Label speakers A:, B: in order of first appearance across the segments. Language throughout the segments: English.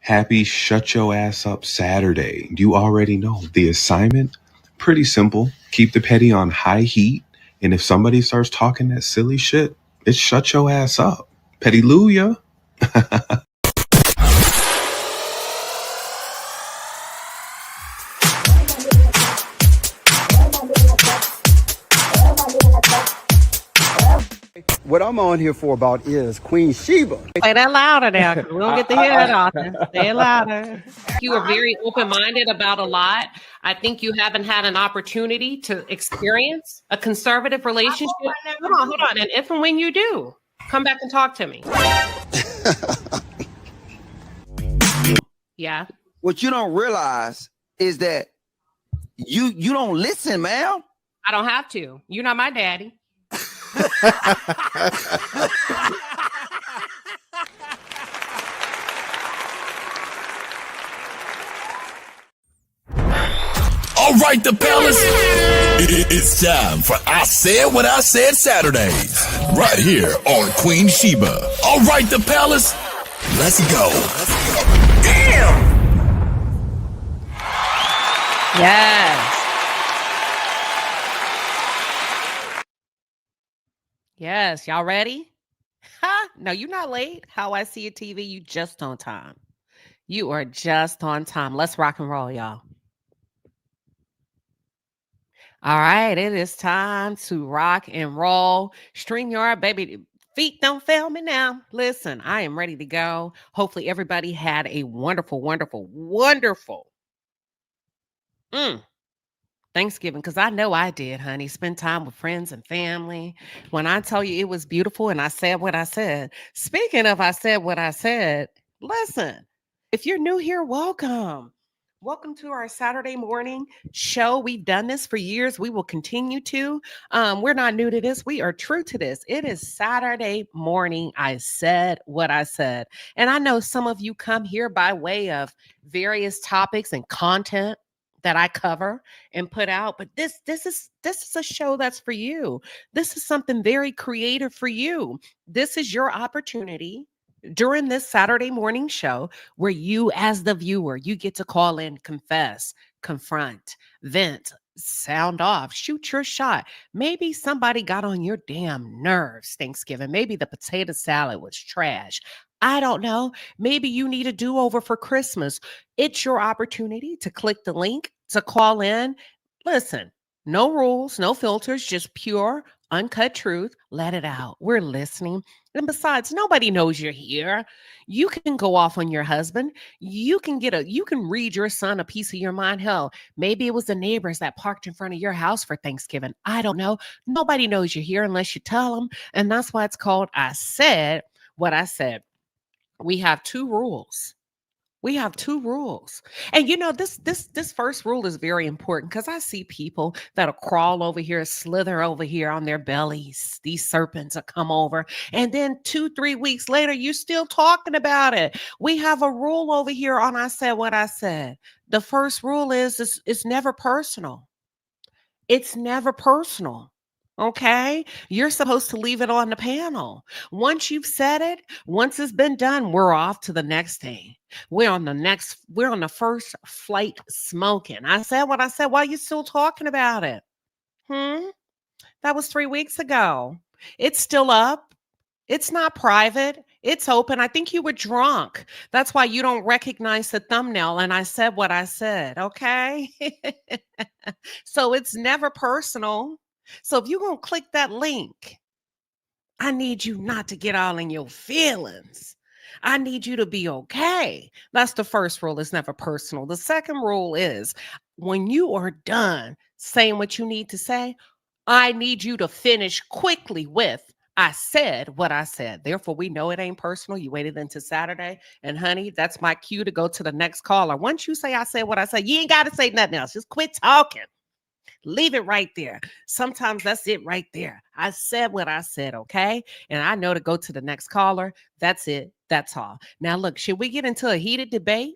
A: Happy Shut Your Ass Up Saturday. You already know the assignment. Pretty simple. Keep the petty on high heat. And if somebody starts talking that silly shit, it's shut your ass up. Petty-luya.
B: What I'm on here for about is Queen Sheba.
C: Say that louder now, 'cause we don't get to hear that often. Say it louder. You are very open-minded about a lot. I think you haven't had an opportunity to experience a conservative relationship. Hold on. And if and when you do, come back and talk to me. Yeah.
D: What you don't realize is that you don't listen, man.
C: I don't have to. You're not my daddy.
E: All right, the fellas. It's time for I Said What I Said Saturdays. Right here on Queen Sheba. All right, the fellas. Let's go. Damn.
C: Yes. Yes. Y'all ready? No, you're not late. How I See It TV, you just on time. You are just on time. Let's rock and roll, y'all. All right, it is time to rock and roll. StreamYard, baby. Feet don't fail me now. Listen, I am ready to go. Hopefully everybody had a wonderful Thanksgiving, because I know I did, honey. Spend time with friends and family. When I tell you it was beautiful and I said what I said. Speaking of I said what I said, listen, if you're new here, welcome. Welcome to our Saturday morning show. We've done this for years. We will continue to. We're not new to this. We are true to this. It is Saturday morning. I said what I said. And I know some of you come here by way of various topics and content that I cover and put out. But this is a show that's for you. This is something very creative for you. This is your opportunity during this Saturday morning show where you, as the viewer, you get to call in, confess, confront, vent, sound off, shoot your shot. Maybe somebody got on your damn nerves Thanksgiving. Maybe the potato salad was trash. I don't know. Maybe you need a do-over for Christmas. It's your opportunity to click the link to call in. Listen, no rules, no filters, just pure, uncut truth. Let it out. We're listening. And besides, nobody knows you're here. You can go off on your husband. You can read your son a piece of your mind. Hell, maybe it was the neighbors that parked in front of your house for Thanksgiving. I don't know. Nobody knows you're here unless you tell them. And that's why it's called I Said What I Said. We have two rules. And you know, this first rule is very important because I see people that'll crawl over here, slither over here on their bellies. These serpents will come over. And then 2-3 weeks later, you're still talking about it. We have a rule over here on I Said What I Said. The first rule is it's never personal. It's never personal. Okay, you're supposed to leave it on the panel. Once you've said it, once it's been done, we're off to the next thing. We're on the first flight smoking. I said what I said. Why are you still talking about it? That was 3 weeks ago. It's still up. It's not private. It's open. I think you were drunk. That's why you don't recognize the thumbnail. And I said what I said. Okay. So it's never personal. So if you're going to click that link, I need you not to get all in your feelings. I need you to be okay. That's the first rule. It's never personal. The second rule is when you are done saying what you need to say, I need you to finish quickly with, I said what I said. Therefore, we know it ain't personal. You waited until Saturday. And honey, that's my cue to go to the next caller. Once you say I said what I said, you ain't got to say nothing else. Just quit talking. Leave it right there. Sometimes that's it right there. I said what I said, okay? And I know to go to the next caller. That's it. That's all. Now, look, should we get into a heated debate?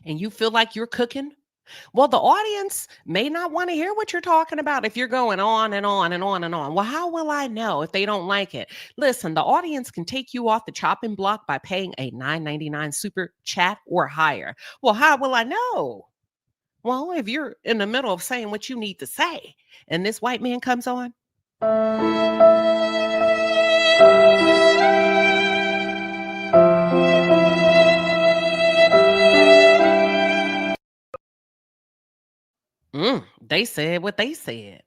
C: And you feel like you're cooking Well, the audience may not want to hear what you're talking about if you're going on and on and on and on. Well, how will I know if they don't like it? Listen, the audience can take you off the chopping block by paying a $9.99 super chat or higher. Well, how will I know? Well, if you're in the middle of saying what you need to say and this white man comes on. They said what they said.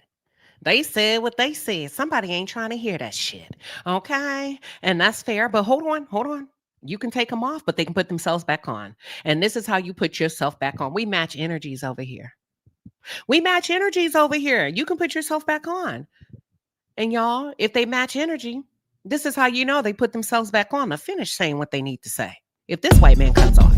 C: They said what they said. Somebody ain't trying to hear that shit. Okay. And that's fair. But hold on, hold on. You can take them off, but they can put themselves back on. And this is how you put yourself back on. We match energies over here. We match energies over here. You can put yourself back on. And y'all, if they match energy, this is how you know they put themselves back on to finish saying what they need to say. If this white man comes on.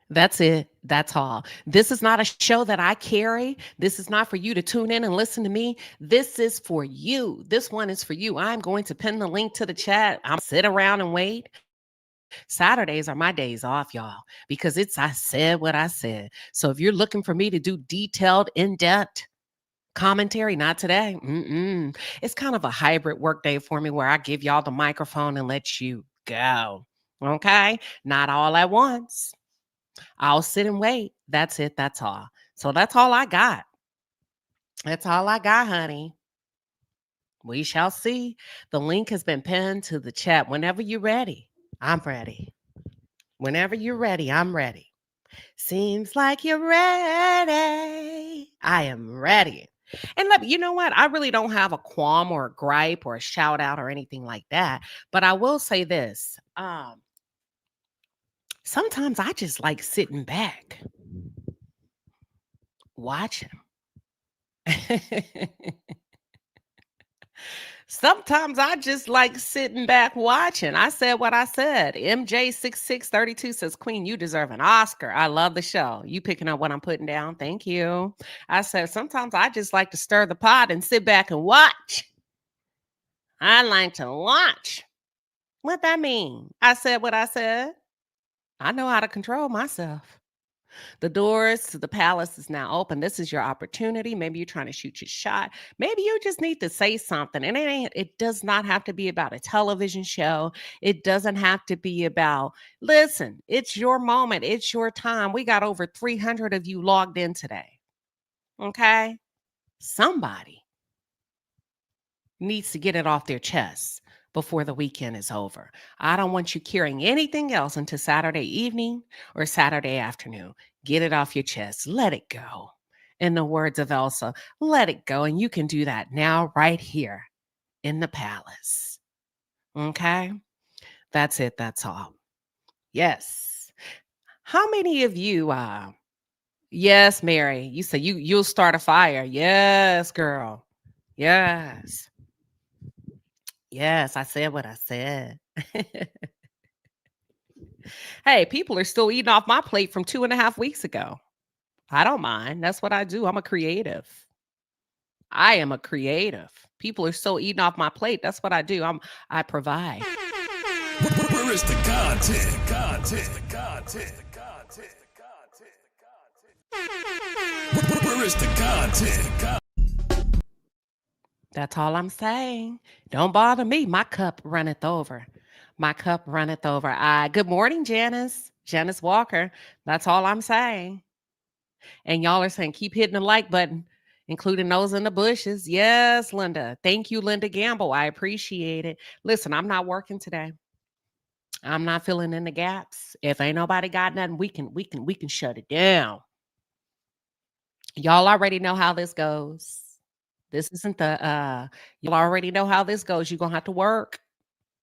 C: That's it. That's all. This is not a show that I carry. This is not for you to tune in and listen to me. This is for you. This one is for you. I'm going to pin the link to the chat. I'll sit around and wait. Saturdays are my days off, y'all, because I said what I said. So if you're looking for me to do detailed, in-depth commentary, not today. It's kind of a hybrid work day for me where I give y'all the microphone and let you go. Okay? Not all at once. I'll sit and wait. That's it. That's all. So that's all I got. That's all I got, honey. We shall see. The link has been pinned to the chat. Whenever you're ready, I'm ready. Whenever you're ready, I'm ready. Seems like you're ready. I am ready. And you know what? I really don't have a qualm or a gripe or a shout out or anything like that. But I will say this. Sometimes I just like sitting back, watching. Sometimes I just like sitting back watching. I said what I said. MJ6632 says, Queen, you deserve an Oscar. I love the show. You picking up what I'm putting down. Thank you. I said, sometimes I just like to stir the pot and sit back and watch. I like to watch. What that mean? I said what I said. I know how to control myself. The doors to the palace is now open. This is your opportunity. Maybe you're trying to shoot your shot. Maybe you just need to say something. And it does not have to be about a television show. It doesn't have to be about, listen, it's your moment. It's your time. We got over 300 of you logged in today. Okay? Somebody needs to get it off their chest before the weekend is over. I don't want you carrying anything else until Saturday evening or Saturday afternoon. Get it off your chest. Let it go. In the words of Elsa, let it go. And you can do that now right here in the palace. Okay? That's it. That's all. Yes. How many of you, yes, Mary, you said you'll start a fire. Yes, girl. Yes. Yes, I said what I said. Hey, people are still eating off my plate from 2.5 weeks ago. I don't mind. That's what I do. I'm a creative. I am a creative. People are still eating off my plate. That's what I do. I provide.
E: Where is the content? Where is the content?
C: That's all I'm saying. Don't bother me. My cup runneth over. My cup runneth over. Good morning, Janice. Janice Walker. That's all I'm saying. And y'all are saying, keep hitting the like button, including those in the bushes. Yes, Linda. Thank you, Linda Gamble. I appreciate it. Listen, I'm not working today. I'm not filling in the gaps. If ain't nobody got nothing, we can shut it down. Y'all already know how this goes. This isn't y'all already know how this goes. You're going to have to work,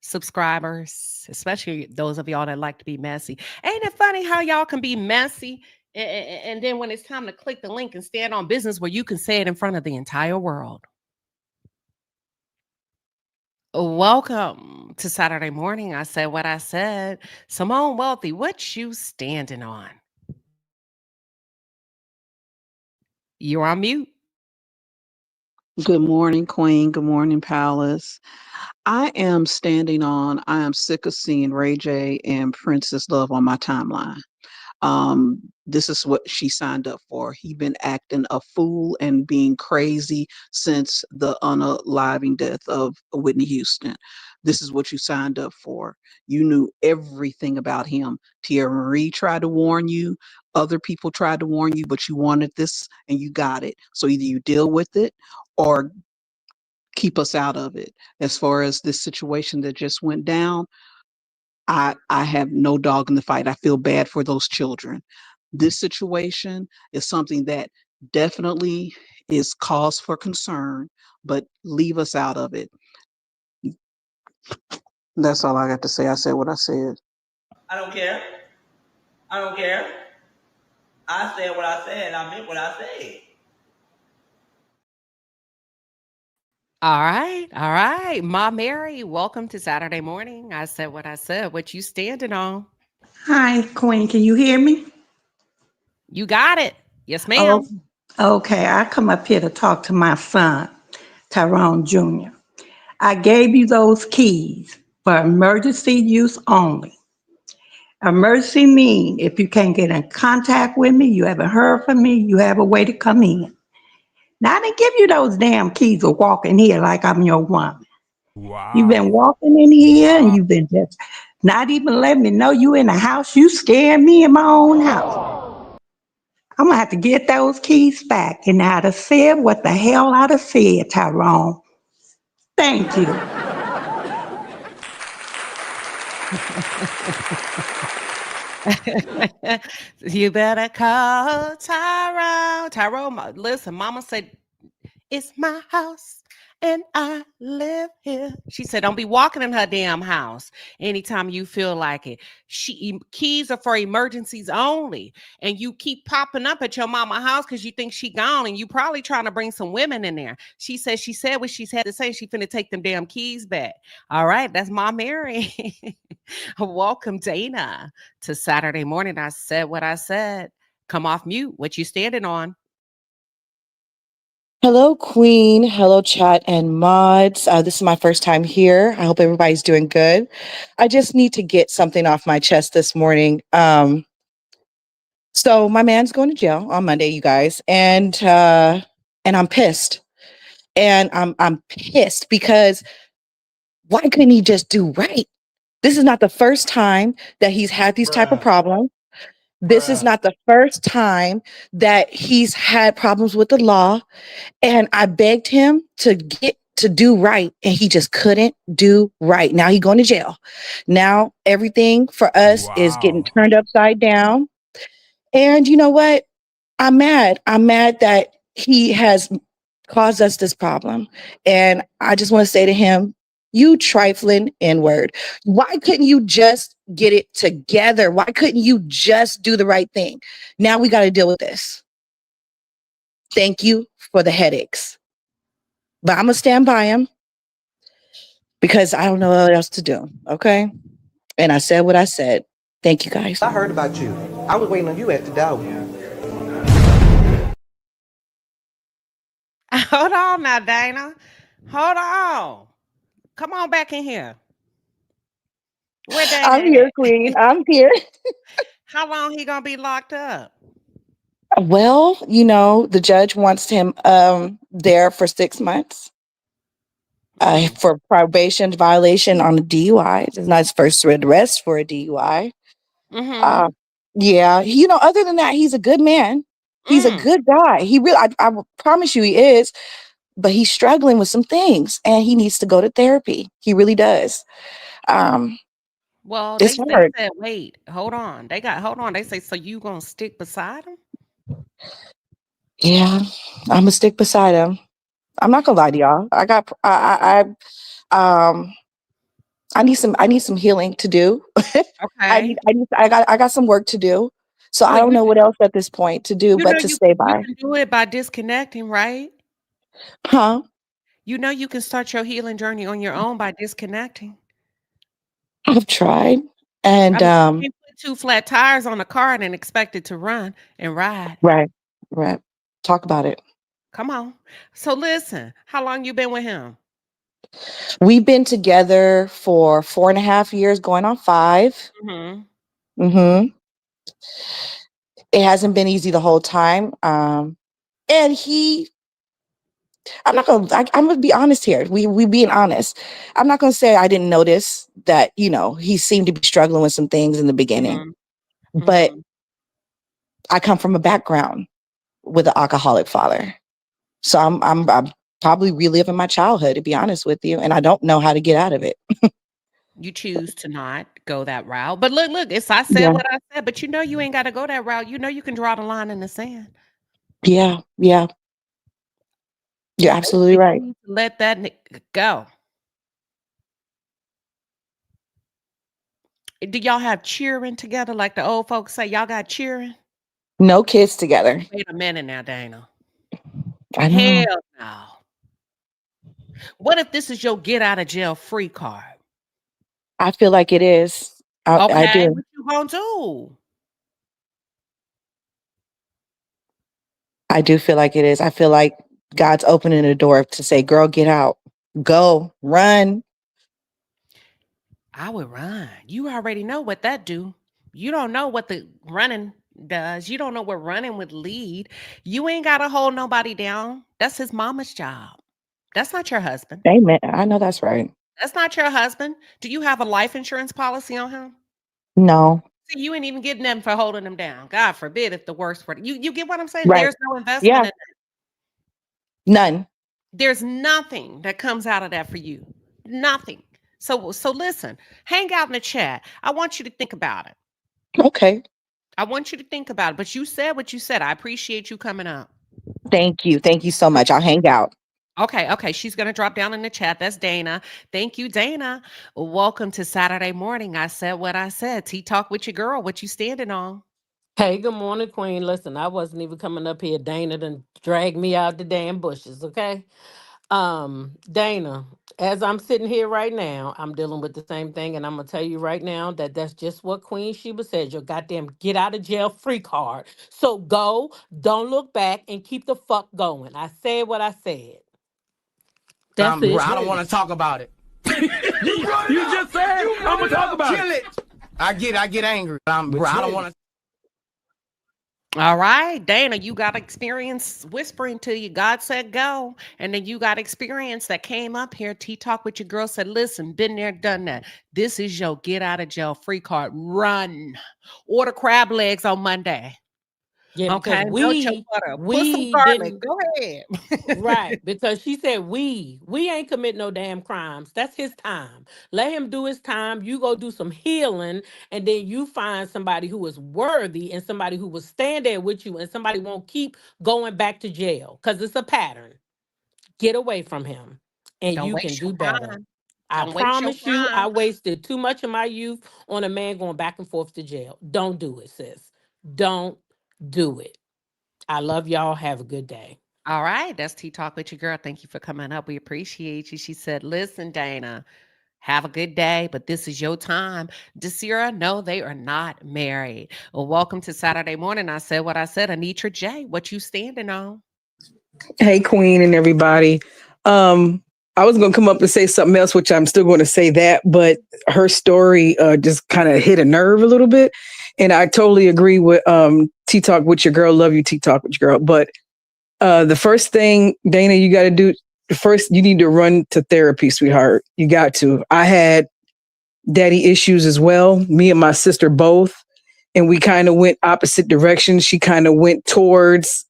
C: subscribers, especially those of y'all that like to be messy. Ain't it funny how y'all can be messy and then when it's time to click the link and stand on business where you can say it in front of the entire world? Welcome to Saturday morning. I said what I said. Simone Wealthy, what you standing on? You're on mute.
F: Good morning, Queen. Good morning, Palace. I am sick of seeing Ray J and Princess Love on my timeline. This is what she signed up for. He been acting a fool and being crazy since the unaliving death of Whitney Houston. This is what you signed up for. You knew everything about him. Tierra Marie tried to warn you. Other people tried to warn you, but you wanted this and you got it. So either you deal with it or keep us out of it. As far as this situation that just went down, I have no dog in the fight. I feel bad for those children. This situation is something that definitely is cause for concern, but leave us out of it. That's all I got to say. I said what I said.
G: I don't care. I don't care. I said what I said. I meant what I said.
C: All right. All right. Ma Mary, welcome to Saturday morning. I said what I said. What you standing on?
H: Hi, Queen. Can you hear me?
C: You got it. Yes,
H: Oh,
C: ma'am.
H: okay. I come up here to talk to my son, Tyrone Jr. I gave you those keys for emergency use only. Emergency mean if you can't get in contact with me, you haven't heard from me, you have a way to come in. Now, I didn't give you those damn keys to walk in here like I'm your woman. You've been walking in here and you've been just not even letting me know you in the house. You scared me in my own house. I'm gonna have to get those keys back. And I'd have said what the hell I'd have said, Tyrone. Thank you.
C: You better call Tyrone. Tyrone, listen, mama said, it's my house and I live here. She said, don't be walking in her damn house anytime you feel like it. Keys are for emergencies only. And you keep popping up at your mama house because you think she gone and you probably trying to bring some women in there. She said what she's had to say. She finna take them damn keys back. All right, that's Ma Mary. Welcome, Dana, to Saturday morning. I said what I said. Come off mute. What you standing on?
I: Hello, Queen. Hello, chat and mods. This is my first time here. I hope everybody's doing good. I just need to get something off my chest this morning. So my man's going to jail on Monday, you guys, and I'm pissed. And I'm pissed because why couldn't he just do right? This is not the first time that he's had these type of problems. This is not the first time that he's had problems with the law. And I begged him to get to do right, and he just couldn't do right. Now he's going to jail. Now everything for us is getting turned upside down. And you know what? I'm mad. I'm mad that he has caused us this problem. And I just want to say to him, you trifling N-word. Why couldn't you just get it together? Why couldn't you just do the right thing? Now we got to deal with this. Thank you for the headaches. But I'm going to stand by him because I don't know what else to do. Okay. And I said what I said. Thank you, guys.
J: I heard about you. I was waiting on you at the door.
C: Hold on now, Dana. Hold on. Come on back in here. Where Dana
I: I'm here, Queen. I'm here.
C: How long he gonna be locked up?
I: Well, you know, the judge wants him there for 6 months for probation violation on a DUI. It's not his first arrest for a DUI.
C: Mm-hmm.
I: Yeah, you know, other than that, he's a good man. He's a good guy. He really, I promise you he is, but he's struggling with some things and he needs to go to therapy. He really does.
C: Well,
I: It's
C: they
I: hard.
C: said, wait, hold on. Hold on. They say, so you gonna stick beside him?
I: Yeah, I'm gonna stick beside him. I'm not gonna lie to y'all. I need some healing to do.
C: Okay.
I: I got some work to do. So I
C: Well,
I: don't know what else at this point to do
C: you know
I: but to stay
C: you
I: by.
C: can do it by disconnecting, right?
I: Huh?
C: You know you can start your healing journey on your own by disconnecting.
I: I've tried. And
C: I mean, you can't put 2 flat tires on a car and expect it to run and ride.
I: right. Talk about it.
C: Come on. So listen, how long you been with him?
I: We've been together for 4.5 years, going on 5.
C: Mm-hmm.
I: Mm-hmm. It hasn't been easy the whole time. And I'm gonna be honest here. We being honest. I'm not gonna say I didn't notice that, he seemed to be struggling with some things in the beginning.
C: Mm-hmm.
I: But
C: Mm-hmm.
I: I come from a background with an alcoholic father. So I'm probably reliving my childhood, to be honest with you, and I don't know how to get out of it.
C: You choose to not go that route. But look, I said
I: Yeah.
C: what I said, but you ain't got to go that route. You can draw the line in the sand.
I: Yeah. Yeah. You're absolutely
C: You
I: right.
C: need to let that go. Do y'all have cheering together like the old folks say? Y'all got cheering?
I: No kids together.
C: Wait a minute now, Dana.
I: I know.
C: Hell no. What if this is your get out of jail free card?
I: I feel like it is. I
C: Okay,
I: do.
C: what you gonna do?
I: I do feel like it is. I feel like God's opening the door to say, girl, get out. Go. Run.
C: I would run. You already know what that do. You don't know what the running does. You don't know where running would lead. You ain't gotta hold nobody down. That's his mama's job. That's not your husband.
I: Amen. I know that's right.
C: That's not your husband. Do you have a life insurance policy on him?
I: No.
C: See, you ain't even getting them for holding them down. God forbid if the worst were you get what I'm saying?
I: Right.
C: There's no investment
I: Yeah.
C: in it.
I: None.
C: There's nothing that comes out of that for you. Nothing. So listen, hang out in the chat. I want you to think about it.
I: Okay.
C: I want you to think about it. But you said what you said. I appreciate you coming up.
I: Thank you. Thank you so much. I'll hang out.
C: Okay. She's gonna drop down in the chat. That's Dana. Thank you, Dana. Welcome to Saturday morning. I said what I said. Tea talk with your girl. What you standing on?
K: Hey, good morning, Queen. Listen, I wasn't even coming up here. Dana done dragged me out the damn bushes, okay? Dana, as I'm sitting here right now, I'm dealing with the same thing, and I'm gonna tell you right now that that's just what Queen Sheba said. Your goddamn get out of jail free card. So go, don't look back, and keep the fuck going. I said what I said. That's it.
J: I don't want to talk about it. you just said I'm gonna talk about it. I get angry. I don't want to.
C: All right, Dana, you got experience whispering to you. God said go. And then you got experience that came up here. Tea talk with your girl said, listen, been there, done that. This is your get out of jail free card. Run. Order crab legs on Monday.
K: Yeah,
C: Okay,
K: because
C: melt your butter. Put some
K: we
C: garlic.
K: didn't.
C: Go ahead.
K: Right, because she said we ain't commit no damn crimes. That's his time. Let him do his time. You go do some healing, and then you find somebody who is worthy and somebody who will stand there with you, and somebody won't keep going back to jail because it's a pattern. Get away from him, and
C: Don't
K: you can
C: waste your
K: do better.
C: prime.
K: I
C: Don't waste your
K: promise you, I
C: prime.
K: wasted too much of my youth on a man going back and forth to jail. Don't do it, sis. Don't do it. I love y'all. Have a good day.
C: All right, that's Tea Talk with your girl. Thank you for coming up. We appreciate you. She said, listen, Dana, have a good day, but this is your time. Desira, no, they are not married. Well, welcome to Saturday morning. I said what I said. Anitra J, what you standing on?
L: Hey, Queen and everybody. I was going to come up and say something else, which I'm still going to say that, but her story just kind of hit a nerve a little bit. And I totally agree with Tea Talk with your girl. Love you, Tea Talk with your girl. But the first thing, Dana, you got to do, first, you need to run to therapy, sweetheart. You got to. I had daddy issues as well, me and my sister both. And we kind of went opposite directions. She kind of went towards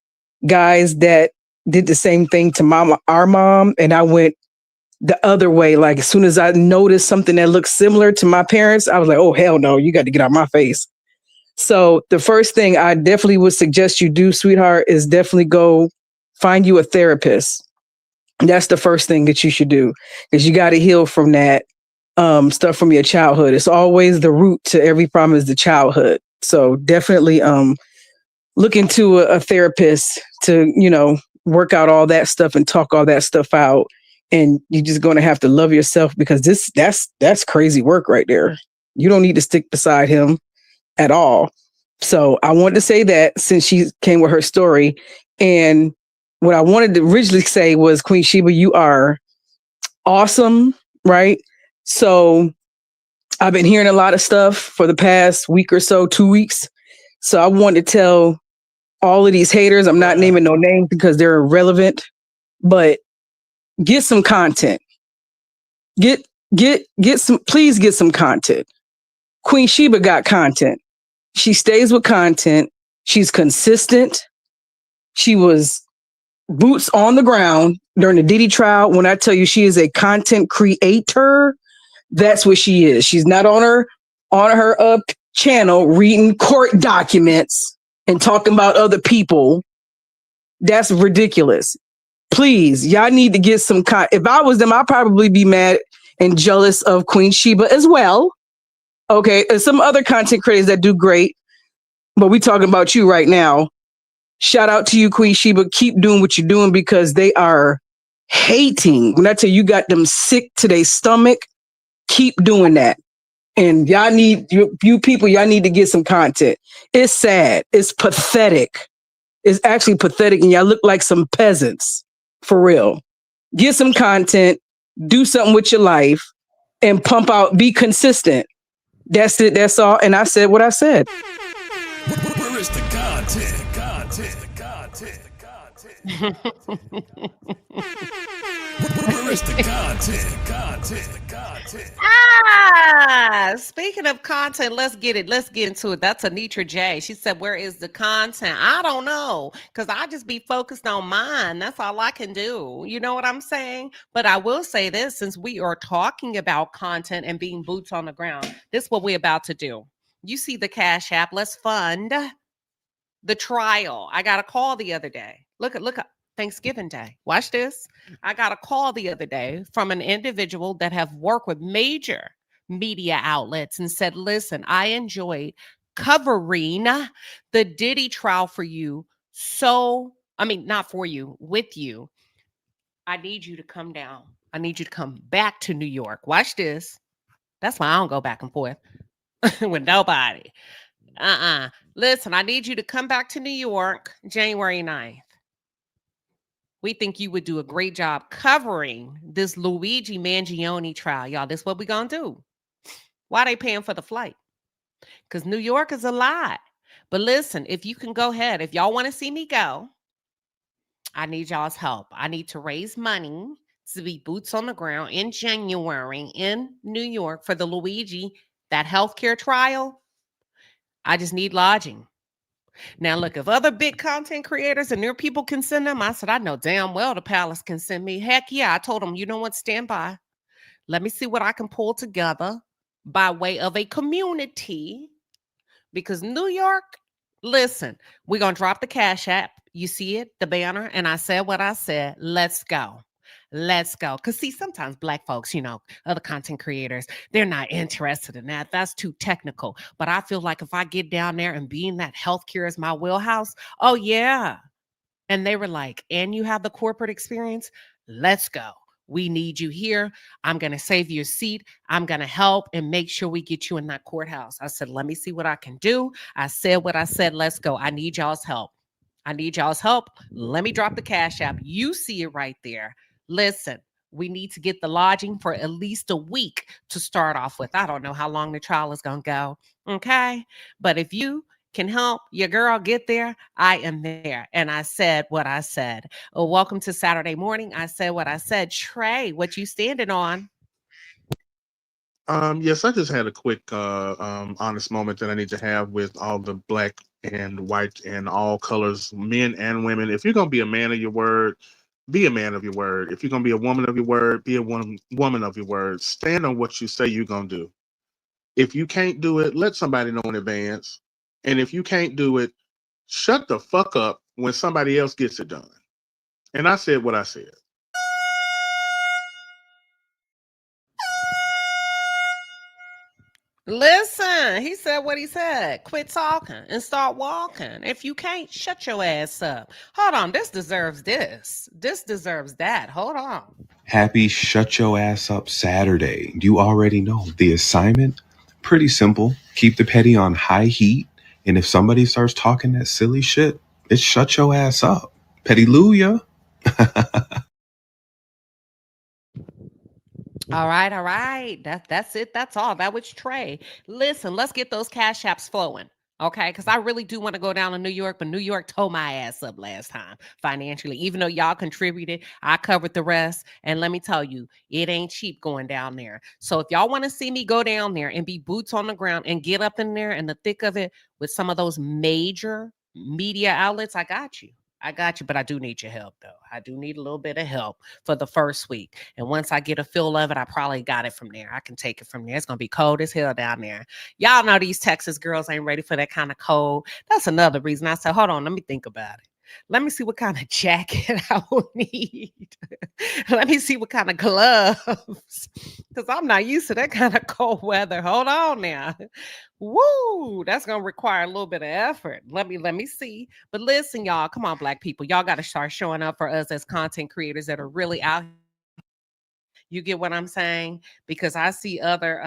L: guys that did the same thing to our mom. And I went the other way. Like as soon as I noticed something that looked similar to my parents, I was like, oh, hell no, you got to get out of my face. So the first thing I definitely would suggest you do, sweetheart, is definitely go find you a therapist. That's the first thing that you should do, because you got to heal from that stuff from your childhood. It's always the root to every problem is the childhood. So definitely look into a therapist to, work out all that stuff and talk all that stuff out. And you're just going to have to love yourself, because that's crazy work right there. You don't need to stick beside him at all. So I wanted to say that since she came with her story. And what I wanted to originally say was, Queen Sheba, you are awesome, right? So I've been hearing a lot of stuff for the past week or so, 2 weeks. So I wanted to tell all of these haters, I'm not naming no names because they're irrelevant, but get some content. Get some, please get some content. Queen Sheba got content. She stays with content. She's consistent. She was boots on the ground during the Diddy trial. When I tell you she is a content creator, that's what she is. She's not on her channel reading court documents and talking about other people. That's ridiculous. Please, y'all need to get some if I was them, I'd probably be mad and jealous of Queen Sheba as well. Okay, and some other content creators that do great, but we talking about you right now. Shout out to you, Queen Sheba. Keep doing what you're doing because they are hating. When I tell you got them sick to their stomach, keep doing that. And y'all need, you people, y'all need to get some content. It's sad. It's pathetic. It's actually pathetic. And y'all look like some peasants. For real. Get some content. Do something with your life. And pump out. Be consistent. That's it. That's all. And I said what I said.
E: Where is the content? Where is the content?
C: Speaking of content, let's get into it. That's Anitra J. She said, where is the content? I don't know, because I just be focused on mine. That's all I can do. You know what I'm saying? But I will say this, since we are talking about content and being boots on the ground, this is what we're about to do. You see the Cash App. Let's fund the trial. I got a call the other day. Look at Thanksgiving Day. Watch this. I got a call the other day from an individual that have worked with major media outlets and said, listen, I enjoyed covering the Diddy trial for you. Not for you, with you. I need you to come down. I need you to come back to New York. Watch this. That's why I don't go back and forth with nobody. Listen, I need you to come back to New York January 9th. We think you would do a great job covering this Luigi Mangione trial. Y'all, this is what we're going to do. Why they paying for the flight? Because New York is a lot. But listen, if you can go ahead, if y'all want to see me go, I need y'all's help. I need to raise money to be boots on the ground in January in New York for the Luigi, that healthcare trial. I just need lodging. Now, look, if other big content creators and their people can send them, I said, I know damn well the palace can send me. Heck yeah. I told them, you know what? Stand by. Let me see what I can pull together by way of a community. Because New York, listen, we're going to drop the Cash App. You see it, the banner. And I said what I said. Let's go. Let's go. Because see, sometimes Black folks, other content creators, they're not interested in that. That's too technical. But I feel like if I get down there and being that healthcare is my wheelhouse, oh yeah. And they were like, and you have the corporate experience? Let's go. We need you here. I'm going to save you a seat. I'm going to help and make sure we get you in that courthouse. I said, let me see what I can do. I said what I said. Let's go. I need y'all's help. Let me drop the Cash App. You see it right there. Listen, we need to get the lodging for at least a week to start off with. I don't know how long the trial is going to go. Okay. But if you can help your girl get there, I am there. And I said what I said. Welcome to Saturday morning. I said what I said. Trey, what you standing on?
M: Yes, I just had a quick honest moment that I need to have with all the Black and white and all colors, men and women. If you're going to be a man of your word, be a man of your word. If you're going to be a woman of your word, be a woman of your word. Stand on what you say you're going to do. If you can't do it, let somebody know in advance. And if you can't do it, shut the fuck up when somebody else gets it done. And I said what I said.
C: Listen, he said what he said. Quit talking and start walking. If you can't, shut your ass up. Hold on, this deserves this. This deserves that. Hold on.
A: Happy Shut Your Ass Up Saturday. You already know the assignment. Pretty simple. Keep the petty on high heat. And if somebody starts talking that silly shit, it's shut your ass up. Petty-luya.
C: All right, all right. That's it. That's all. That was Trey. Listen, let's get those cash apps flowing. Okay, because I really do want to go down to New York, but New York tore my ass up last time financially. Even though y'all contributed, I covered the rest. And let me tell you, it ain't cheap going down there. So if y'all want to see me go down there and be boots on the ground and get up in there in the thick of it with some of those major media outlets, I got you. I got you, but I do need your help though. I do need a little bit of help for the first week. And once I get a feel of it, I probably got it from there. I can take it from there. It's going to be cold as hell down there. Y'all know these Texas girls ain't ready for that kind of cold. That's another reason I said, hold on, let me think about it. Let me see what kind of jacket I will need. Let me see what kind of gloves. Because I'm not used to that kind of cold weather. Hold on now. Woo, that's gonna require a little bit of effort. Let me see. But listen, y'all, come on, black people. Y'all got to start showing up for us as content creators that are really out. You get what I'm saying? Because I see other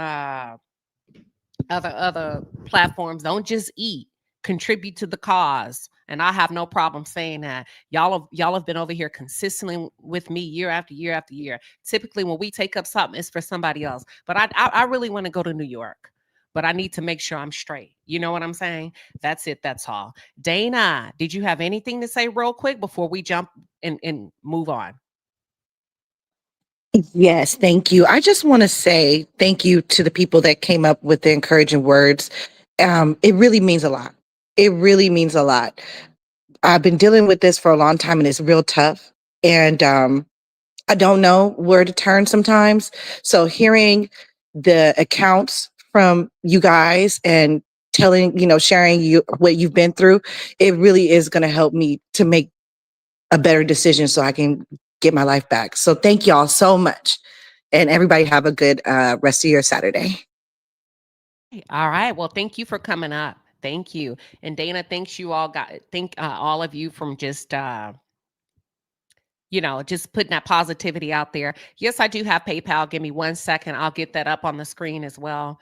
C: platforms don't just eat, contribute to the cause. And I have no problem saying that. Y'all have been over here consistently with me year after year after year. Typically, when we take up something, it's for somebody else. But I really want to go to New York. But I need to make sure I'm straight. You know what I'm saying? That's it. That's all. Dana, did you have anything to say real quick before we jump and move on?
I: Yes, thank you. I just want to say thank you to the people that came up with the encouraging words. It really means a lot. It really means a lot. I've been dealing with this for a long time and it's real tough. And I don't know where to turn sometimes. So hearing the accounts from you guys and telling, sharing you what you've been through, it really is going to help me to make a better decision so I can get my life back. So thank y'all so much. And everybody have a good rest of your Saturday.
C: All right. Well, thank you for coming up. Thank you. And Dana, thank all of you from just just putting that positivity out there. Yes, I do have PayPal. Give me 1 second. I'll get that up on the screen as well.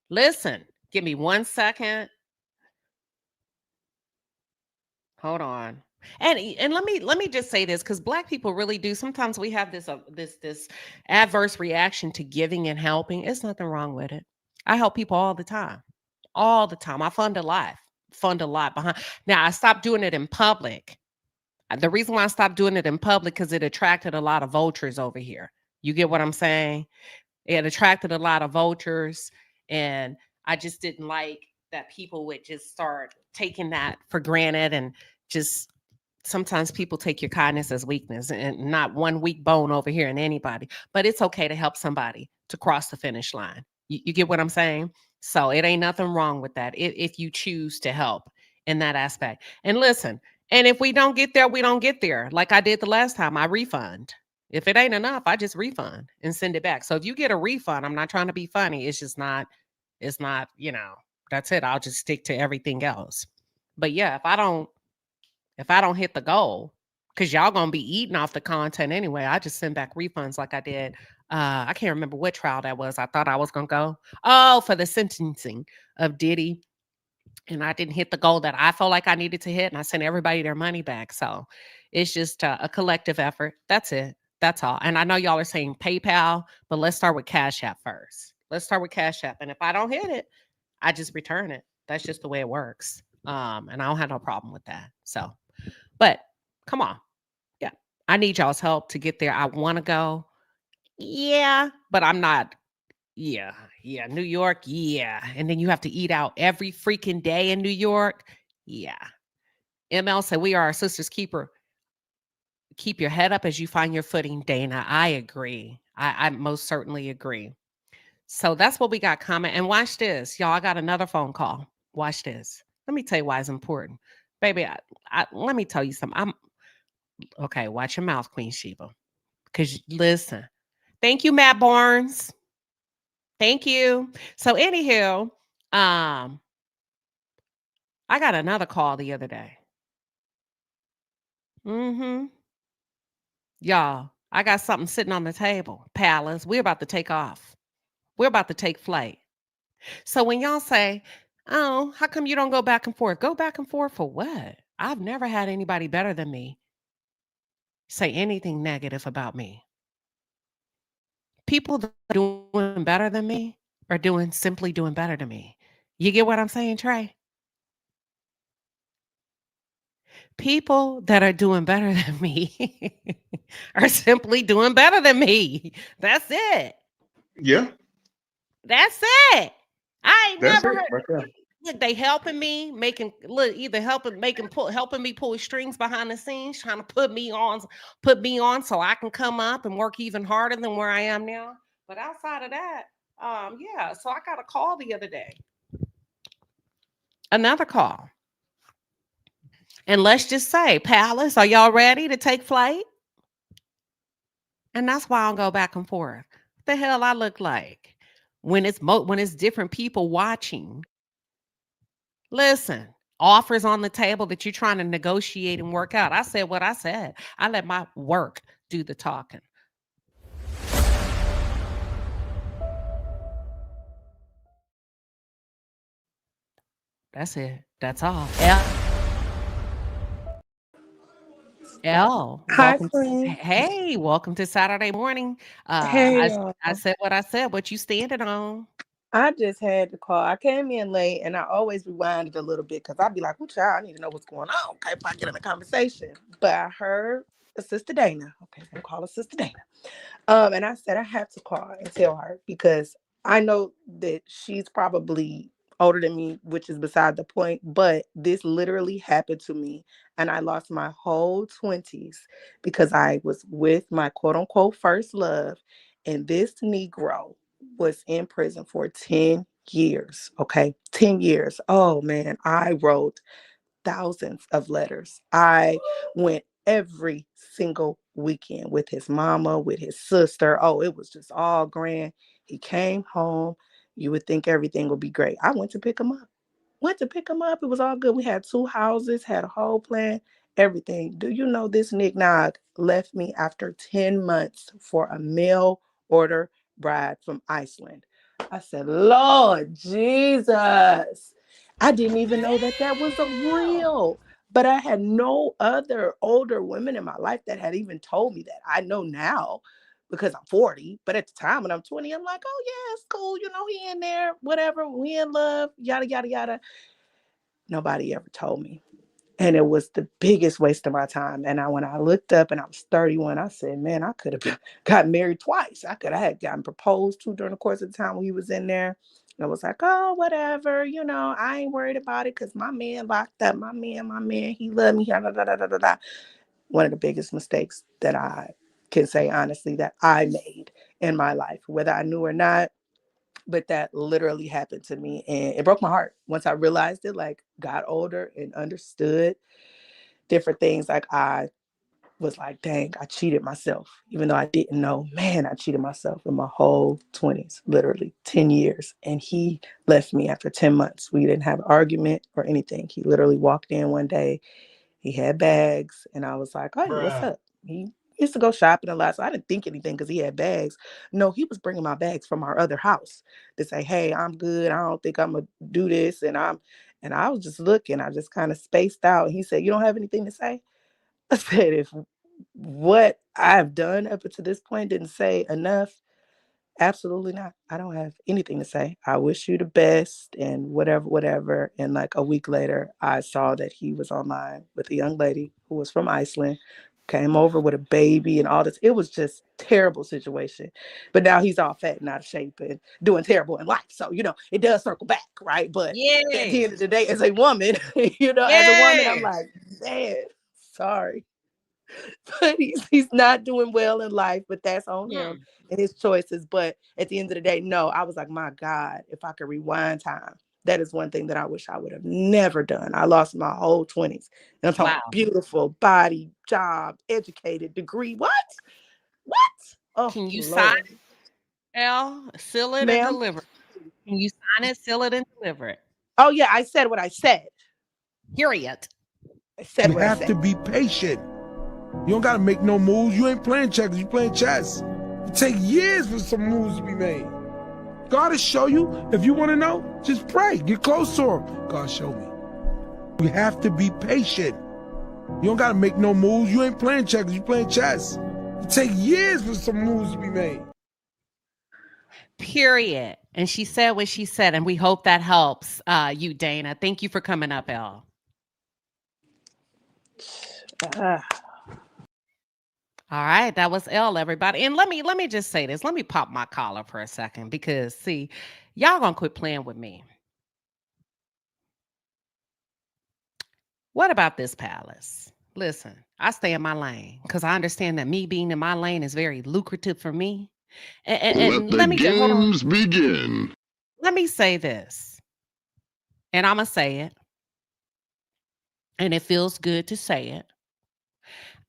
C: Listen, give me 1 second. Hold on. And let me just say this, because black people really do. Sometimes we have this this adverse reaction to giving and helping. It's nothing wrong with it. I help people all the time. All the time. I fund a lot behind. Now I stopped doing it in public. The reason why I stopped doing it in public, because it attracted a lot of vultures over here. You get what I'm saying? It attracted a lot of vultures, and I just didn't like that people would just start taking that for granted, and just sometimes people take your kindness as weakness, and not one weak bone over here in anybody. But it's okay to help somebody to cross the finish line. You get what I'm saying? So it ain't nothing wrong with that if you choose to help in that aspect. And listen, and if we don't get there, we don't get there. Like I did the last time, I refund. If it ain't enough, I just refund and send it back. So if you get a refund, I'm not trying to be funny. It's not, that's it. I'll just stick to everything else. But yeah, if I don't hit the goal, because y'all gonna be eating off the content anyway, I just send back refunds like I did. I can't remember what trial that was. I thought I was gonna go. Oh, for the sentencing of Diddy. And I didn't hit the goal that I felt like I needed to hit, and I sent everybody their money back. So it's just a collective effort. That's it. That's all. And I know y'all are saying PayPal, but let's start with Cash App first. Let's start with Cash App. And if I don't hit it, I just return it. That's just the way it works. And I don't have no problem with that. So, but come on. Yeah. I need y'all's help to get there. I want to go. Yeah, but I'm not. Yeah. New York. Yeah. And then you have to eat out every freaking day in New York. Yeah. ML said, we are our sister's keeper. Keep your head up as you find your footing, Dana. I agree. I most certainly agree. So that's what we got coming. And watch this. Y'all, I got another phone call. Watch this. Let me tell you why it's important. Baby, let me tell you something. Okay, watch your mouth, Queen Sheba. Because listen. Thank you, Matt Barnes. Thank you. So anywho, I got another call the other day. Y'all, I got something sitting on the table. Palace, we're about to take off. We're about to take flight. So when y'all say, oh, how come you don't go back and forth? Go back and forth for what? I've never had anybody better than me. say anything negative about me. People that are doing better than me are simply doing better than me. You get what I'm saying, Trey? People that are doing better than me are simply doing better than me. That's it.
M: Yeah,
C: That's it. I ain't
M: that's
C: never
M: it
C: heard.
M: right there.
C: Look, they helping me, either helping me pull strings behind the scenes, trying to put me on so I can come up and work even harder than where I am now. But outside of that, yeah. So I got a call the other day. Another call. And let's just say, Palace, are y'all ready to take flight? And that's why I'll go back and forth. What the hell I look like when it's different people watching. Listen, offers on the table that you're trying to negotiate and work out. I said what I said. I let my work do the talking. That's it. That's all.
N: Hi,
C: Welcome.
N: Queen.
C: Hey, welcome to Saturday morning.
N: Hey,
C: I said what I said. What you standing on?
N: I just had to call. I came in late, and I always rewind it a little bit because I'd be like, "Oh, child, I need to know what's going on." Okay, if I get in a conversation, but I heard Sister Dana. Okay, I'm gonna call her Sister Dana. And I said I have to call and tell her because I know that she's probably older than me, which is beside the point. But this literally happened to me, and I lost my whole 20s because I was with my quote unquote first love, and this Negro was in prison for 10 years. Okay, 10 years. Oh man, I wrote thousands of letters. I went every single weekend with his mama, with his sister. Oh, it was just all grand. He came home. You would think everything would be great. I went to pick him up. It was all good. We had 2 houses, had a whole plan, everything. Do you know this Nick Nog left me after 10 months for a mail order bride from Iceland? I said, Lord Jesus. I didn't even know that was a real. But I had no other older women in my life that had even told me that. I know now because I'm 40, but at the time when I'm 20, I'm like, oh yeah, it's cool. You know, he in there, whatever, we in love, yada, yada, yada. Nobody ever told me. And it was the biggest waste of my time. And when I looked up and I was 31, I said, man, I could have got married twice. I had gotten proposed to during the course of the time when he was in there. And I was like, oh, whatever, you know, I ain't worried about it because my man locked up. My man, he loved me. Da, da, da, da, da. One of the biggest mistakes that I can say, honestly, that I made in my life, whether I knew or not. But that literally happened to me, and it broke my heart once I realized it, like, got older and understood different things. Like, I was like, dang, I cheated myself, even though I didn't know. Man, I cheated myself in my whole 20s, literally 10 years. And he left me after 10 months. We didn't have an argument or anything. He literally walked in one day. He had bags, and I was like, hey, what's up? He used to go shopping a lot, so I didn't think anything because he had bags. No, he was bringing my bags from our other house to say, hey, I'm good. I don't think I'm going to do this. And I was just looking. I just kind of spaced out. He said, you don't have anything to say? I said, if what I've done up until this point didn't say enough, absolutely not. I don't have anything to say. I wish you the best and whatever. And like a week later, I saw that he was online with a young lady who was from Iceland, came over with a baby and all this. It was just terrible situation. But now he's all fat and out of shape and doing terrible in life. So, you know, it does circle back, right? But at the end of the day, as a woman, as a woman, I'm like, man, sorry. But he's not doing well in life, but that's on him and his choices. But at the end of the day, no, I was like, my God, if I could rewind time, that is one thing that I wish I would have never done. I lost my whole 20s. And I'm talking beautiful body, job, educated, degree. What? Oh,
C: Can you
N: Lord.
C: sign seal it and
N: Ma'am?
C: deliver it? Can you sign it, seal it, and deliver it?
N: Oh, yeah, I said what I said.
C: Period.
N: I said
J: You
N: what I
J: have
N: said.
J: to be patient. You don't gotta make no moves. You ain't playing checkers, you playing chess. It take years for some moves to be made. God will show you. If you want to know, just pray. Get close to him. God, show me. You have to be patient. You don't gotta make no moves. You ain't playing checkers, you playing chess. It take years for some moves to be made.
C: Period. And she said what she said, and we hope that helps you, Dana. Thank you for coming up, Elle. All right, that was Elle, everybody. And let me just say this. Let me pop my collar for a second because see, y'all gonna quit playing with me. What about this palace? Listen, I stay in my lane because I understand that me being in my lane is very lucrative for me. And let me hold on.
O: Begin.
C: Let me say this, and I'm gonna say it, and it feels good to say it.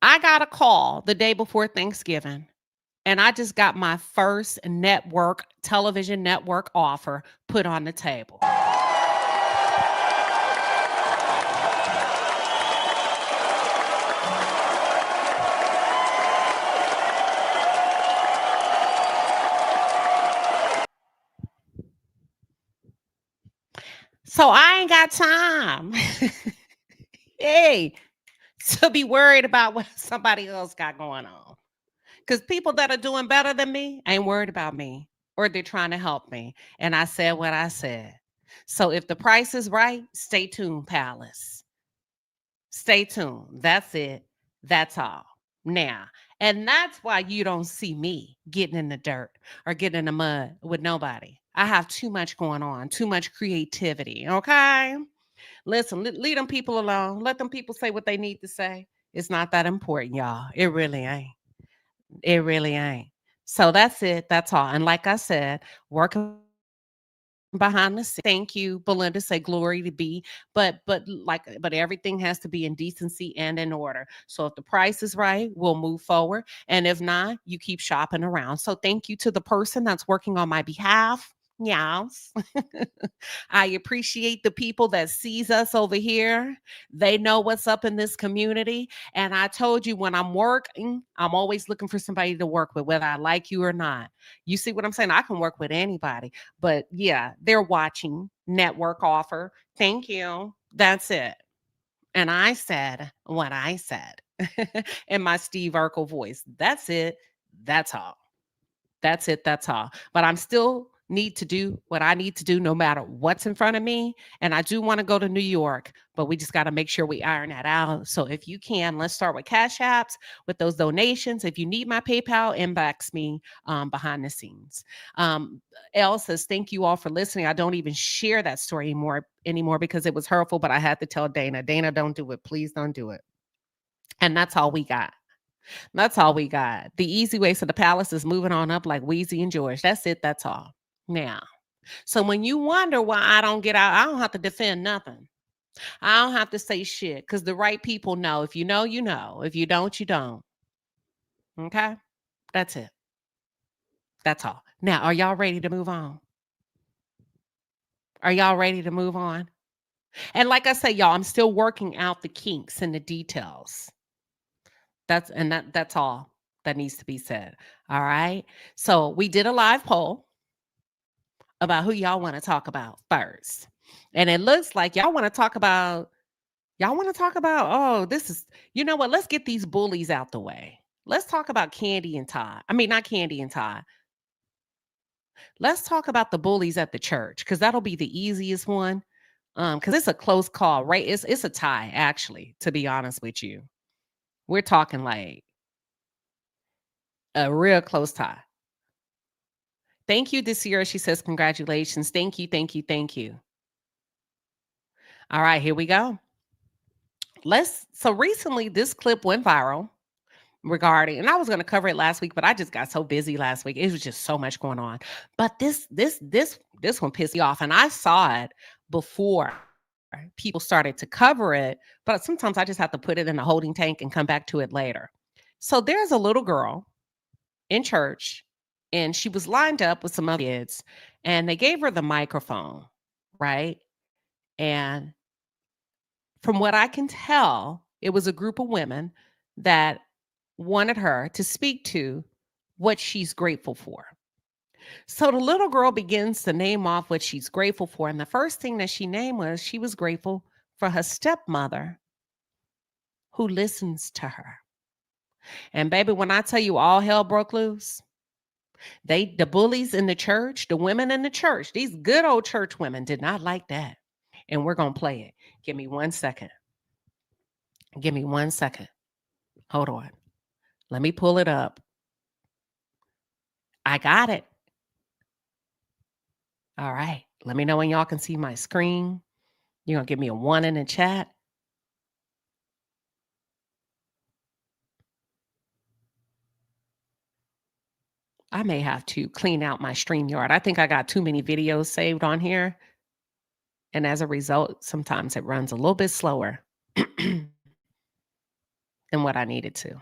C: I got a call the day before Thanksgiving, and I just got my first television network offer put on the table. So I ain't got time. Hey, to be worried about what somebody else got going on. Because people that are doing better than me ain't worried about me, or they're trying to help me. And I said what I said. So if the price is right, stay tuned, Palace. Stay tuned. That's it. That's all. Now, and that's why you don't see me getting in the dirt or getting in the mud with nobody. I have too much going on, too much creativity. Okay. Listen, leave them people alone. Let them people say what they need to say. It's not that important, y'all. It really ain't. It really ain't. So that's it. That's all. And like I said, working behind the scenes. Thank you, Belinda. Say glory to be. But everything has to be in decency and in order. So if the price is right, we'll move forward. And if not, you keep shopping around. So thank you to the person that's working on my behalf. Yes. I appreciate the people that sees us over here. They know what's up in this community. And I told you when I'm working, I'm always looking for somebody to work with, whether I like you or not. You see what I'm saying? I can work with anybody. But yeah, they're watching. Network offer. Thank you. That's it. And I said what I said in my Steve Urkel voice. That's it. That's all. That's it. That's all. But I'm still need to do what I need to do no matter what's in front of me. And I do want to go to New York, but we just got to make sure we iron that out. So if you can, let's start with Cash Apps, with those donations. If you need my PayPal, inbox me behind the scenes. Elle says, thank you all for listening. I don't even share that story anymore because it was hurtful, but I had to tell Dana. Dana, don't do it. Please don't do it. And that's all we got. That's all we got. The easy way. So the palace is moving on up like Wheezy and George. That's it. That's all. Now, so when you wonder why I don't get out, I don't have to defend nothing. I don't have to say shit because the right people know. If you know, you know. If you don't, you don't. Okay? That's it. That's all. Now, are y'all ready to move on? Are y'all ready to move on? And like I say, y'all, I'm still working out the kinks and the details. That's all that needs to be said. All right. So we did a live poll about who y'all want to talk about first. And it looks like y'all want to talk about, oh, this is, you know what? Let's get these bullies out the way. Let's talk about Kandi and Todd. I mean, not Kandi and Todd. Let's talk about the bullies at the church because that'll be the easiest one. Because it's a close call, right? It's a tie, actually, to be honest with you. We're talking like a real close tie. Thank you, Desira. She says, congratulations. Thank you, thank you, thank you. All right, here we go. So recently this clip went viral regarding, and I was going to cover it last week, but I just got so busy last week. It was just so much going on. But this one pissed me off, and I saw it before people started to cover it, but sometimes I just have to put it in a holding tank and come back to it later. So there's a little girl in church, and she was lined up with some other kids, and they gave her the microphone, right? And from what I can tell, it was a group of women that wanted her to speak to what she's grateful for. So the little girl begins to name off what she's grateful for. And the first thing that she named was she was grateful for her stepmother, who listens to her. And baby, when I tell you all hell broke loose, the bullies in the church, the women in the church, these good old church women did not like that. And we're going to play it. Give me 1 second. Give me 1 second. Hold on. Let me pull it up. I got it. All right. Let me know when y'all can see my screen. You're going to give me a 1 in the chat. I may have to clean out my StreamYard. I think I got too many videos saved on here. And as a result, sometimes it runs a little bit slower than what I needed to.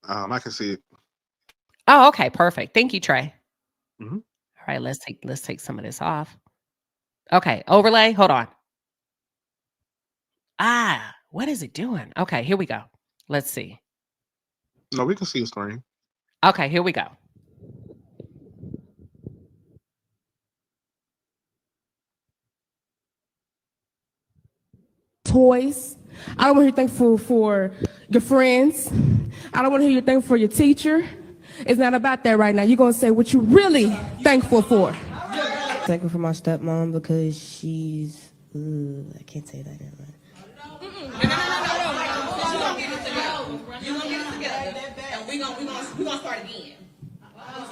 M: I can see it.
C: Oh, okay. Perfect. Thank you, Trey.
M: Mm-hmm.
C: All right, let's take some of this off. Okay, overlay. Hold on. What is it doing? Okay, here we go. Let's see.
M: No, we can see the screen.
C: Okay, here we go.
O: Toys. I don't want to hear you thankful for your friends. I don't want to hear you thankful for your teacher. It's not about that right now. You're going to say what you're really thankful for.
P: Thankful for my stepmom because she's, I can't say that.
Q: You're gonna get it together, and we're gonna start again.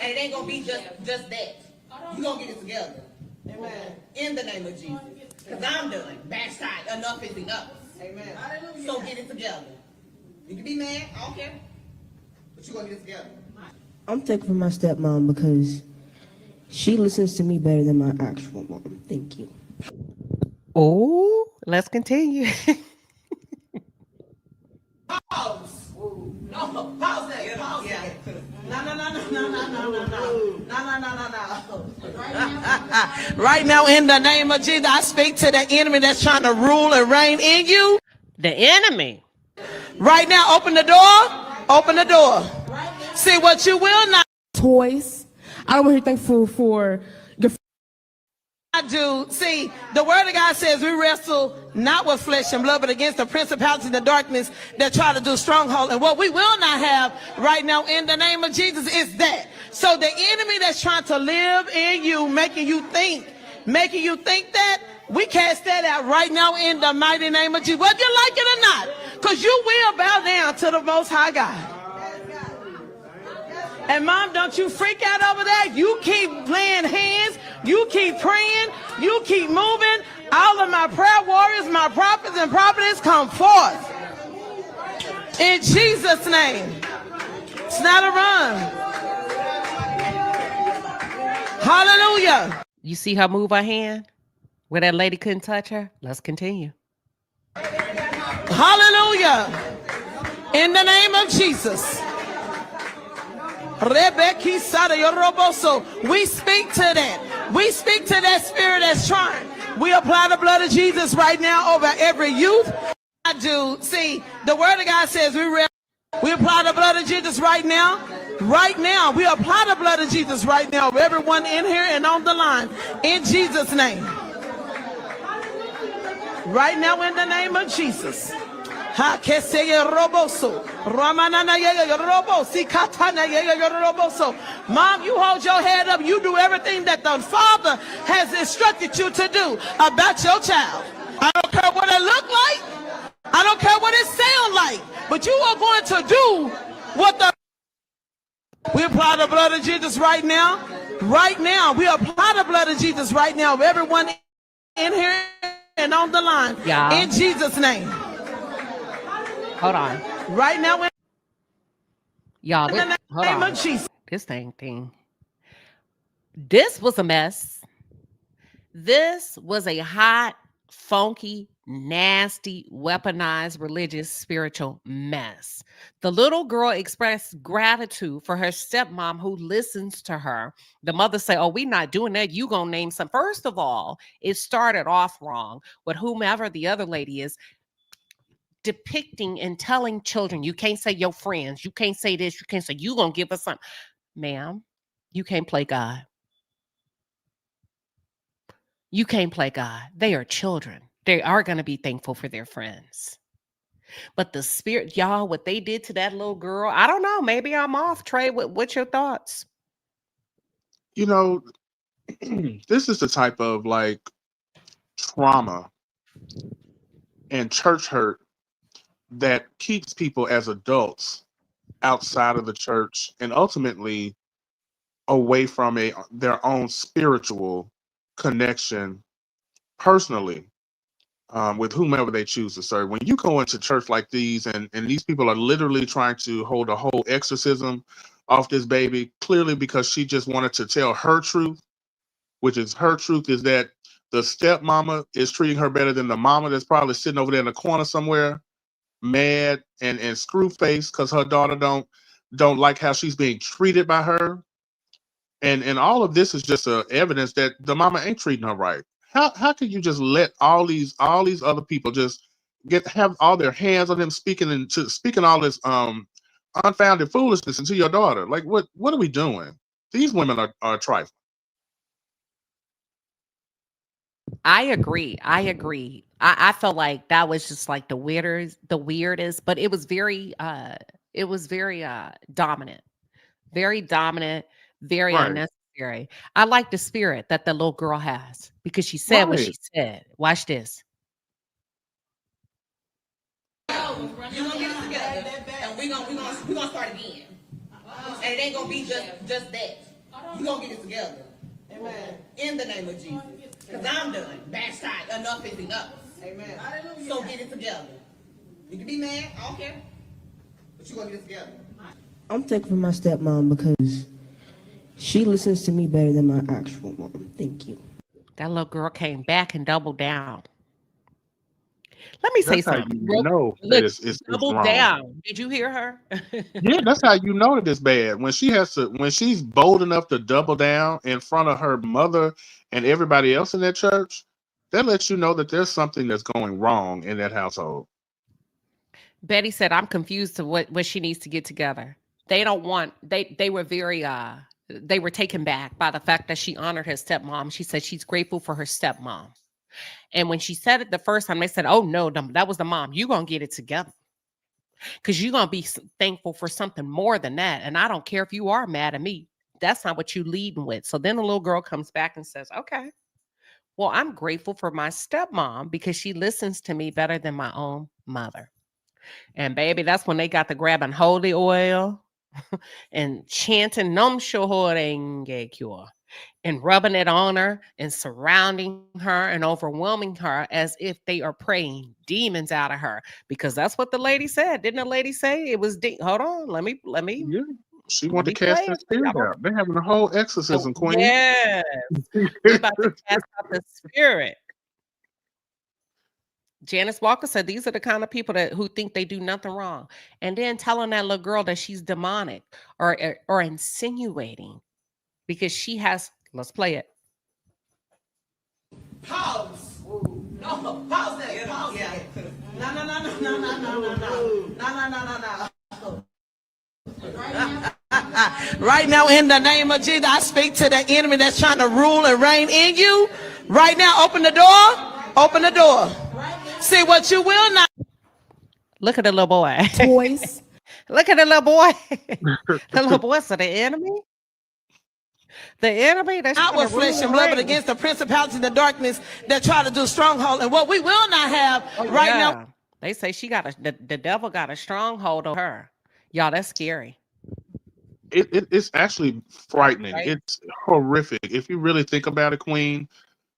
Q: And it ain't gonna be just that. You're gonna get it together. Amen. In the name of Jesus. Because I'm done. Backside. Enough is enough. Amen. So get it together. You can be mad, I don't care. But you're gonna get it together.
P: I'm thankful for my stepmom because she listens to me better than my actual mom. Thank you.
C: Oh, let's continue.
Q: Pause. No, pause that. Pause that. No. Right now, in the name of Jesus, I speak to the enemy that's trying to rule and reign in you.
C: The enemy.
Q: Right now, open the door. Open the door. See what you will not.
O: Toys. I don't want to hear you thankful for your
Q: I do. See, the word of God says we wrestle not with flesh and blood, but against the principalities of the darkness that try to do stronghold. And what we will not have right now in the name of Jesus is that. So the enemy that's trying to live in you, making you think that, we cast that out right now in the mighty name of Jesus. Whether you like it or not, because you will bow down to the Most High God. And mom, don't you freak out over that. You keep laying hands. You keep praying. You keep moving. All of my prayer warriors, my prophets and prophetess come forth. In Jesus' name. It's not a run. Hallelujah.
C: You see her move her hand? Where that lady couldn't touch her? Let's continue.
Q: Hallelujah. In the name of Jesus. We speak to that. We speak to that spirit that's trying. We apply the blood of Jesus right now over every youth. I do. See, the word of God says we apply the blood of Jesus right now. Right now, we apply the blood of Jesus right now over everyone in here and on the line. In Jesus' name. Right now, in the name of Jesus. Mom, you hold your head up. You do everything that the Father has instructed you to do about your child. I don't care what it look like. I don't care what it sound like. But you are going to do what the... We apply the blood of Jesus right now. Right now. We apply the blood of Jesus right now. Everyone in here and on the line.
C: Yeah.
Q: In Jesus' name.
C: Hold on.
Q: Right now,
C: y'all, hold on. This thing. This was a mess. This was a hot, funky, nasty, weaponized, religious, spiritual mess. The little girl expressed gratitude for her stepmom who listens to her. The mother said, oh, we not doing that. You gonna name some. First of all, it started off wrong with whomever the other lady is, depicting and telling children, you can't say your friends, you can't say this, you can't say, you gonna give us something. Ma'am, you can't play God. You can't play God. They are children. They are going to be thankful for their friends. But the spirit, y'all, what they did to that little girl, I don't know. Maybe I'm off. Trey, what's your thoughts?
M: You know, this is the type of like trauma and church hurt that keeps people as adults outside of the church and ultimately away from their own spiritual connection personally with whomever they choose to serve. When you go into church like these and these people are literally trying to hold a whole exorcism off this baby, clearly because she just wanted to tell her truth, which is her truth is that the stepmama is treating her better than the mama that's probably sitting over there in the corner somewhere, mad and screw faced because her daughter don't like how she's being treated by her. And all of this is just evidence that the mama ain't treating her right. How can you just let all these other people just have all their hands on them speaking all this unfounded foolishness into your daughter? Like what are we doing? These women are trifling.
C: I agree. I felt like that was just like the weirdest, but it was very dominant. Very dominant, very
M: Right.
C: unnecessary. I like the spirit that the little girl has because she said what she said. Watch this.
R: You're gonna get it together, and we're gonna start again. And it ain't gonna be just that. You're gonna get it together. Amen. In the name of Jesus. Because I'm done. Backside. Enough is enough. Amen. So get it together. You can be mad, I don't care. But you're gonna get it together.
P: I'm thankful for my stepmom because she listens to me better than my actual mom. Thank you.
C: That little girl came back and doubled down. Let me say
M: That's how
C: something.
M: you know that
C: Look,
M: it's
C: double
M: wrong.
C: down. Did you hear her?
M: Yeah, that's how you know that it's bad. When she's bold enough to double down in front of her mother and everybody else in that church, that lets you know that there's something that's going wrong in that household.
C: Betty said, I'm confused to what she needs to get together. They don't want, they were very, they were taken back by the fact that she honored her stepmom. She said she's grateful for her stepmom. And when she said it the first time, they said, oh no, that was the mom. You're going to get it together. Because you're going to be thankful for something more than that. And I don't care if you are mad at me. That's not what you're leading with. So then the little girl comes back and says, okay, well, I'm grateful for my stepmom because she listens to me better than my own mother. And baby, that's when they got to grabbing holy oil and chanting Nom Shohorenge Cure and rubbing it on her and surrounding her and overwhelming her as if they are praying demons out of her. Because that's what the lady said. Didn't the lady say it was hold on, let me
M: Yeah. She wanted to cast that
C: play it.
M: spirit out. They're having a whole exorcism, Queen.
C: Yes. We're about to cast out the spirit. Janice Walker said these are the kind of people who think they do nothing wrong. And then telling that little girl that she's demonic or insinuating because she has, let's play it.
R: Pause. No, pause that. Pause that. No. Right now, in the name of Jesus, I speak to the enemy that's trying to rule and reign in you. Right now, open the door. Open the door. See what you will not.
C: Look at the little boy.
O: Toys.
C: Look at the little boy. The little boy, so the enemy? The enemy that's
Q: not with flesh and blood, but against the principalities in the darkness that try to do stronghold. And what we will not have now.
C: They say the devil got a stronghold on her. Y'all, that's scary.
M: It's actually frightening.
C: Right?
M: It's horrific. If you really think about it, Queen,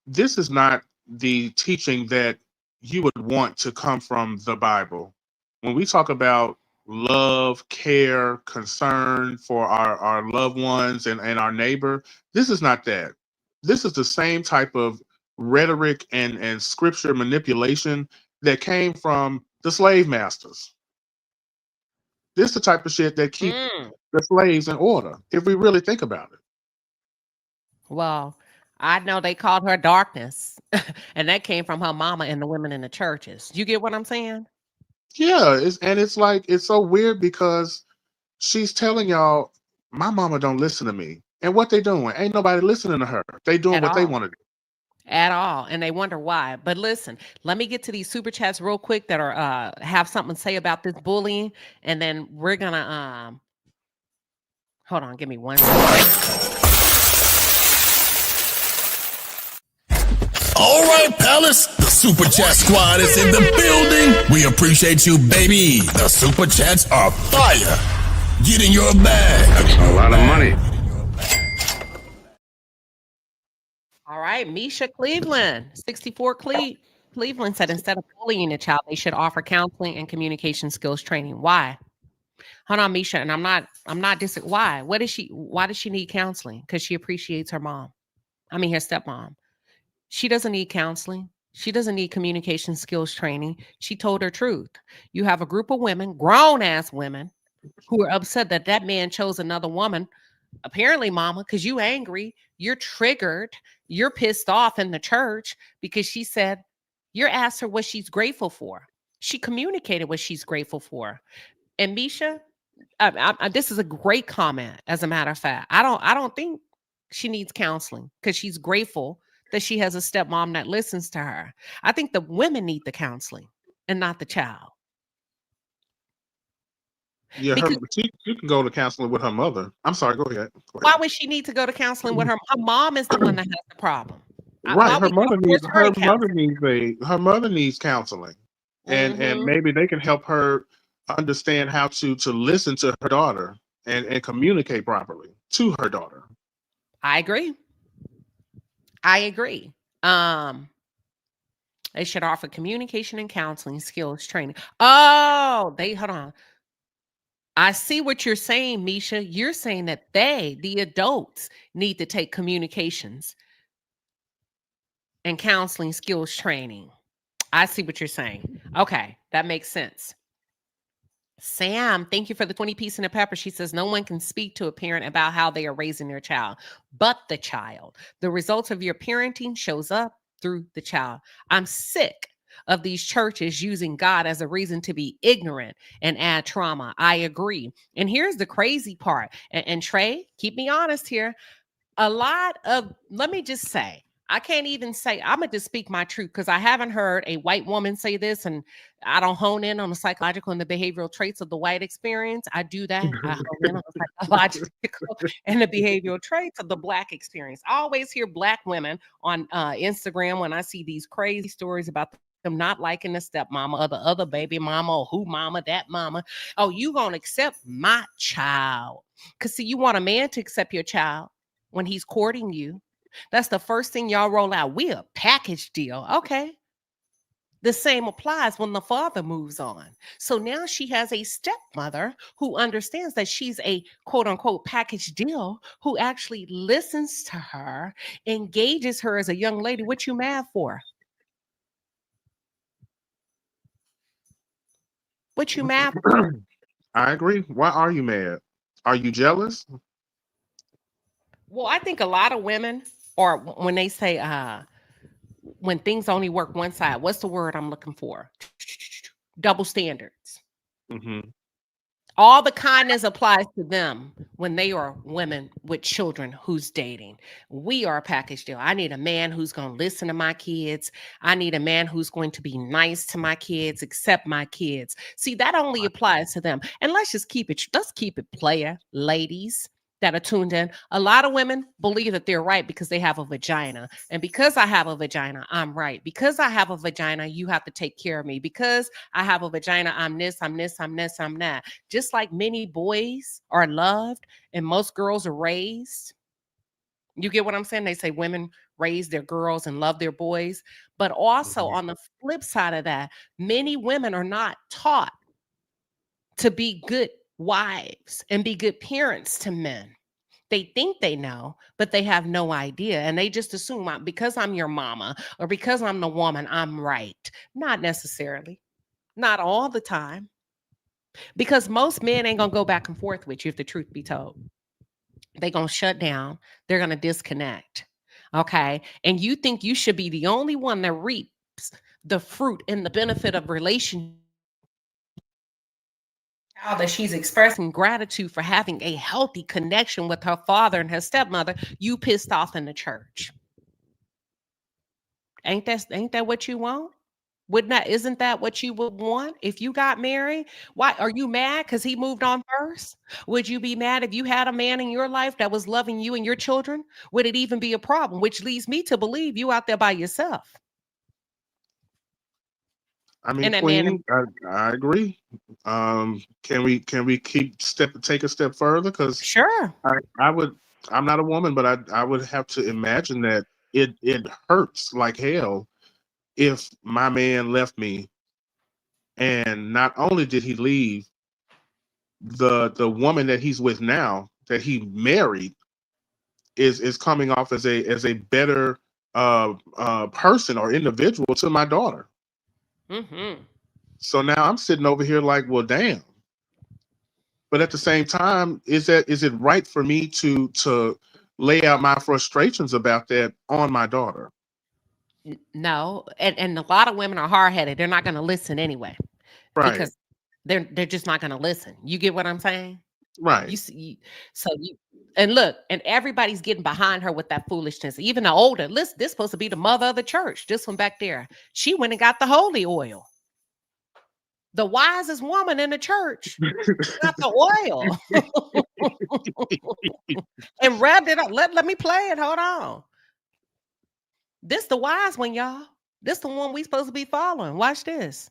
M: this is not the teaching that you would want to come from the Bible. When we talk about love, care, concern for our loved ones and our neighbor, this is not that. This is the same type of rhetoric and scripture manipulation that came from the slave masters. This is the type of shit that keeps the slaves in order, if we really think about it.
C: Well, I know they called her darkness, and that came from her mama and the women in the churches. You get what I'm saying?
M: Yeah, it's like, it's so weird because she's telling y'all, my mama don't listen to me. And what they doing? Ain't nobody listening to her. They doing what they want to do.
C: at all, and they wonder why. But listen, let me get to these super chats real quick that are have something to say about this bullying, and then we're gonna hold on, give me 1 second.
E: All right, Palace, the Super Chat squad is in the building. We appreciate you, baby. The Super Chats are fire. Get in your bag. That's a lot of money.
C: All right, Misha Cleveland, 64 Cleveland said instead of bullying a child, they should offer counseling and communication skills training. Why? Hold on, Misha, and I'm not why? Why does she need counseling? Because she appreciates her mom. I mean her stepmom. She doesn't need counseling. She doesn't need communication skills training. She told her truth. You have a group of women, grown ass women, who are upset that that man chose another woman. Apparently, mama, because you angry, you're triggered, you're pissed off in the church because she said, you asked her what she's grateful for. She communicated what she's grateful for. And Misha, this is a great comment. As a matter of fact, I don't think she needs counseling because she's grateful that she has a stepmom that listens to her. I think the women need the counseling and not the child.
M: Yeah, she can go to counseling with her mother. I'm sorry, go ahead.
C: Why would she need to go to counseling with her? Her mom is the one that has the problem.
M: Right, her mother needs counseling, and maybe they can help her understand how to listen to her daughter and communicate properly to her daughter.
C: I agree. They should offer communication and counseling skills training. Oh, hold on. I see what you're saying, Misha. You're saying that the adults, need to take communications and counseling skills training. I see what you're saying. Okay, that makes sense. Sam, thank you for the 20 piece and a pepper. She says, no one can speak to a parent about how they are raising their child, but the child. The results of your parenting shows up through the child. I'm sick of these churches using God as a reason to be ignorant and add trauma. I agree. And here's the crazy part. And Trey, keep me honest here. Let me just say, I can't even say, I'm going to just speak my truth because I haven't heard a white woman say this, and I don't hone in on the psychological and the behavioral traits of the white experience. I do that. I hone in on the psychological and the behavioral traits of the Black experience. I always hear Black women on Instagram when I see these crazy stories about them not liking the stepmama or the other baby mama or who mama, that mama. Oh, you going to accept my child. Because see, you want a man to accept your child when he's courting you. That's the first thing y'all roll out. We a package deal. Okay. The same applies when the father moves on. So now she has a stepmother who understands that she's a quote unquote package deal, who actually listens to her, engages her as a young lady. What you mad for? What you mad for?
M: I agree. Why are you mad? Are you jealous?
C: Well, I think a lot of women, or when they say, when things only work one side, what's the word I'm looking for? Double standards.
M: Mm-hmm.
C: All the kindness applies to them when they are women with children who's dating. We are a package deal. I need a man who's going to listen to my kids. I need a man who's going to be nice to my kids, accept my kids. See, that only applies to them. And let's keep it player, ladies that are tuned in. A lot of women believe that they're right because they have a vagina. And because I have a vagina, I'm right. Because I have a vagina, you have to take care of me. Because I have a vagina, I'm this, I'm that. Just like many boys are loved and most girls are raised. You get what I'm saying? They say women raise their girls and love their boys. But also on the flip side of that, many women are not taught to be good wives and be good parents to men. They think they know, but they have no idea. And they just assume because I'm your mama or because I'm the woman, I'm right. Not necessarily. Not all the time. Because most men ain't going to go back and forth with you if the truth be told. They're going to shut down. They're going to disconnect. Okay. And you think you should be the only one that reaps the fruit and the benefit of relationship. That she's expressing gratitude for having a healthy connection with her father and her stepmother, you pissed off in the church. Ain't that what you want? Isn't that what you would want if you got married? Why are you mad because he moved on first? Would you be mad if you had a man in your life that was loving you and your children? Would it even be a problem? Which leads me to believe you out there by yourself.
M: I mean,
C: And that man,
M: Queen, I agree. Can we take a step further? Because
C: sure.
M: I'm not a woman, but I would have to imagine that it hurts like hell if my man left me, and not only did he leave, the woman that he's with now, that he married, is coming off as a better person or individual to my daughter.
C: Mm-hmm.
M: So now I'm sitting over here like, well, damn. But at the same time, is it right for me to lay out my frustrations about that on my daughter?
C: No, and a lot of women are hard-headed. They're not going to listen anyway
M: Right,
C: because they're just not going to listen. You get what I'm saying?
M: right.
C: You see, so you and look, and everybody's getting behind her with that foolishness. Even the older, listen, this supposed to be the mother of the church. This one back there, she went and got the holy oil. The wisest woman in the church got the oil and rubbed it up. Let me play it. Hold on. This the wise one, y'all. This the one we supposed to be following. Watch this.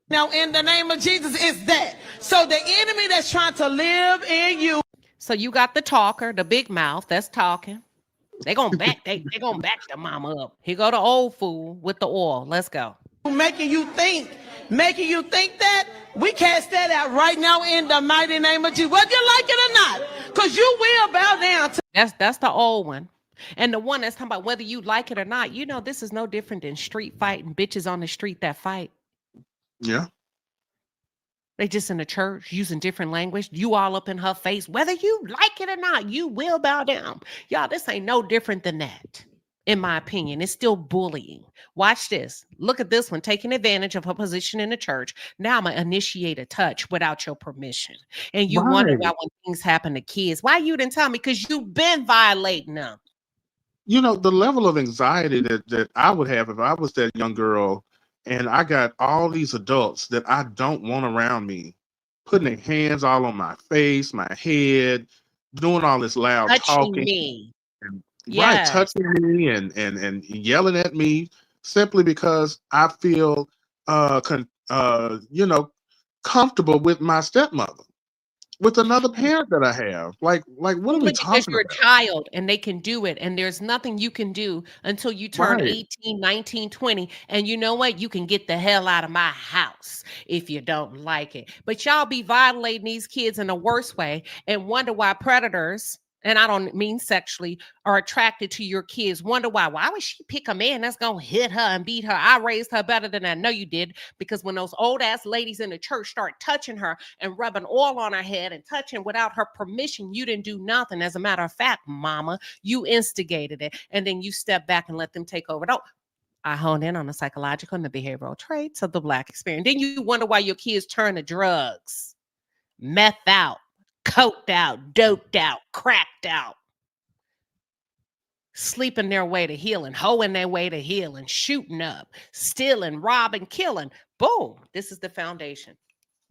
Q: Now, in the name of Jesus, is that. So the enemy that's trying to live in you.
C: So you got the talker, the big mouth that's talking. They gonna back the mama up. Here go the old fool with the oil. Let's go.
Q: Making you think that we cast that out right now in the mighty name of Jesus, whether you like it or not, because you will bow down to.
C: That's the old one. And the one that's talking about whether you like it or not, you know, this is no different than street fighting, bitches on the street that fight.
M: Yeah.
C: They just in the church using different language. You all up in her face, whether you like it or not, you will bow down. Y'all, this ain't no different than that. In my opinion, it's still bullying. Watch this. Look at this one, taking advantage of her position in the church. Now I'm going to initiate a touch without your permission. And you wonder why when things happen to kids, why you didn't tell me? Because you've been violating them.
M: You know, the level of anxiety that I would have if I was that young girl and I got all these adults that I don't want around me, putting their hands all on my face, my head, doing all this loud
C: Touching
M: talking.
C: me.
M: And, right,
C: Yes.
M: touching me and yelling at me simply because I feel comfortable with my stepmother, with another parent that I have. Like what are we
C: Simply because
M: talking
C: you're
M: about?
C: a child and they can do it, and there's nothing you can do until you turn
M: Right.
C: 18, 19, 20. And you know what? You can get the hell out of my house if you don't like it. But y'all be violating these kids in the worst way and wonder why predators, and I don't mean sexually, are attracted to your kids. Wonder why. Why would she pick a man that's going to hit her and beat her? I raised her better than I know you did, because when those old ass ladies in the church start touching her and rubbing oil on her head and touching without her permission, you didn't do nothing. As a matter of fact, mama, you instigated it. And then you step back and let them take over. No, I honed in on the psychological and the behavioral traits of the Black experience. Then you wonder why your kids turn to drugs, meth out, coked out, doped out, cracked out, sleeping their way to healing, hoeing their way to healing, shooting up, stealing, robbing, killing. Boom. This is the foundation.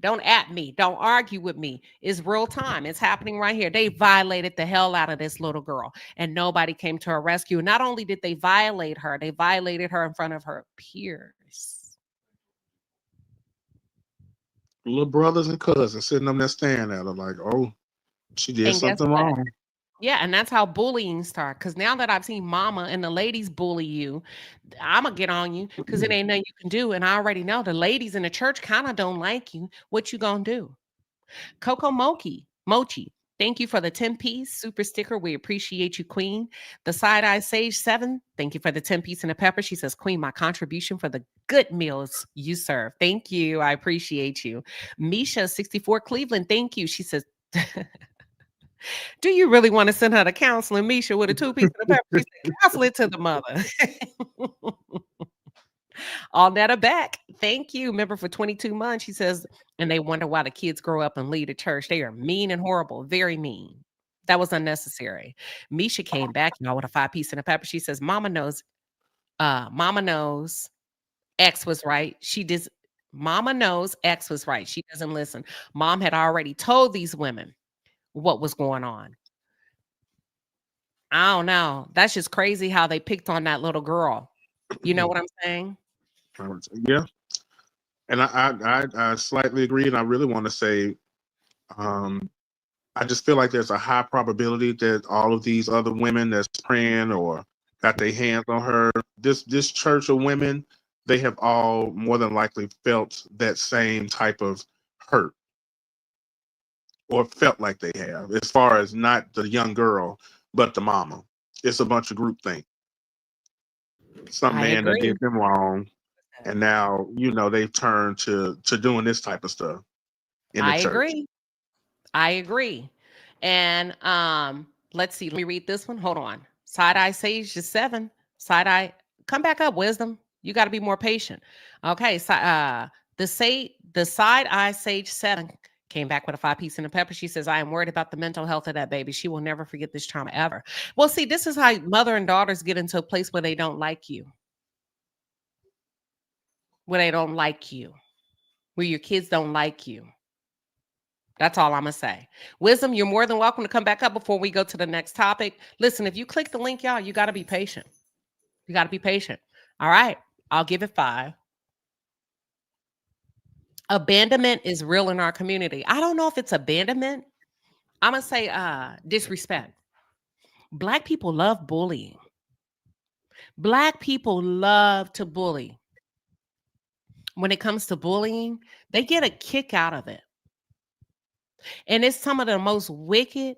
C: Don't at me. Don't argue with me. It's real time. It's happening right here. They violated the hell out of this little girl, and nobody came to her rescue. Not only did they violate her, they violated her in front of her peers.
M: Little brothers and cousins sitting up there staring at her like, oh, she did
C: And guess
M: something
C: what?
M: wrong.
C: Yeah, and that's how bullying starts. Because now that I've seen mama and the ladies bully you, I'm going to get on you because it ain't nothing you can do. And I already know the ladies in the church kind of don't like you. What you going to do? Coco Mochi, thank you for the 10-piece super sticker. We appreciate you, Queen. The Side-Eye Sage 7, thank you for the 10-piece and a pepper. She says, Queen, my contribution for the good meals you serve. Thank you. I appreciate you. Misha 64 Cleveland, thank you. She says, do you really want to send her to counseling, Misha, with a 2-piece and a pepper? She said, counsel it to the mother. All that are back. Thank you. Remember, for 22 months, she says, and they wonder why the kids grow up and lead a church. They are mean and horrible, very mean. That was unnecessary. Misha came back, y'all, with a 5-piece and a pepper. She says, Mama knows Mama knows X was right. Mama knows X was right. She doesn't listen. Mom had already told these women what was going on. I don't know. That's just crazy how they picked on that little girl. You know what I'm saying?
M: Yeah. And I slightly agree. And I really want to say, I just feel like there's a high probability that all of these other women that's praying or got their hands on her, this church of women, they have all more than likely felt that same type of hurt or felt like they have, as far as not the young girl, but the mama. It's a bunch of groupthink. Some
C: I
M: man that
C: agree.
M: did them wrong, and now they've turned to doing this type of stuff in the
C: I
M: church.
C: agree. I agree. And let's see. Let me read this one. Hold on. Side eye sage is 7. Side eye, come back up, wisdom. You got to be more patient. Okay. So the side eye sage 7 came back with a 5-piece and a pepper. She says, I am worried about the mental health of that baby. She will never forget this trauma ever. Well, see, this is how mother and daughters get into a place where they don't like you. Where they don't like you. Where your kids don't like you. That's all I'm going to say. Wisdom, you're more than welcome to come back up before we go to the next topic. Listen, if you click the link, y'all, you got to be patient. You got to be patient. All right. I'll give it 5. Abandonment is real in our community. I don't know if it's abandonment. I'm going to say disrespect. Black people love bullying. Black people love to bully. When it comes to bullying, they get a kick out of it. And it's some of the most wicked,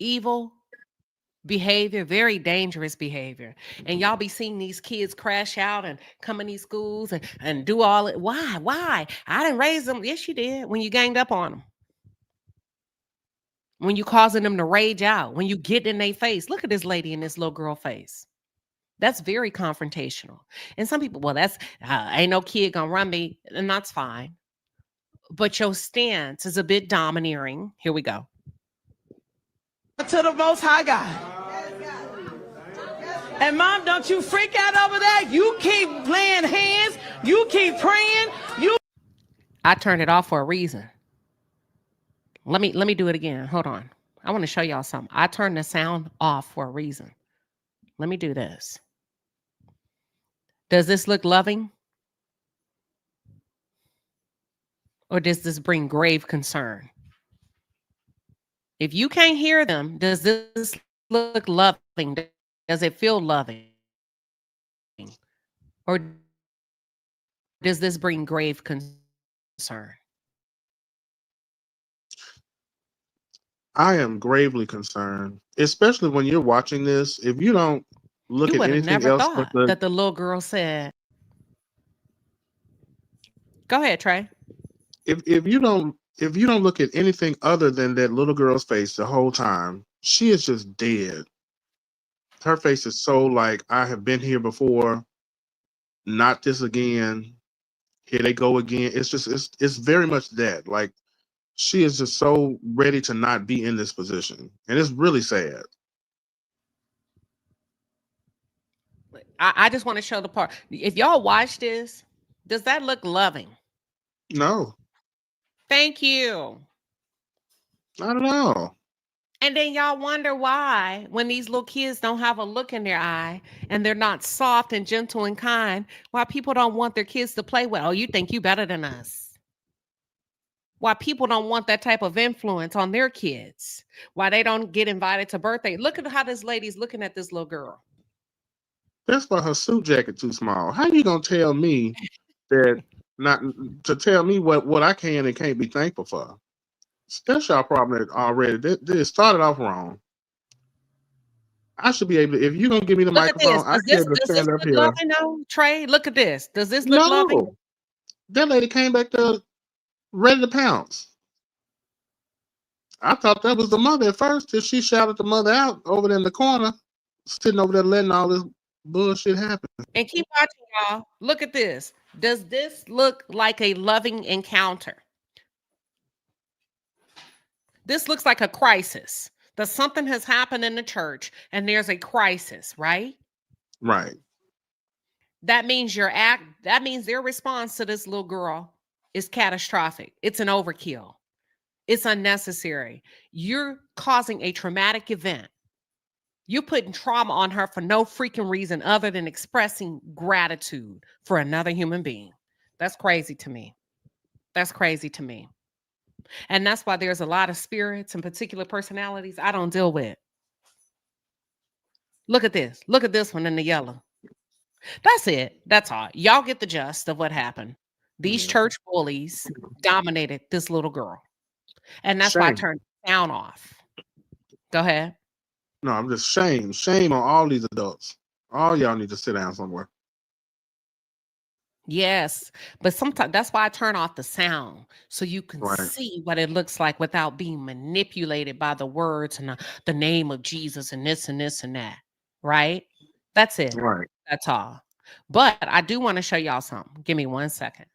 C: evil behavior, very dangerous behavior. And y'all be seeing these kids crash out and come in these schools and do all it. Why? I didn't raise them. Yes, you did. When you ganged up on them. When you causing them to rage out. When you get in their face. Look at this lady in this little girl face. That's very confrontational. And some people, well, that's ain't no kid gonna run me. And that's fine. But your stance is a bit domineering. Here we go.
Q: To the Most High God. And Mom, don't you freak out over there. You keep laying hands. You keep praying.
C: I turned it off for a reason. Let me do it again. Hold on. I want to show y'all something. I turned the sound off for a reason. Let me do this. Does this look loving? Or does this bring grave concern? If you can't hear them, does this look loving? Does it feel loving? Or does this bring grave concern?
M: I am gravely concerned, especially when you're watching this. If you don't look
C: You
M: at
C: would have
M: anything
C: never
M: else but
C: thought that the little girl said. Go ahead, Trey.
M: if you don't look at anything other than that little girl's face the whole time, she is just dead. Her face is so like, I have been here before, not this again. Here they go again. It's just it's very much that. Like, she is just so ready to not be in this position. And it's really sad.
C: I just want to show the part. If y'all watch this, does that look loving?
M: No.
C: Thank you.
M: Not at all.
C: And then y'all wonder why, when these little kids don't have a look in their eye and they're not soft and gentle and kind, why people don't want their kids to play with. Oh, you think you better than us. Why people don't want that type of influence on their kids. Why they don't get invited to birthday. Look at how this lady's looking at this little girl.
M: That's why her suit jacket too small. How you gonna tell me that not to tell me what I can and can't be thankful for? That's y'all problem already. This started off wrong. I should be able to, if you're gonna give me the
C: Look at
M: microphone,
C: this.
M: I
C: Does
M: should be
C: this,
M: able to
C: does this
M: stand up
C: look
M: here.
C: loving though, Trey? Look at this. Does this look loving?
M: No. That lady came back there ready to pounce. I thought that was the mother at first till she shouted the mother out over there in the corner, sitting over there letting all this bullshit happen.
C: And keep watching, y'all. Look at this. Does this look like a loving encounter? This looks like a crisis. That something has happened in the church and there's a crisis, right?
M: Right.
C: That means that means their response to this little girl is catastrophic. It's an overkill. It's unnecessary. You're causing a traumatic event. You're putting trauma on her for no freaking reason other than expressing gratitude for another human being. That's crazy to me. That's crazy to me. And that's why there's a lot of spirits and particular personalities I don't deal with. Look at this. Look at this one in the yellow. That's it. That's all. Y'all get the gist of what happened. These church bullies dominated this little girl. And that's why I
M: Shame.
C: turned the sound off. Go ahead.
M: No, I'm just shame on all these adults. All y'all need to sit down somewhere.
C: Yes, but sometimes that's why I turn off the sound so you can
M: Right.
C: see what it looks like without being manipulated by the words and the name of Jesus and this and this and that. Right? That's it.
M: Right.
C: That's all. But I do want to show y'all something. Give me 1 second.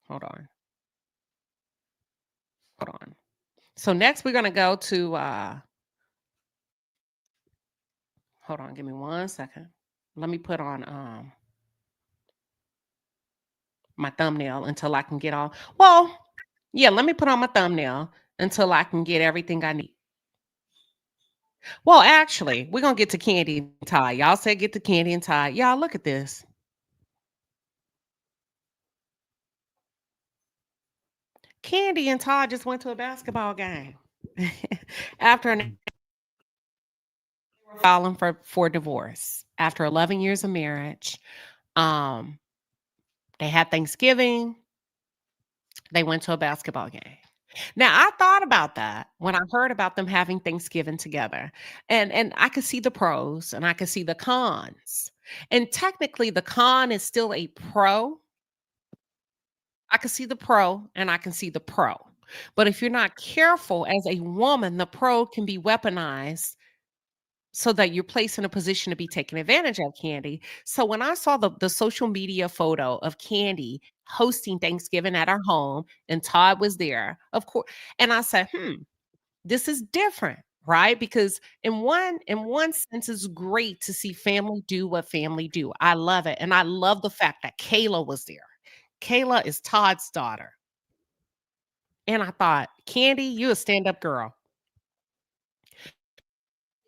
C: Hold on. Hold on. So next we're going to go to hold on, give me 1 second. Let me put on my thumbnail until I can get all. Well, yeah, let me put on my thumbnail until I can get everything I need. Well, actually, we're going to get to Kandi and Todd. Y'all said get to Kandi and Todd. Y'all, look at this. Kandi and Todd just went to a basketball game after filing for divorce after 11 years of marriage. They had Thanksgiving. They went to a basketball game. Now, I thought about that when I heard about them having Thanksgiving together. And I could see the pros and I could see the cons. And technically, the con is still a pro. I can see the pro and I can see the pro. But if you're not careful as a woman, the pro can be weaponized so that you're placed in a position to be taken advantage of, Kandi. So when I saw the social media photo of Kandi hosting Thanksgiving at her home and Todd was there, of course, and I said, this is different, right? Because in one sense, it's great to see family do what family do. I love it. And I love the fact that Kayla was there. Kayla is Todd's daughter. And I thought, Kandi, you a stand-up girl.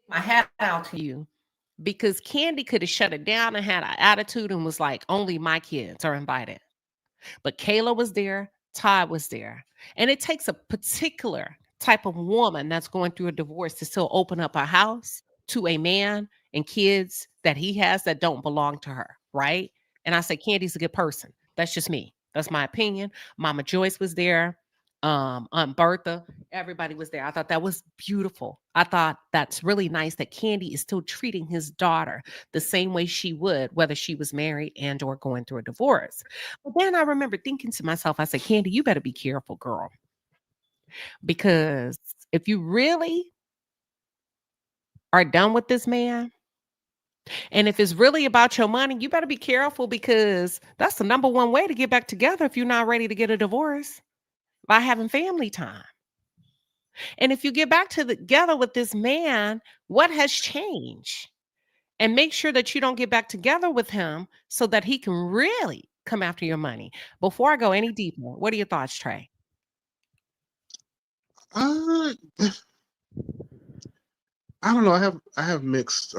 C: My hat out to you. Because Kandi could have shut it down and had an attitude and was like, only my kids are invited. But Kayla was there, Todd was there. And it takes a particular type of woman that's going through a divorce to still open up a house to a man and kids that he has that don't belong to her, right? And I say Candy's a good person. That's just me. That's my opinion. Mama Joyce was there. Aunt Bertha, everybody was there. I thought that was beautiful. I thought that's really nice that Kandi is still treating his daughter the same way she would, whether she was married and or going through a divorce. But then I remember thinking to myself, I said, Kandi, you better be careful, girl. Because if you really are done with this man, and if it's really about your money, you better be careful because that's the number one way to get back together if you're not ready to get a divorce. By having family time. And if you get back together with this man, what has changed? And make sure that you don't get back together with him so that he can really come after your money. Before I go any deeper, what are your thoughts, Trey?
M: I don't know. I have mixed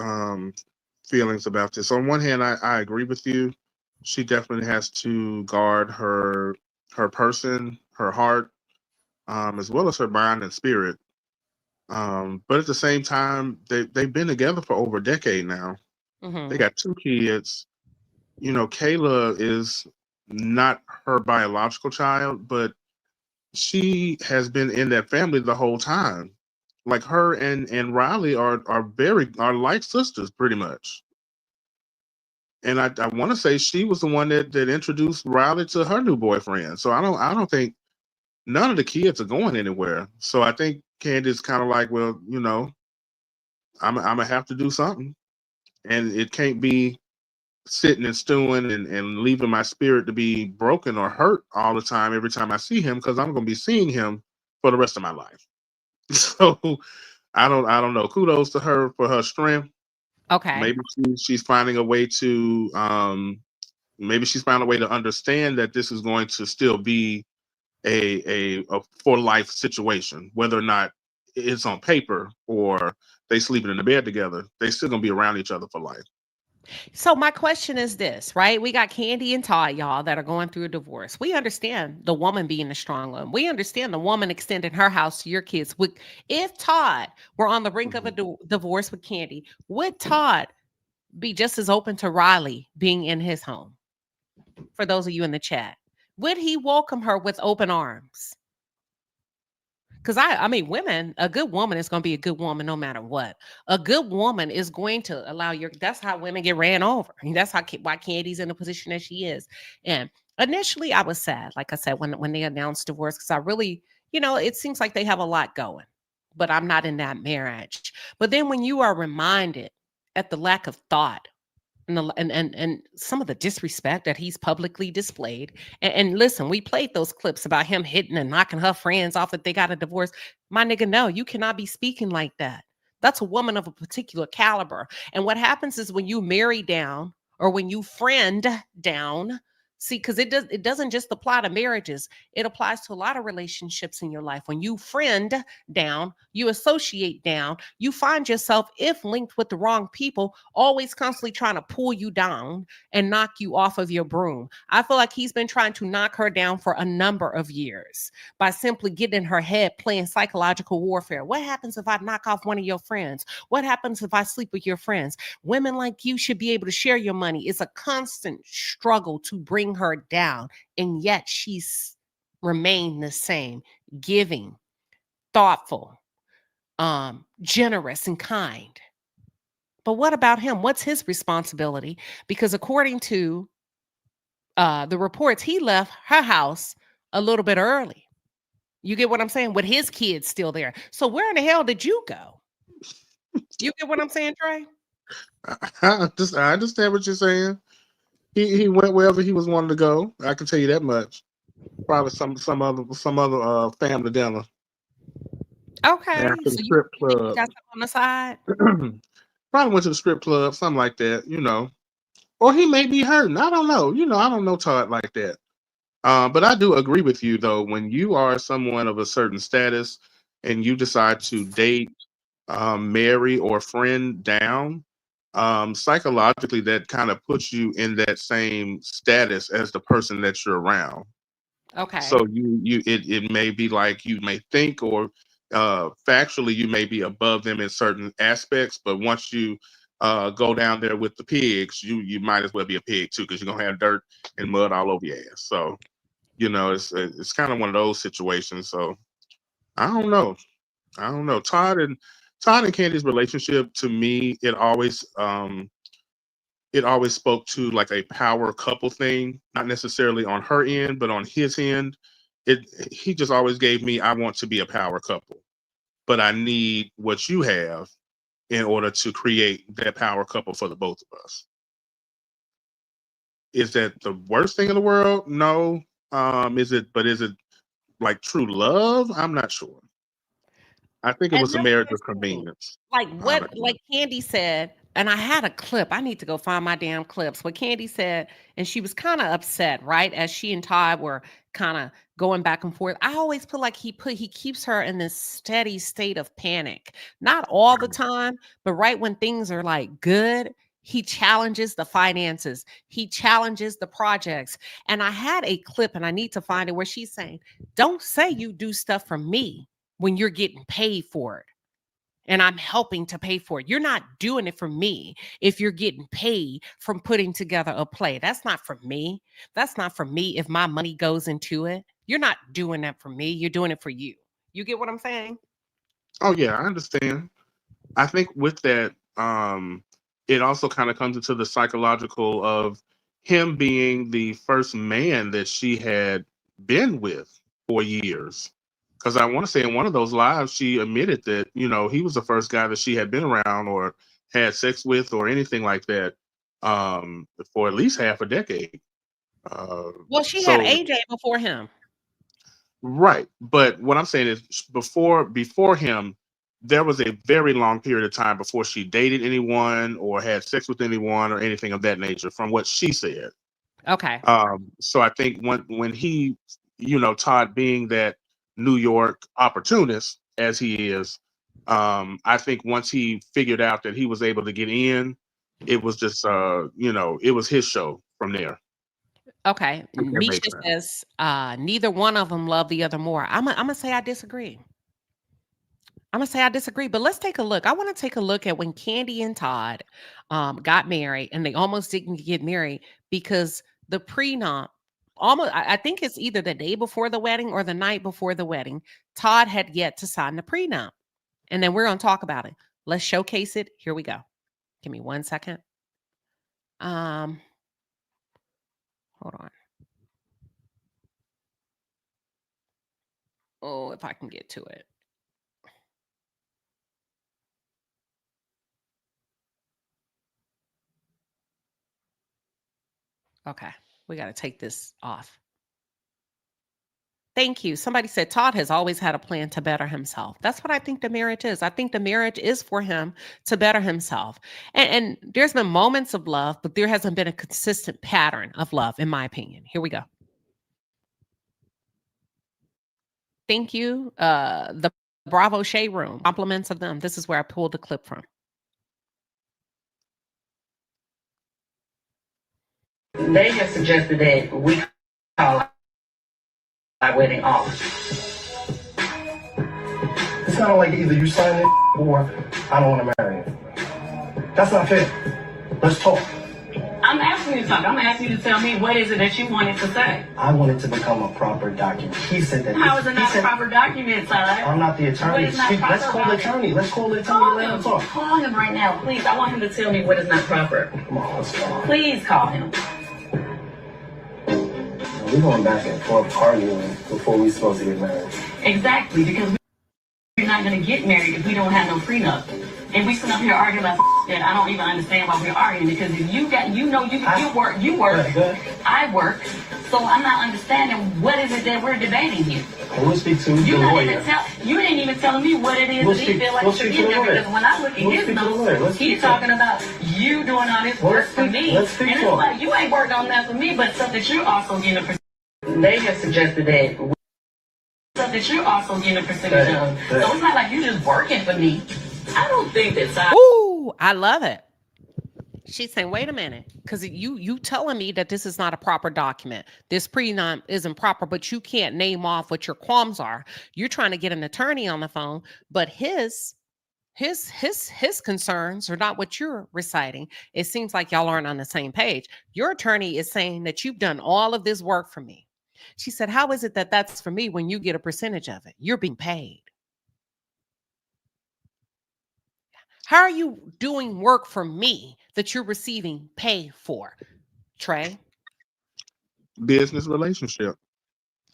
M: feelings about this. On one hand, I agree with you. She definitely has to guard her person, her heart, as well as her mind and spirit. But at the same time, they've been together for over a decade now.
C: Mm-hmm.
M: They got 2 kids. You know, Kayla is not her biological child, but she has been in that family the whole time. Like her and Riley are like sisters pretty much. And I want to say she was the one that introduced Riley to her new boyfriend. So I don't think none of the kids are going anywhere. So I think Candy's kind of like, well, you know, I'm gonna have to do something, and it can't be sitting and stewing and leaving my spirit to be broken or hurt all the time every time I see him, because I'm gonna be seeing him for the rest of my life. So I don't know. Kudos to her for her strength.
C: Okay.
M: Maybe she's finding a way to maybe she's found a way to understand that this is going to still be a for life situation, whether or not it's on paper or they sleeping in the bed together. They still gonna be around each other for life.
C: So my question is this, right? We got Kandi and Todd, y'all, that are going through a divorce. We understand the woman being the strong one. We understand the woman extending her house to your kids. If Todd were on the brink of a divorce with Kandi, would Todd be just as open to Riley being in his home? For those of you in the chat, would he welcome her with open arms? Because I mean, women, a good woman is going to be a good woman no matter what. A good woman is going to allow that's how women get ran over. And that's why Kandi's in the position that she is. And initially I was sad, like I said, when they announced divorce, because I really, it seems like they have a lot going, but I'm not in that marriage. But then when you are reminded at the lack of thought and some of the disrespect that he's publicly displayed. And listen, we played those clips about him hitting and knocking her friends off that they got a divorce. My nigga, no, you cannot be speaking like that. That's a woman of a particular caliber. And what happens is when you marry down or when you friend down, see, because it doesn't just apply to marriages. It applies to a lot of relationships in your life. When you friend down, you associate down, you find yourself, if linked with the wrong people, always constantly trying to pull you down and knock you off of your broom. I feel like he's been trying to knock her down for a number of years by simply getting in her head, playing psychological warfare. What happens if I knock off one of your friends? What happens if I sleep with your friends? Women like you should be able to share your money. It's a constant struggle to bring her down, and yet she's remained the same, giving, thoughtful, generous, and kind. But what about him? What's his responsibility? Because according to the reports, he left her house a little bit early. You get what I'm saying? With his kids still there. So where in the hell did you go? You get what I'm saying, Trey?
M: I understand what you're saying. He went wherever he was wanting to go. I can tell you that much. Probably some other family dinner.
C: Okay,
M: After the
C: so
M: strip
C: you think he
M: club.
C: got something on the side?
M: Probably went to the strip club, something like that, Or he may be hurting. I don't know. I don't know Todd like that. But I do agree with you, though. When you are someone of a certain status and you decide to date, marry, or friend down, psychologically, that kind of puts you in that same status as the person that you're around.
C: Okay.
M: So it may be like you may think, or factually you may be above them in certain aspects, but once you go down there with the pigs, you might as well be a pig too, because you're gonna have dirt and mud all over your ass. So it's kind of one of those situations. So I don't know. Todd and Kandi's relationship, to me, it always spoke to like a power couple thing, not necessarily on her end, but on his end. He just always gave me, I want to be a power couple, but I need what you have in order to create that power couple for the both of us. Is that the worst thing in the world? No. Is it like true love? I'm not sure. I think it was a marriage of convenience.
C: Like Kandi said, and I had a clip. I need to go find my damn clips. What Kandi said, and she was kind of upset, right? As she and Todd were kind of going back and forth. I always feel like he keeps her in this steady state of panic. Not all the time, but right when things are like good, he challenges the finances. He challenges the projects. And I had a clip, and I need to find it, where she's saying, don't say you do stuff for me when you're getting paid for it and I'm helping to pay for it. You're not doing it for me if you're getting paid from putting together a play. That's not for me. That's not for me if my money goes into it. You're not doing that for me. You're doing it for you. You get what I'm saying?
M: Oh yeah, I understand. I think with that, it also kind of comes into the psychological of him being the first man that she had been with for years. Because I want to say in one of those lives, she admitted that, he was the first guy that she had been around or had sex with or anything like that for at least half a decade.
C: Well, she had AJ before him.
M: Right. But what I'm saying is before him, there was a very long period of time before she dated anyone or had sex with anyone or anything of that nature, from what she said.
C: Okay.
M: So I think when he, Todd being that New York opportunist as he is, I think once he figured out that he was able to get in, it was just, it was his show from there.
C: Okay.
M: If that makes
C: Misha
M: sense.
C: says, neither one of them love the other more. I'm gonna say I disagree. But let's take a look. I want to take a look at when Kandi and Todd got married, and they almost didn't get married because the prenup, almost, I think it's either the day before the wedding or the night before the wedding, Todd had yet to sign the prenup. And then we're going to talk about it. Let's showcase it. Here we go. Give me 1 second. Hold on. Oh, if I can get to it. Okay, we got to take this off. Thank you. Somebody said Todd has always had a plan to better himself. That's what I think the marriage is. I think the marriage is for him to better himself. And there's been moments of love, but there hasn't been a consistent pattern of love, in my opinion. Here we go. Thank you. The Bravo Shade Room, compliments of them. This is where I pulled the clip from.
S: They have suggested that we call our wedding off.
T: It's kind of like either you sign it or I don't want to marry you. That's not fair. Let's talk.
S: I'm asking you something. I'm asking you to tell me what is it that you wanted to say.
T: I want it to become a proper document. He said that.
S: How is it not a proper document, Todd?
T: I'm not the attorney. Let's call the attorney. Let's call the attorney and let him talk.
S: Call him right now, please. I want him to tell me what is not proper.
T: Come on, let's go.
S: Please call him.
T: We're going back and forth arguing before we're supposed to get married.
S: Exactly, because we're not going to get married if we don't have no prenup. And we sit up here arguing about that. I don't even understand why we're arguing, because if you work, I work. So I'm not understanding what is it that we're debating here.
T: We'll speak to the lawyer.
S: You ain't even telling me what it is that he feel like you should get there, because when I look at his notes, he's talking about you doing all this work for me. And it's like, you ain't worked on that for me, but stuff that you're also getting a percentage. They have suggested that stuff that you're also getting a percentage of. So it's not like you just working for me. I don't think that's.
C: Ooh, I love it. She's saying, wait a minute, because you telling me that this is not a proper document. This prenup isn't proper, but you can't name off what your qualms are. You're trying to get an attorney on the phone, but his concerns are not what you're reciting. It seems like y'all aren't on the same page. Your attorney is saying that you've done all of this work for me. She said, how is it that that's for me when you get a percentage of it? You're being paid. How are you doing work for me that you're receiving pay for, Trey?
M: Business relationship.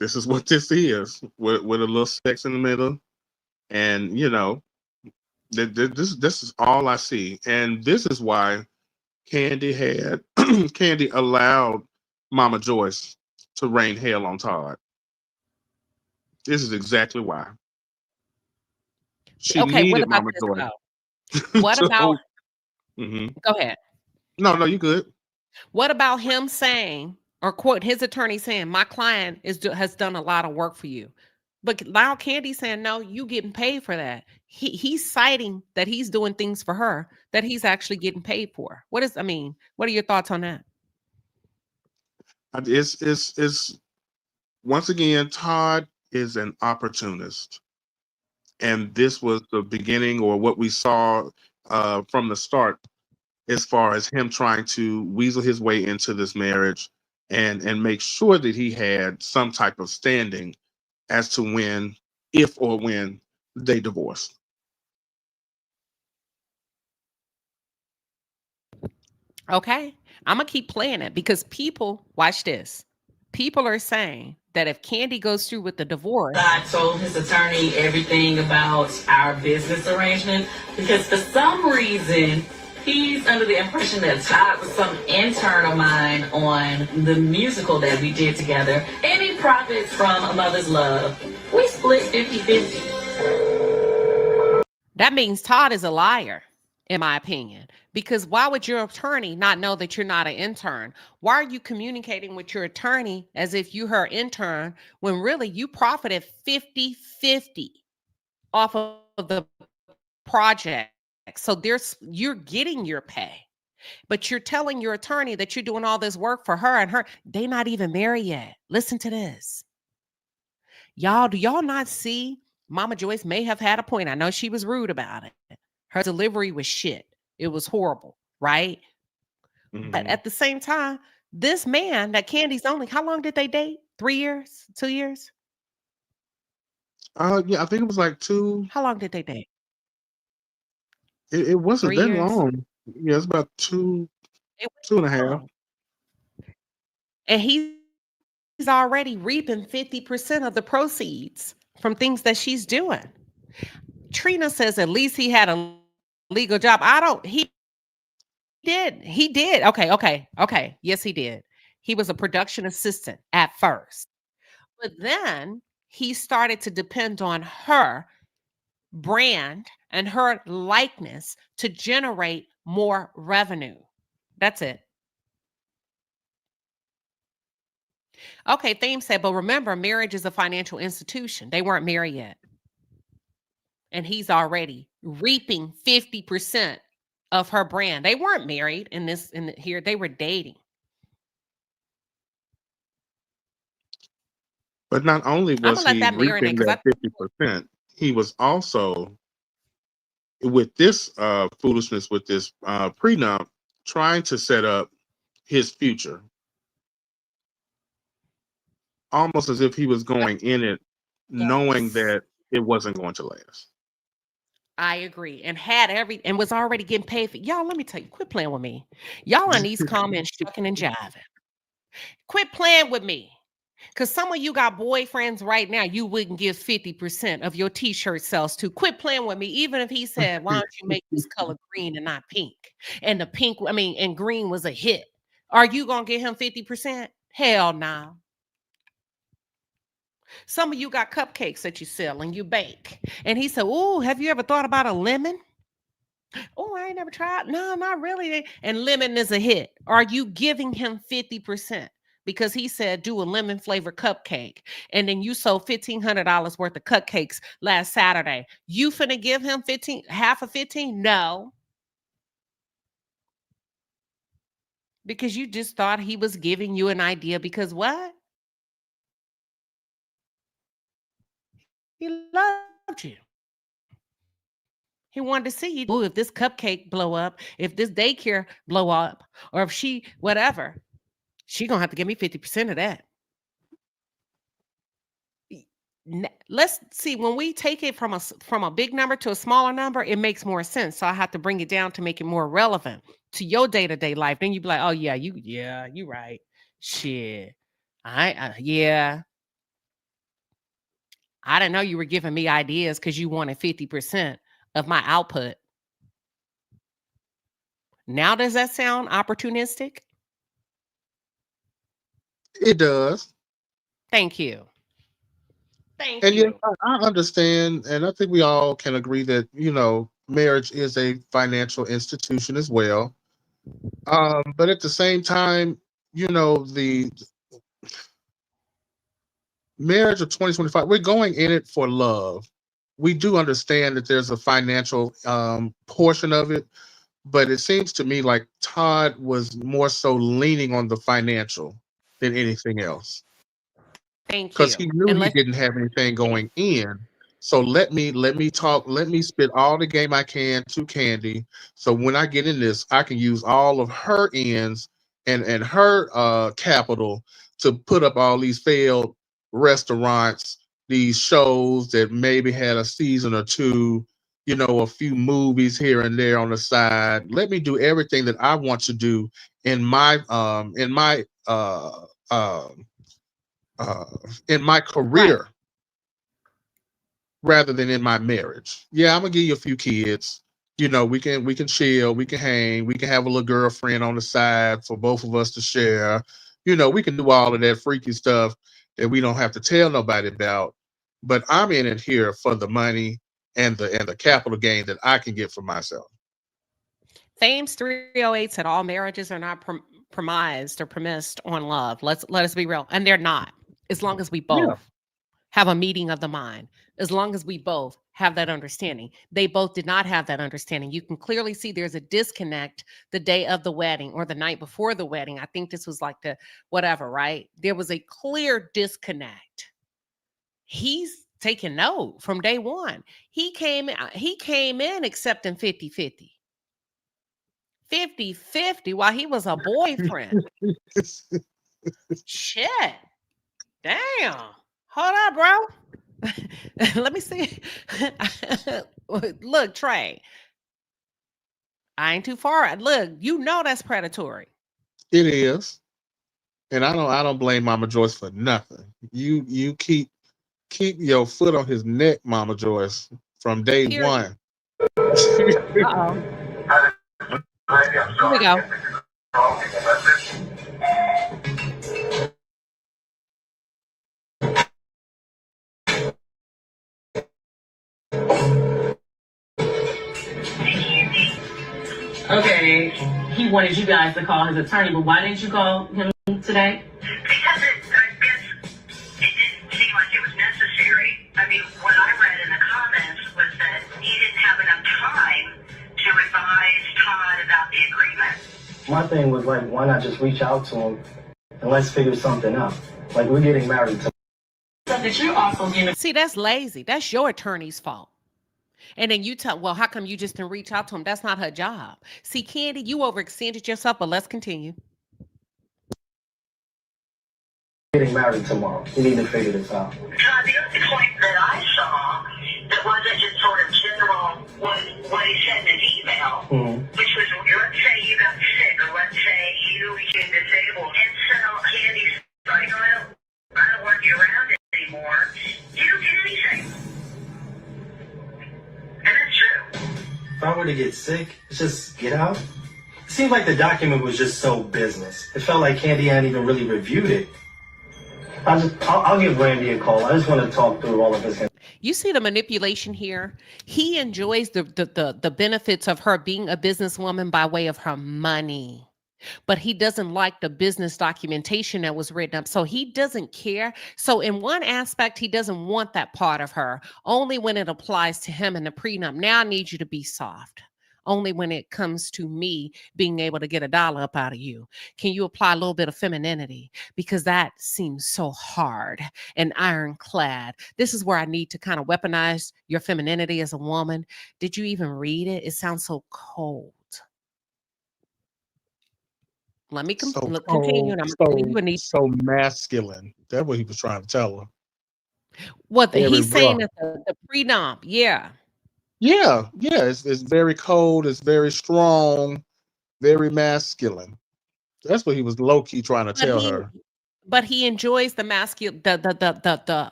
M: This is what this is, with a little sex in the middle. And, this is all I see. And this is why Kandi allowed Mama Joyce to rain hell on Todd. This is exactly why. She needed Mama Joyce.
C: What about?
M: Mm-hmm.
C: Go ahead.
M: No, you good.
C: What about him saying, or quote his attorney saying, my client has done a lot of work for you, but now Kandi saying, no, you getting paid for that. He's citing that he's doing things for her that he's actually getting paid for. What are your thoughts on that?
M: It's once again, Todd is an opportunist. And this was the beginning, or what we saw from the start, as far as him trying to weasel his way into this marriage and make sure that he had some type of standing as to when they divorced.
C: Okay, I'm going to keep playing it because people, watch this. People are saying that if Kandi goes through with the divorce.
S: I told his attorney everything about our business arrangement because for some reason, he's under the impression that Todd was some intern of mine on the musical that we did together. Any profits from A Mother's Love, we split 50-50.
C: That means Todd is a liar, in my opinion. Because why would your attorney not know that you're not an intern? Why are you communicating with your attorney as if you her intern when really you profited 50-50 off of the project? So you're getting your pay. But you're telling your attorney that you're doing all this work for her and her. They not even married yet. Listen to this. Y'all, do y'all not see? Mama Joyce may have had a point. I know she was rude about it. Her delivery was shit. It was horrible, right? But at the same time, this man that Kandi's only, how long did they date? 3 years? 2 years?
M: Yeah, I think it was like 2.
C: How long did they date?
M: It wasn't
C: 3
M: that
C: years?
M: long. Yeah, it's about 2,
C: It
M: 2.5.
C: long. And he's already reaping 50% of the proceeds from things that she's doing. Trina says at least he had a legal job. He did. Okay. Yes, he did. He was a production assistant at first. But then he started to depend on her brand and her likeness to generate more revenue. That's it. Okay, Theme said, but remember, marriage is a financial institution. They weren't married yet. And he's already reaping 50% of her brand. They weren't married here. They were dating.
M: But not only
C: I'm
M: was
C: gonna let
M: he
C: that marinate
M: reaping
C: because
M: that 50%, he was also with this foolishness, with this prenup, trying to set up his future. Almost as if he was going in it knowing that it wasn't going to last.
C: I agree. And and was already getting paid for. Y'all, let me tell you, quit playing with me. Y'all in these comments shucking and jiving. Quit playing with me. Because some of you got boyfriends right now you wouldn't give 50% of your t-shirt sales to. Quit playing with me. Even if he said, why don't you make this color green and not pink? And and green was a hit. Are you going to give him 50%? Hell no. Some of you got cupcakes that you sell and you bake. And he said, oh, have you ever thought about a lemon? Oh, I ain't never tried. No, not really. And lemon is a hit. Are you giving him 50%? Because he said do a lemon flavored cupcake. And then you sold $1,500 worth of cupcakes last Saturday. You finna give him half of 15? No. Because you just thought he was giving you an idea because what? He loved you. He wanted to see you. Ooh, if this cupcake blow up, if this daycare blow up, or if she, whatever, she gonna have to give me 50% of that. Let's see, when we take it from a big number to a smaller number, it makes more sense. So I have to bring it down to make it more relevant to your day-to-day life. Then you'd be like, oh yeah, you right. Shit. Yeah. I didn't know you were giving me ideas because you wanted 50% of my output. Now, does that sound opportunistic?
M: It does.
C: Thank you. Thank
M: And
C: you.
M: yes, I understand, and I think we all can agree that marriage is a financial institution as well. But at the same time, the marriage of 2025, we're going in it for love. We do understand that there's a financial portion of it, but it seems to me like Todd was more so leaning on the financial than anything else.
C: Thank
M: Because
C: you.
M: he knew he didn't have anything going in. So let me spit all the game I can to Kandi. So when I get in this, I can use all of her ends and her capital to put up all these failed restaurants, these shows that maybe had a season or two, a few movies here and there on the side. Let me do everything that I want to do in my career rather than in my marriage. Yeah, I'm gonna give you a few kids. We can chill, we can hang, we can have a little girlfriend on the side for both of us to share. We can do all of that freaky stuff that we don't have to tell nobody about. But I'm in it here for the money. and the capital gain that I can get for myself.
C: Thames 308 said all marriages are not premised or premised on love. Let us be real, and they're not. As long as we both have a meeting of the mind, as long as we both have that understanding. They both did not have that understanding. You can clearly see there's a disconnect the day of the wedding or the night before the wedding. I think this was like the whatever, right? There was a clear disconnect. He's taking note from day one. He came in accepting 50-50. 50-50 while he was a boyfriend. Shit. Damn. Hold up, bro. Let me see. Look, Trey. I ain't too far. Look, you know that's predatory.
M: It is. And I don't blame Mama Joyce for nothing. You keep your foot on his neck, Mama Joyce, from day one.
C: Uh-oh. Here we go.
S: Okay, he wanted you guys to call his attorney, but why didn't you call him today?
R: Because it didn't seem like it was necessary. I mean, what I read in the comments was that he didn't have enough time to advise Todd about the agreement.
T: My thing was like, why not just reach out to him and let's figure something out? Like, we're getting married tomorrow.
S: That you're also getting.
C: See, that's lazy. That's your attorney's fault. And then you tell, well, how come you just didn't reach out to him? That's not her job. See, Kandi, you overextended yourself, but let's continue.
T: Getting married tomorrow. We need to figure this out.
R: Todd, the other point that I saw that wasn't just sort of general what he said in his email, which was, let's say you got sick, or let's say you became disabled, and so Kandi's like, I don't want you around anymore. You don't get anything. And that's true.
T: If I were to get sick, just get out. It seemed like the document was just so business. It felt like Kandi hadn't even really reviewed it. I'll give Randy a call. I just want to talk through all of his.
C: You see the manipulation here? He enjoys the benefits of her being a businesswoman by way of her money. But he doesn't like the business documentation that was written up. So he doesn't care. So in one aspect, he doesn't want that part of her, only when it applies to him in the prenup. Now I need you to be soft. Only when it comes to me being able to get $1 up out of you. Can you apply a little bit of femininity? Because that seems so hard and ironclad. This is where I need to kind of weaponize your femininity as a woman. Did you even read it? It sounds so cold. Let me continue. And I'm continue.
M: So masculine. That's what he was trying to tell her.
C: What he's saying that the prenup, yeah.
M: Yeah. It's very cold. It's very strong, very masculine. That's what he was low key trying to tell her.
C: But he enjoys the masculine. I'm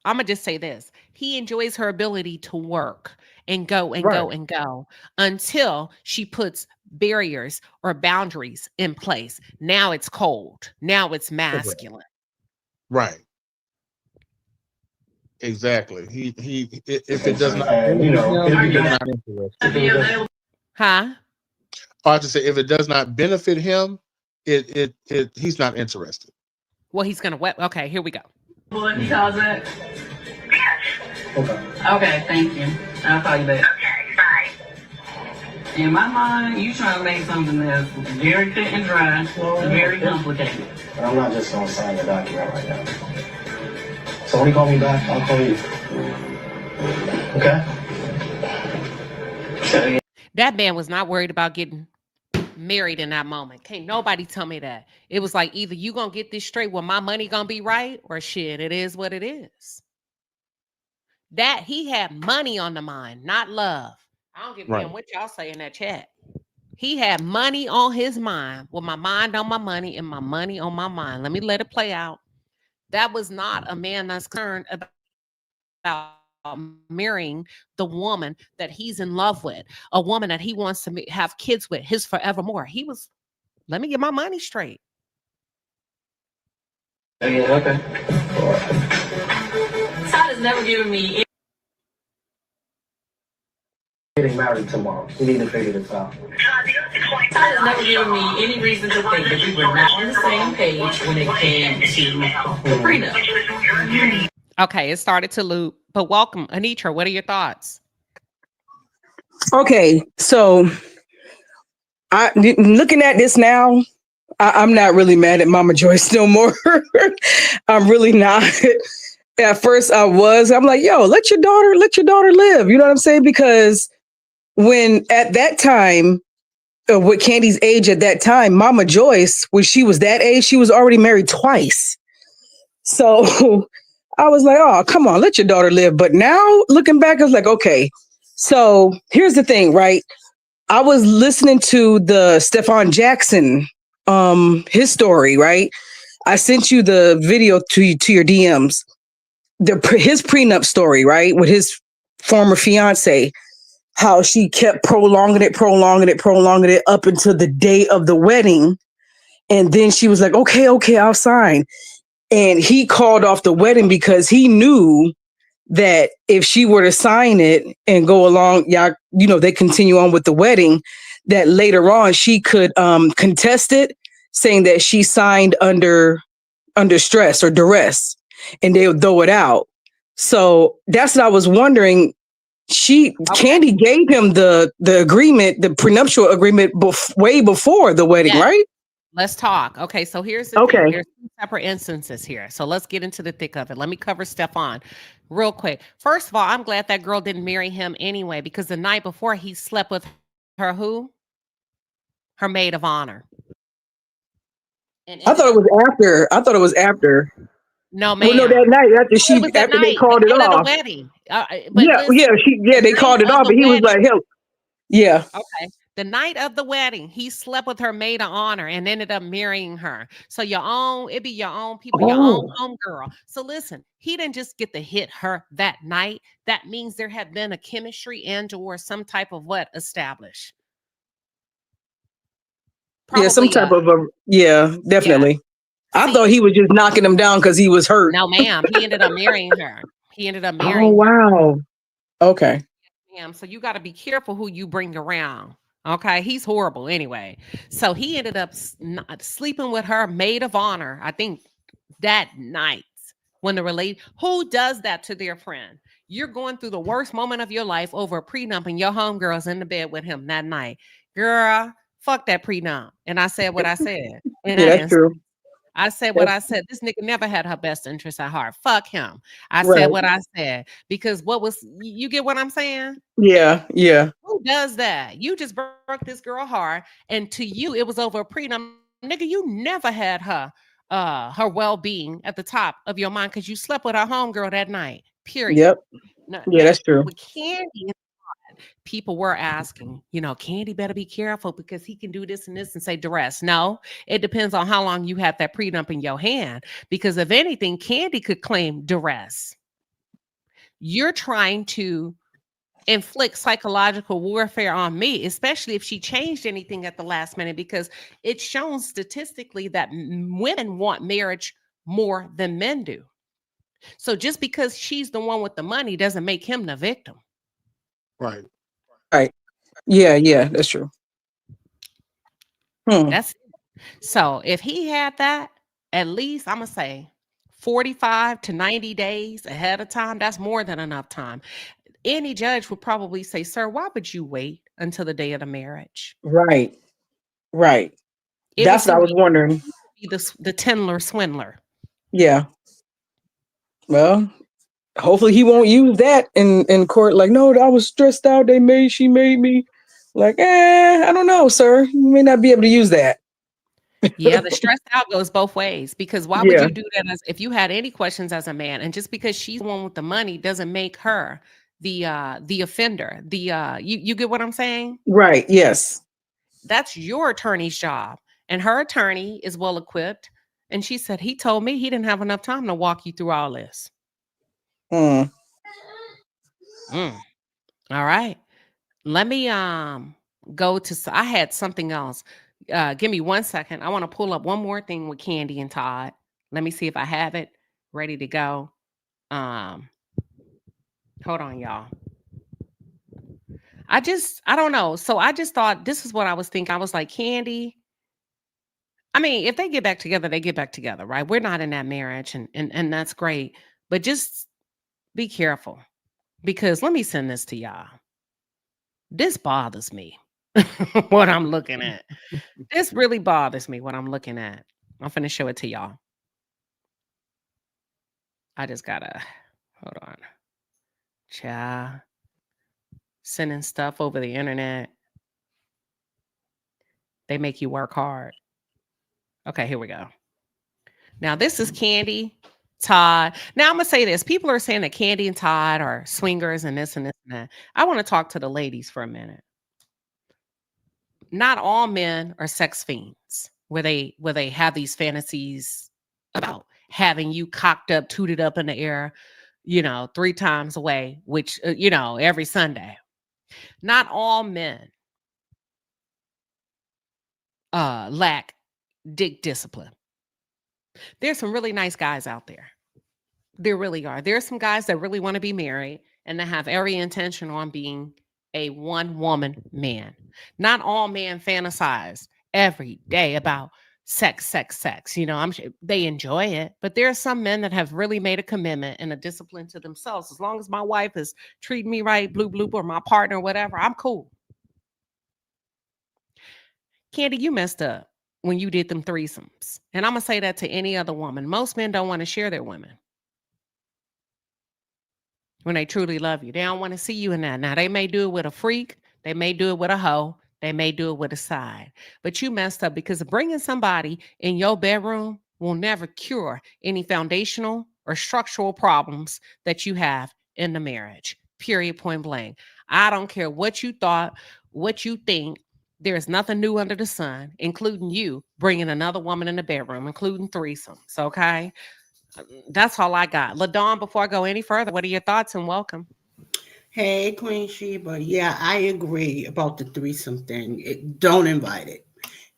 C: gonna just say this: he enjoys her ability to work and go and go and go until she puts barriers or boundaries in place. Now it's cold. Now it's masculine.
M: Right. Exactly. He if it does not, not interested.
C: Huh?
M: I have to say, if it does not benefit him, he's not interested.
C: Well, he's gonna okay, here we go.
S: What he calls it? Okay, thank you. I'll call you back.
R: Okay, bye.
S: In my mind, you trying to make something that's very cut and dry, very complicated.
T: But I'm not just going to sign the document right now. So when you call me back, I'll call you. Okay?
C: That man was not worried about getting married in that moment. Can't nobody tell me that. It was like, either you gonna get this straight, well, my money gonna be right, or shit, it is what it is. That he had money on the mind, not love. I don't give a damn what y'all say in that chat. He had money on his mind, with my mind on my money and my money on my mind. Let me let it play out. That was not a man that's concerned about marrying the woman that he's in love with, a woman that he wants to have kids with, his forevermore. He was, let me get my money straight.
S: Okay. Todd has never given me
T: getting married tomorrow. We need to figure this out.
S: Todd has never given me any reason to think that we were not on the same page when it came to the prenup.
C: Okay, it started to loop, but welcome, Anitra. What are your thoughts?
L: Okay, so looking at this now, I'm not really mad at Mama Joyce no more. I'm really not. At first I was. I'm like, yo, let your daughter live. You know what I'm saying? Because when at that time, with Kandi's age at that time, Mama Joyce, when she was that age, she was already married twice. So I was like, oh, come on, let your daughter live. But now looking back, I was like, okay. So here's the thing, right? I was listening to the Stefan Jackson, his story, right? I sent you the video to your DMs. His prenup story, right? With his former fiance, how she kept prolonging it up until the day of the wedding. And then she was like, okay, I'll sign. And he called off the wedding because he knew that if she were to sign it and go along, they continue on with the wedding, that later on she could contest it, saying that she signed under stress or duress, and they would throw it out. So that's what I was wondering. Kandi gave him the agreement, the prenuptial agreement, way before the wedding, right?
C: Let's talk. Okay, so here's the thing. There's two separate instances here. So let's get into the thick of it. Let me cover Stefan real quick. First of all, I'm glad that girl didn't marry him anyway, because the night before he slept with her who? Her maid of honor.
L: I thought it was after.
C: No, ma'am.
L: Well, no, that night after they called it off.
C: The wedding.
L: They called it off, but he was like, hell, yeah.
C: Okay. The night of the wedding, he slept with her maid of honor and ended up marrying her. So it'd be your own people, your own homegirl. So listen, he didn't just get to hit her that night. That means there had been a chemistry or some type of what established.
L: Probably, some type of definitely. Yeah. I thought he was just knocking him down because he was hurt.
C: No, ma'am. He ended up marrying her.
L: Oh, wow. Okay.
C: Ma'am. So you got to be careful who you bring around. Okay. He's horrible anyway. So he ended up sleeping with her maid of honor, I think that night when who does that to their friend? You're going through the worst moment of your life over a prenup and your homegirl's in the bed with him that night. Girl, fuck that prenup. And I said what I said.
L: That's true.
C: I said what I said. This nigga never had her best interest at heart. Fuck him. I said what I said because you get what I'm saying?
L: Yeah.
C: Who does that? You just broke this girl heart, and to you it was over a prenup. Nigga, you never had her well-being at the top of your mind because you slept with her homegirl that night. Period.
L: Yep. Yeah, that's true.
C: With Kandi, people were asking, Kandi better be careful because he can do this and this and say duress. No, it depends on how long you have that prenup in your hand. Because if anything, Kandi could claim duress. You're trying to inflict psychological warfare on me, especially if she changed anything at the last minute, because it's shown statistically that women want marriage more than men do. So just because she's the one with the money doesn't make him the victim.
M: Right.
L: Yeah, that's true.
C: That's so if he had that, at least I'm gonna say 45 to 90 days ahead of time, that's more than enough time. Any judge would probably say, sir, why would you wait until the day of the marriage?
L: Right. That's what I was wondering.
C: The Tindler swindler.
L: Yeah. Well, hopefully he won't use that in court. Like, no, I was stressed out. She made me. Like, I don't know, sir. You may not be able to use that.
C: Yeah, the stressed out goes both ways, because why would you do that if you had any questions as a man? And just because she's the one with the money doesn't make her the offender. You get what I'm saying?
L: Right. Yes.
C: That's your attorney's job. And her attorney is well equipped. And she said, he told me he didn't have enough time to walk you through all this. All right. Let me go to, I had something else. Give me 1 second. I want to pull up one more thing with Kandi and Todd. Let me see if I have it ready to go. Hold on, y'all. I don't know. So I just thought this is what I was thinking. I was like, Kandi, I mean, if they get back together, they get back together, right? We're not in that marriage and that's great. But just be careful because let me send this to y'all. This bothers me. What I'm looking at. This really bothers me what I'm looking at. I'm finna show it to y'all. I just gotta hold on. Child. Sending stuff over the internet. They make you work hard. Okay, here we go. Now, this is Kandi, Todd. Now, I'm going to say this. People are saying that Kandi and Todd are swingers and this and this and that. I want to talk to the ladies for a minute. Not all men are sex fiends where they have these fantasies about having you cocked up, tooted up in the air, 3 times away, which, every Sunday. Not all men lack dick discipline. There's some really nice guys out there. There really are. There's some guys that really want to be married and that have every intention on being a one-woman man. Not all men fantasize every day about sex. I'm sure they enjoy it, but there are some men that have really made a commitment and a discipline to themselves. As long as my wife is treating me right, blue, or my partner, whatever, I'm cool. Kandi, you messed up when you did them threesomes. And I'm going to say that to any other woman. Most men don't want to share their women when they truly love you. They don't want to see you in that. Now, they may do it with a freak. They may do it with a hoe. They may do it with a side. But you messed up because bringing somebody in your bedroom will never cure any foundational or structural problems that you have in the marriage. Period, point blank. I don't care what you thought, what you think. There's nothing new under the sun, including you bringing another woman in the bedroom, including threesomes, okay? That's all I got. LaDawn, before I go any further, what are your thoughts and welcome?
U: Hey, Queen Sheba. Yeah, I agree about the threesome thing. Don't invite it.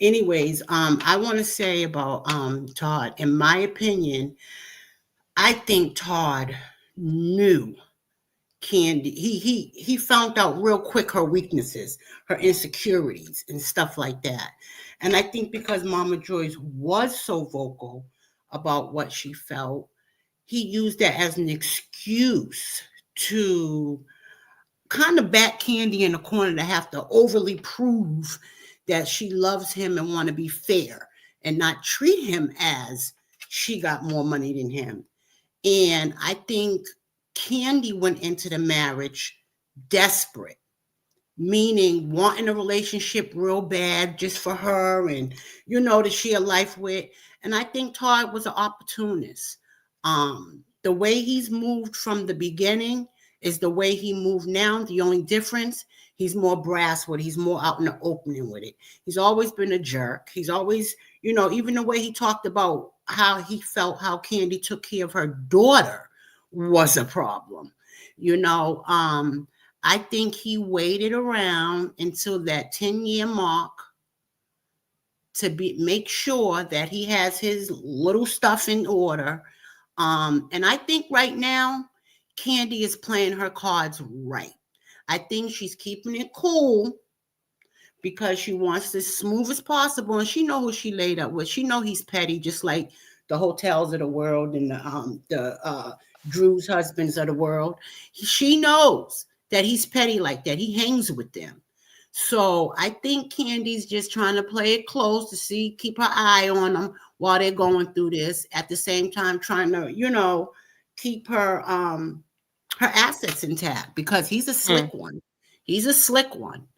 U: Anyways, I want to say about Todd. In my opinion, I think Todd knew Kandi. He found out real quick her weaknesses, her insecurities, and stuff like that. And I think because Mama Joyce was so vocal about what she felt, he used that as an excuse to kind of back Kandi in the corner to have to overly prove that she loves him and want to be fair and not treat him as she got more money than him. And I think Kandi went into the marriage desperate, meaning wanting a relationship real bad just for her and, to share life with. And I think Todd was an opportunist. The way he's moved from the beginning is the way he moved now. The only difference, he's more brass with it. He's more out in the opening with it. He's always been a jerk. He's always, even the way he talked about how he felt, how Kandi took care of her daughter was a problem. I think he waited around until that 10-year mark to make sure that he has his little stuff in order. And I think right now, Kandi is playing her cards right. I think she's keeping it cool because she wants this smooth as possible, and she know who she laid up with. She know he's petty, just like the hotels of the world and the Drew's husbands of the world. She knows that he's petty like that. He hangs with them. So I think Kandi's just trying to play it close to keep her eye on them while they're going through this. At the same time, trying to, keep her assets intact because he's a slick one. He's a slick one.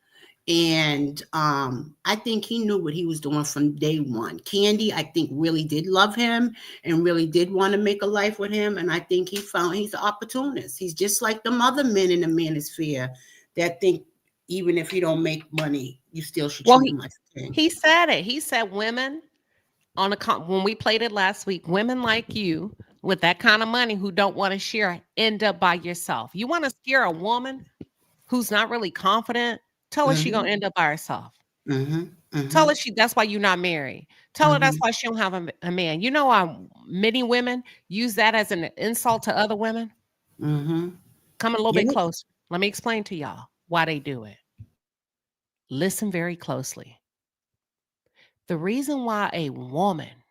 U: And I think he knew what he was doing from day one. Kandi, I think, really did love him and really did want to make a life with him. And I think he's an opportunist. He's just like the other men in the manosphere that think even if you don't make money, you still should treat him like a king.
C: He said it. He said women when we played it last week, women like you with that kind of money who don't want to share end up by yourself. You want to scare a woman who's not really confident? Tell her she's going to end up by herself. Tell her that's why you're not married. Tell her that's why she don't have a man. You know how many women use that as an insult to other women? Come a little bit closer. Let me explain to y'all why they do it. Listen very closely. The reason why a woman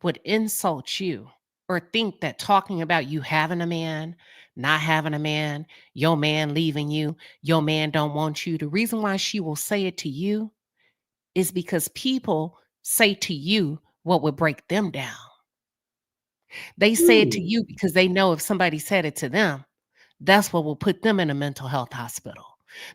C: would insult you or think that talking about you having a man, not having a man, your man leaving you, your man don't want you, the reason why she will say it to you is because people say to you what would break them down. They say it to you because they know if somebody said it to them, that's what will put them in a mental health hospital.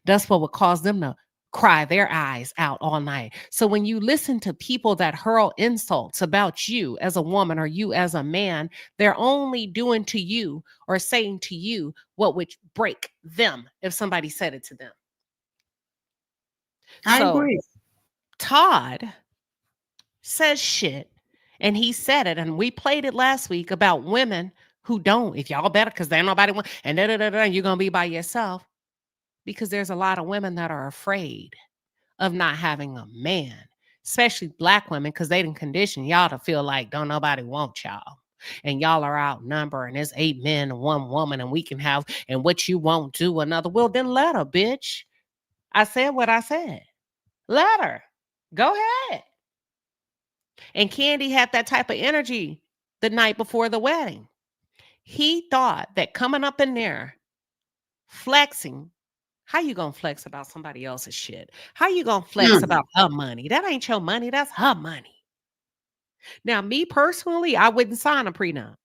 C: That's what will cause them to cry their eyes out all night. So when you listen to people that hurl insults about you as a woman or you as a man, they're only doing to you or saying to you what would break them if somebody said it to them.
U: I agree.
C: Todd says shit, and he said it, and we played it last week about women who don't. If y'all better, because there ain't nobody want, and you're gonna be by yourself. Because there's a lot of women that are afraid of not having a man, especially Black women, because they didn't condition y'all to feel like don't nobody want y'all. And y'all are outnumbered, and it's 8 men and 1 woman, and we can have, and what you won't do another. Well, then let her, bitch. I said what I said. Let her. Go ahead. And Kandi had that type of energy the night before the wedding. He thought that coming up in there, flexing, how you gonna flex about somebody else's shit? How you gonna flex about her money? That ain't your money. That's her money. Now, me personally, I wouldn't sign a prenup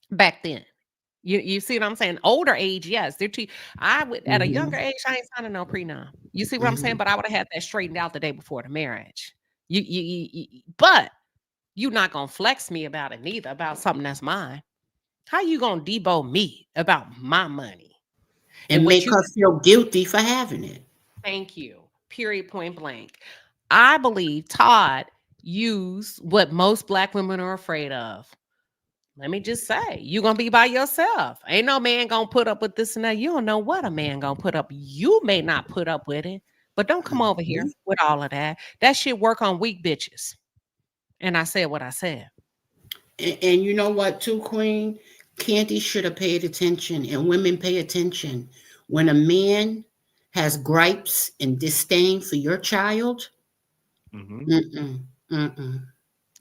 C: back then. You see what I'm saying? Older age, yes. They're too. I would at a younger age, I ain't signing no prenup. You see what I'm saying? But I would have had that straightened out the day before the marriage. But you're not gonna flex me about it neither, about something that's mine. How you gonna debo me about my money?
U: And make her feel guilty for having it.
C: Thank you. Period, point blank. I believe Todd used what most Black women are afraid of. Let me just say, you're going to be by yourself. Ain't no man going to put up with this and that. You don't know what a man going to put up. You may not put up with it, but don't come over here with all of that. That shit work on weak bitches. And I said what I said.
U: And you know what, too, Queen? Kandi should have paid attention, and women pay attention. When a man has gripes and disdain for your child,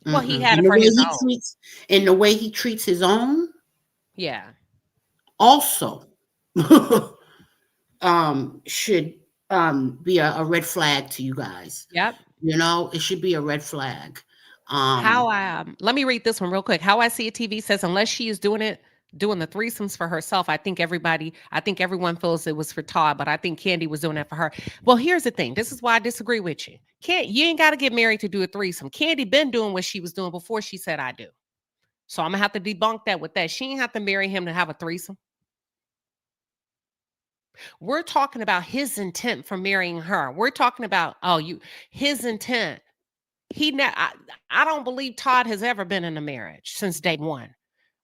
C: Well, he had it for his own.
U: And the way he treats his own,
C: yeah,
U: also should be a red flag to you guys.
C: Yep.
U: You know, it should be a red flag.
C: Let me read this one real quick. How I See It TV says, unless she is doing the threesomes for herself, I think everyone feels it was for Todd, but I think Kandi was doing that for her. Well, here's the thing. This is why I disagree with you. You ain't got to get married to do a threesome. Kandi been doing what she was doing before she said I do. So I'm gonna have to debunk that with that. She ain't have to marry him to have a threesome. We're talking about his intent for marrying her. We're talking about his intent. I don't believe Todd has ever been in a marriage since day one.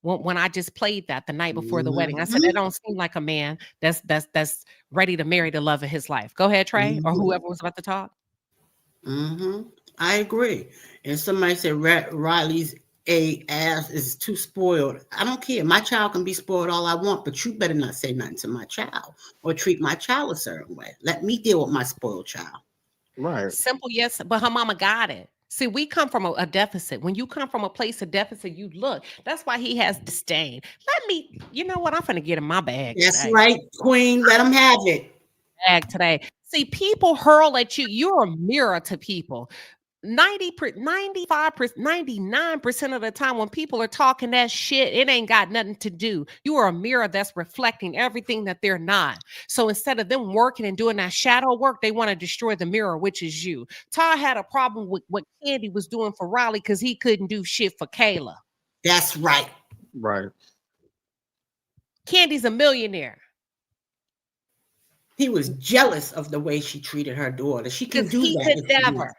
C: When I just played that the night before the wedding, I said that don't seem like a man that's ready to marry the love of his life. Go ahead, Trey, or whoever was about to talk.
U: I agree. And somebody said Riley's ass is too spoiled. I don't care. My child can be spoiled all I want, but you better not say nothing to my child or treat my child a certain way. Let me deal with my spoiled child.
M: Right.
C: Simple, yes, but her mama got it. See, we come from a deficit. When you come from a place of deficit, you look. That's why he has disdain. You know what? I'm going to get in my bag.
U: That's right, Queen. Let him have it.
C: Bag today. See, people hurl at you. You're a mirror to people. 95%, 99% of the time when people are talking that shit, it ain't got nothing to do. You are a mirror that's reflecting everything that they're not. So instead of them working and doing that shadow work, they want to destroy the mirror, which is you. Todd had a problem with what Kandi was doing for Riley because he couldn't do shit for Kayla.
U: That's right.
M: Right.
C: Kandi's a millionaire.
U: He was jealous of the way she treated her daughter. She can do
C: he
U: that.
C: Could never.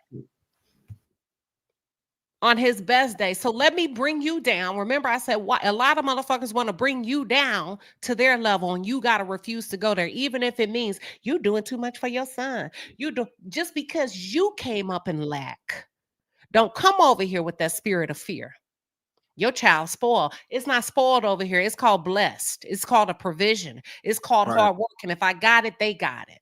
C: On his best day. So let me bring you down. Remember, I said a lot of motherfuckers want to bring you down to their level, and you got to refuse to go there, even if it means you doing too much for your son. Just because you came up in lack. Don't come over here with that spirit of fear. Your child spoiled. It's not spoiled over here. It's called blessed. It's called a provision. It's called hard work. And if I got it, they got it.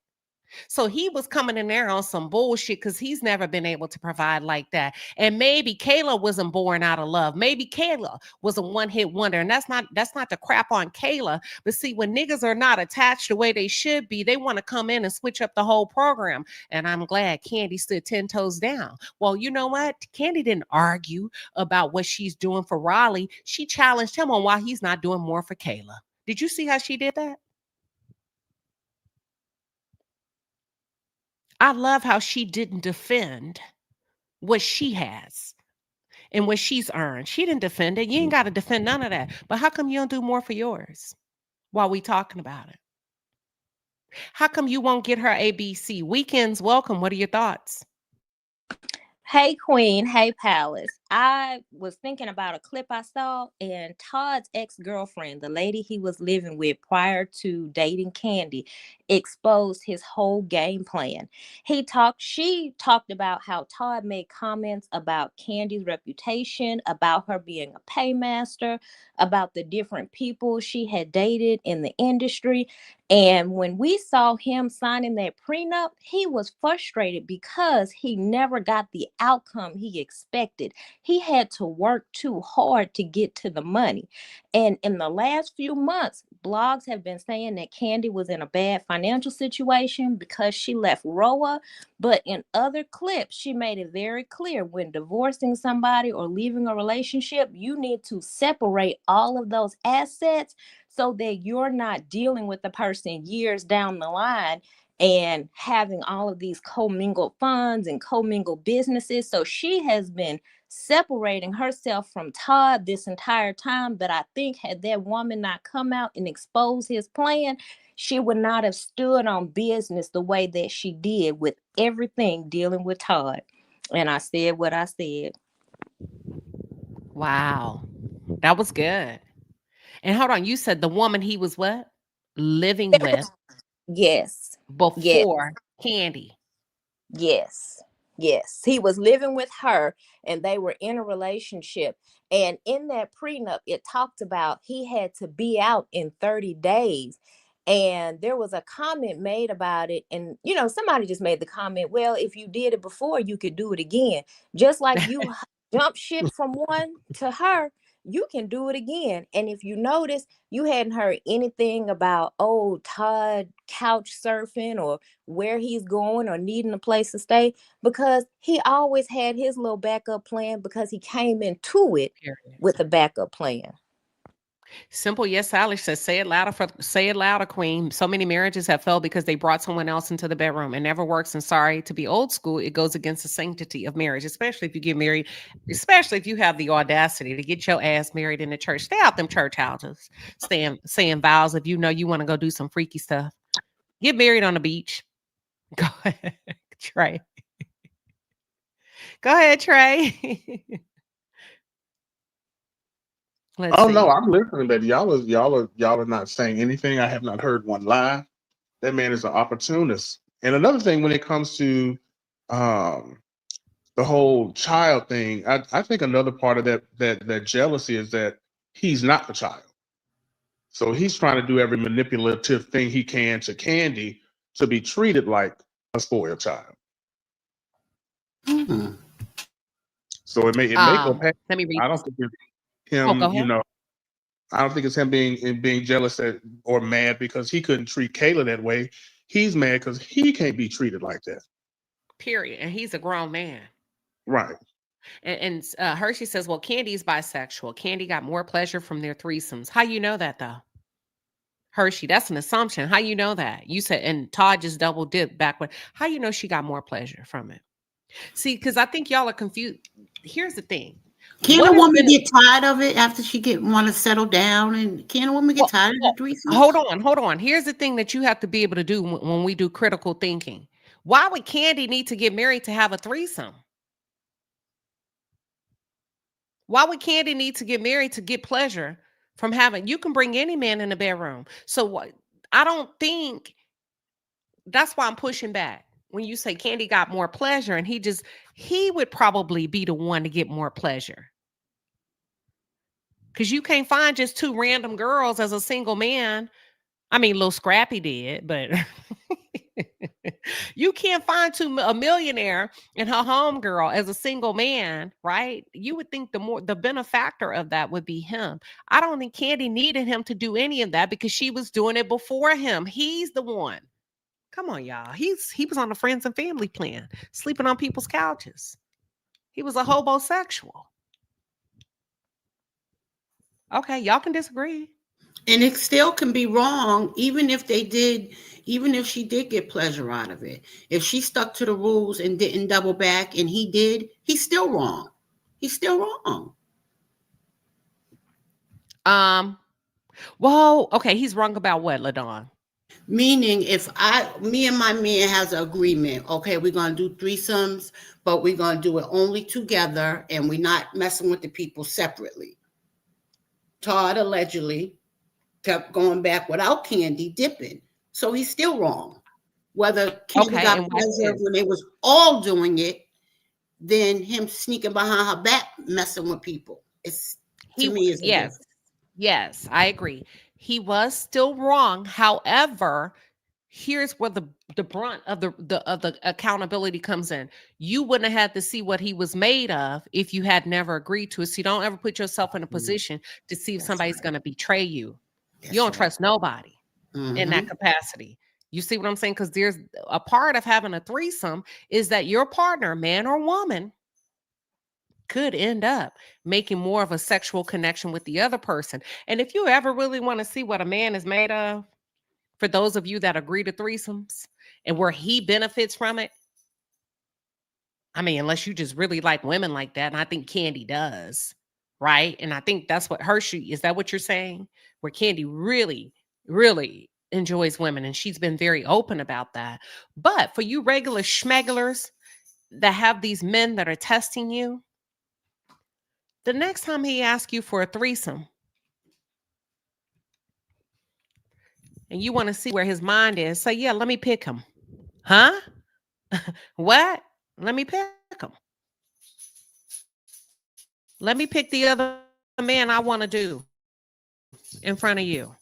C: So he was coming in there on some bullshit because he's never been able to provide like that. And maybe Kayla wasn't born out of love. Maybe Kayla was a one-hit wonder. And that's not the crap on Kayla. But see, when niggas are not attached the way they should be, they want to come in and switch up the whole program. And I'm glad Kandi stood 10 toes down. Well, you know what? Kandi didn't argue about what she's doing for Raleigh. She challenged him on why he's not doing more for Kayla. Did you see how she did that? I love how she didn't defend what she has and what she's earned. She didn't defend it. You ain't got to defend none of that. But how come you don't do more for yours while we talking about it? How come you won't get her ABC? Weekends welcome. What are your thoughts?
B: Hey, Queen. Hey, Palace. I was thinking about a clip I saw, and Todd's ex-girlfriend, the lady he was living with prior to dating Kandi, exposed his whole game plan. She talked about how Todd made comments about Kandi's reputation, about her being a paymaster, about the different people she had dated in the industry. And when we saw him signing that prenup, he was frustrated because he never got the outcome he expected. He had to work too hard to get to the money. And in the last few months, blogs have been saying that Kandi was in a bad financial situation because she left Roa. But in other clips, she made it very clear when divorcing somebody or leaving a relationship, you need to separate all of those assets so that you're not dealing with the person years down the line and having all of these commingled funds and commingled businesses. So she has been separating herself from Todd this entire time. But I think had that woman not come out and expose his plan, she would not have stood on business the way that she did with everything dealing with Todd. And I said what I said.
C: Wow. That was good. And hold on, you said the woman he was what? Living with
B: Yes.
C: before Kandi.
B: Yes. He was living with her and they were in a relationship. And in that prenup, it talked about he had to be out in 30 days. And there was a comment made about it. And, somebody just made the comment, well, if you did it before, you could do it again. Just like you jump ship from one to her, you can do it again. And if you notice, you hadn't heard anything about, Todd couch surfing or where he's going or needing a place to stay, because he always had his little backup plan because he came into it with a backup plan.
C: Simple, yes, Alice says, say it louder, Queen. So many marriages have failed because they brought someone else into the bedroom. It never works. And sorry to be old school, it goes against the sanctity of marriage, especially if you get married, especially if you have the audacity to get your ass married in the church. Stay out them church houses, saying vows if you know you want to go do some freaky stuff. Get married on the beach. Go ahead, Trey. Go ahead, Trey.
M: No, I'm listening, baby. Y'all are not saying anything. I have not heard one lie. That man is an opportunist. And another thing, when it comes to the whole child thing, I think another part of that jealousy is that he's not the child. So he's trying to do every manipulative thing he can to Kandi to be treated like a spoiled child.
U: Mm-hmm.
M: So it may go past.
C: Let me read.
M: I don't think it's him. I don't think it's him being jealous or mad because he couldn't treat Kayla that way. He's mad because he can't be treated like that.
C: Period. And he's a grown man.
M: Right.
C: And Hershey says, well, Kandi's bisexual. Kandi got more pleasure from their threesomes. How you know that, though? Hershey, that's an assumption. How you know that? You said, and Todd just double dipped backward. How you know she got more pleasure from it? See, because I think y'all are confused. Here's the thing.
U: Can a woman get tired of it after she want to settle down? And can a woman get tired of the threesomes?
C: Hold on. Here's the thing that you have to be able to do when we do critical thinking. Why would Kandi need to get married to have a threesome? Why would Kandi need to get married to get pleasure from having? You can bring any man in the bedroom. So what? I don't think that's why I'm pushing back. When you say Kandi got more pleasure and he would probably be the one to get more pleasure. Because you can't find just two random girls as a single man. I mean, Lil Scrappy did, but You can't find a millionaire and her homegirl as a single man, right? You would think the benefactor of that would be him. I don't think Kandi needed him to do any of that because she was doing it before him. He's the one. Come on, y'all. He was on the friends and family plan, sleeping on people's couches. He was a hobosexual. Okay, y'all can disagree.
U: And it still can be wrong, even if she did get pleasure out of it. If she stuck to the rules and didn't double back and he did, he's still wrong. He's still wrong.
C: Well, okay, he's wrong about what, LaDawn?
U: Meaning if me and my man has an agreement, okay, we're going to do threesomes, but we're going to do it only together and we're not messing with the people separately. Todd allegedly kept going back without Kandi dipping. So he's still wrong. Whether Kandi got pleasure when they was all doing it, then him sneaking behind her back, messing with people.
C: Yes, I agree. He was still wrong. However, here's where the brunt of the accountability comes in. You wouldn't have had to see what he was made of if you had never agreed to it. So you don't ever put yourself in a position to see if somebody's going to betray you. You don't trust nobody in that capacity. You see what I'm saying? Because there's a part of having a threesome is that your partner, man or woman, could end up making more of a sexual connection with the other person. And if you ever really want to see what a man is made of, for those of you that agree to threesomes and where he benefits from it, I mean, unless you just really like women like that, and I think Kandi does, right? And I think that's what is that what you're saying? Where Kandi really, really enjoys women, and she's been very open about that. But for you regular schmegglers that have these men that are testing you, the next time he asks you for a threesome, and you want to see where his mind is, say, yeah, let me pick him. Huh? What? Let me pick him. Let me pick the other man I want to do in front of you.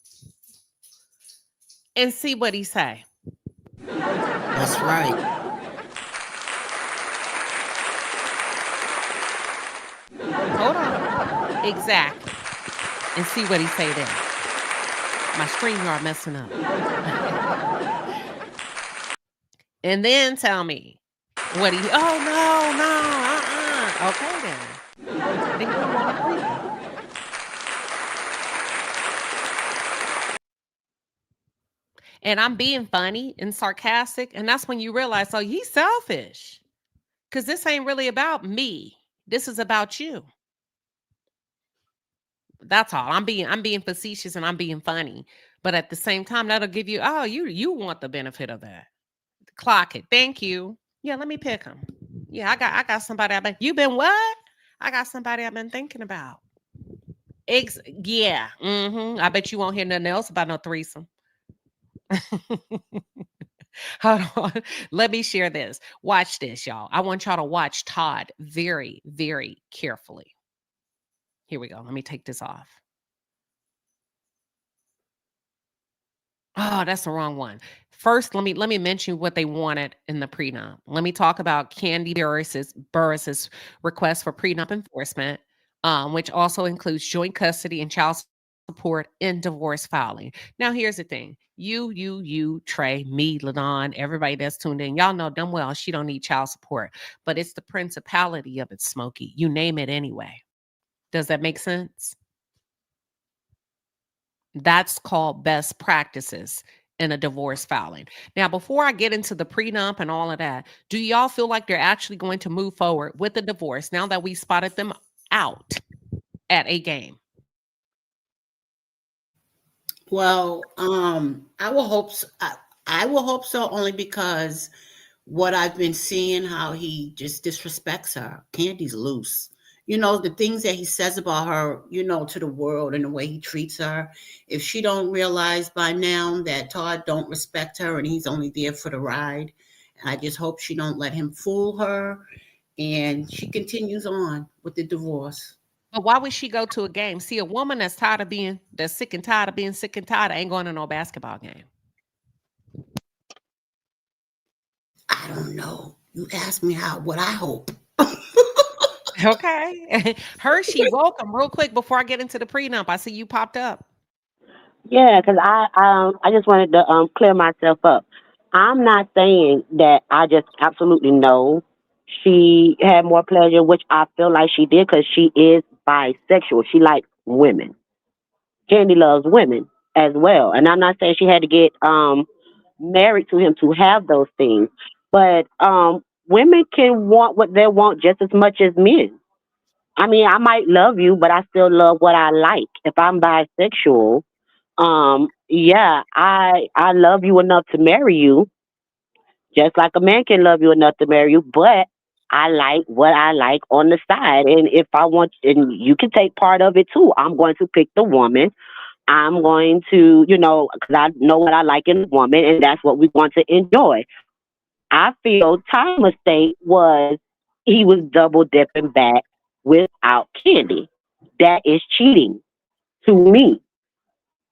C: And see what he say.
U: That's right.
C: Hold on. Exactly. And see what he say then. My StreamYard messing up. And then tell me what he, okay then. Then you want to agree. And I'm being funny and sarcastic, and that's when you realize, oh, he's selfish. Because this ain't really about me. This is about you. That's all. I'm being facetious and I'm being funny. But at the same time, that'll give you, you want the benefit of that. Clock it. Thank you. Yeah, let me pick him. Yeah, I got somebody you been what? I got somebody I've been thinking about. Yeah. I bet you won't hear nothing else about no threesome. Hold on. Let me share this. Watch this, y'all. I want y'all to watch Todd very, very carefully. Here we go. Let me take this off. Oh, that's the wrong one. First, let me mention what they wanted in the prenup. Let me talk about Kandi Burris's request for prenup enforcement, which also includes joint custody and child support in divorce filing. Now, here's the thing. You, Trey, me, LaDawn, everybody that's tuned in, y'all know damn well she don't need child support, but it's the principality of it, Smokey. You name it anyway. Does that make sense? That's called best practices in a divorce filing. Now, before I get into the prenup and all of that, do y'all feel like they're actually going to move forward with the divorce now that we spotted them out at a game?
U: Well, I will hope so. I will hope so, only because what I've been seeing, how he just disrespects her. Kandi's loose. The things that he says about her, to the world and the way he treats her. If she don't realize by now that Todd don't respect her and he's only there for the ride, I just hope she don't let him fool her and she continues on with the divorce.
C: But why would she go to a game? See, a woman that's sick and tired of being sick and tired ain't going to no basketball game.
U: I don't know. You asked me what I hope.
C: Okay. Hershey, welcome real quick before I get into the prenup. I see you popped up.
D: Yeah, because I just wanted to clear myself up. I'm not saying that I just absolutely know she had more pleasure, which I feel like she did because she is bisexual. She likes women. Candy loves women as well, and I'm not saying she had to get married to him to have those things, but women can want what they want just as much as men. I mean, I might love you, but I still love what I like. If I'm bisexual, yeah, I love you enough to marry you, just like a man can love you enough to marry you, but I like what I like on the side. And if I want, and you can take part of it too, I'm going to pick the woman. I'm going to, because I know what I like in a woman, and that's what we want to enjoy. I feel Ty's mistake was he was double dipping back without Candy. That is cheating to me.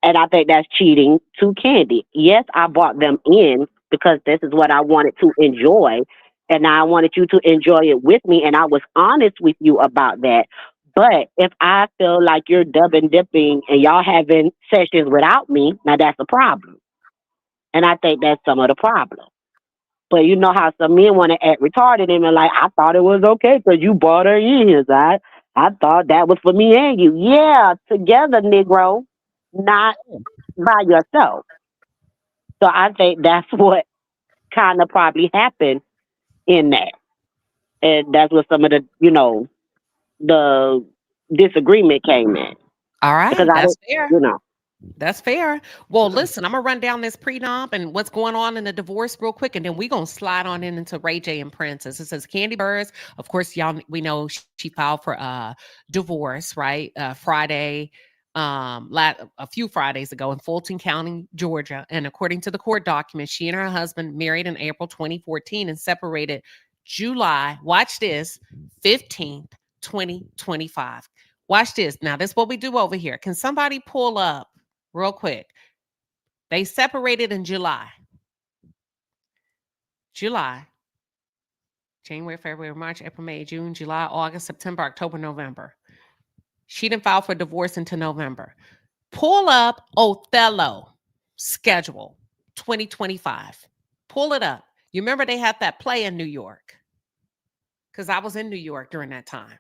D: And I think that's cheating to Candy. Yes, I brought them in because this is what I wanted to enjoy. And I wanted you to enjoy it with me. And I was honest with you about that. But if I feel like you're dubbing dipping and y'all having sessions without me, now that's a problem. And I think that's some of the problem. But you know how some men want to act retarded and be like, I thought it was okay because you brought her in here. So I thought that was for me and you. Yeah, together, Negro, not by yourself. So I think that's what kind of probably happened in that. And that's what some of the disagreement came in.
C: All
D: Because
C: right,
D: I
C: that's
D: didn't,
C: fair.
D: you know.
C: That's fair. Well, listen, I'm gonna run down this prenup and what's going on in the divorce real quick, and then we're gonna slide on into Ray J and Princess. It says Candy Burrs. Of course, y'all we know she filed for divorce, right? Friday, a few Fridays ago in Fulton County, Georgia. And according to the court documents, she and her husband married in April 2014 and separated July, watch this, 15th, 2025. Watch this. Now, this is what we do over here. Can somebody pull up real quick? They separated in July. January, February, March, April, May, June, July, August, September, October, November. She didn't file for divorce until November. Pull up Othello schedule 2025. Pull it up. You remember they had that play in New York? Because I was in New York during that time.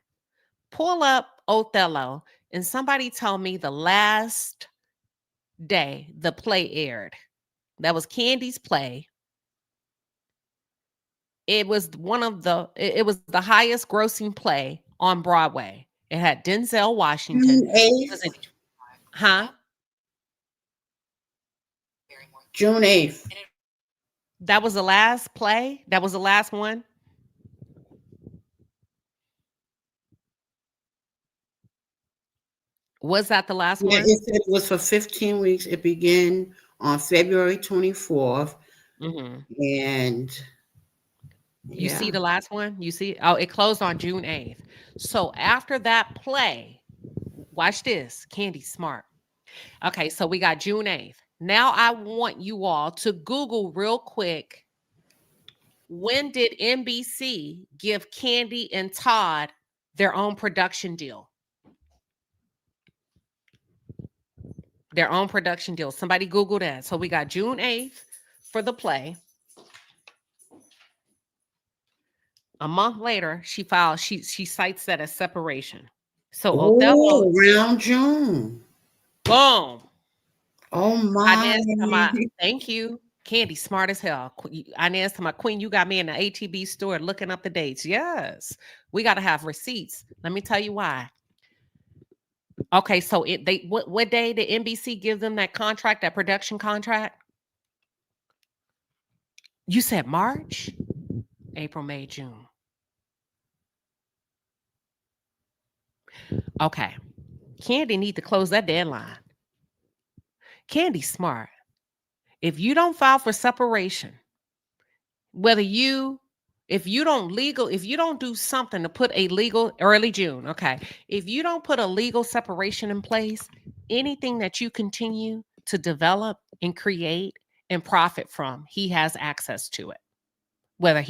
C: Pull up Othello and somebody tell me the last day the play aired. That was Candy's play. It was it was the highest grossing play on Broadway. It had Denzel Washington.
U: June 8th.
C: That was the last play? That was the last one? Was that the last one?
U: It said it was for 15 weeks. It began on February 24th. And
C: you see the last one? You see? Oh, it closed on June 8th. So after that play, watch this. Candy's smart. Okay, so we got June 8th. Now I want you all to Google real quick. When did NBC give Kandi and Todd their own production deal? Their own production deal. Somebody Google that. So we got June 8th for the play. A month later, she filed, she cites that as separation. So Othello
U: around June.
C: Boom.
U: Oh my.
C: Thank you. Kandi, smart as hell. Inez to my queen, you got me in the ATB store looking up the dates. Yes. We got to have receipts. Let me tell you why. Okay, so what day did NBC give them that contract, that production contract? You said March, April, May, June. Okay. Kandi need to close that deadline. Kandi's smart. If you don't file for separation, if you don't do something to put a legal early June, okay. If you don't put a legal separation in place, anything that you continue to develop and create and profit from, he has access to it. whether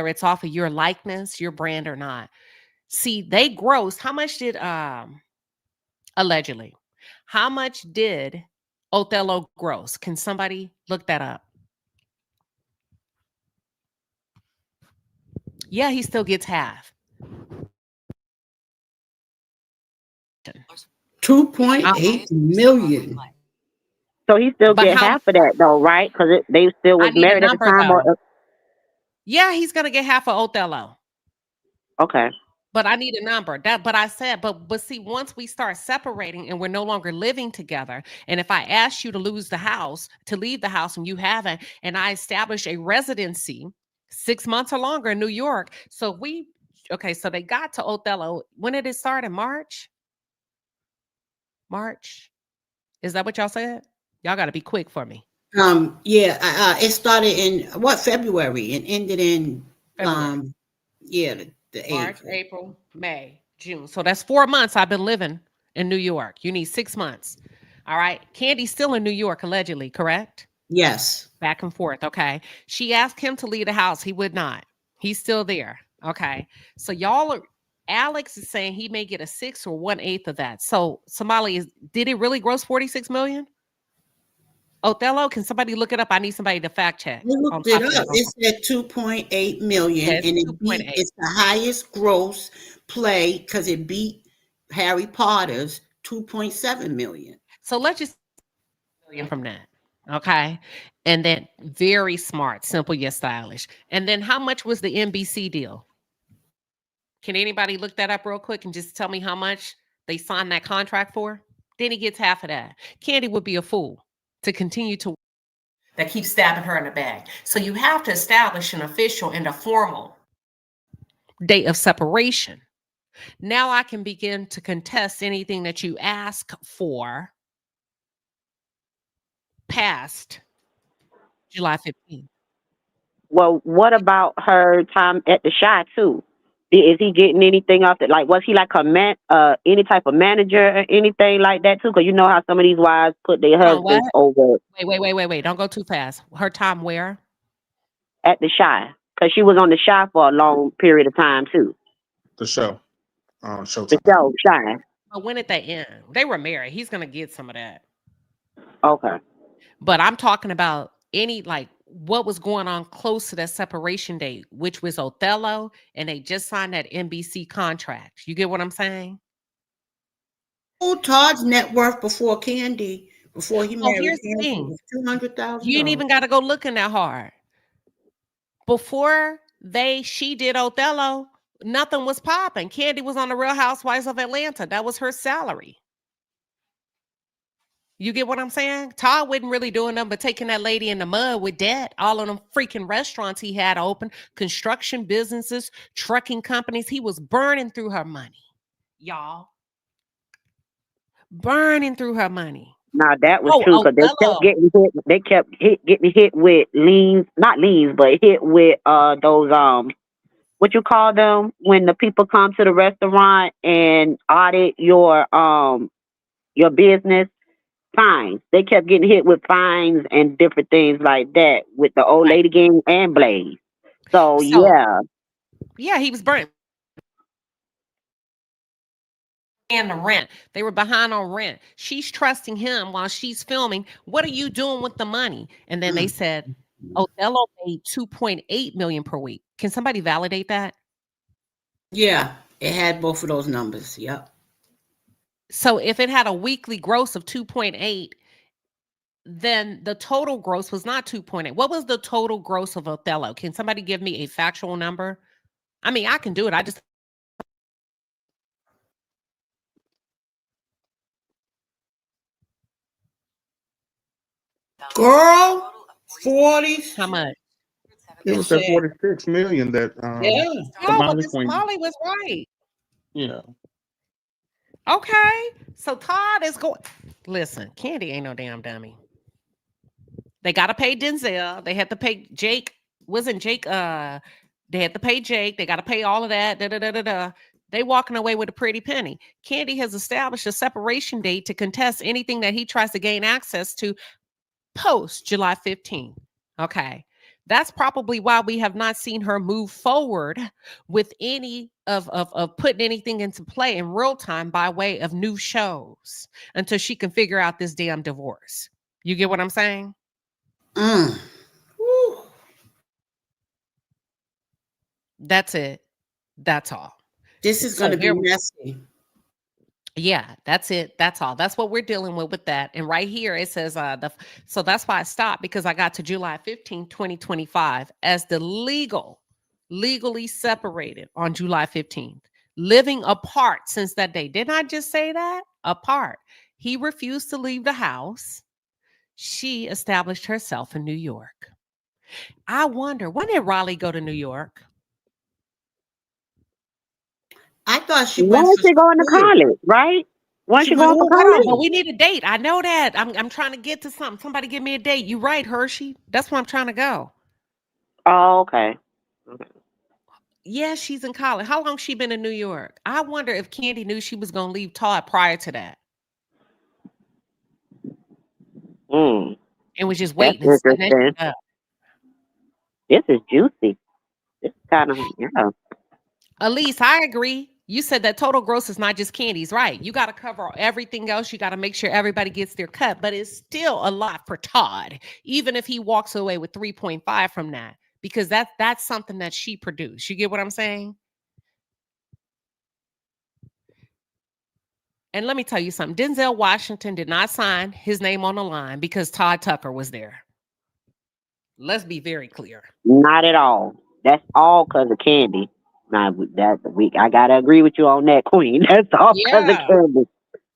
C: it's off of your likeness, your brand or not. See, they grossed. How much did allegedly? How much did Othello gross? Can somebody look that up? Yeah, he still gets half.
U: 2.8 million.
D: So he still
C: But
D: get half of that though, right? Because they still was
C: I need a
D: married at the
C: number
D: time.
C: though. Yeah, he's gonna get half of Othello.
D: Okay.
C: But I need a number. But I said, but see, once we start separating and we're no longer living together, and if I ask you to leave the house and you haven't, and I establish a residency 6 months or longer in New York. So so they got to Othello. When did it start? In March? March? Is that what y'all said? Y'all gotta be quick for me.
U: It started in February and ended in
C: February.
U: the
C: March,
U: 8th.
C: April, May, June. So that's 4 months I've been living in New York. You need 6 months. All right. Kandi's still in New York, allegedly, correct?
U: Yes.
C: Back and forth. Okay. She asked him to leave the house. He would not. He's still there. Okay. So Alex is saying he may get a 6 or 1/8 of that. So Somali, did it really gross 46 million? Othello, can somebody look it up? I need somebody to fact check.
U: We looked it up. It said 2.8 million, and it's the highest gross play because it beat Harry Potter's 2.7 million.
C: So let's just million from that. Okay. And then very smart, simple yet stylish. And then how much was the NBC deal? Can anybody look that up real quick and just tell me how much they signed that contract for? Then he gets half of that. Kandi would be a fool to continue to that keeps stabbing her in the back. So you have to establish an official and a formal date of separation. Now I can begin to contest anything that you ask for past July 15th.
D: Well, what about her time at the Shy too? Is he getting anything off it? Like, was he like any type of manager or anything like that too? Because you know how some of these wives put their husbands over.
C: Wait. Don't go too fast. Her time where?
D: At the Shy. Because she was on the Shy for a long period of time too.
M: The show. Showtime.
D: The show, Shy.
C: But when did they end? They were married. He's going to get some of that.
D: Okay.
C: But I'm talking about what was going on close to that separation date, which was Othello, and they just signed that NBC contract. You get what I'm saying?
U: Oh, Todd's net worth before Kandi, before he married
C: here's the
U: Kandi,
C: thing.
U: was $200,000.
C: You ain't even got to go looking that hard. Before she did Othello, nothing was popping. Kandi was on the Real Housewives of Atlanta. That was her salary. You get what I'm saying? Todd wasn't really doing nothing but taking that lady in the mud with debt. All of them freaking restaurants he had open, construction businesses, trucking companies. He was burning through her money, y'all. Burning through her money.
D: Now that was true because they kept getting hit with liens, not liens, but hit with those what you call them when the people come to the restaurant and audit your business. Fines. They kept getting hit with fines and different things like that with the old lady gang and Blaze. So yeah.
C: Yeah, he was burnt. And the rent. They were behind on rent. She's trusting him while she's filming. What are you doing with the money? And then they said, Othello made 2.8 million per week. Can somebody validate that?
U: Yeah, it had both of those numbers. Yep.
C: So if it had a weekly gross of 2.8, then the total gross was not 2.8. What was the total gross of Othello? Can somebody give me a factual number? I mean, I can do it. I just
U: Girl, 40.
C: How much?
M: It was at 46 million that
C: Molly was right.
M: Yeah.
C: Okay. So Todd is going. Listen, Kandi ain't no damn dummy. They got to pay Denzel. They had to pay Jake. Wasn't Jake? They had to pay Jake. They got to pay all of that. They walking away with a pretty penny. Kandi has established a separation date to contest anything that he tries to gain access to post July 15th. Okay. That's probably why we have not seen her move forward with any of putting anything into play in real time by way of new shows until she can figure out this damn divorce. You get what I'm saying? That's it. That's all.
U: This is going to be messy.
C: Yeah, that's it. That's all. That's what we're dealing with that. And right here it says so that's why I stopped, because I got to July 15, 2025 as the legally separated on July 15th, living apart since that day. Didn't I just say that? Apart. He refused to leave the house. She established herself in New York. I wonder, when did Raleigh go to New York?
U: I thought she
D: went. Why is she going to college, right? Why is she going to college?
C: But we need a date. I know that. I'm trying to get to something. Somebody give me a date. You right, Hershey. That's where I'm trying to go.
D: Oh, okay.
C: Yeah, she's in college. How long she been in New York? I wonder if Kandi knew she was going to leave Todd prior to that. And was just waiting.
D: That's interesting. This is juicy. This kind of, yeah.
C: Elise, I agree. You said that total gross is not just Kandi's, right? You got to cover everything else. You got to make sure everybody gets their cut, but it's still a lot for Todd, even if he walks away with 3.5 from that, because that's something that she produced. You get what I'm saying? And let me tell you something. Denzel Washington did not sign his name on the line because Todd Tucker was there. Let's be very clear.
D: Not at all. That's all because of Kandi. Now, that's a week. I gotta agree with you on that, Queen. That's all because of Kandi.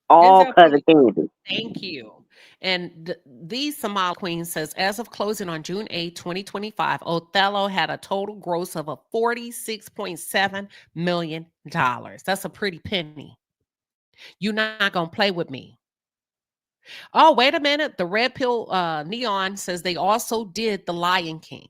D: All because of Kandi.
C: Thank you. And the Somali Queen says, as of closing on June 8, 2025, Othello had a total gross of $46.7 million. That's a pretty penny. You're not gonna play with me. Oh, wait a minute. The Red Pill Neon says they also did The Lion King.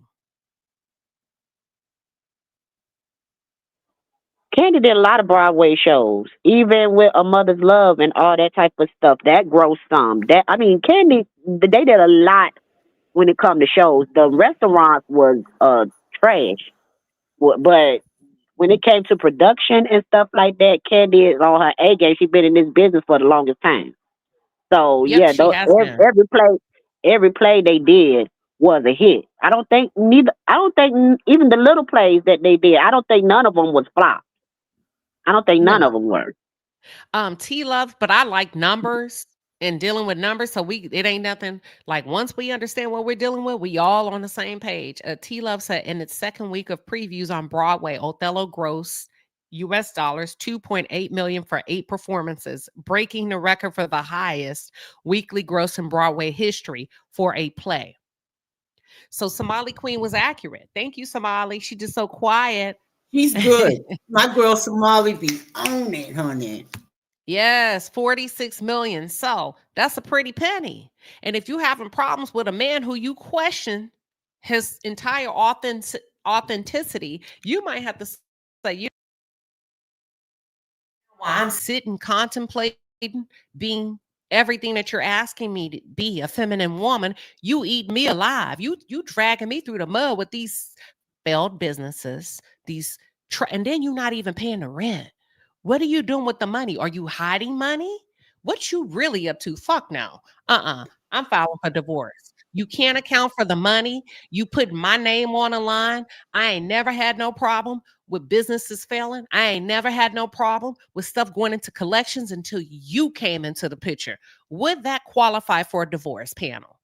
D: Kandi did a lot of Broadway shows, even with A Mother's Love and all that type of stuff. That grossed some. Kandi, they did a lot when it come to shows. The restaurant was trash, but when it came to production and stuff like that, Kandi is on her A game. She's been in this business for the longest time. So
C: Yep,
D: every play they did was a hit. I don't think even the little plays that they did, I don't think none of them was flop. I don't think none of them were.
C: T-Love, but I like numbers and dealing with numbers. So it ain't nothing. Like, once we understand what we're dealing with, we all on the same page. T-Love said in its second week of previews on Broadway, Othello grossed US dollars 2.8 million for 8 performances, breaking the record for the highest weekly gross in Broadway history for a play. So Somali Queen was accurate. Thank you, Somali. She just so quiet.
U: He's good. My girl Somali be on it, honey.
C: Yes, 46 million. So that's a pretty penny. And if you're having problems with a man who you question his entire authenticity, you might have to say, I'm sitting contemplating being everything that you're asking me to be, a feminine woman. You eat me alive. You dragging me through the mud with these failed businesses, and then you're not even paying the rent. What are you doing with the money? Are you hiding money? What you really up to? Fuck no. I'm filing for divorce. You can't account for the money. You put my name on the line. I ain't never had no problem with businesses failing. I ain't never had no problem with stuff going into collections until you came into the picture. Would that qualify for a divorce, panel?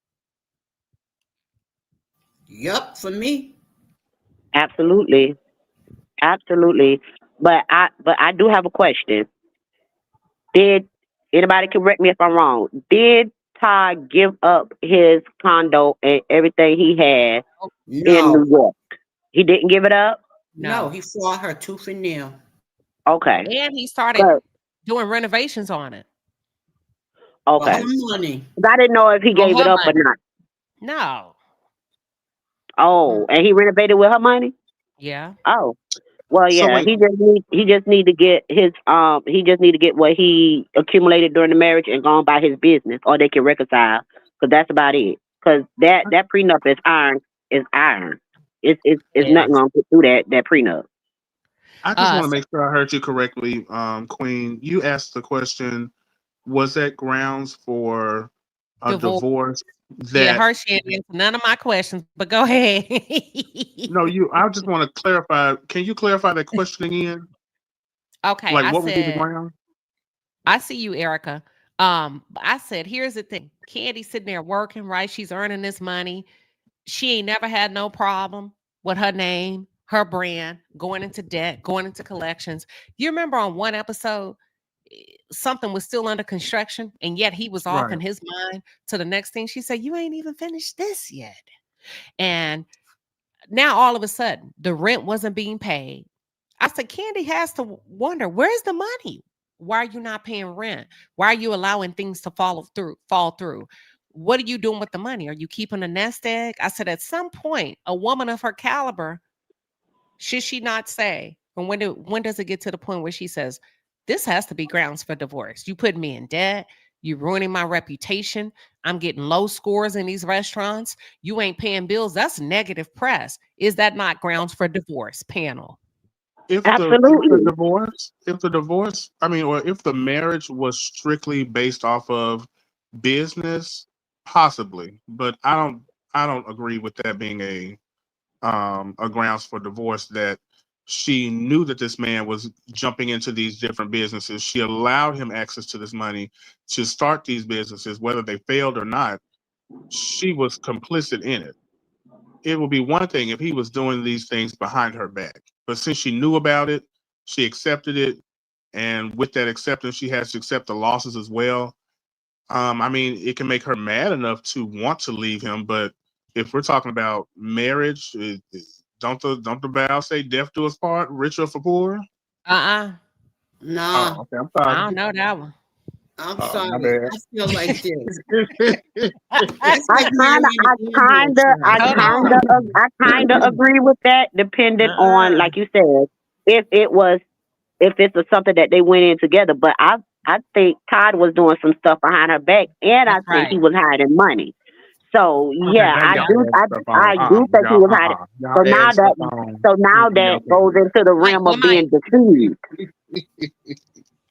U: Yep, for me.
D: Absolutely. But I do have a question. Did anybody correct me if I'm wrong? Did Todd give up his condo and everything he had in New York? He didn't give it up?
U: No, he fought her tooth and nail.
D: Okay.
C: And he started doing renovations on it.
D: Okay.
U: Her money.
D: I didn't know if he gave it up or not.
C: No.
D: Oh, and he renovated with her money?
C: Yeah.
D: Oh. Well, yeah, he just need to get what he accumulated during the marriage and go on by his business, or they can reconcile. Because that's about it. Because that prenup is iron. It's nothing gonna get through that prenup.
M: I just want to make sure I heard you correctly, Queen. You asked the question, was that grounds for a divorce
C: Yeah,
M: that
C: her shit answered none of my questions, but go ahead.
M: no, I just want to clarify. Can you clarify that question again?
C: Okay,
M: Like
C: I
M: what would be the
C: said,
M: ground?
C: I see you, Erica. I said, here's the thing. Candy's sitting there working, right? She's earning this money. She ain't never had no problem with her name, her brand, going into debt, going into collections. You remember on one episode, something was still under construction, and yet he was off
M: Right.
C: in his mind to the next thing. She said, you ain't even finished this yet. And now all of a sudden, the rent wasn't being paid. I said, Kandi has to wonder, where's the money? Why are you not paying rent? Why are you allowing things to fall through? What are you doing with the money? Are you keeping a nest egg? I said, at some point, a woman of her caliber, should she not say, and when does it get to the point where she says, this has to be grounds for divorce? You put me in debt. You're ruining my reputation. I'm getting low scores in these restaurants. You ain't paying bills. That's negative press. Is that not grounds for divorce, panel?
M: If the divorce, I mean, or if the marriage was strictly based off of business, possibly, but I don't agree with that being a grounds for divorce. That she knew that this man was jumping into these different businesses. She allowed him access to this money to start these businesses, whether they failed or not. She was complicit in it. It would be one thing if he was doing these things behind her back, but since she knew about it, she accepted it, and with that acceptance, she has to accept the losses as well. I mean, it can make her mad enough to want to leave him, but if we're talking about marriage, don't the Bible say death do us part, rich or for poor?
U: No,
M: Oh, okay, I'm
C: I
M: sorry.
C: don't know that one.
U: I'm
M: My
U: sorry.
M: bad.
U: I feel like this.
D: I kind of agree with that, depending on, like you said, if it's something that they went in together. But I think Todd was doing some stuff behind her back, and I think he was hiding money. So yeah, I do think he was hiding. So now that goes into the realm of being deceived.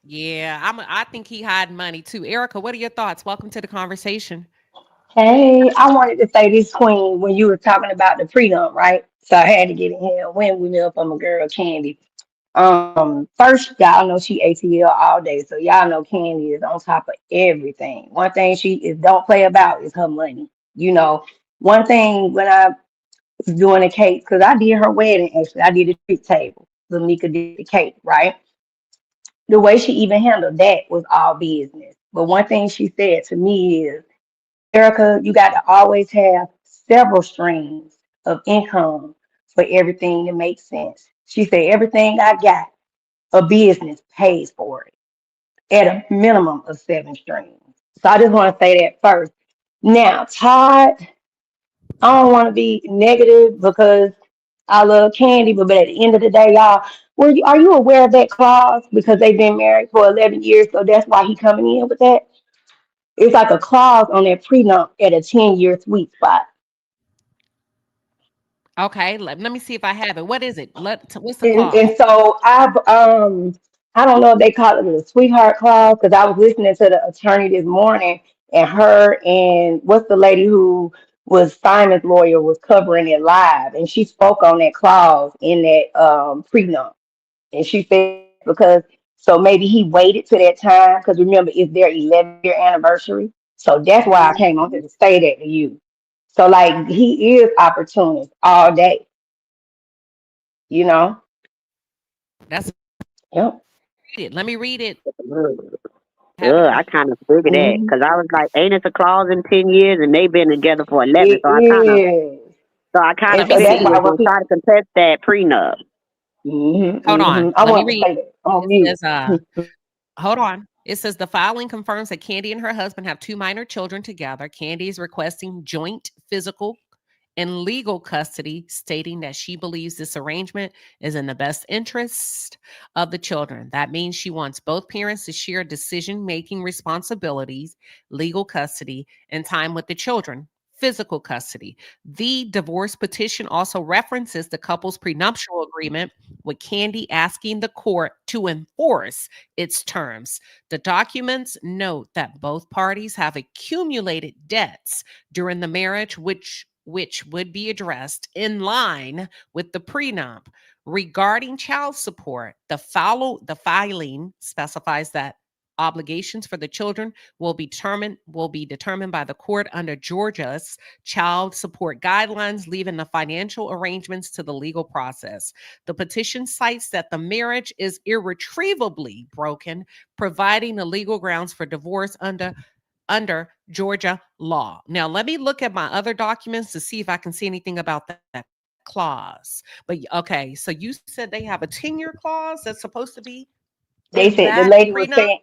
C: Yeah, I think he hiding money too. Erica, what are your thoughts? Welcome to the conversation.
H: Hey, I wanted to say this, Queen, when you were talking about the prenup, right? So I had to get in here and win with me up on my girl Kandi. First, y'all know she ATL all day, so y'all know Kandi is on top of everything. One thing she is don't play about is her money. You know, one thing when I was doing the cake, because I did her wedding, actually, I did the treat table. Lamika did the cake, right? The way she even handled that was all business. But one thing she said to me is, Erica, you got to always have several streams of income for everything to make sense. She said, everything I got, a business pays for it at a minimum of 7 streams. So I just want to say that first. Now, Todd, I don't want to be negative because I love Kandi, but at the end of the day, y'all, are you aware of that clause? Because they've been married for 11 years, so that's why he coming in with that. It's like a clause on their prenup at a 10-year sweet spot.
C: Okay, let me see if I have it. What is it? What's the
H: And,
C: clause?
H: and so I don't know if they call it a sweetheart clause because I was listening to the attorney this morning, and her and what's the lady who was Simon's lawyer was covering it live, and she spoke on that clause in that prenup, and she said because so maybe he waited to that time because remember it's their 11-year anniversary, so that's why I came on here to say that to you. So like he is opportunist all day, you know.
C: That's
H: Yep.
C: Let me read it.
D: I kind of figured that because I was like, ain't it a clause in 10 years and they've been together for 11?
H: It is.
D: So I kind of
H: And so
D: figured
H: that's
D: he
H: why
D: was
H: when
D: going to try to contest that prenup.
C: Hold on.
H: I
C: Let me
H: want to
C: read.
H: say that. I'm
C: It
H: mute.
C: says, hold on. It says the filing confirms that Kandi and her husband have 2 minor children together. Kandi is requesting joint physical and legal custody, stating that she believes this arrangement is in the best interest of the children. That means she wants both parents to share decision-making responsibilities, legal custody, and time with the children. physical custody. The divorce petition also references the couple's prenuptial agreement, with Kandi asking the court to enforce its terms. The documents note that both parties have accumulated debts during the marriage, which would be addressed in line with the prenup. Regarding child support, the filing specifies that obligations for the children will be determined by the court under Georgia's child support guidelines, leaving the financial arrangements to the legal process. The petition cites that the marriage is irretrievably broken, providing the legal grounds for divorce under Georgia law. Now, let me look at my other documents to see if I can see anything about that clause. But okay, so you said they have a 10-year clause that's supposed to be
F: They
C: in
F: said the
C: that
F: lady was
C: prenup?
F: saying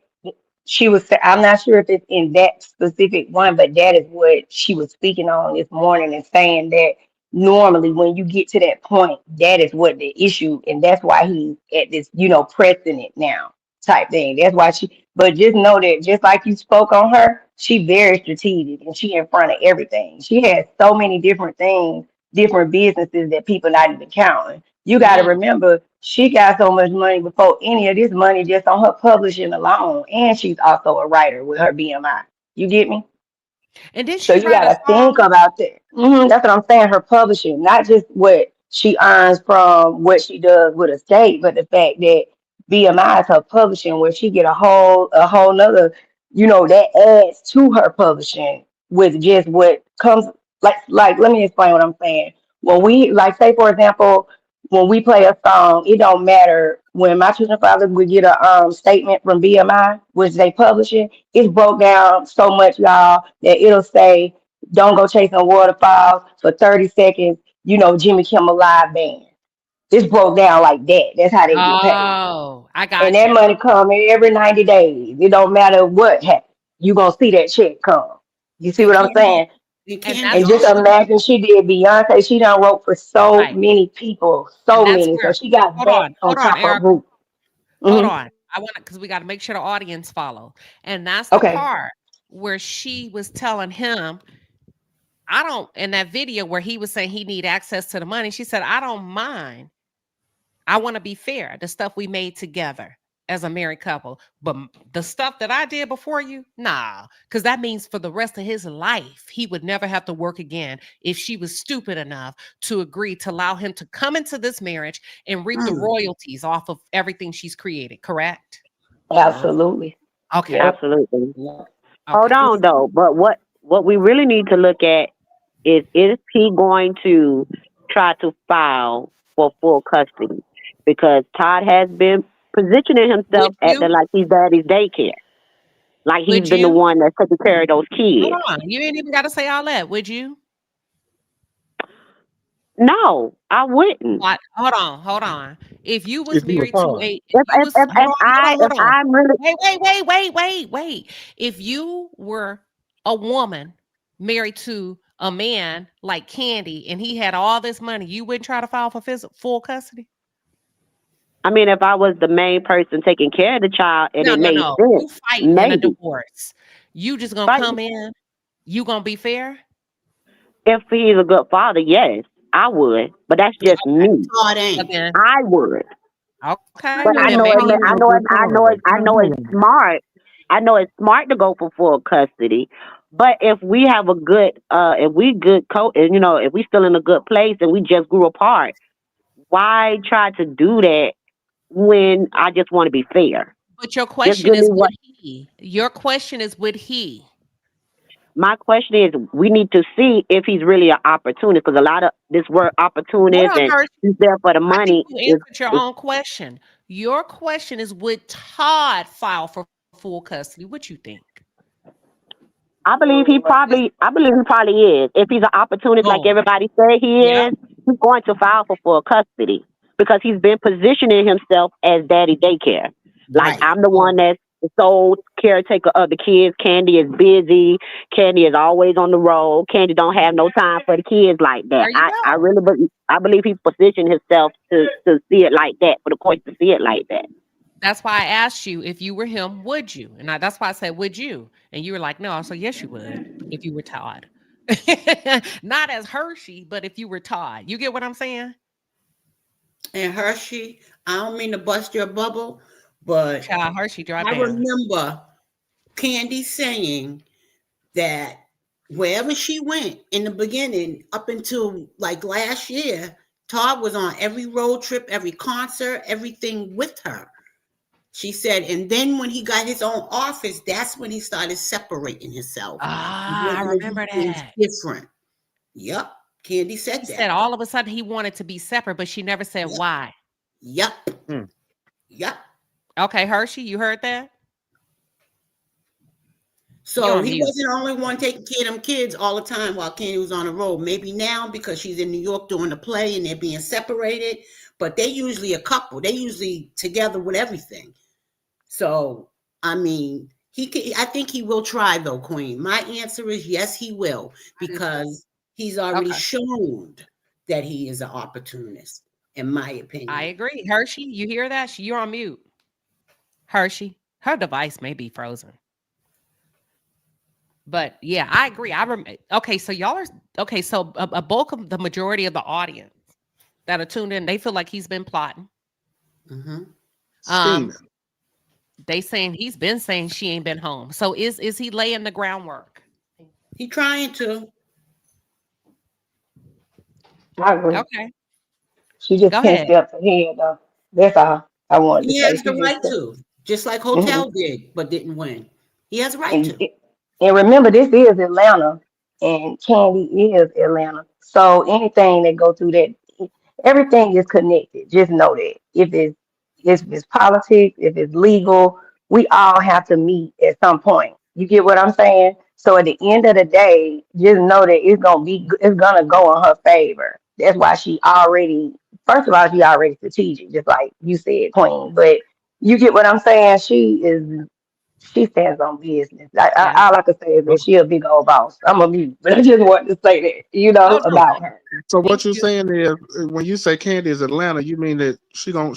F: I'm not sure if it's in that specific one, but that is what she was speaking on this morning and saying that normally when you get to that point, that is what the issue, and that's why he's at this, pressing it now type thing. That's why but just know that just like you spoke on her, she very strategic and she in front of everything. She has so many different things, different businesses that people not even counting. You got to remember, she got so much money before any of this money just on her publishing alone. And she's also a writer with her BMI. You get me?
C: And did
F: So
C: she
F: you
C: write
F: got
C: a
F: to think
C: song?
F: about that. That's what I'm saying. Her publishing, not just what she earns from what she does with a state, but the fact that BMI is her publishing, where she get a whole nother, that adds to her publishing with just what comes. Like, let me explain what I'm saying. When we, like, say for example, when we play a song, it don't matter. When my children's father would get a statement from BMI, which they publishing, it's broke down so much, y'all, that it'll say, "Don't go chasing waterfalls for 30 seconds." Jimmy Kimmel live band. It's broke down like that. That's how they get paid.
C: Oh, I
F: And
C: got
F: that
C: you.
F: money come every 90 days. It don't matter what happens. You gonna see that check come. You see
U: And
F: what I'm
U: Kandi,
F: saying?
U: and
C: And
U: Kandi
F: And
C: that's
F: just
U: also,
F: imagine she did Beyonce. She done wrote for so
C: right.
F: many people,
C: And
F: so
C: that's
F: many. So
C: where,
F: she got that on
C: hold on,
F: top of
C: Erica.
F: group.
C: Hold
F: Hmm.
C: on. I want to, because we got to make sure the audience follow. And that's the
F: Okay.
C: part where she was telling him, in that video where he was saying he need access to the money, she said, I don't mind. I want to be fair. The stuff we made together as a married couple, but the stuff that I did before you, nah, because that means for the rest of his life, he would never have to work again if she was stupid enough to agree to allow him to come into this marriage and reap the royalties off of everything she's created, correct?
F: Absolutely.
C: Okay.
D: Absolutely. Hold
C: Okay.
D: on though, but what we really need to look at is he going to try to file for full custody? Because Todd has been positioning
C: Would
D: himself at
C: you?
D: like he's daddy's daycare, like he's
C: Would
D: been the
C: you?
D: one that's taking care of those
C: Hold
D: kids.
C: on. You ain't even got to say all that, would you?
D: No, I wouldn't.
C: Hold on. If you was
J: If you were
C: married to
J: fine.
C: if you was,
D: If
C: hold on.
D: I'm really
C: Wait. If you were a woman married to a man like Kandi and he had all this money, you wouldn't try to file for full custody?
D: I mean, if I was the main person taking care of the child and it made
C: No.
D: sense,
C: You fighting in a
D: maybe.
C: divorce. You just gonna
D: But
C: come in, you gonna be fair?
D: if he's a good father, yes, I would. But that's just me.
U: Todd ain't.
C: Again.
D: I would.
C: Okay.
D: But
C: Well
D: I
C: then
D: know
C: maybe
D: it. I know it's smart. I know it's smart to go for full custody. But if we have a good, if we good if we still in a good place and we just grew apart, why try to do that when I just want to be fair?
C: But your
D: Just
C: question
D: give me
C: is,
D: what.
C: would he? Your question is, would he?
D: My question is, we need to see if he's really an opportunist, because a lot of this word
C: Hold
D: opportunist
C: on,
D: and
C: Hershey.
D: he's there for the
C: I think
D: money
C: you answered your own question. Your question is, would Todd file for full custody? What you think?
D: I believe he probably is. If he's an opportunist like
C: Oh,
D: everybody say he
C: yeah.
D: is, he's going to file for full custody because he's been positioning himself as daddy daycare. Like,
U: Right.
D: I'm the one that's the sole caretaker of the kids. Kandi is busy. Kandi is always on the road. Kandi don't have no time for the kids like that.
C: There you
D: I
C: go.
D: really believe he positioned himself to see it like that, for the courts to see it like that.
C: That's why I asked you, if you were him, would you? And that's why I said, would you? And you were like, no. So yes, you would if you were Todd. Not as Hershey, but if you were Todd. You get what I'm saying?
U: And Hershey, I don't mean to bust your bubble, but
C: Child, Hershey, drop
U: I
C: down.
U: remember Kandi saying that wherever she went in the beginning, up until like last year, Todd was on every road trip, every concert, everything with her. She said, and then when he got his own office, that's when he started separating himself.
C: I remember that.
U: Different. Yep. Kandi said
C: She
U: that.
C: said all of a sudden he wanted to be separate, but she never said why.
U: Yep. Yep.
C: Okay, Hershey, you heard that?
U: So he wasn't the only one taking care of them kids all the time while Kandi was on the road. Maybe now because she's in New York doing the play and they're being separated, but they usually a couple. They usually together with everything. So, I mean, I think he will try though, Queen. My answer is yes, he will, because he's already shown that he is an opportunist, in my opinion.
C: I agree. Hershey, you hear that? You're on mute. Hershey, her device may be frozen. But yeah, I agree. Okay, so y'all are okay. So a bulk of the majority of the audience that are tuned in, they feel like he's been plotting. They saying he's been saying she ain't been home. So is he laying the groundwork?
U: He trying to.
F: I agree.
C: Okay.
F: She just 10 steps ahead, though. That's all I wanted to
U: He
F: say.
U: has the right to, just like Hotel did, but didn't win. He has a right to.
F: And remember, this is Atlanta, and Kandi is Atlanta. So anything that go through that, everything is connected. Just know that if it's politics, if it's legal, we all have to meet at some point. You get what I'm saying? So at the end of the day, just know that it's gonna go in her favor. That's why she already, first of all, she already strategic, just like you said, Queen. But you get what I'm saying? She stands on business. All I can say is that she a big old boss. I'm a mute, but I just wanted to say that, about her.
M: So what you're saying is, when you say Kandi is Atlanta, you mean that she gonna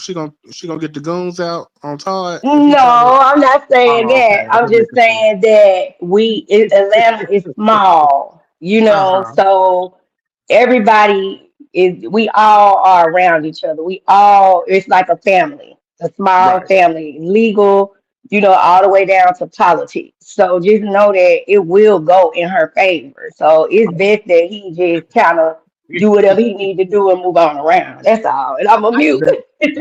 M: get the goons out on Todd?
F: No, I'm not saying that. I'm just saying that Atlanta is small, so everybody we all are around each other. It's like a family, a small family, legal, all the way down to politics. So just know that it will go in her favor. So it's best that he just kind of do whatever he need to do and move on around. That's all. And I'm a mute.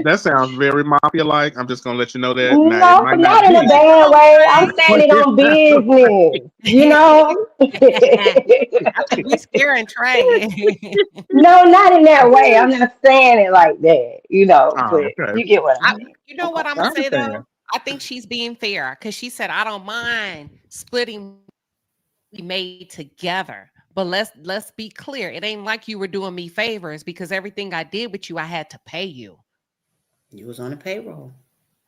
M: That sounds very mafia-like. I'm just gonna let you know that.
F: No,
M: Now, it might
F: not in
M: be.
F: a bad way. I'm standing on business,
C: I think we scaring Trey.
F: No, not in that way. I'm not saying it like that, but you get what I mean.
C: You know what I'm gonna say though? I think she's being fair because she said, I don't mind splitting we made together. But let's be clear. It ain't like you were doing me favors because everything I did with you, I had to pay you.
U: You was on a payroll.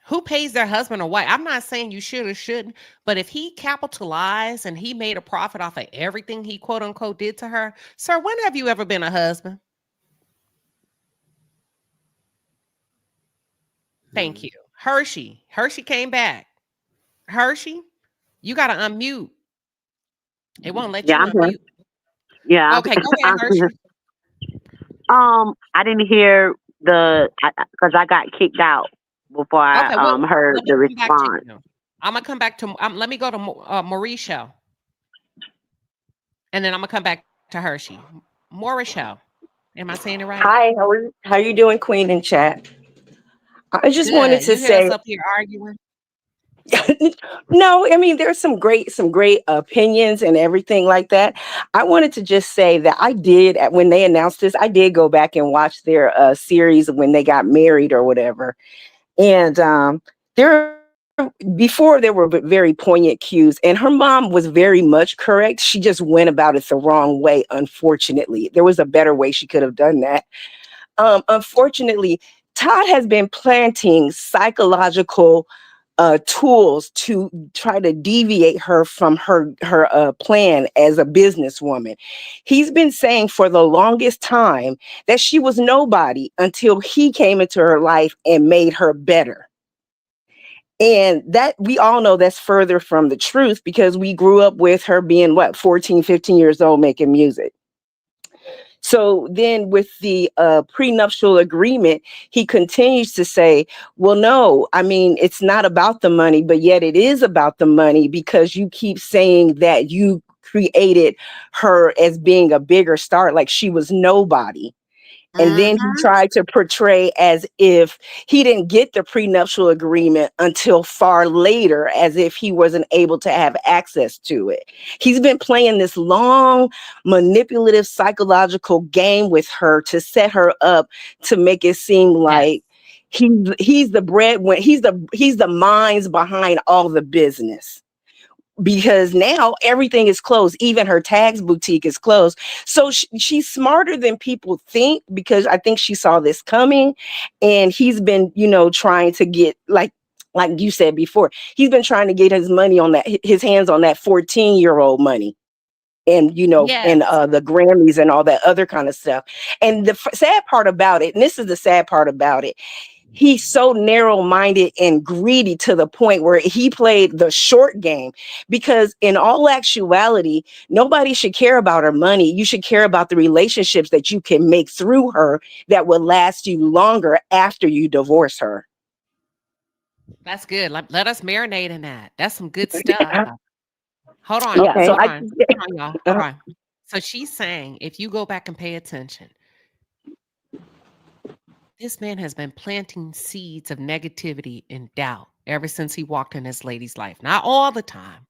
C: Who pays their husband or wife? I'm not saying you should or shouldn't, but if he capitalized and he made a profit off of everything he quote unquote did to her, sir, when have you ever been a husband? Thank you. Hershey came back. Hershey, you got to unmute. It won't let you unmute.
D: Yeah.
C: Okay, go ahead, Hershey.
D: I didn't hear because I got kicked out before I heard the response.
C: I'm gonna come back to. Let me go to Mauricio, and then I'm gonna come back to Hershey. Mauricio, am I saying it right?
G: Hi, how are you doing, Queen in chat? I just wanted to say,
C: us up here arguing.
G: No, I mean, there's some great opinions and everything like that. I wanted to just say that when they announced this, I did go back and watch their series when they got married or whatever. And before there were very poignant cues, and her mom was very much correct. She just went about it the wrong way. Unfortunately, there was a better way she could have done that. Unfortunately, Todd has been planting psychological tools to try to deviate her from her plan as a businesswoman. He's been saying for the longest time that she was nobody until he came into her life and made her better. And that we all know that's further from the truth because we grew up with her being 14, 15 years old making music. So then with the prenuptial agreement, he continues to say, well, no, I mean, it's not about the money, but yet it is about the money because you keep saying that you created her as being a bigger star, like she was nobody. And then he tried to portray as if he didn't get the prenuptial agreement until far later, as if he wasn't able to have access to it. He's been playing this long, manipulative, psychological game with her to set her up to make it seem like he's the breadwinner, he's the minds behind all the business. Because now everything is closed. Even her tags boutique is closed. So she's smarter than people think because I think she saw this coming. And he's been, trying to get like you said before, he's been trying to get his hands on that 14-year-old money. And the Grammys and all that other kind of stuff. And the sad part about it, and this is the sad part about it, he's so narrow-minded and greedy to the point where he played the short game, because in all actuality, nobody should care about her money. You should care about the relationships that you can make through her that will last you longer after you divorce her.
C: That's good. Let us marinate in that. That's some good stuff. Hold on.
G: Okay.
C: Hold on, y'all. Hold on. So she's saying, if you go back and pay attention, this man has been planting seeds of negativity and doubt ever since he walked in this lady's life. Not all the time,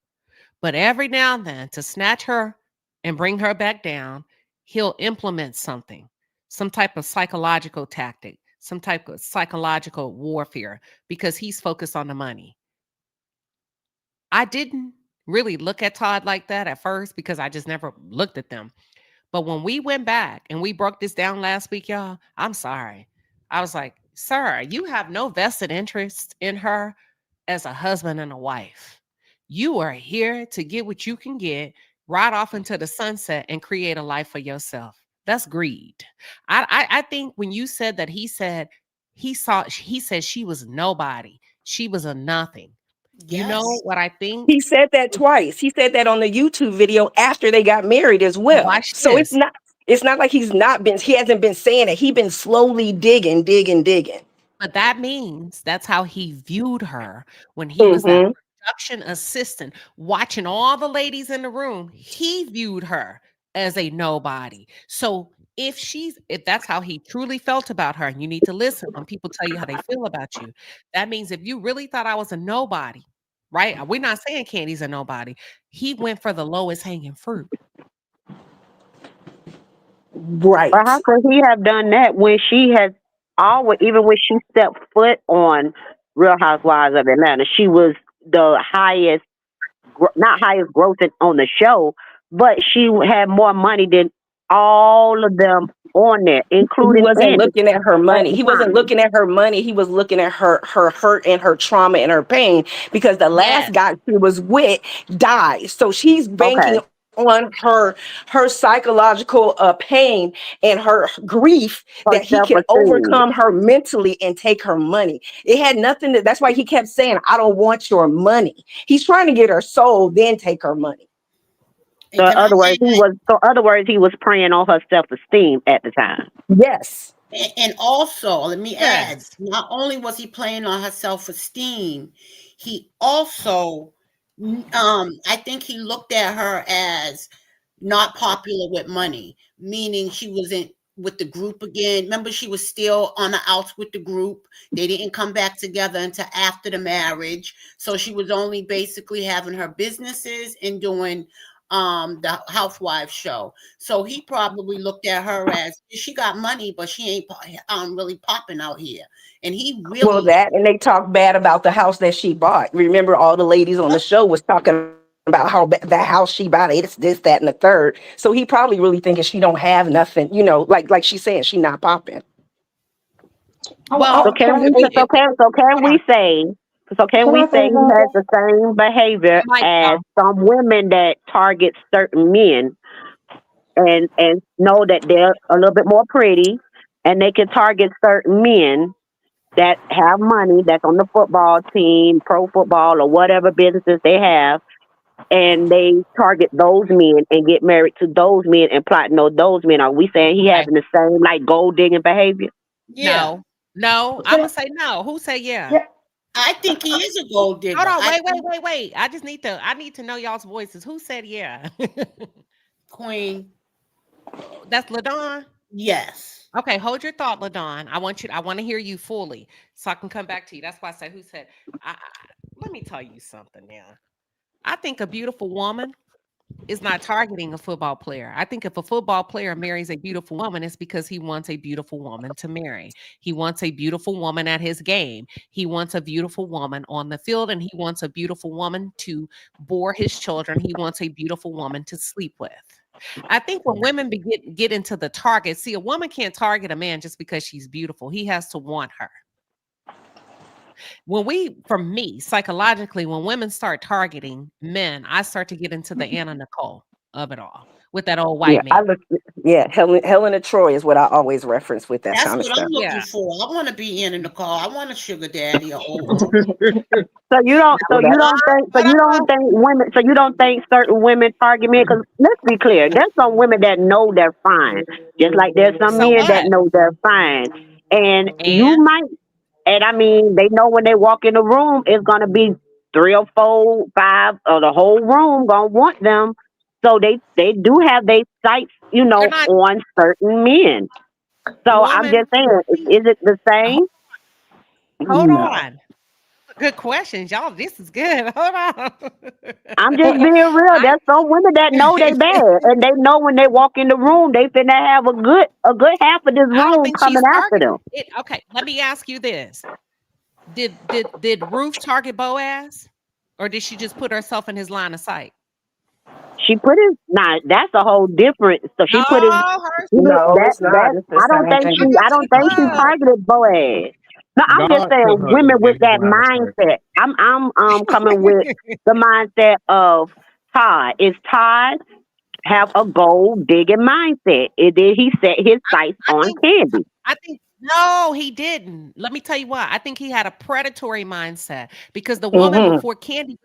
C: but every now and then to snatch her and bring her back down, he'll implement something, some type of psychological tactic, some type of psychological warfare, because he's focused on the money. I didn't really look at Todd like that at first because I just never looked at them. But when we went back and we broke this down last week, y'all, I'm sorry. I was like, sir, you have no vested interest in her as a husband and a wife. You are here to get what you can get, ride off into the sunset and create a life for yourself. That's greed. I think when you said that he said she was nobody. She was a nothing. Yes. You know what I think?
G: He said that twice. He said that on the YouTube video after they got married as well. So it's not like he hasn't been saying it. He's been slowly digging.
C: But that means that's how he viewed her when he was that production assistant watching all the ladies in the room. He viewed her as a nobody. So if that's how he truly felt about her, and you need to listen when people tell you how they feel about you, that means if you really thought I was a nobody, right? We're not saying Kandi's a nobody. He went for the lowest hanging fruit.
G: Right.
D: But how could he have done that when she has always, even when she stepped foot on Real Housewives of Atlanta, she was the highest, not highest grossing on the show, but she had more money than all of them on there, including
G: He wasn't
D: Kandi
G: looking at her money.
D: at
G: He
D: the
G: wasn't
D: time.
G: looking at her money. He was looking at her hurt and her trauma and her pain, because the last guy she was with died. So she's banking on her psychological pain and her grief that he can overcome her mentally and take her money. It had nothing that's why he kept saying, I don't want your money. He's trying to get her soul, then take her money.
D: So in other words, he was preying on her self-esteem at the time.
G: Yes.
U: And also, let me add, not only was he playing on her self-esteem, he also, I think he looked at her as not popular with money, meaning she wasn't with the group again. Remember, she was still on the outs with the group. They didn't come back together until after the marriage. So she was only basically having her businesses and doing the Housewives show. So he probably looked at her as, she got money, but she ain't really popping out here. And he really
G: and they talk bad about the house that she bought. Remember, all the ladies on the show was talking about how that house she bought, it's this, that, and the third. So he probably really thinking she don't have nothing, like she's saying, she not popping.
D: Well, so can we say he has the same behavior as some women that target certain men and know that they're a little bit more pretty and they can target certain men that have money, that's on the football team, pro football, or whatever businesses they have, and they target those men and get married to those men and plotting on those men. Are we saying he having the same like gold digging behavior?
C: Yeah. No, I'm gonna say no. Who say yeah?
U: I think he is a gold digger.
C: Hold on, wait. I need to know y'all's voices. Who said yeah?
U: Queen.
C: That's LaDon?
U: Yes.
C: Okay, hold your thought, LaDon. I want to hear you fully so I can come back to you. That's why I say who said. Let me tell you something now. I think a beautiful woman is not targeting a football player. I think if a football player marries a beautiful woman, it's because he wants a beautiful woman to marry. He wants a beautiful woman at his game. He wants a beautiful woman on the field, and he wants a beautiful woman to bore his children. He wants a beautiful woman to sleep with. I think when women get into the target, see, a woman can't target a man just because she's beautiful. He has to want her. For me, psychologically, when women start targeting men, I start to get into the Anna Nicole of it all with that old white man.
G: Helen of Troy is what I always reference with that
U: That's
G: kind of
U: what
G: stuff.
U: I'm looking for. I want to be in the call. I want a sugar daddy or old.
D: So you don't think certain women target men? Because let's be clear, there's some women that know they're fine, just like there's some men that know they're fine, and you might. And I mean, they know when they walk in the room, it's gonna be 3 or 4, 5, or the whole room gonna want them. So they do have their sights, on certain men. So I'm just saying, is it the same?
C: Hold
D: No.
C: on. Good questions, y'all. This is good. Hold on.
D: I'm just being real. There's some women that know they bad, and they know when they walk in the room, they finna have a good half of this
C: I don't
D: room
C: think
D: coming
C: she's
D: after them.
C: Okay, let me ask you this: Did Ruth target Boaz, or did she just put herself in his line of sight?
D: She put his that's a whole different. So she put his
G: No, it's not. It's the
D: I don't
G: same
D: think
G: thing.
D: she targeted Boaz. No, I'm just
M: God
D: saying
M: put her
D: women with
M: in his
D: that
M: line of sight.
D: mindset. I'm coming with the mindset of Todd. Is Todd have a gold digging mindset? And then he set his sights on Kandi.
C: I think no, he didn't. Let me tell you why. I think he had a predatory mindset because the woman before Kandi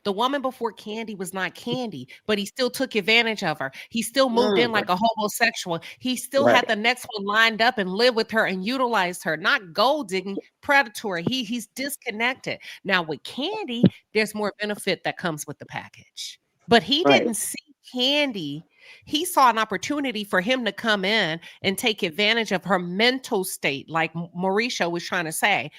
C: the woman before Kandi was not Kandi, but he still took advantage of her. He still moved in like a homosexual. He still had the next one lined up and lived with her and utilized her, not gold digging, predatory. He's disconnected. Now with Kandi, there's more benefit that comes with the package. But he didn't see Kandi. He saw an opportunity for him to come in and take advantage of her mental state, like Mauricio was trying to say.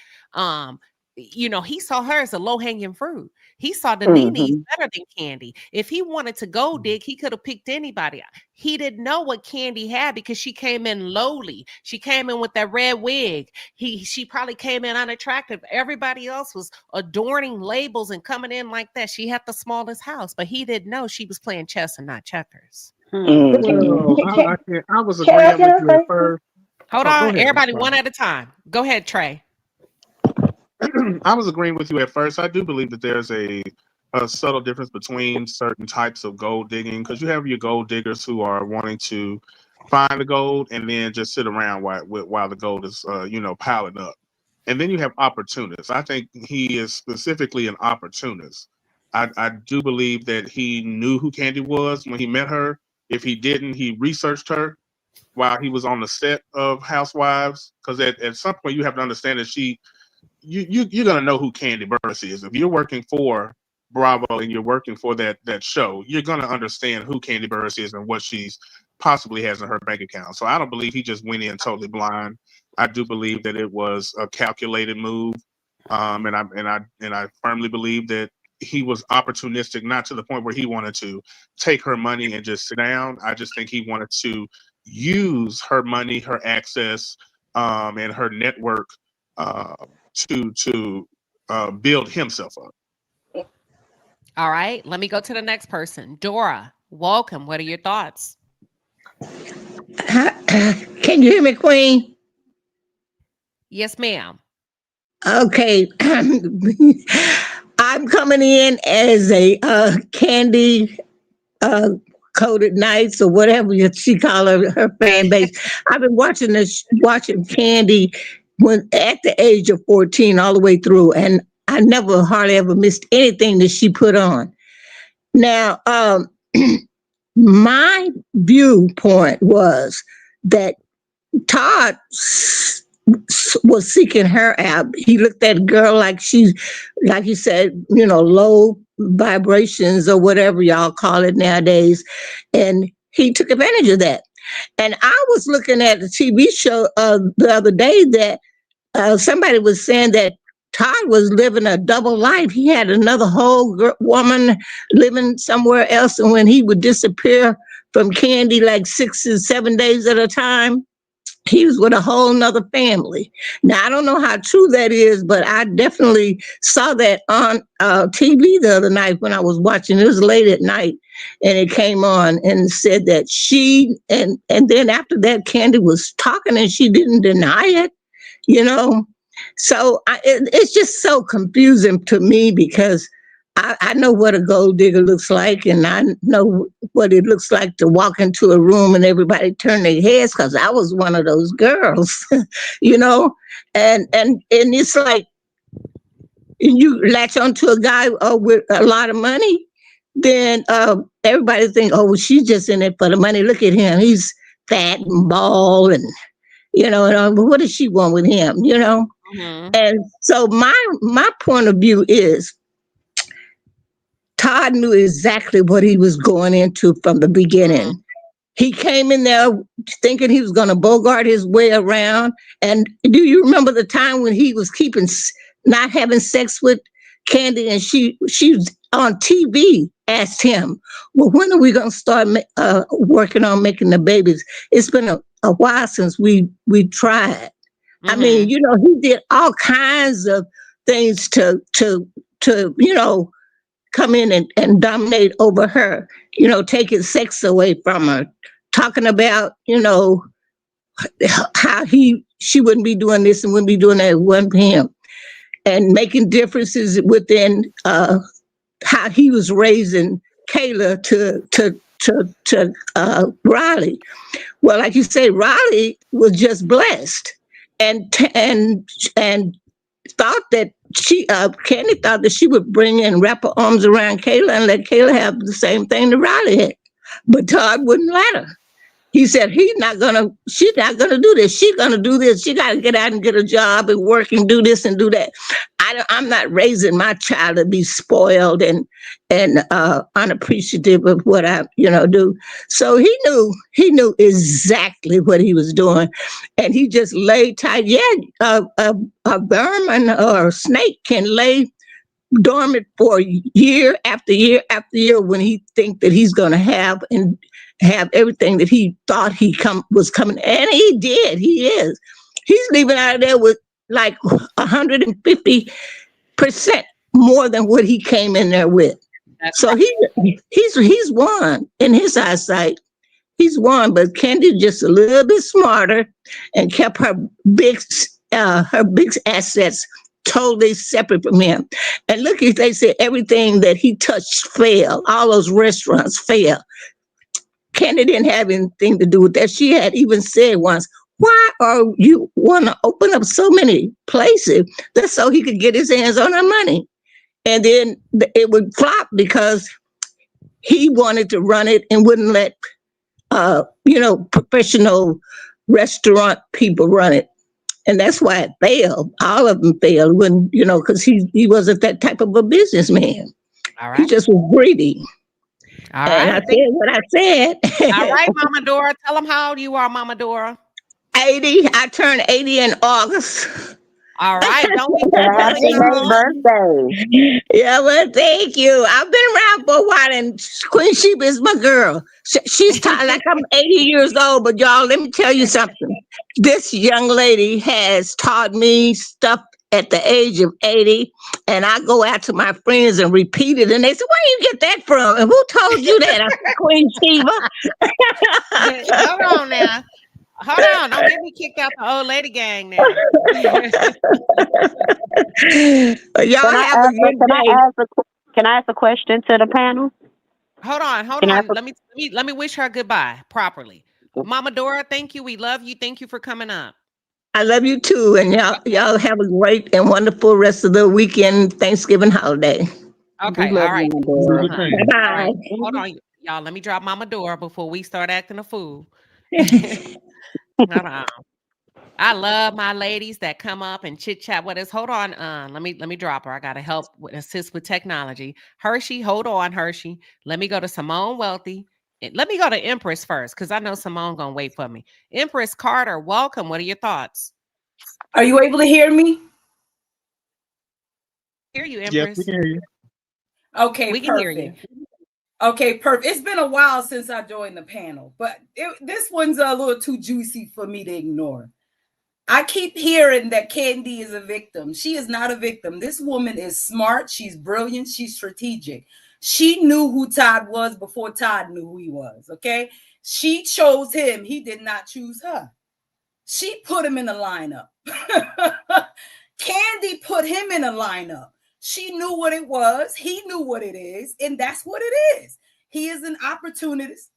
C: He saw her as a low-hanging fruit. He saw the Nini's better than Kandi. If he wanted to go dig, he could have picked anybody. He didn't know what Kandi had because she came in lowly. She came in with that red wig. She probably came in unattractive. Everybody else was adorning labels and coming in like that. She had the smallest house, but he didn't know she was playing chess and not checkers.
M: Well, I was agreeing with you at first.
C: Hold on, everybody, one at a time. Go ahead, Trey.
M: I was agreeing with you at first. I do believe that there's a subtle difference between certain types of gold digging, because you have your gold diggers who are wanting to find the gold and then just sit around while the gold is piling up, and then you have opportunists. I think he is specifically an opportunist. I do believe that he knew who Kandi was when he met her. If he didn't, he researched her while he was on the set of Housewives, because at some point you have to understand that you're gonna know who Kandi Burruss is. If you're working for Bravo and you're working for that show, you're gonna understand who Kandi Burruss is and what she's possibly has in her bank account. So I don't believe he just went in totally blind. I do believe that it was a calculated move, and I firmly believe that he was opportunistic, not to the point where he wanted to take her money and just sit down. I just think he wanted to use her money, her access, and her network to build himself up.
C: All right, let me go to the next person. Dora, welcome. What are your thoughts?
H: Can you hear me, Queen?
C: Yes, ma'am.
H: Okay. I'm coming in as a Kandi coded nights or whatever she call her fan base. I've been watching Kandi when at the age of 14 all the way through. And I never hardly ever missed anything that she put on. Now, my viewpoint was that Todd was seeking her out. He looked at the girl like she's, like he said, low vibrations or whatever y'all call it nowadays. And he took advantage of that. And I was looking at a TV show the other day that somebody was saying that Todd was living a double life. He had another whole woman living somewhere else. And when he would disappear from Kandi like 6 or 7 days at a time, he was with a whole nother family. Now, I don't know how true that is, but I definitely saw that on TV the other night when I was watching. It was late at night, and it came on and said that she, and then after that, Kandi was talking and she didn't deny it, So it's just so confusing to me because I know what a gold digger looks like, and I know what it looks like to walk into a room and everybody turn their heads because I was one of those girls, and it's like you latch onto a guy with a lot of money, then everybody think, oh, well, she's just in it for the money. Look at him, he's fat and bald, and what does she want with him,
C: Mm-hmm.
H: And so my point of view is, Todd knew exactly what he was going into from the beginning. He came in there thinking he was going to bogart his way around. And do you remember the time when he was not having sex with Kandi, and she on TV asked him, well, when are we going to start working on making the babies? It's been a while since we tried. Mm-hmm. I mean, he did all kinds of things to come in and dominate over her, taking sex away from her, talking about, how she wouldn't be doing this and wouldn't be doing that, it wasn't him, and making differences within how he was raising Kayla to Riley. Well, like you say, Riley was just blessed and thought that Kandi thought that she would bring in, wrap her arms around Kayla and let Kayla have the same thing that Riley had. But Todd wouldn't let her. He said, she's not gonna do this. She's gonna do this. She gotta get out and get a job and work and do this and do that. I'm not raising my child to be spoiled and unappreciative of what I do. So he knew exactly what he was doing, and he just laid tight. Yeah, a vermin or a snake can lay dormant for year after year after year when he think that he's going to have everything that he thought was coming, and he did. He is. He's leaving out of there with like 150% more than what he came in there with. So he's won in his eyesight. He's won, but Kandi just a little bit smarter and kept her big assets totally separate from him. And look, if they said everything that he touched failed, all those restaurants failed. Kandi didn't have anything to do with that. She had even said once, why are you want to open up so many places? That's so he could get his hands on our money. And then it would flop because he wanted to run it and wouldn't let, professional restaurant people run it. And that's why it failed. All of them failed when, because he wasn't that type of a businessman. All right. He just was greedy.
C: All
H: and
C: right.
H: I said what I said.
C: All right, Mama Dora. Tell them how old you are, Mama Dora.
H: 80. I turned 80 in August.
C: All right. Don't be
D: Happy birthday.
H: Yeah, well, thank you. I've been around for a while, and Queen Sheba is my girl. She's like I'm 80 years old, but y'all, let me tell you something. This young lady has taught me stuff at the age of 80, and I go out to my friends and repeat it, and they say, where do you get that from? And who told you that? I said, Queen Sheba.
C: Hold on now. Hold on, don't get me kicked out the old lady gang now.
H: Y'all have a good day.
D: Can I ask a question to the panel?
C: Hold on. Let me wish her goodbye properly. Mama Dora, thank you. We love you. Thank you for coming up.
H: I love you too, and y'all have a great and wonderful rest of the weekend, Thanksgiving holiday.
C: Okay,
L: love
C: all right.
L: you,
C: Thanks,
L: Dora.
C: uh-huh.
H: Bye
C: All right,
H: bye.
C: hold on, y'all. Let me drop Mama Dora before we start acting a fool. Hold on. I love my ladies that come up and chit chat with us. Hold on, let me drop her. I gotta assist with technology. Hershey, hold on, Hershey. Let me go to Simone Wealthy. Let me go to Empress first, because I know Simone gonna wait for me. Empress Carter, welcome. What are your thoughts?
K: Are you able to hear me?
C: Hear you,
V: Yes, we
C: Empress.
V: can hear you.
K: Okay,
C: We can hear you.
K: perfect. Okay, perfect. It's been a while since I joined the panel, but this one's a little too juicy for me to ignore. I keep hearing that Kandi is a victim. She is not a victim. This woman is smart. She's brilliant. She's strategic. She knew who Todd was before Todd knew who he was, okay? She chose him. He did not choose her. She put him in the lineup. Kandi put him in a lineup. She knew what it was. He knew what it is. And that's what it is. He is an opportunist.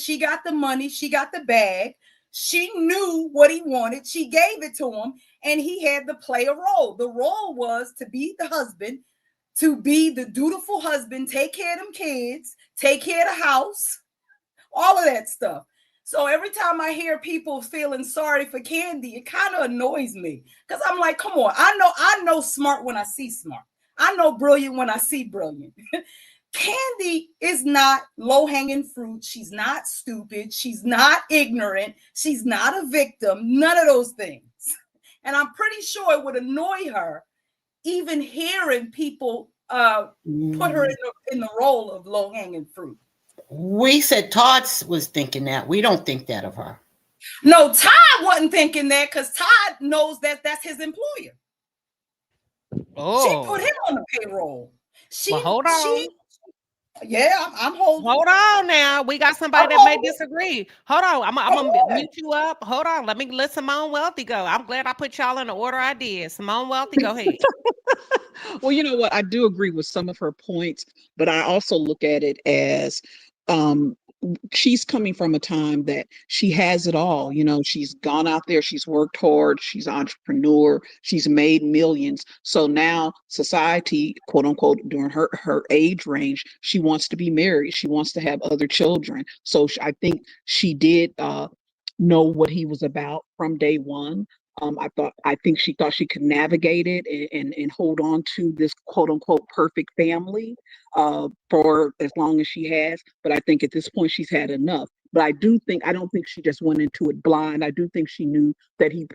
K: She got the money. She got the bag. She knew what he wanted. She gave it to him. And he had to play a role. The role was to be the husband, to be the dutiful husband, take care of them kids, take care of the house, all of that stuff. So every time I hear people feeling sorry for Kandi, it kind of annoys me because I'm like, come on, I know smart when I see smart. I know brilliant when I see brilliant. Kandi is not low-hanging fruit. She's not stupid. She's not ignorant. She's not a victim. None of those things. And I'm pretty sure it would annoy her even hearing people put her in the role of low-hanging fruit.
U: We said Todd was thinking that. We don't think that of her.
K: No, Todd wasn't thinking that because Todd knows that that's his employer. She put him on the payroll.
C: Hold on.
K: I'm holding.
C: Hold on now. We got somebody that may disagree. Hold on. I'm gonna mute you up. Hold on. Let Simone Wealthy go. I'm glad I put y'all in the order I did. Simone Wealthy, go ahead.
W: Well, you know what? I do agree with some of her points, but I also look at it as she's coming from a time that she has it all. You know, she's gone out there, she's worked hard, she's an entrepreneur, she's made millions. So now society, quote unquote, during her age range, she wants to be married. She wants to have other children. So I think she did know what he was about from day one. I think she thought she could navigate it and hold on to this quote unquote perfect family for as long as she has. But I think at this point she's had enough. But I don't think she just went into it blind. I do think she knew that he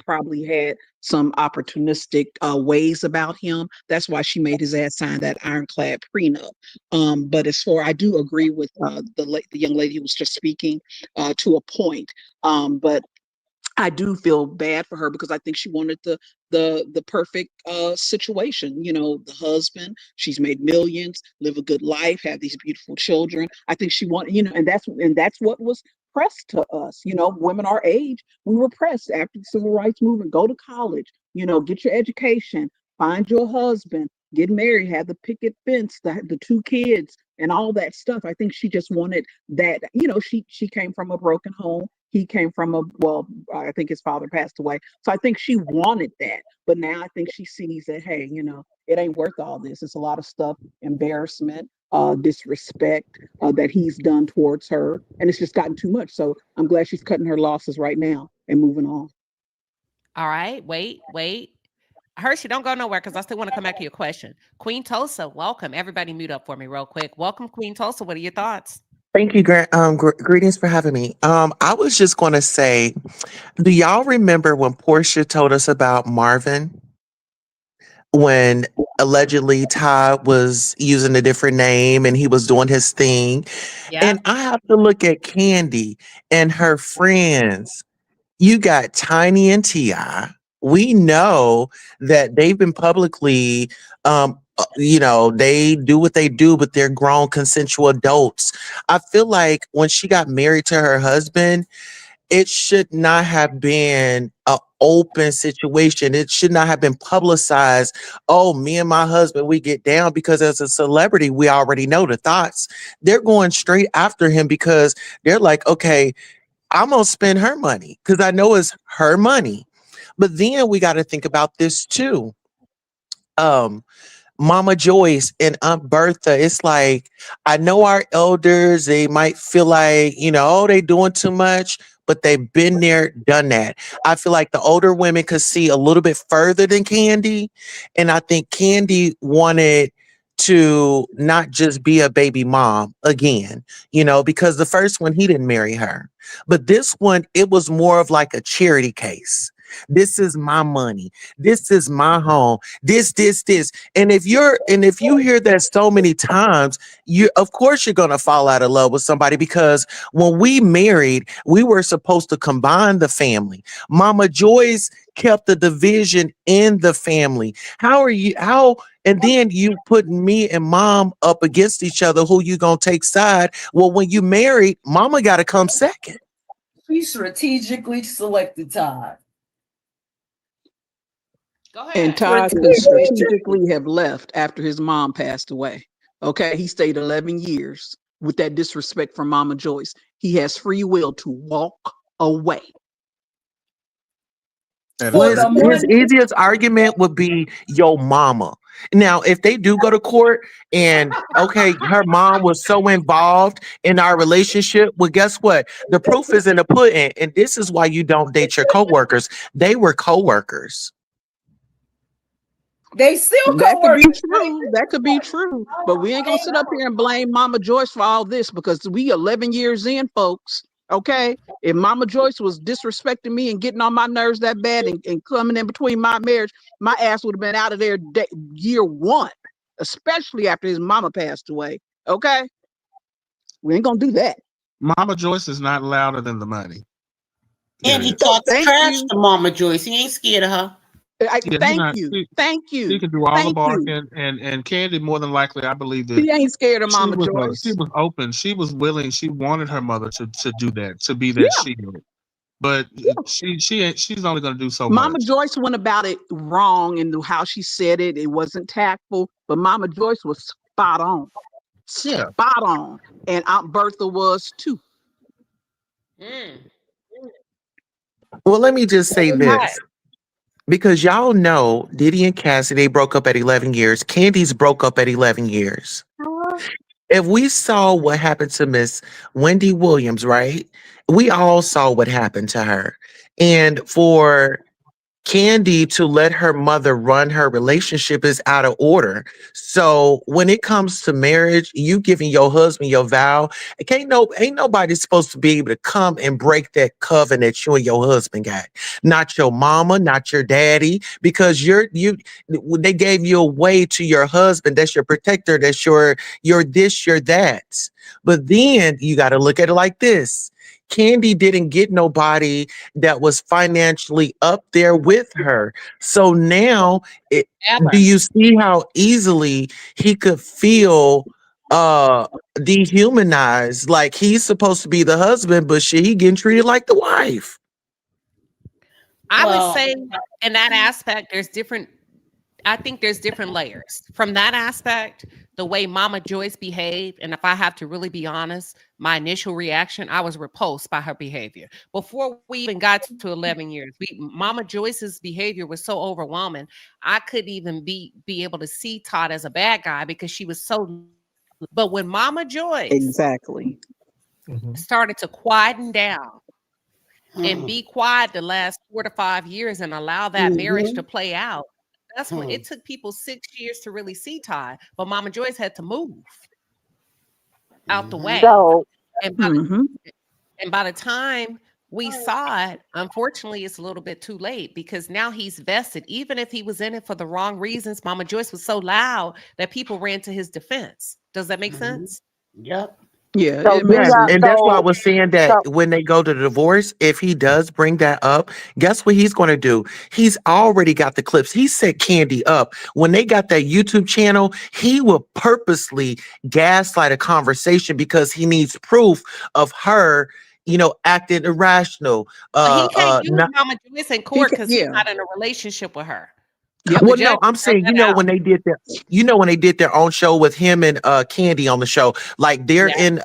W: probably had some opportunistic ways about him. That's why she made his ass sign that ironclad prenup. But I do agree with the young lady who was just speaking to a point. But I do feel bad for her because I think she wanted the perfect situation. You know, the husband, she's made millions, live a good life, have these beautiful children. I think she wanted, and that's what was pressed to us. You know, women our age, we were pressed after the civil rights movement. Go to college, get your education, find your husband, get married, have the picket fence, the two kids, and all that stuff. I think she just wanted that. She came from a broken home. He came from I think his father passed away. So I think she wanted that. But now I think she sees that, hey, it ain't worth all this. It's a lot of stuff, embarrassment, disrespect that he's done towards her. And it's just gotten too much. So I'm glad she's cutting her losses right now and moving on.
C: All right. Wait. Hershey, don't go nowhere because I still want to come back to your question. Queen Tulsa, welcome. Everybody mute up for me real quick. Welcome, Queen Tulsa. What are your thoughts?
X: Thank you. Greetings for having me. I was just going to say, do y'all remember when Portia told us about Marvin? When allegedly Todd was using a different name and he was doing his thing.
C: Yeah.
X: And I have to look at Kandi and her friends. You got Tiny and T.I. We know that they've been publicly they do what they do, but they're grown consensual adults. I feel like when she got married to her husband, it should not have been an open situation. It should not have been publicized. Oh, me and my husband, we get down, because as a celebrity, we already know the thoughts. They're going straight after him because they're like, okay, I'm going to spend her money because I know it's her money. But then we got to think about this too. Um, Mama Joyce and Aunt Bertha, it's like, I know our elders, they might feel like, oh, they doing too much, but they've been there, done that. I feel like the older women could see a little bit further than Kandi. And I think Kandi wanted to not just be a baby mom again, because the first one, he didn't marry her. But this one, it was more of like a charity case. This is my money. This is my home. This. And if you hear that so many times, of course you're gonna fall out of love with somebody, because when we married, we were supposed to combine the family. Mama Joyce kept the division in the family. And then you put me and mom up against each other. Who you gonna take side? Well, when you married, mama gotta come second.
K: She strategically selected Todd.
W: And Todd could strategically have left after his mom passed away. Okay, he stayed 11 years with that disrespect from Mama Joyce. He has free will to walk away.
X: Well, his easiest argument would be your mama. Now, if they do go to court and okay, her mom was so involved in our relationship, well, guess what? The proof is in the pudding, and this is why you don't date your coworkers. They were coworkers.
K: They still
W: that could be true. That could be true. But we ain't gonna sit up here and blame Mama Joyce for all this, because we 11 years in, folks. Okay, if Mama Joyce was disrespecting me and getting on my nerves that bad and coming in between my marriage, my ass would have been out of there year one, especially after his mama passed away. Okay, we ain't gonna do that.
M: Mama Joyce is not louder than the money.
U: And he talks trash to Mama Joyce. He ain't scared of her.
W: Thank you.
M: He can do all the barking, and Kandi, more than likely, I believe that
W: he ain't scared of Mama Joyce.
M: She was open. She was willing. She wanted her mother to do that, to be that shield. But she's only going to do so much.
W: Mama Joyce went about it wrong in how she said it. It wasn't tactful, but Mama Joyce was spot on. Spot on. And Aunt Bertha was too.
X: Well, let me just say this. Because y'all know Diddy and Cassie, they broke up at 11 years. Candy's broke up at 11 years. If we saw what happened to Miss Wendy Williams, right? We all saw what happened to her. And for Kandi to let her mother run her relationship is out of order. So when it comes to marriage, you giving your husband your vow, ain't nobody supposed to be able to come and break that covenant you and your husband got. Not your mama, not your daddy, because they gave you away to your husband. That's your protector. That's your this, your that. But then you got to look at it like this. Kandi didn't get nobody that was financially up there with her. So now, do you see how easily he could feel dehumanized? Like he's supposed to be the husband, but he getting treated like the wife.
C: I would say in that aspect, I think there's different layers. From that aspect, the way Mama Joyce behaved, and if I have to really be honest, my initial reaction, I was repulsed by her behavior. Before we even got to 11 years, Mama Joyce's behavior was so overwhelming, I couldn't even be able to see Todd as a bad guy because she was so... But when Mama Joyce started to quieten down and be quiet the last 4 to 5 years and allow that marriage to play out, that's when it took people 6 years to really see Todd, but Mama Joyce had to move out the way. And by the time we saw it, unfortunately, it's a little bit too late because now he's vested. Even if he was in it for the wrong reasons, Mama Joyce was so loud that people ran to his defense. Does that make sense?
U: Yep.
W: Yeah,
X: and that's why I was saying that when they go to the divorce, if he does bring that up, guess what he's going to do? He's already got the clips. He set Kandi up. When they got that YouTube channel, he will purposely gaslight a conversation because he needs proof of her, acting irrational.
C: He can't use Mama Joyce in court because he's not in a relationship with her. The
X: Well,
C: judge
X: no, I'm
C: throw
X: saying,
C: that out.
X: when they did their own show with him and Kandi on the show, like they're
C: Yeah.
X: in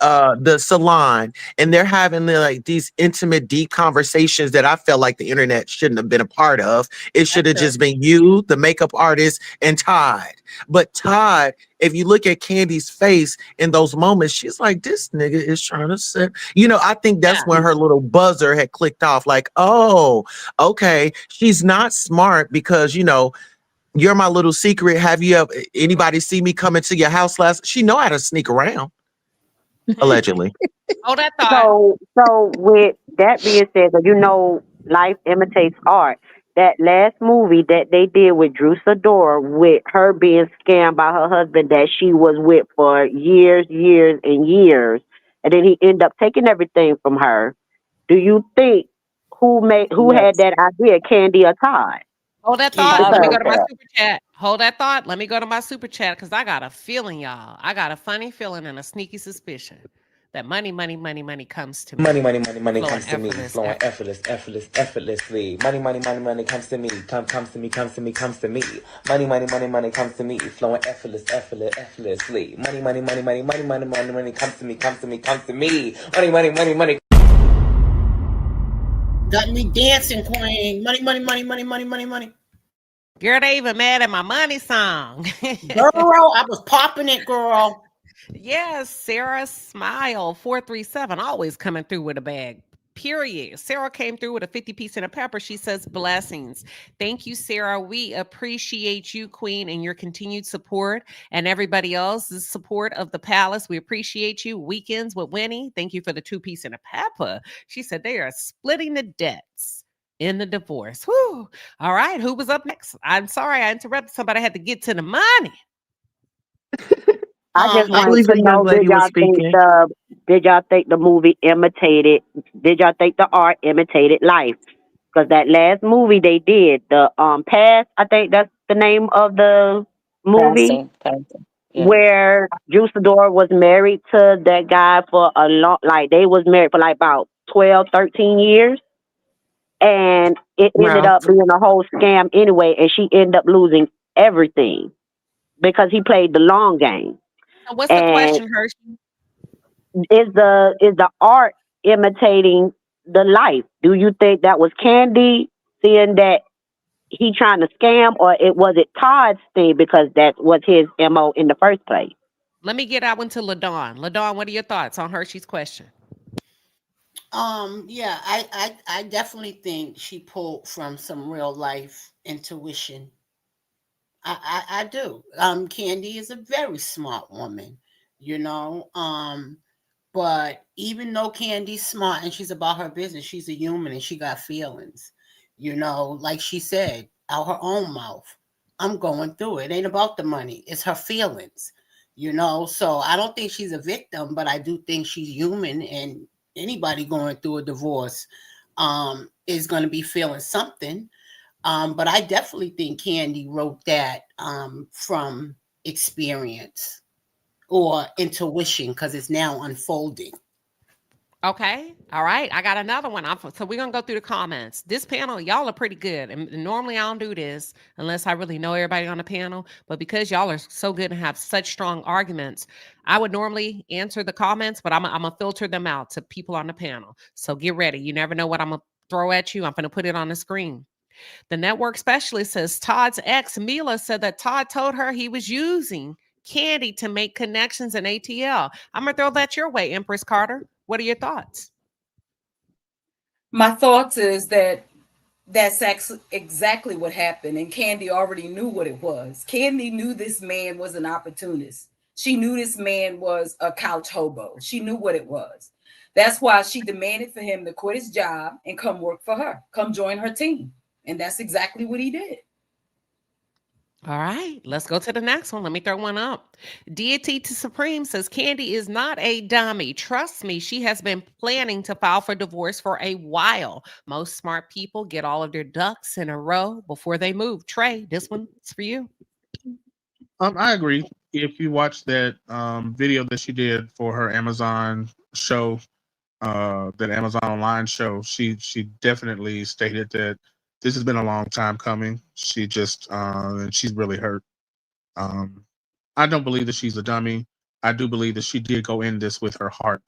X: the salon and they're having like these intimate, deep conversations that I felt like the internet shouldn't have been a part of. It should have just been you, the makeup artist, and Todd. But Todd, if you look at Candy's face in those moments, she's like, this nigga is trying to set, I think that's when her little buzzer had clicked off, like, oh, okay, she's not smart because, you're my little secret. Have you ever anybody see me coming to your house last? She know how to sneak around, allegedly.
C: Hold that thought.
D: So with that being said, 'cause life imitates art. That last movie that they did with Drew Sidora, with her being scammed by her husband that she was with for years, years, and years, and then he ended up taking everything from her. Do you think who had that idea, Kandi or Todd?
C: Hold that thought.
D: Todd
C: Let me
D: wrote
C: go to my
D: that.
C: super chat. Hold that thought. Let me go to my super chat because I got a feeling, y'all. I got a funny feeling and a sneaky suspicion that money comes to me.
A: Money
C: Flowing
A: comes to me,
C: effortless,
A: flowing effortlessly. Money comes to me, comes to me. Money comes to me, flowing effortlessly. Money comes to me. Money.
U: Got me dancing, Queen. Money.
C: Girl, they even mad at my money song.
U: Girl, I was popping it, girl.
C: Yes, Sarah Smile 437, always coming through with a bag. Period. Sarah came through with a 50 piece and a pepper. She says, blessings. Thank you, Sarah. We appreciate you, Queen, and your continued support and everybody else's support of the palace. We appreciate you. Weekends with Winnie. Thank you for the 2 piece and a pepper. She said they are splitting the debts in the divorce. Whew. All right. Who was up next? I'm sorry I interrupted somebody. I had to get to the money.
D: I just
X: I
D: wanted
X: believe
D: to
X: the young
D: know,
X: lady was speaking.
D: did y'all think the movie imitated, did y'all think the art imitated life? Because that last movie they did, the Past, I think that's the name of the movie,
I: Passing. Yeah.
D: where Drew Sidora was married to that guy for a long, like they was married for like about 12, 13 years. And it ended
X: Wow.
D: up being a whole scam anyway, and she ended up losing everything because he played the long game.
C: So what's the
D: And
C: question, Hershey?
D: is the art imitating the life? Do you think that was Kandi seeing that he trying to scam, or was it Todd's thing because that was his MO in the first place?
C: Let me get out one to LaDawn. LaDawn, what are your thoughts on Hershey's question?
U: Yeah, I definitely think she pulled from some real life intuition. I do. Kandi is a very smart woman, you know. But even though Candy's smart and she's about her business, she's a human and she got feelings. You know, like she said, out her own mouth. I'm going through it. It ain't about the money. It's her feelings. You know, so I don't think she's a victim, but I do think she's human, and anybody going through a divorce is going to be feeling something. But I definitely think Kandi wrote that from experience or intuition because it's now unfolding.
C: Okay. All right. I got another one. So we're going to go through the comments. This panel, y'all are pretty good. And normally I don't do this unless I really know everybody on the panel. But because y'all are so good and have such strong arguments, I would normally answer the comments, but I'm going to filter them out to people on the panel. So get ready. You never know what I'm going to throw at you. I'm going to put it on the screen. The network specialist says Todd's ex, Mila, said that Todd told her he was using Kandi to make connections in ATL. I'm going to throw that your way, Empress Carter. What are your thoughts?
K: My thoughts is that that's exactly what happened, and Kandi already knew what it was. Kandi knew this man was an opportunist. She knew this man was a couch hobo. She knew what it was. That's why she demanded for him to quit his job and come work for her, come join her team. And that's exactly what he did.
C: All right, let's go to the next one. Let me throw one up. Deity to Supreme says Kandi is not a dummy. Trust me, she has been planning to file for divorce for a while. Most smart people get all of their ducks in a row before they move. Trey, this one's for you.
M: I agree. If you watch that video that she did for her Amazon show, that Amazon online show, she definitely stated that this has been a long time coming. She just and she's really hurt. I don't believe that she's a dummy. I do believe that she did go in this with her heart.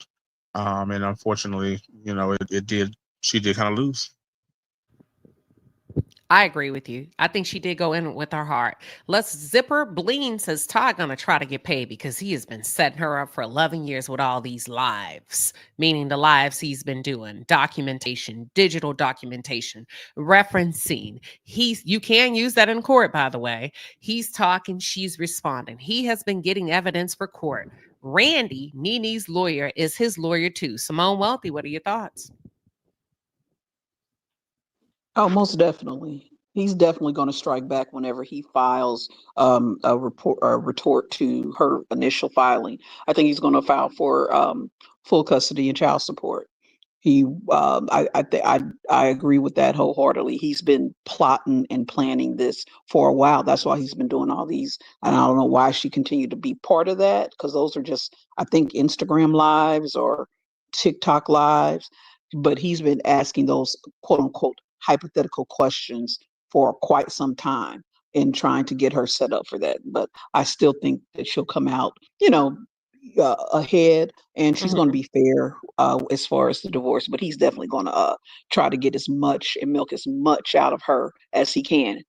M: And unfortunately, it did. She did kind of lose.
C: I agree with you. I think she did go in with her heart. Let's Zipper Bleen says Todd gonna try to get paid because he has been setting her up for 11 years with all these lives, meaning the lives he's been doing, documentation, digital documentation, referencing. You can use that in court, by the way. He's talking, she's responding. He has been getting evidence for court. Randy, Nene's lawyer, is his lawyer too. Simone Wealthy, what are your thoughts?
W: Oh, most definitely. He's definitely going to strike back whenever he files a retort to her initial filing. I think he's going to file for full custody and child support. I agree with that wholeheartedly. He's been plotting and planning this for a while. That's why he's been doing all these. And I don't know why she continued to be part of that, because those are just, I think, Instagram lives or TikTok lives. But he's been asking those quote unquote hypothetical questions for quite some time and trying to get her set up for that. But I still think that she'll come out, ahead, and she's going to be fair as far as the divorce. But he's definitely going to try to get as much and milk as much out of her as he can.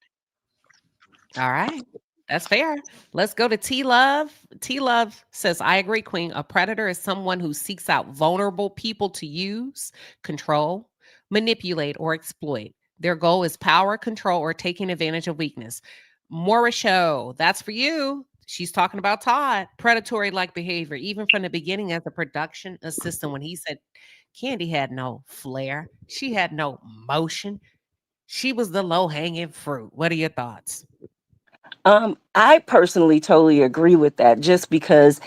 C: All right. That's fair. Let's go to T-Love. T-Love says, I agree, Queen. A predator is someone who seeks out vulnerable people to use, control, manipulate, or exploit. Their goal is power, control, or taking advantage of weakness. Morisho, that's for you. She's talking about Todd. Predatory-like behavior, even from the beginning as a production assistant, when he said Kandi had no flair. She had no motion. She was the low-hanging fruit. What are your thoughts?
G: I personally totally agree with that, just because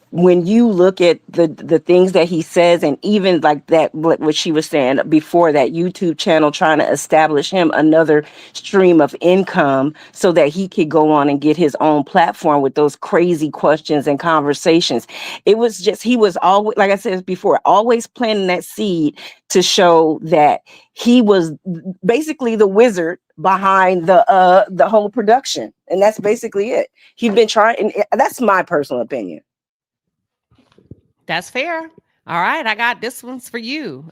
G: when you look at the things that he says, and even like that, what she was saying before, that YouTube channel trying to establish him another stream of income so that he could go on and get his own platform with those crazy questions and conversations. It was just, he was always, like I said before, always planting that seed to show that he was basically the wizard behind the whole production. And that's basically it. He'd been trying, and that's my personal opinion.
C: That's fair. All right, I got this one's for you.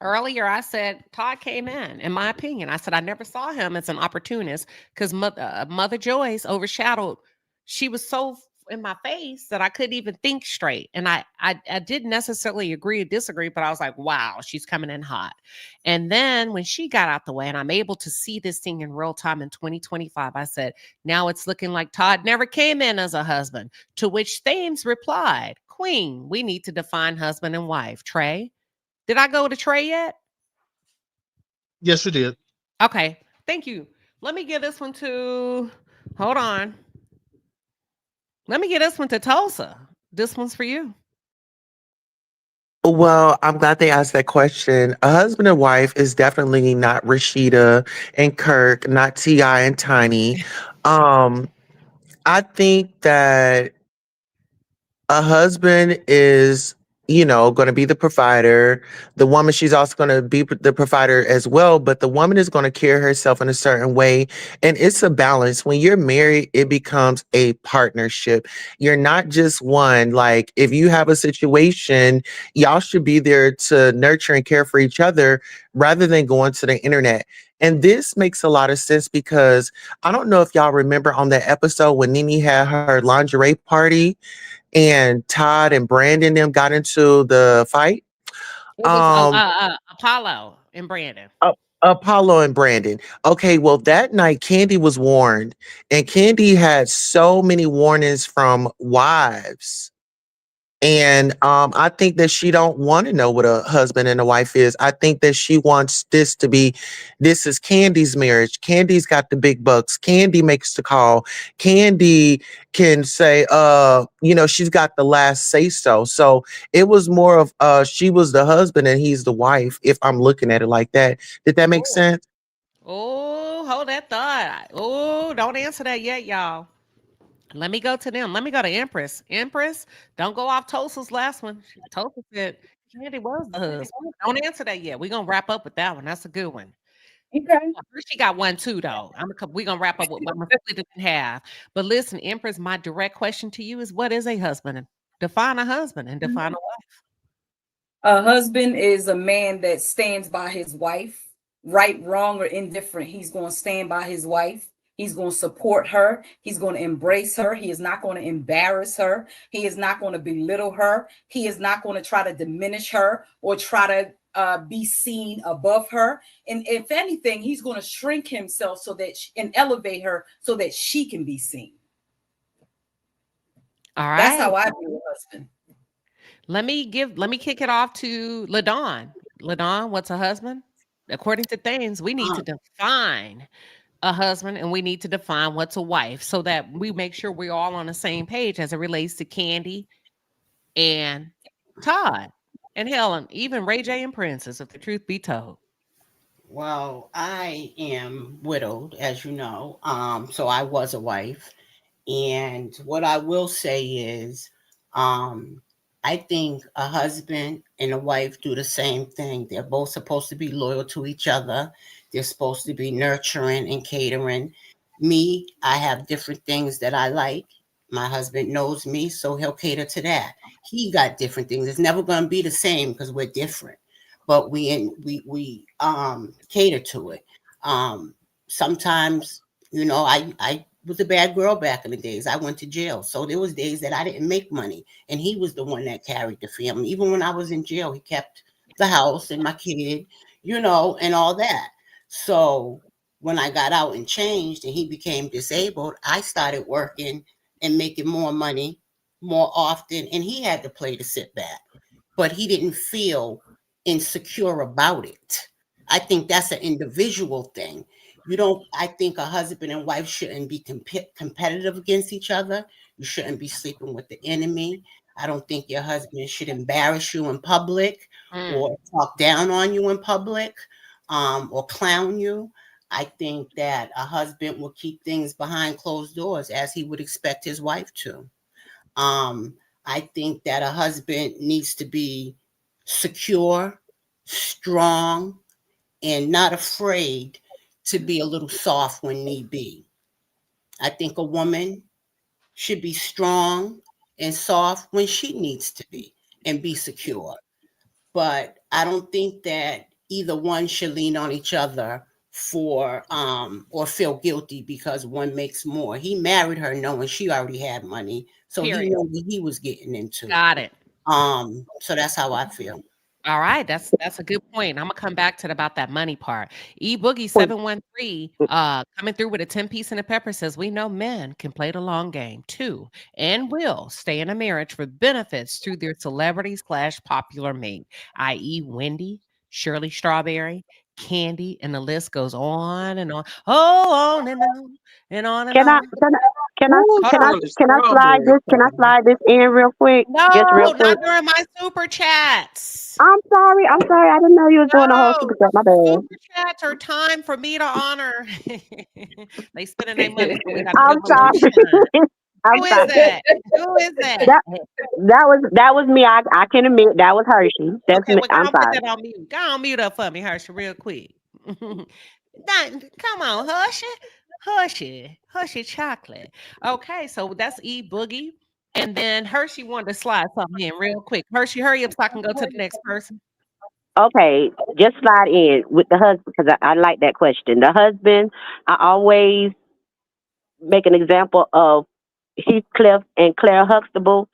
C: Earlier, I said Todd came in my opinion. I said I never saw him as an opportunist because Mother Joyce overshadowed. She was so in my face that I couldn't even think straight. And I didn't necessarily agree or disagree, but I was like, wow, she's coming in hot. And then when she got out the way and I'm able to see this thing in real time in 2025, I said, now it's looking like Todd never came in as a husband. To which Thames replied, Queen, we need to define husband and wife. Trey, did I go to Trey yet?
M: Yes, you did.
C: Okay, thank you. Let me give this one to, hold on. Let me get this one to Tulsa. This one's for you.
X: Well, I'm glad they asked that question. A husband and wife is definitely not Rashida and Kirk, not T.I. and Tiny. I think that a husband is, going to be the provider. The woman, she's also going to be the provider as well, but the woman is going to carry herself in a certain way. And it's a balance. When you're married, it becomes a partnership. You're not just one. Like, if you have a situation, y'all should be there to nurture and care for each other rather than going to the internet. And this makes a lot of sense because I don't know if y'all remember on that episode when Nene had her lingerie party and Todd and Brandon them got into the fight.
C: It was Apollo and Brandon.
X: Apollo and Brandon. Okay, well, that night Kandi was warned, and Kandi had so many warnings from wives. And I think that she don't want to know what a husband and a wife is. I think that she wants this to be, this is Kandi's marriage. Kandi's got the big bucks. Kandi makes the call. Kandi can say, she's got the last say so. So it was more of she was the husband and he's the wife, if I'm looking at it like that. Did that make sense?
C: Oh, hold that thought. Oh, don't answer that yet, y'all. Let me go to them. Let me go to Empress. Empress, don't go off Tulsa's last one. Tulsa said Kandi was the husband. Don't answer that yet. We're going to wrap up with that one. That's a good one.
K: Okay.
C: She got one too, though. We're gonna wrap up with I'm gonna split it in half. But listen, Empress, my direct question to you is, what is a husband? Define a husband and define a wife.
K: A husband is a man that stands by his wife, right, wrong, or indifferent. He's going to stand by his wife. He's going to support her. He's going to embrace her. He is not going to embarrass her. He is not going to belittle her. He is not going to try to diminish her or try to be seen above her. And if anything, he's going to shrink himself so that and elevate her so that she can be seen.
C: All right.
K: That's how I view a husband.
C: Let me kick it off to LaDawn. LaDawn, what's a husband? According to things, we need to define a husband and we need to define what's a wife so that we make sure we're all on the same page as it relates to Kandi and Todd and Helen, even Ray J and Princess, if the truth be told.
U: Well, I am widowed, as you know. So I was a wife. And what I will say is, I think a husband and a wife do the same thing. They're both supposed to be loyal to each other. They're supposed to be nurturing and catering. Me, I have different things that I like. My husband knows me, so he'll cater to that. He got different things. It's never going to be the same because we're different, but we cater to it. Sometimes, you know, I was a bad girl back in the days. I went to jail. So there was days that I didn't make money. And he was the one that carried the family. Even when I was in jail, he kept the house and my kid, you know, and all that. So when I got out and changed and he became disabled, I started working and making more money more often. And he had to play to sit back. But he didn't feel insecure about it. I think that's an individual thing. I think a husband and wife shouldn't be competitive against each other. You shouldn't be sleeping with the enemy. I don't think your husband should embarrass you in public or talk down on you in public or clown you. I think that a husband will keep things behind closed doors as he would expect his wife to. I think that a husband needs to be secure, strong, and not afraid to be a little soft when need be. I think a woman should be strong and soft when she needs to be and be secure. But I don't think that either one should lean on each other for or feel guilty because one makes more. He married her knowing she already had money, so he knew what he was getting into.
C: Got it.
U: So that's how I feel.
C: All right, that's a good point. I'm gonna come back to about that money part. Boogie 713 coming through with a 10-piece and a pepper says we know men can play the long game too and will stay in a marriage for benefits through their celebrity/popular mate, i.e. Wendy, Shirley Strawberry, Kandi, and the list goes on and on. Oh, on and on and on and
D: Can I
C: on.
D: can I slide this in real quick?
C: No,
D: Just real quick.
C: not during my super chats.
D: I'm sorry. I didn't know you was doing a whole super chat. My bad.
C: Super chats are time for me to honor. They spending their money, so we got to
D: I'm sorry.
C: Who is that? Who is that?
D: That was me. I can admit that was Hershey. That's
C: Okay,
D: me.
C: well,
D: I'm
C: put
D: sorry.
C: that on mute. Go on mute up for me, Hershey, real quick. Come on, Hershey chocolate. Okay, so that's Boogie. And then Hershey wanted to slide something in real quick. Hershey, hurry up so I can go to the next person.
D: Okay, just slide in with the husband because I like that question. The husband, I always make an example of Heathcliff and Claire Huxtable.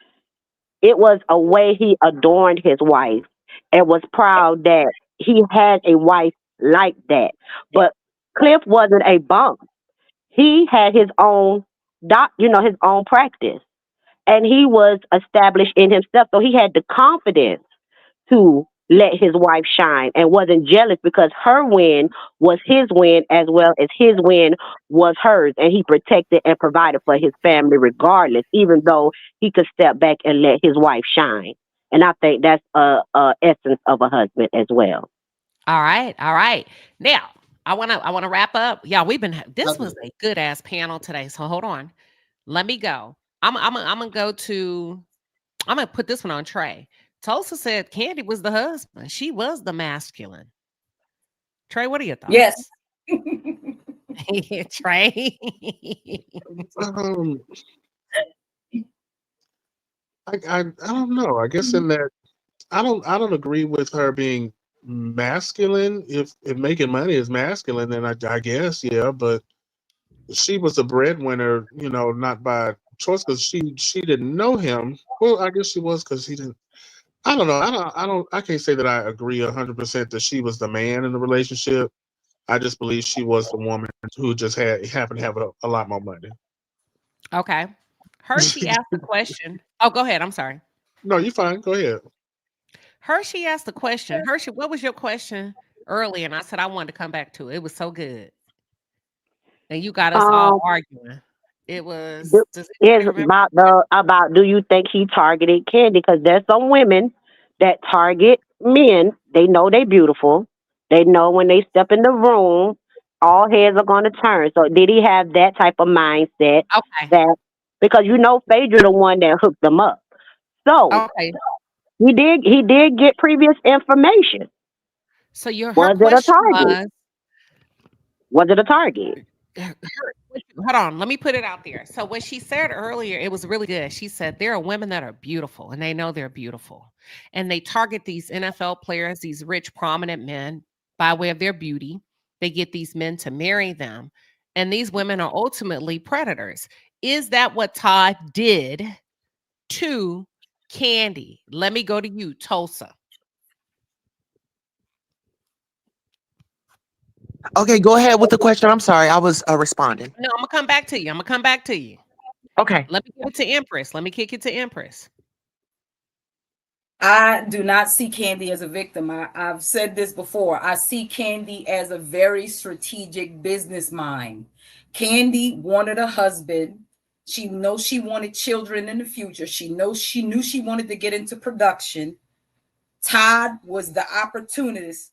D: It was a way he adorned his wife and was proud that he had a wife like that. But Cliff wasn't a bum. He had his own his own practice. And he was established in himself. So he had the confidence to let his wife shine and wasn't jealous because her win was his win as well as his win was hers. And he protected and provided for his family regardless, even though he could step back and let his wife shine. And I think that's a essence of a husband as well.
C: All right. Now, I wanna wrap up. Yeah, this was a good ass panel today. So hold on. Let me go. I'm gonna put this one on Trey. Tulsa said Kandi was the husband. She was the masculine. Trey, what are your thoughts?
K: Yes.
C: Trey.
M: Um, I don't know. I guess in that I don't agree with her being masculine. If making money is masculine, then I guess yeah. But she was a breadwinner, not by choice because she didn't know him. Well, I guess she was because she didn't. I don't know. I can't say that I agree 100% that she was the man in the relationship. I just believe she was the woman who just happened to have a lot more money.
C: Okay. Hershey asked the question. Oh, go ahead. I'm sorry.
M: No, you're fine. Go ahead.
C: Hershey asked the question. Hershey, what was your question earlier? And I said I wanted to come back to it. It was so good. And you got us all arguing. It was. Does
D: Is
C: anybody remember?
D: about do you think he targeted Kandi? Because there's some women that target men. They know they beautiful. They know when they step in the room, all heads are going to turn. So did he have that type of mindset?
C: Okay.
D: That because Phaedra the one that hooked them up. So
C: Okay.
D: he did get previous information.
C: So her
D: Was it a
C: question
D: target? Was it a target?
C: hold on, let me put it out there. So what she said earlier, it was really good. She said there are women that are beautiful and they know they're beautiful. And they target these NFL players, these rich, prominent men by way of their beauty. They get these men to marry them. And these women are ultimately predators. Is that what Todd did to Kandi? Let me go to you, Tulsa.
X: Okay, go ahead with the question. I'm sorry, I was responding.
C: No, I'm gonna come back to you.
X: Okay.
C: Let me give it to Empress. Let me kick it to Empress.
K: I do not see Kandi as a victim. I've said this before. I see Kandi as a very strategic business mind. Kandi wanted a husband. She knows she wanted children in the future. She knew she wanted to get into production. Todd was the opportunist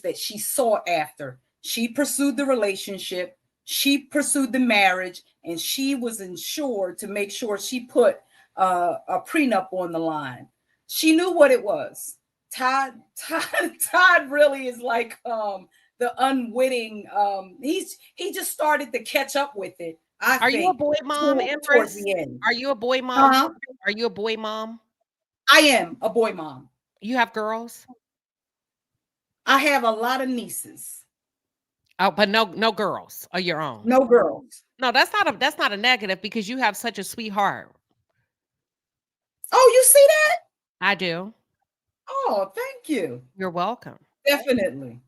K: that she sought after. She pursued the relationship. She pursued the marriage, and she was insured to make sure she put a prenup on the line. She knew what it was. Todd really is like the unwitting. He just started to catch up with it.
C: Are you a boy mom, Empress?
K: Towards the end.
C: Are you a boy mom?
K: Uh-huh.
C: Are you a boy mom?
K: I am a boy mom.
C: You have girls?
K: I have a lot of nieces.
C: Oh, but no girls of your own.
K: No girls.
C: No, that's not a negative because you have such a sweetheart.
K: Oh, you see that?
C: I do.
K: Oh, thank you.
C: You're welcome.
K: Definitely.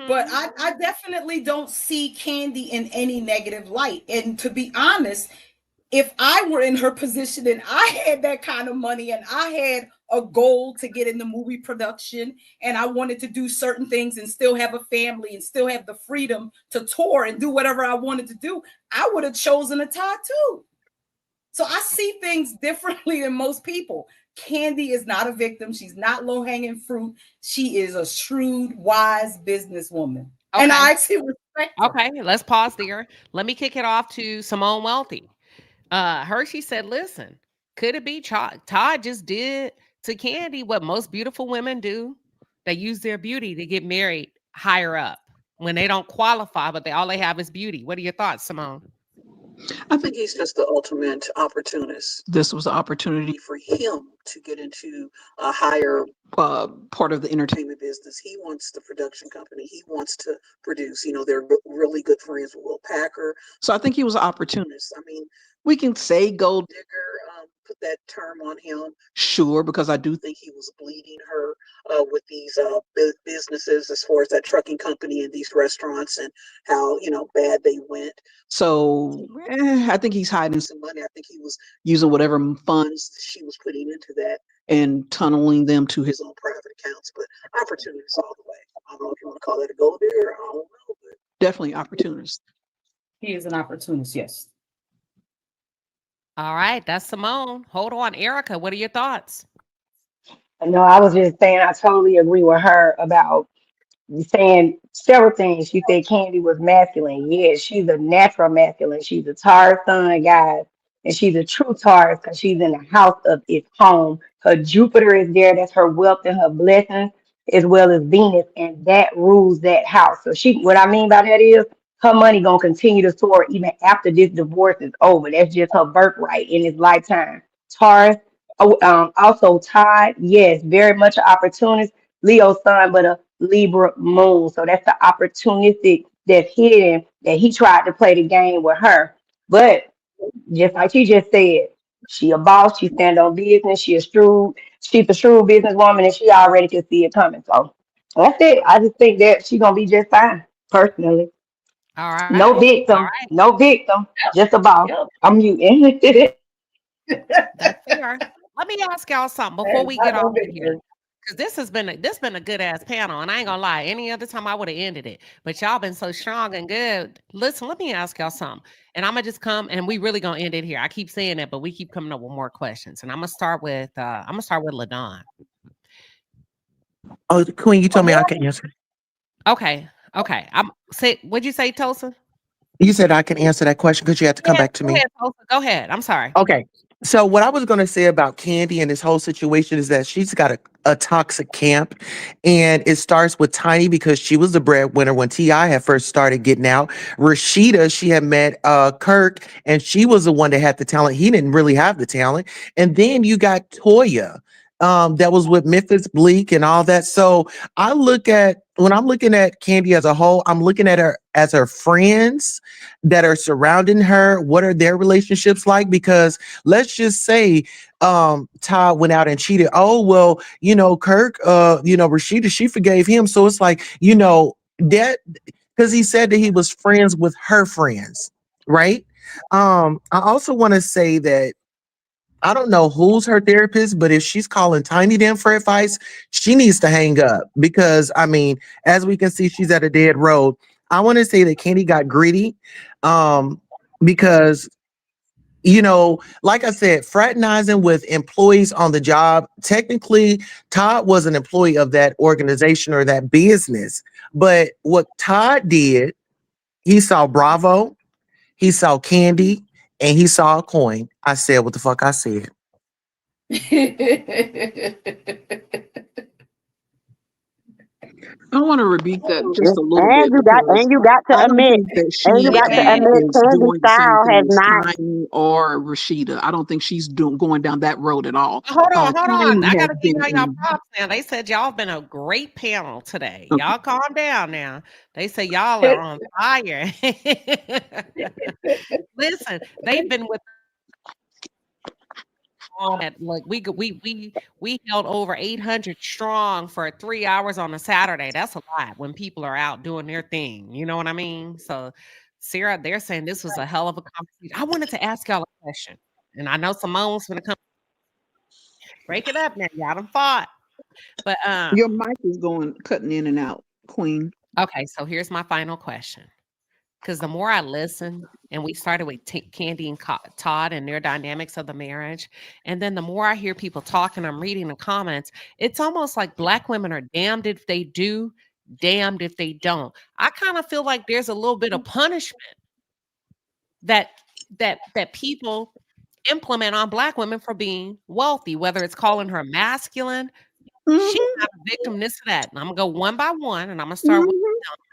K: But I definitely don't see Kandi in any negative light. And to be honest, if I were in her position and I had that kind of money and I had a goal to get into movie production and I wanted to do certain things and still have a family and still have the freedom to tour and do whatever I wanted to do, I would have chosen a Todd too. So I see things differently than most people. Kandi is not a victim. She's not low-hanging fruit. She is a shrewd, wise businesswoman. Okay. And I actually respect her.
C: Okay, let's pause there. Let me kick it off to Simone Wealthy. Hershey said, listen, could it be Todd just did to Kandi what most beautiful women do? They use their beauty to get married higher up when they don't qualify, but all they have is beauty. What are your thoughts, Simone?
L: I think he's just the ultimate opportunist. This was an opportunity for him to get into a higher part of the entertainment business. He wants the production company. He wants to produce. They're really good friends with Will Packer. So I think he was an opportunist. I mean, we can say gold digger, put that term on him, sure, because I do think he was bleeding her with these businesses as far as that trucking company and these restaurants and how, bad they went. So I think he's hiding some money. I think he was using whatever funds she was putting into that and tunneling them to his own private accounts. But opportunities all the way. I don't know if you want to call that a gold digger. I don't know, but definitely opportunist.
K: He is an opportunist, yes.
C: All right, that's Simone. Hold on, Erica, what are your thoughts?
F: No, I was just saying I totally agree with her about saying several things. She said Kandi was masculine. Yes, she's a natural masculine. She's a Taurus sun, guys. And she's a true Taurus because she's in the house of its home. Her Jupiter is there. That's her wealth and her blessings. as well as Venus, and that rules that house. So what I mean by that is her money gonna continue to soar even after this divorce is over. That's just her birthright in his lifetime. Taurus, also Todd, yes, very much an opportunist. Leo sun, but a Libra moon. So that's the opportunistic that's hidden that he tried to play the game with her. But just like she just said, she a boss, she stand on business, she's a shrewd businesswoman, and she already can see it coming. So that's it. I just think that she's gonna be just fine, personally.
C: All right.
F: No
C: All
F: victim,
C: right.
F: no victim, just a boss. I'm muting.
C: That's fair. Let me ask y'all something before we get off of here. Because this been a good ass panel, and I ain't gonna lie. Any other time I would have ended it, but y'all been so strong and good. Listen, let me ask y'all something, and I'm gonna just come and we really gonna end it here. I keep saying that, but we keep coming up with more questions, and I'm gonna start with LaDon.
X: Oh, Queen, you told me I can answer.
C: Okay. What'd you say, Tosa?
X: You said I can answer that question because you had to come back to me.
C: Go ahead. I'm sorry.
X: Okay. So what I was going to say about Kandi and this whole situation is that she's got a toxic camp, and it starts with Tiny because she was the breadwinner when T.I. had first started getting out. Rashida, she had met Kirk, and she was the one that had the talent. He didn't really have the talent. And then you got Toya, that was with Memphis Bleak and all that. So when I'm looking at Kandi as a whole, I'm looking at her as her friends that are surrounding her. What are their relationships like? Because let's just say Todd went out and cheated. Oh, well, Kirk, Rashida, she forgave him. So it's like, that because he said that he was friends with her friends, right? I also want to say that I don't know who's her therapist, but if she's calling Tiny Dan for advice, she needs to hang up because, as we can see, she's at a dead road. I want to say that Kandi got greedy because, like I said, fraternizing with employees on the job, technically, Todd was an employee of that organization or that business. But what Todd did, he saw Bravo, he saw Kandi, and he saw a coin. I said what the fuck I said.
W: I want to rebuke that just a little
D: And
W: bit
D: you got to
W: I don't
D: admit,
W: think that she is
D: Candy's
W: doing the same
D: style
W: thing
D: has
W: as
D: not.
W: Tiny or Rashida. I don't think she's going down that road at all.
C: Hold on.
W: Tiny
C: I
W: has
C: gotta give
W: been
C: y'all
W: in-
C: props now. They said y'all been a great panel today.
W: Okay.
C: Y'all calm down now. They say y'all are on fire. Listen, they've been with at like we held over 800 strong for 3 hours on a Saturday. That's a lot when people are out doing their thing. You know what I mean? So, Sarah, they're saying this was a hell of a conversation. I wanted to ask y'all a question, and I know Simone's gonna come break it up now. Y'all done fought, but
W: Your mic is cutting in and out, Queen.
C: okay. So here's my final question. Because the more I listen, and we started with Kandi and Todd and their dynamics of the marriage, and then the more I hear people talking, I'm reading the comments, it's almost like Black women are damned if they do, damned if they don't. I kind of feel like there's a little bit of punishment that people implement on Black women for being wealthy, whether it's calling her masculine. She's not a victim, this or that. And I'm gonna go one by one, and I'm gonna start with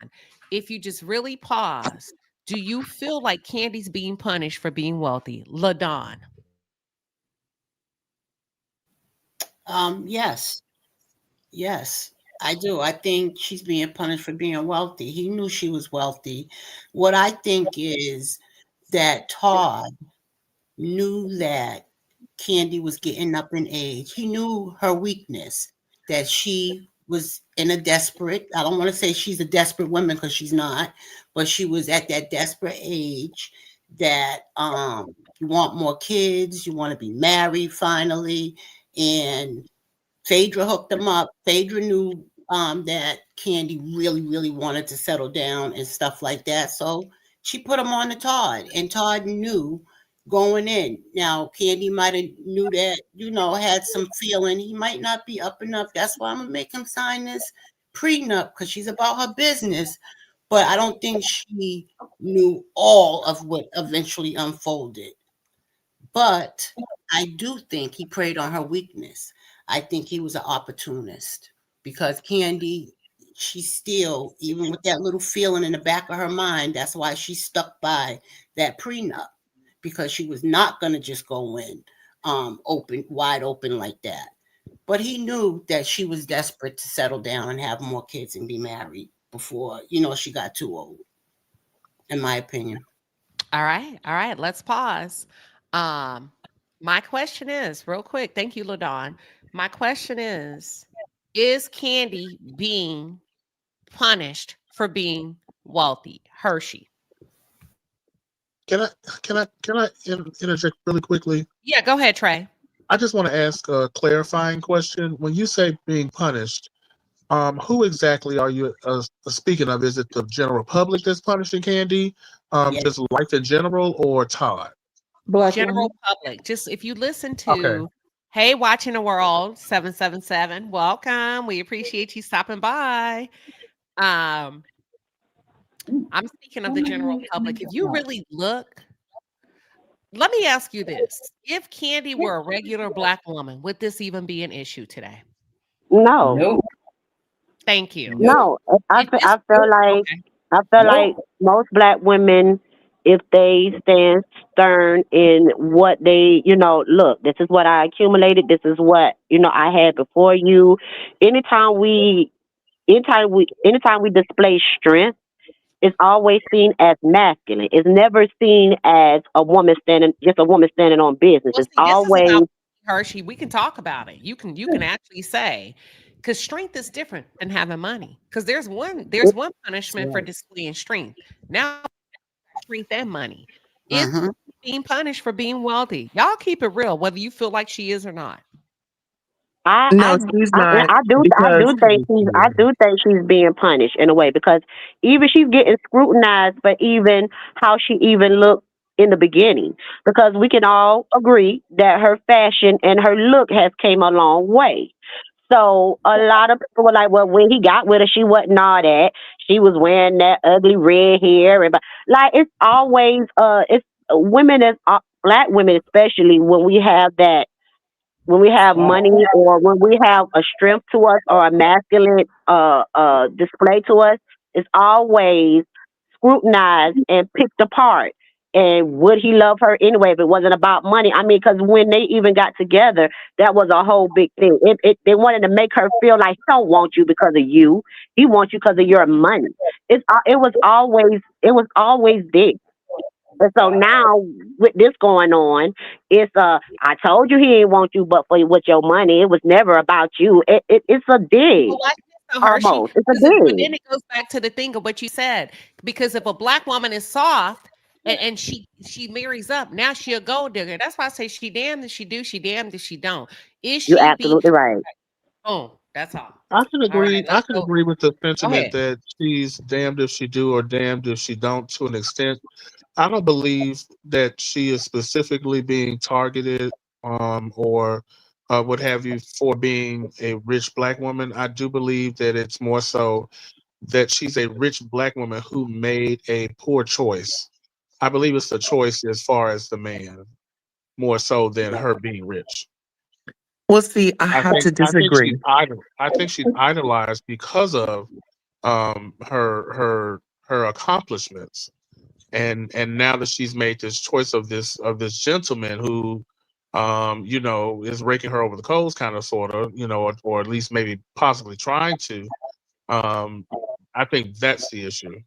C: Don. If you just really pause, do you feel like Kandi's being punished for being wealthy? LaDon.
U: Yes, I do. I think she's being punished for being wealthy. He knew she was wealthy. What I think is that Todd knew that Kandi was getting up in age. He knew her weakness, that she was in a desperate, I don't want to say she's a desperate woman because she's not, but she was at that desperate age that you want more kids, you want to be married finally. And Phaedra hooked them up. Phaedra knew that Kandi really, really wanted to settle down and stuff like that. So she put him on to Todd, and Todd knew going in. Now, Kandi might have knew that, had some feeling. He might not be up enough. That's why I'm going to make him sign this prenup because she's about her business. But I don't think she knew all of what eventually unfolded. But I do think he preyed on her weakness. I think he was an opportunist. because Kandi, she's still, even with that little feeling in the back of her mind, that's why she stuck by that prenup, because she was not going to just go in wide open like that. But he knew that she was desperate to settle down and have more kids and be married before, she got too old, in my opinion.
C: All right. Let's pause. My question is, real quick. Thank you, LaDawn. My question is Kandi being punished for being wealthy? Hershey.
M: Can I interject really quickly?
C: Yeah, go ahead, Trey.
M: I just want to ask a clarifying question. When you say being punished, who exactly are you speaking of? Is it the general public that's punishing Kandi? Just life in general, or Todd?
C: Black general public. Just if you listen to Hey Watching the World 777, welcome. We appreciate you stopping by. I'm speaking of the general public. If you really look, let me ask you this. If Kandi were a regular Black woman, would this even be an issue today?
D: No.
C: Thank you.
D: No. I feel like most Black women, if they stand stern in what they, look, this is what I accumulated, this is what, I had before you. Anytime we display strength, it's always seen as masculine. It's never seen as a woman standing on business.
C: Well,
D: It's
C: see,
D: always
C: this is about Hershey. We can talk about it. You can actually say, because strength is different than having money. Because there's one punishment for displaying strength. Now, strength and money. It's being punished for being wealthy. Y'all keep it real, whether you feel like she is or not.
D: I do think she's being punished in a way, because even she's getting scrutinized for even how she even looked in the beginning, because we can all agree that her fashion and her look has came a long way. So a lot of people were like, well, when he got with her, she wasn't all that. She was wearing that ugly red hair, and like it's always it's women as Black women, especially when we have money, or when we have a strength to us, or a masculine display to us, it's always scrutinized and picked apart. And would he love her anyway if it wasn't about money? I mean, because when they even got together, that was a whole big thing. They wanted to make her feel like he don't want you because of you. He wants you because of your money. It was always this. And so now with this going on, it's I told you he didn't want you, but with your money, it was never about you. It's a dig. Almost. It's a dig.
C: But then it goes back to the thing of what you said, because if a Black woman is soft and she marries up, now she a gold digger. That's why I say she damned if she do, she damned if she don't. Is she?
D: You're absolutely right.
C: Oh, that's all.
M: I can agree.
C: Right,
M: I can agree with the sentiment that she's damned if she do or damned if she don't, to an extent. I don't believe that she is specifically being targeted or what have you for being a rich Black woman. I do believe that it's more so that she's a rich Black woman who made a poor choice. I believe it's the choice as far as the man, more so than her being rich.
X: Well, see, I have to disagree.
M: I think she's idolized because of her accomplishments. And now that she's made this choice of this gentleman who is raking her over the coals, kind of, sort of, or at least maybe possibly trying to, I think that's the issue.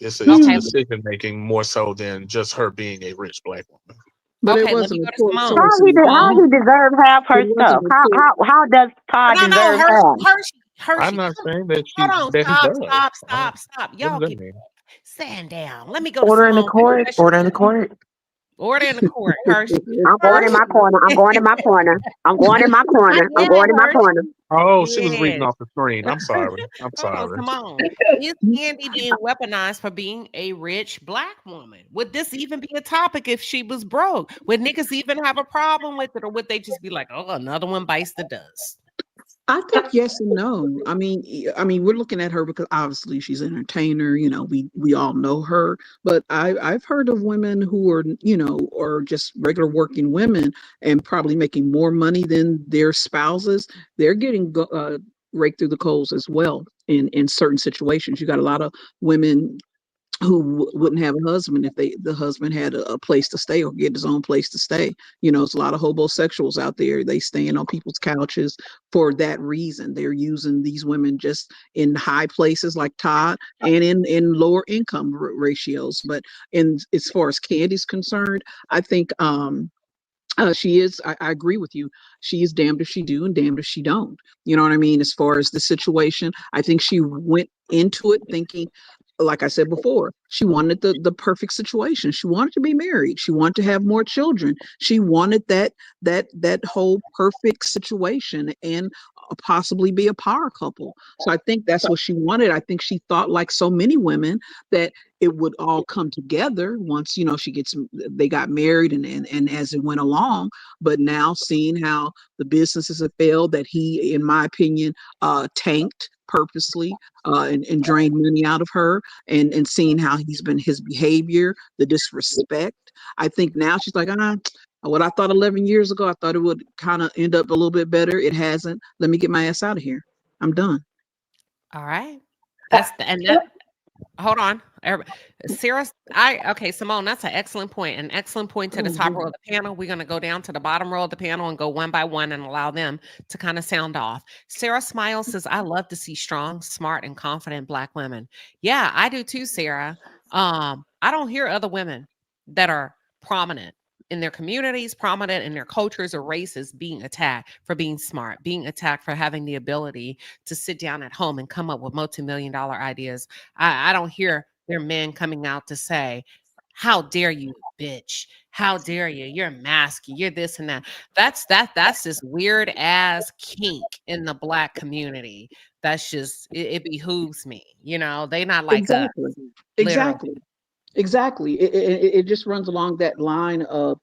M: It's decision making more so than just her being a rich Black woman.
W: But it wasn't
D: how he deserve half her stuff. How does Todd deserve half?
M: I'm not saying that
C: Stop. Y'all stand down. Let me go.
X: Order in the court. Order in the court.
C: Order in the court. Hershey.
D: I'm going in my corner.
M: Oh, she was reading off the screen. I'm sorry.
C: Come on. Is Kandi being weaponized for being a rich Black woman? Would this even be a topic if she was broke? Would niggas even have a problem with it, or would they just be like, oh, another one bites the dust?
W: I think yes and no. I mean, we're looking at her because obviously she's an entertainer. We all know her. But I've heard of women who are, or just regular working women and probably making more money than their spouses. They're getting rake through the coals as well in certain situations. You got a lot of women who wouldn't have a husband if the husband had a place to stay or get his own place to stay. You know, it's a lot of homosexuals out there. They staying on people's couches for that reason. They're using these women just in high places like Todd and in lower income ratios. But as far as Candy's concerned, I think she is, I agree with you. She is damned if she do and damned if she don't. You know what I mean? As far as the situation, I think she went into it thinking, like I said before, she wanted the perfect situation. She wanted to be married. She wanted to have more children. She wanted that whole perfect situation and possibly be a power couple. So I think that's what she wanted. I think she thought, like so many women, that it would all come together once, you know, they got married and as it went along. But now seeing how the businesses have failed, that he, in my opinion, tanked purposely and drained money out of her, and seeing how his behavior, the disrespect. I think now she's like, what I thought 11 years ago, I thought it would kind of end up a little bit better. It hasn't. Let me get my ass out of here. I'm done.
C: All right. Hold on. Sarah, Simone, that's an excellent point. An excellent point to the top row of the panel. We're going to go down to the bottom row of the panel and go one by one and allow them to kind of sound off. Sarah Smile says, I love to see strong, smart, and confident Black women. Yeah, I do too, Sarah. I don't hear other women that are prominent in their communities, prominent in their cultures or races, being attacked for being smart, being attacked for having the ability to sit down at home and come up with multi-million-dollar ideas. I don't hear their men coming out to say, how dare you, bitch? How dare you? You're masky. You're this and that. That's this weird ass kink in the Black community. That's just, it behooves me. You know, they not like
W: exactly.
C: us.
W: Exactly. It just runs along that line of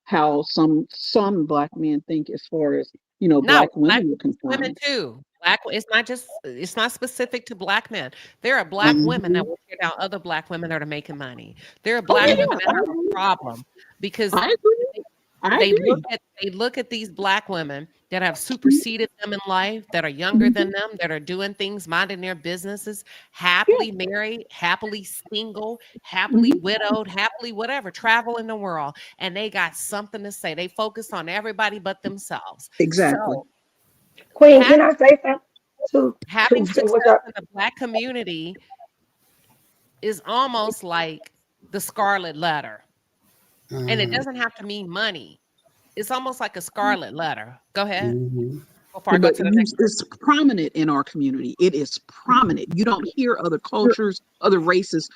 W: how some Black men think as far as, you know, Black women are concerned.
C: Women too. It's not specific to Black men. There are Black women that will tear down other Black women that are making money. There are Black women that have a problem because they look at these Black women that have superseded them in life, that are younger than them, that are doing things, minding their businesses, happily married, happily single, happily widowed, happily whatever, traveling the world. And they got something to say. They focus on everybody but themselves.
W: Exactly.
C: So,
F: Queen, can I say something?
C: Having success in the Black community is almost like the scarlet letter. And it doesn't have to mean money. It's almost like a scarlet letter. Go ahead. Before I go to the next.
W: It's prominent in our community. It is prominent. You don't hear other cultures, other races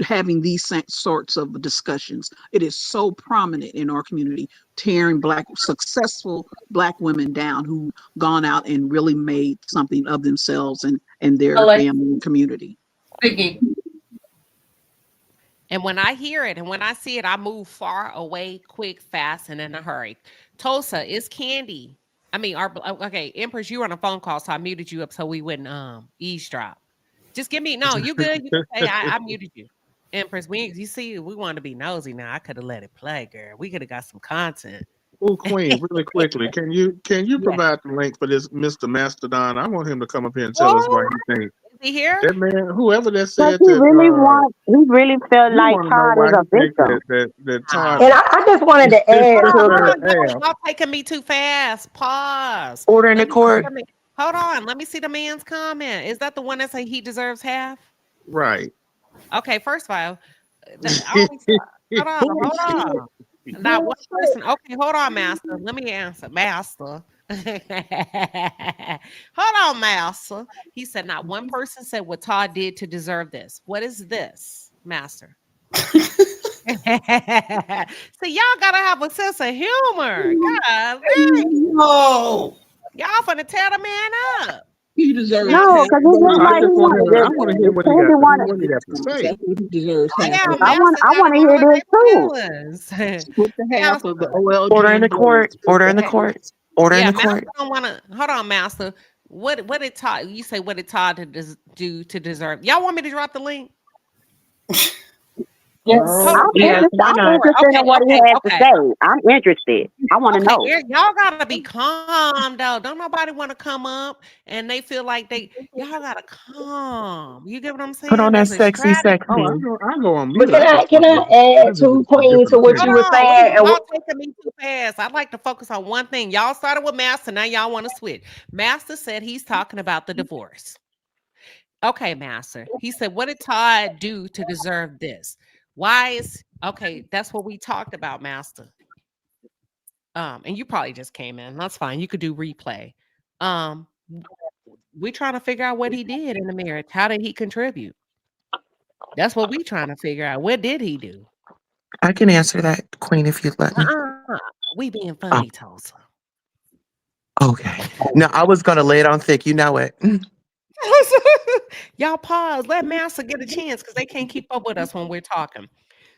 W: having these sorts of discussions. It is so prominent in our community, tearing successful Black women down who gone out and really made something of themselves and their family and community.
C: And when I hear it and when I see it, I move far away, quick, fast, and in a hurry. Tosa, is Kandi. Empress, you were on a phone call, so I muted you up so we wouldn't eavesdrop. Just give me, no, you good. You can say I muted you. Empress, you see, we wanted to be nosy now. I could have let it play, girl. We could have got some content.
M: Oh, Queen, really quickly, can you provide the link for this Mr. Mastodon? I want him to come up here and tell us what he thinks.
C: Is he here?
M: That man, whoever that said
D: he really felt like Todd is a victim.
M: That Todd,
F: and I just wanted to add
C: y'all taking me too fast. Pause.
X: Order in the court.
C: Hold on. Let me see the man's comment. Is that the one that say he deserves half?
M: Right.
C: Okay, first of all, hold on. Not one person. Okay, hold on, Master. Let me answer. Master. Hold on, Master. He said not one person said what Todd did to deserve this. What is this, Master? See, y'all gotta have a sense of humor. God,
U: no.
C: Y'all finna tear the man up.
W: He deserves
D: no, because he's just like
M: I want to hear what he got to say.
W: He deserves half.
D: I want to hear this too.
W: Split the half of the OLG.
X: Order in the court. Order in the court. Order in the court.
C: Don't wanna, hold on, Master. What did Todd? You say what did Todd do to deserve? Y'all want me to drop the link?
F: Yes.
D: I'm
C: Yeah,
D: interested.
C: why
D: I'm
C: not?
D: interested
C: Okay,
D: in what he
C: okay,
D: has to
C: okay.
D: say. I'm interested. I want to
C: Okay,
D: know.
C: y'all gotta be calm though. Don't nobody want to come up and they feel like y'all gotta calm. You get what I'm
X: Put on
C: saying?
X: that
C: There's a
X: sexy,
C: strategy.
M: Oh,
X: sexy.
M: I go on
F: But
M: mute. I just
F: can
M: want
F: I add to
M: a
F: Queen
M: different
F: to what you
M: opinion.
F: were
C: Hold on,
F: saying?
C: y'all taking me too fast. I'd like to focus on one thing. Y'all started with Master, now y'all want to switch. Master said he's talking about the divorce. Okay, Master. He said, what did Todd do to deserve this? Why is okay? That's what we talked about, Master. And you probably just came in. That's fine. You could do replay. We're trying to figure out what he did in the marriage. How did he contribute? That's what we're trying to figure out. What did he do?
X: I can answer that, Queen, if you'd let me.
C: We being
X: Oh,
C: funny, Tulsa.
X: okay. No, I was gonna lay it on thick. You know it.
C: Y'all pause. Let Master get a chance because they can't keep up with us when we're talking.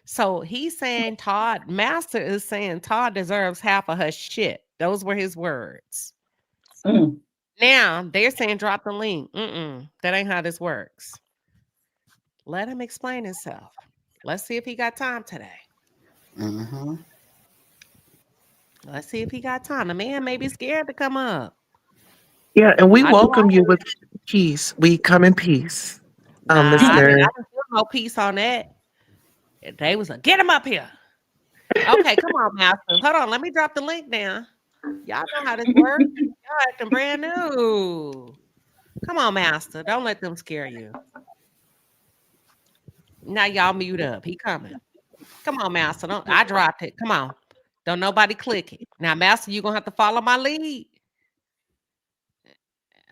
C: So he's saying Master is saying Todd deserves half of her shit. Those were his words. Now they're saying drop the link. That ain't how this works. Let him explain himself. Let's see if he got time today. Let's see if he got time. The man may be scared to come up.
X: Yeah, and we
C: I know
X: welcome you with peace. We come in peace.
C: I
X: Mr.
C: didn't feel no peace on that. They was like, get him up here. Okay, come on, Master. Hold on, let me drop the link down. Y'all know how this works. Y'all acting brand new. Come on, Master. Don't let them scare you. Now y'all mute up. He coming. Come on, Master. I dropped it. Come on. Don't nobody click it. Now, Master, you're gonna have to follow my lead.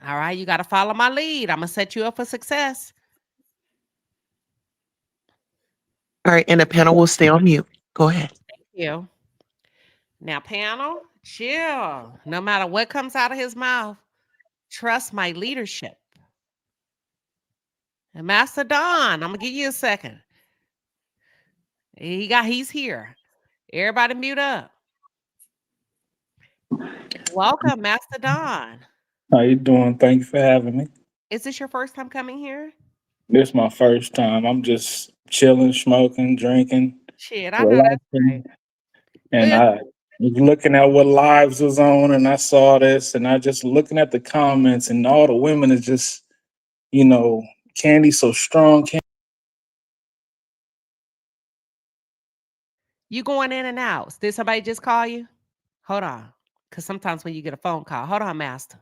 C: All right, you gotta follow my lead. I'm gonna set you up for success.
X: All right, and the panel will stay on mute. Go ahead.
C: Thank you. Now, panel, chill. No matter what comes out of his mouth, trust my leadership. And Master Don, I'm gonna give you a second. He's here. Everybody mute up. Welcome, Master Don.
I: How you doing? Thank you for having me.
C: Is this your first time coming here?
I: This is my first time. I'm just chilling, smoking, drinking,
C: Shit, I know that's right.
I: and I was looking at what lives was on, and I saw this, and I just looking at the comments, and all the women is just, Kandi so strong.
C: You going in and out. Did somebody just call you? Hold on. Because sometimes when you get a phone call, hold on, Master.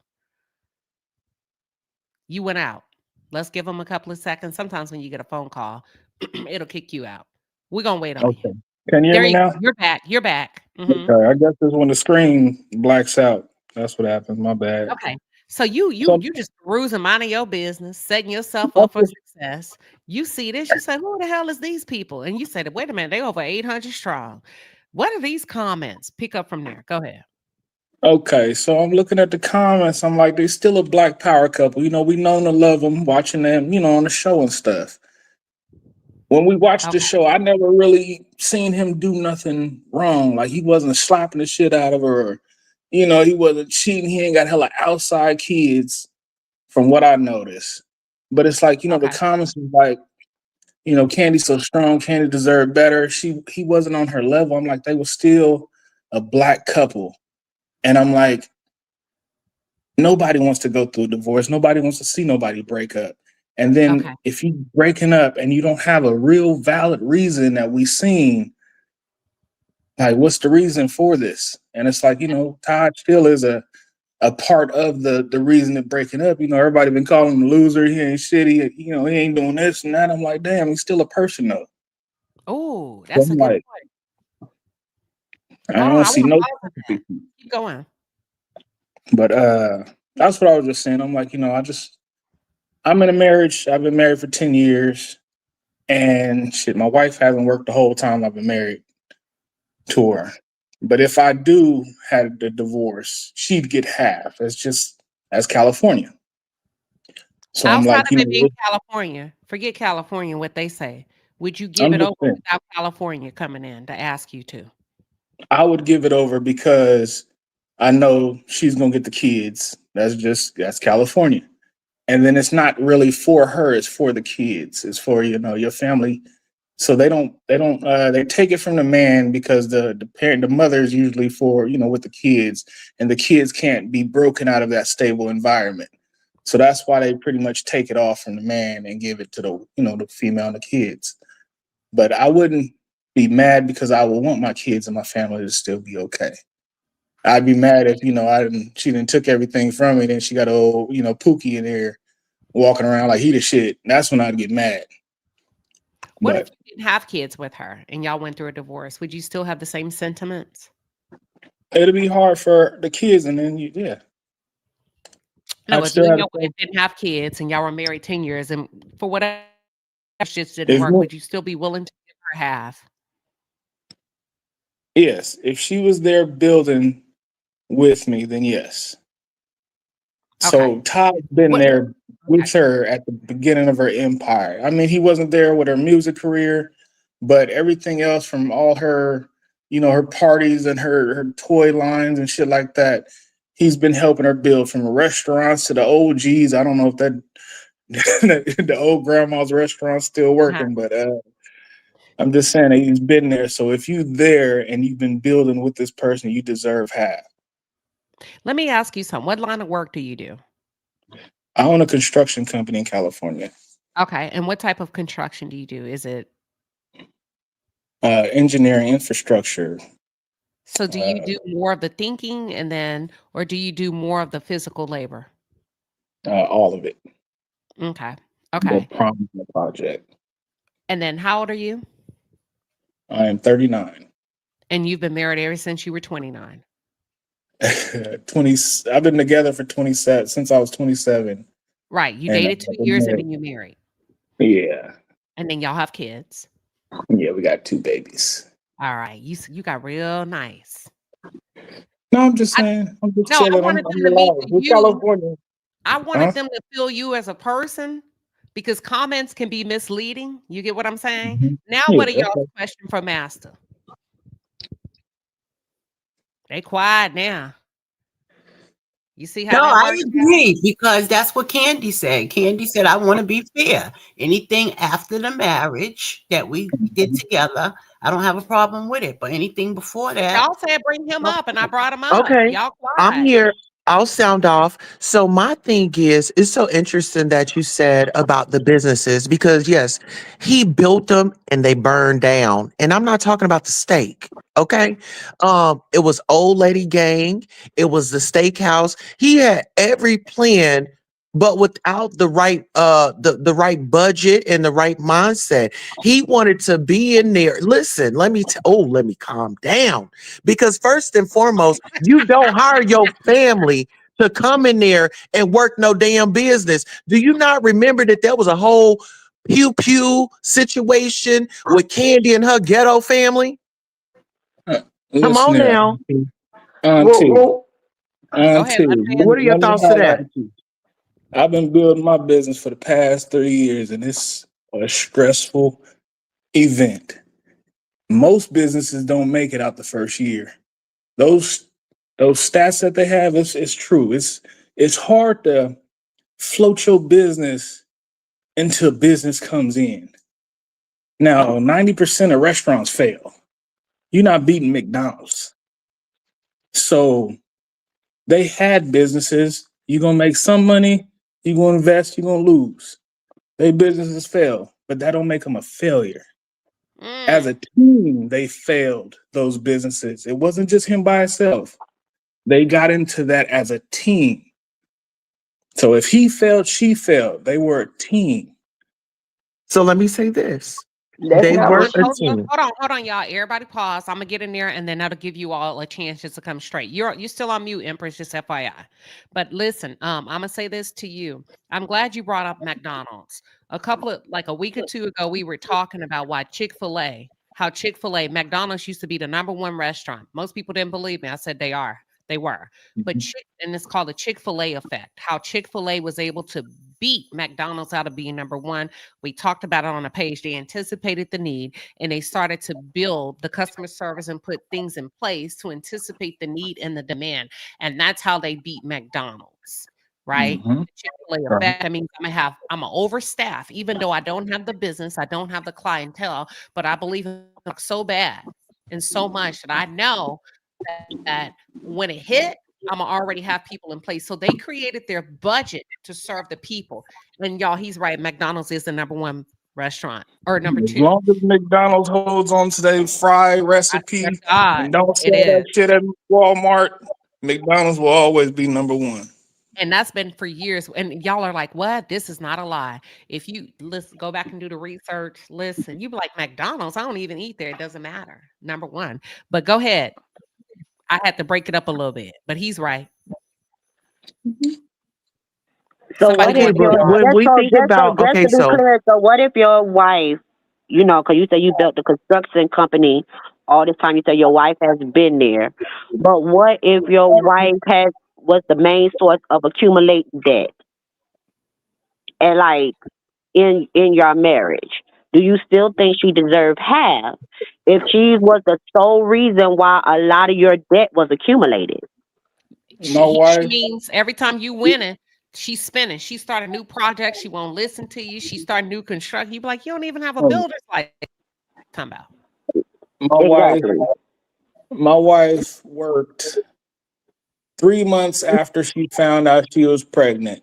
C: You went out. Let's give them a couple of seconds. Sometimes when you get a phone call, it'll kick you out. We're going to wait on you.
I: Can you hear me now?
C: You're back. You're back.
I: Okay, I guess it's when the screen blacks out. That's what happens. My bad.
C: Okay. So you just cruising, minding your business, setting yourself up for success. You see this, you say, who the hell is these people? And you say, wait a minute, they over 800 strong. What are these comments? Pick up from there. Go ahead.
I: Okay, so I'm looking at the comments. I'm like, they're still a black power couple. We known to love them, watching them, on the show and stuff. When we watched the show, I never really seen him do nothing wrong. Like, he wasn't slapping the shit out of her. Or, he wasn't cheating. He ain't got hella outside kids from what I noticed. But it's like, the comments was like, Kandi's so strong. Kandi deserved better. He wasn't on her level. I'm like, they were still a black couple. And I'm like, nobody wants to go through a divorce. Nobody wants to see nobody break up. And then if you breaking up and you don't have a real valid reason that we seen, like, what's the reason for this? And it's like, Todd still is a part of the reason of breaking up. Everybody been calling him a loser. He ain't shitty. He ain't doing this and that. I'm like, damn, he's still a person though.
C: Oh, that's a good point.
I: I don't see no.
C: Keep going.
I: But that's what I was just saying. I'm like, I'm in a marriage. I've been married for 10 years. And shit, my wife hasn't worked the whole time I've been married to her. But if I do have the divorce, she'd get half. That's California. So I'm
C: Outside
I: like,
C: of it being California, forget California, what they say. Would you give it over without California coming in to ask you to?
I: I would give it over because I know she's going to get the kids. That's California. And then it's not really for her. It's for the kids. It's for, your family So they take it from the man because the parent, the mother is usually for, with the kids, and the kids can't be broken out of that stable environment. So that's why they pretty much take it off from the man and give it to the female and the kids. But I wouldn't be mad because I would want my kids and my family to still be okay. I'd be mad if, she didn't took everything from me, then she got old, Pookie in there walking around like he the shit. That's when I'd get mad.
C: What if you didn't have kids with her and y'all went through a divorce? Would you still have the same sentiments?
I: It'd be hard for the kids, and then yeah.
C: No, if you and your wife didn't have kids and y'all were married 10 years, and for whatever just didn't work, would you still be willing to give her half?
I: Yes, if she was there building with me, then yes. Okay. So Todd's been there with her at the beginning of her empire. I mean, he wasn't there with her music career, but everything else from all her, her parties and her toy lines and shit like that, he's been helping her build, from restaurants to the OGs. I don't know if that the old grandma's restaurant's still working, but I'm just saying that he's been there. So if you're there and you've been building with this person, you deserve half.
C: Let me ask you something. What line of work do you do?
I: I own a construction company in California.
C: Okay. And what type of construction do you do? Is it
I: engineering, infrastructure?
C: So do you do more of the thinking or do you do more of the physical labor?
I: All of it.
C: Okay. Okay.
I: The project.
C: And then how old are you?
I: I am 39.
C: And you've been married ever since you were 29?
I: 20. I've been together for 27 since I was 27.
C: Right. You dated 2 years and then you married.
I: Yeah.
C: And then y'all have kids.
I: Yeah, we got 2 babies.
C: All right. You got real nice.
I: No, I'm just saying. I'm just chilling.
C: I wanted them to meet you.
I: California.
C: I wanted them to feel you as a person, because comments can be misleading. You get what I'm saying? Mm-hmm. Now, what are y'all's question for Master? They quiet now. You see how?
U: No, I agree, because that's what Kandi said. Kandi said, I want to be fair. Anything after the marriage that we did together, I don't have a problem with it. But anything before that,
C: y'all said bring him up, and I brought him up.
X: Okay,
C: y'all quiet.
X: I'm here. I'll sound off. So my thing is, it's so interesting that you said about the businesses, because yes, he built them and they burned down. And I'm not talking about the steak. Okay. It was Old Lady Gang. It was the steakhouse. He had every plan, but without the right the right budget and the right mindset. He wanted to be in there. Listen, let me calm down, because first and foremost, you don't hire your family to come in there and work no damn business. Do you not remember that there was a whole pew pew situation with Kandi and her ghetto family? Come on now.
I: Auntie.
X: What are your thoughts to that?
I: I've been building my business for the past 3 years, and it's a stressful event. Most businesses don't make it out the first year. Those stats that they have, it's true. It's hard to float your business until business comes in. Now, 90% of restaurants fail. You're not beating McDonald's. So they had businesses. You're going to make some money. You're going to invest. You're going to lose. Their businesses fail, but that don't make them a failure. As a team, they failed those businesses. It wasn't just him by himself. They got into that as a team. So if he failed, she failed. They were a team.
X: So let me say this.
C: Hold on, y'all. Everybody pause. I'm gonna get in there, and then that'll give you all a chance just to come straight. You're still on mute, Empress, just FYI. But listen, I'm gonna say this to you. I'm glad you brought up McDonald's. A week or two ago, we were talking about how Chick-fil-A, McDonald's used to be the #1 restaurant. Most people didn't believe me. I said they were. But and it's called the Chick-fil-A effect. How Chick-fil-A was able to beat McDonald's out of being #1. We talked about it on a page. They anticipated the need, and they started to build the customer service and put things in place to anticipate the need and the demand. And that's how they beat McDonald's, right?
I: Mhm.
C: Chick-fil-A
I: Right.
C: effect. That means I'm an overstaff, even though I don't have the business, I don't have the clientele, but I believe in it so bad and so much that I know that when it hit, I'm already have people in place. So they created their budget to serve the people. And y'all, he's right. McDonald's is the number one restaurant or number
I: As
C: two.
I: long as McDonald's holds on to their fry
C: I
I: recipe
C: swear to God,
I: and don't
C: it
I: sell that
C: is.
I: shit at Walmart, McDonald's will always be number one.
C: And that's been for years. And y'all are like, what? This is not a lie. If you listen, go back and do the research, listen, you be like, McDonald's, I don't even eat there. It doesn't matter. Number one. But go ahead. I had to break it up a little bit, but he's right.
D: So
C: Somebody
D: what if
C: want
X: but
D: your
X: when we think
D: just
X: about, okay,
D: to be
X: so
D: clear, so what if your wife, you know, because you say you built the construction company all this time, you say your wife has been there, but what if your wife was the main source of accumulating debt, and like in your marriage, do you still think she deserved half if she was the sole reason why a lot of your debt was accumulated?
I: My
C: She
I: wife,
C: means every time you winning, she's spinning. She start a new project. She won't listen to you. She start new construction. You be like, you don't even have a builder's license. Come about.
I: my wife, my wife worked 3 months after she found out she was pregnant.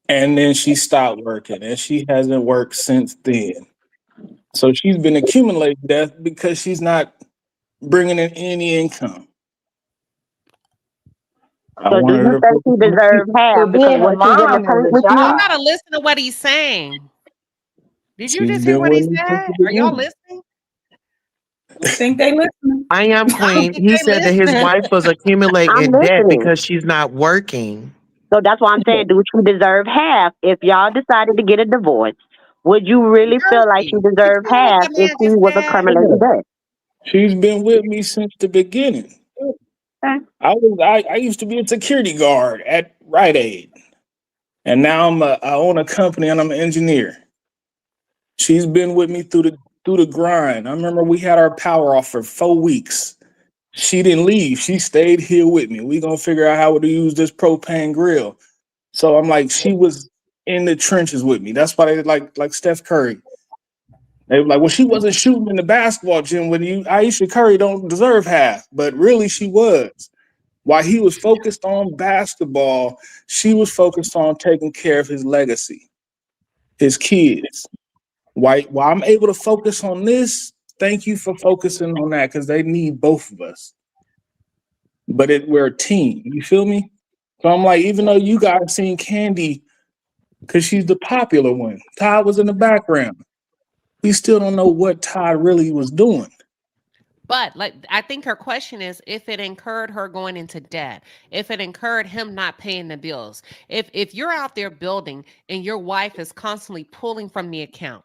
I: And then she stopped working and she hasn't worked since then. So she's been accumulating debt because she's not bringing in any income. I
D: So do
I: wanted
D: you
I: her to
D: think
I: focus
D: she
I: on the
D: deserved
I: kids.
D: half
F: But
D: because
F: being a
D: was she in the
F: mom is
D: tank
F: a
D: with
C: You
D: you?
F: job.
C: gotta listen to what he's saying. Did you
I: She's
C: just hear
I: been
C: what he
I: with me since
C: said?
I: the
C: Are y'all
I: beginning.
C: listening?
K: I think they listen.
X: I am
C: I don't
X: Queen.
C: think
X: He
C: they
X: said that his
C: listening.
X: wife was
D: I'm
X: accumulating debt
D: listening.
X: because she's not working.
D: So that's why I'm saying, do she deserve half? If y'all decided to get a divorce, would you really feel like she
C: Mercy. Did
D: deserved
C: you hear what
D: half
C: that
D: if
C: man
D: she
C: just
D: was
C: said?
D: accumulating debt?
I: She's been with me since the beginning.
D: Okay.
I: I used to be a security guard at Rite Aid. And now I own a company and I'm an engineer. She's been with me through the grind. I remember we had our power off for 4 weeks. She didn't leave. She stayed here with me. We gonna figure out how to use this propane grill. So I'm like, she was in the trenches with me. That's why they like Steph Curry. They were like, well, she wasn't shooting in the basketball gym with you. Aisha Curry don't deserve half, but really she was. While he was focused on basketball, she was focused on taking care of his legacy, his kids. While I'm able to focus on this, thank you for focusing on that because they need both of us. But we're a team. You feel me? So I'm like, even though you guys seen Kandi because she's the popular one, Todd was in the background. We still don't know what Todd really was doing.
C: But like, I think her question is if it incurred her going into debt, if it incurred him not paying the bills, if you're out there building and your wife is constantly pulling from the account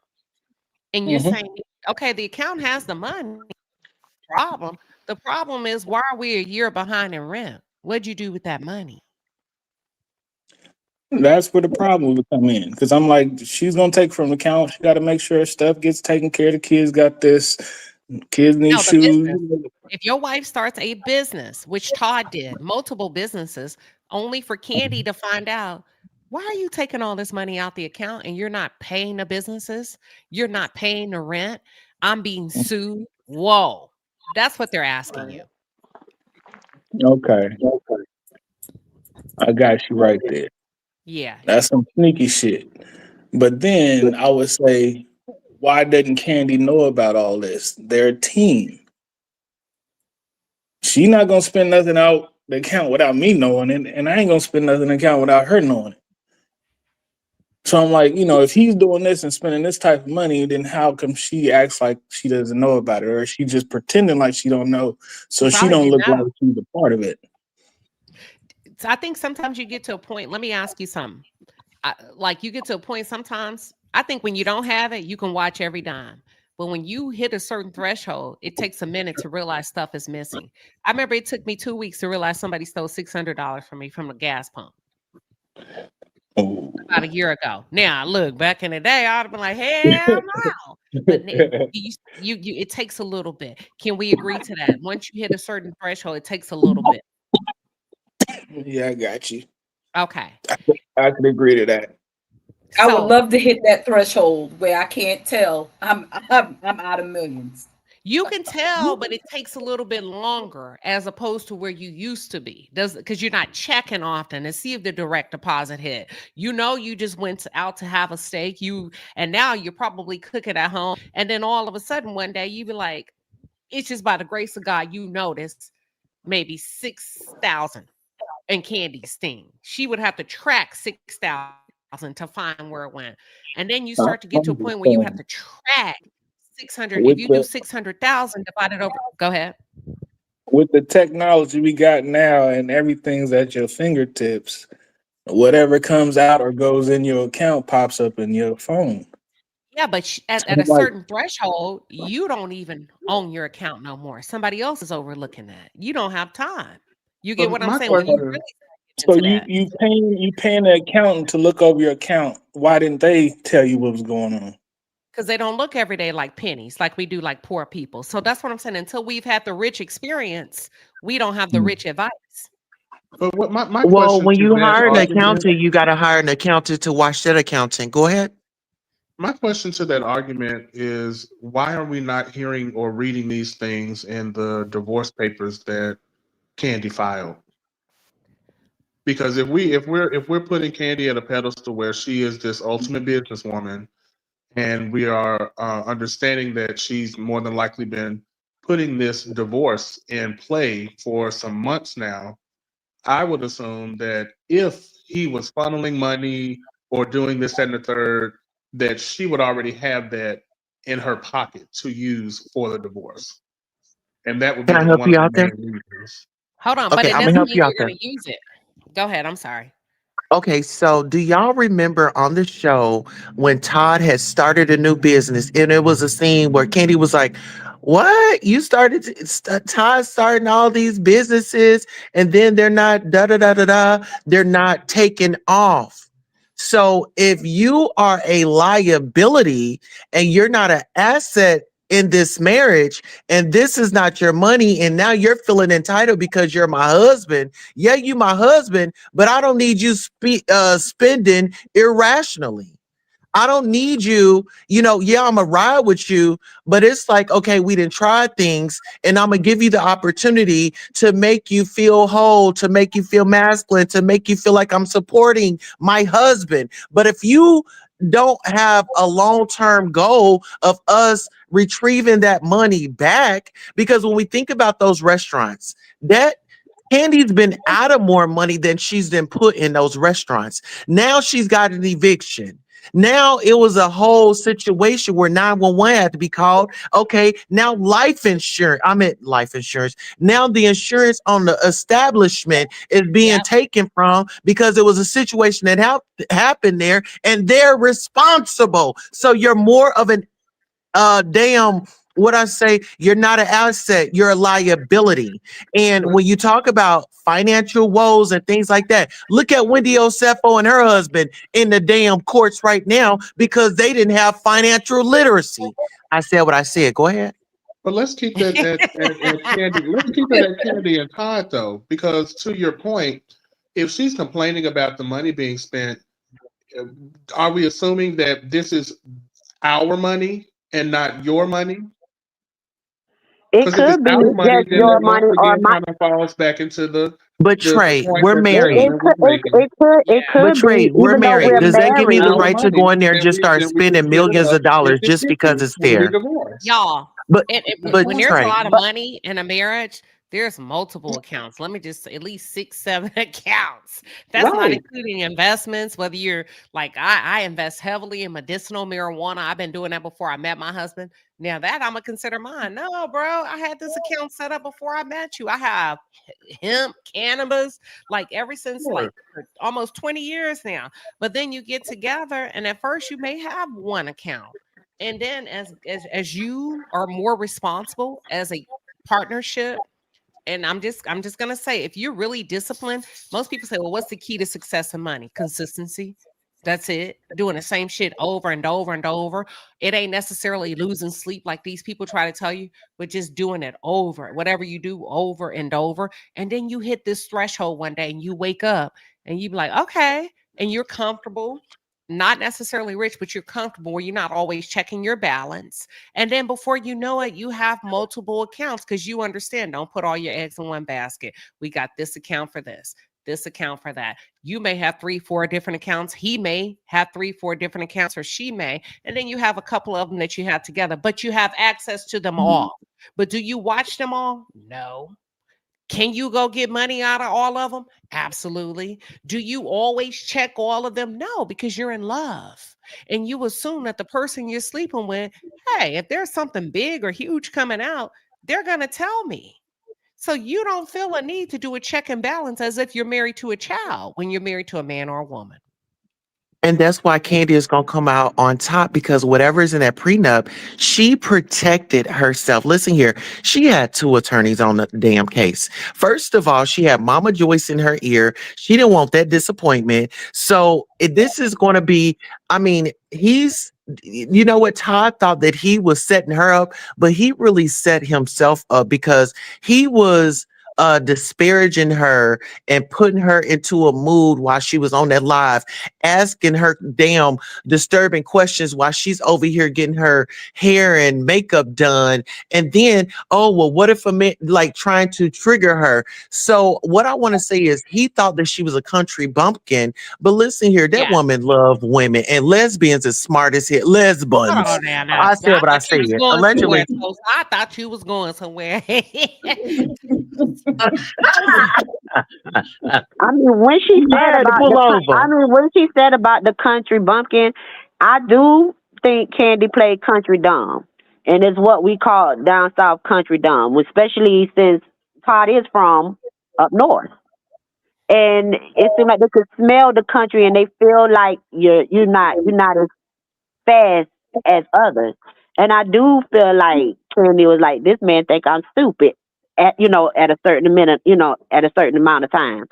C: and you're saying, okay, the account has the money. The problem is, why are we a year behind in rent? What'd you do with that money?
I: That's where the problem would come in. Because I'm like, she's gonna take from the account. She got to make sure stuff gets taken care of. The kids got this. Kids need
C: No, the
I: shoes.
C: business. If your wife starts a business, which Todd did, multiple businesses, only for Kandi to find out, why are you taking all this money out the account and you're not paying the businesses? You're not paying the rent. I'm being sued. Whoa. That's what they're asking you.
I: Okay, I got you right there.
C: Yeah.
I: That's some sneaky shit. But then I would say, why didn't Kandi know about all this? They're a team. She not gonna spend nothing out the account without me knowing it, and I ain't gonna spend nothing in the account without her knowing it. So I'm like, if he's doing this and spending this type of money, then how come she acts like she doesn't know about it, or she just pretending like she don't know, so she
C: Probably
I: don't
C: didn't
I: look like
C: know.
I: she's a part of it?
C: So I think sometimes you get to a point. Let me ask you something. Like you get to a point sometimes, I think when you don't have it, you can watch every dime. But when you hit a certain threshold, it takes a minute to realize stuff is missing. I remember it took me 2 weeks to realize somebody stole $600 from me from a gas pump about a year ago. Now, look, back in the day, I'd have been like, hell no. But it takes a little bit. Can we agree to that? Once you hit a certain threshold, it takes a little bit.
I: Yeah, I got you.
B: Okay.
I: I can agree to that.
K: I would love to hit that threshold where I can't tell I'm out of millions.
C: You can tell, but it takes a little bit longer as opposed to where you used to be. Because you're not checking often to see if the direct deposit hit. You know, you just went out to have a steak. And now you're probably cooking at home. And then all of a sudden one day you be like, it's just by the grace of God, you notice maybe 6,000 in Kandi's thing. She would have to track 6,000 to find where it went. And then you start to get to a point where you have to track 600. If you do 600,000 divided over, go ahead.
I: With the technology we got now and everything's at your fingertips, whatever comes out or goes in your account pops up in your phone.
C: Yeah, but at a certain threshold, you don't even own your account no more. Somebody else is overlooking that. You don't have time. You get what I'm saying? When you really
I: so you paying the accountant to look over your account. Why didn't they tell you what was going on?
C: Because they don't look every day like pennies, like we do like poor people. So that's what I'm saying. Until we've had the rich experience, we don't have the rich advice.
M: But what my
X: Well,
M: question
X: when
M: to
X: you
M: that
X: hire an
M: argument-
X: accountant, you got to hire an accountant to watch that accountant. Go ahead.
M: My question to that argument is, why are we not hearing or reading these things in the divorce papers that Kandi filed? Because if we're putting Kandi at a pedestal where she is this ultimate businesswoman, and we are understanding that she's more than likely been putting this divorce in play for some months now, I would assume that if he was funneling money or doing this, that, and the third, that she would already have that in her pocket to use for the divorce. And that would be
X: Can I help
M: one
X: you
M: of
X: out
M: the
X: there?
M: main reasons.
C: Hold on,
X: Okay,
C: but it
X: I'm gonna
C: doesn't
X: help
C: mean
X: you out
C: you're
X: there.
C: going to use it. Go ahead. I'm sorry.
X: Okay, so do y'all remember on the show when Todd had started a new business and it was a scene where Kandi was like, what? You started, Todd starting all these businesses and then they're not they're not taking off. So if you are a liability and you're not an asset in this marriage and this is not your money and now you're feeling entitled because you're my husband. Yeah, you my husband, but I don't need you spending irrationally. I don't need you, yeah, I'm going to ride with you, but it's like, okay, we didn't try things and I'm going to give you the opportunity to make you feel whole, to make you feel masculine, to make you feel like I'm supporting my husband. But if you don't have a long-term goal of us retrieving that money back, because when we think about those restaurants, that Kandi's been out of more money than she's been put in those restaurants. Now she's got an eviction. Now it was a whole situation where 911 had to be called. Okay, now life insurance. Now the insurance on the establishment is being taken from because it was a situation that happened there and they're responsible. So you're more of an you're not an asset, you're a liability. And when you talk about financial woes and things like that, look at Wendy Osefo and her husband in the damn courts right now because they didn't have financial literacy. I said what I said. Go ahead.
M: But let's keep that at Kandi. Let's keep it at Kandi and Todd, though, because to your point, if she's complaining about the money being spent, are we assuming that this is our money and not your money?
D: It could be just your money or my.
M: Kind of falls back into the.
X: But Trey, we're married.
D: It could
X: But Trey,
D: be.
X: we're
D: Even though
X: married.
D: we're
X: Does that give me the
D: married.
X: right to go in there and just start spending millions of dollars just because it's fair?
C: Y'all,
X: But
C: when there's
X: Trey,
C: a lot of money in a marriage, there's multiple accounts. Let me just say at least 6, 7 accounts. That's not including investments. Whether you're like, I invest heavily in medicinal marijuana. I've been doing that before I met my husband. Now that I'm gonna consider mine. No, bro, I had this account set up before I met you. I have hemp, cannabis, like ever since like almost 20 years now. But then you get together, and at first you may have one account, and then as you are more responsible as a partnership. And I'm just gonna say, if you're really disciplined, most people say, well, what's the key to success and money? Consistency. That's it. Doing the same shit over and over and over. It ain't necessarily losing sleep like these people try to tell you, but just doing it over. Whatever you do over and over. And then you hit this threshold one day and you wake up and you be like, okay. And you're comfortable, not necessarily rich, but you're comfortable where you're not always checking your balance. And then before you know it, you have multiple accounts because you understand, don't put all your eggs in one basket. We got this account for this account for that. You may have 3-4 different accounts. He may have 3-4 different accounts, or she may. And then you have a couple of them that you have together, but you have access to them all. But do you watch them all? No. Can you go get money out of all of them? Absolutely. Do you always check all of them? No, because you're in love. And you assume that the person you're sleeping with, hey, if there's something big or huge coming out, they're going to tell me. So you don't feel a need to do a check and balance as if you're married to a child when you're married to a man or a woman.
X: And that's why Kandi is going to come out on top, because whatever is in that prenup, she protected herself. Listen here. She had 2 attorneys on the damn case. First of all, she had Mama Joyce in her ear. She didn't want that disappointment. So this is going to be, I mean, you know what? Todd thought that he was setting her up, but he really set himself up because he was disparaging her and putting her into a mood while she was on that live, asking her damn disturbing questions while she's over here getting her hair and makeup done. And then, oh, well, what if a man, like, trying to trigger her? So what I want to say is he thought that she was a country bumpkin, but listen here, that woman loved women, and lesbians is smart as hit. Lesbians.
C: Oh, now.
X: I said what I said. Allegedly.
C: I thought you was going somewhere.
D: I mean, when she said about the country bumpkin, I do think Kandi played country dumb, and it's what we call down south country dumb, especially since Todd is from up north, and it seemed like they could smell the country, and they feel like you're not as fast as others, and I do feel like Kandi was like, this man think I'm stupid at a certain minute, at a certain amount of time.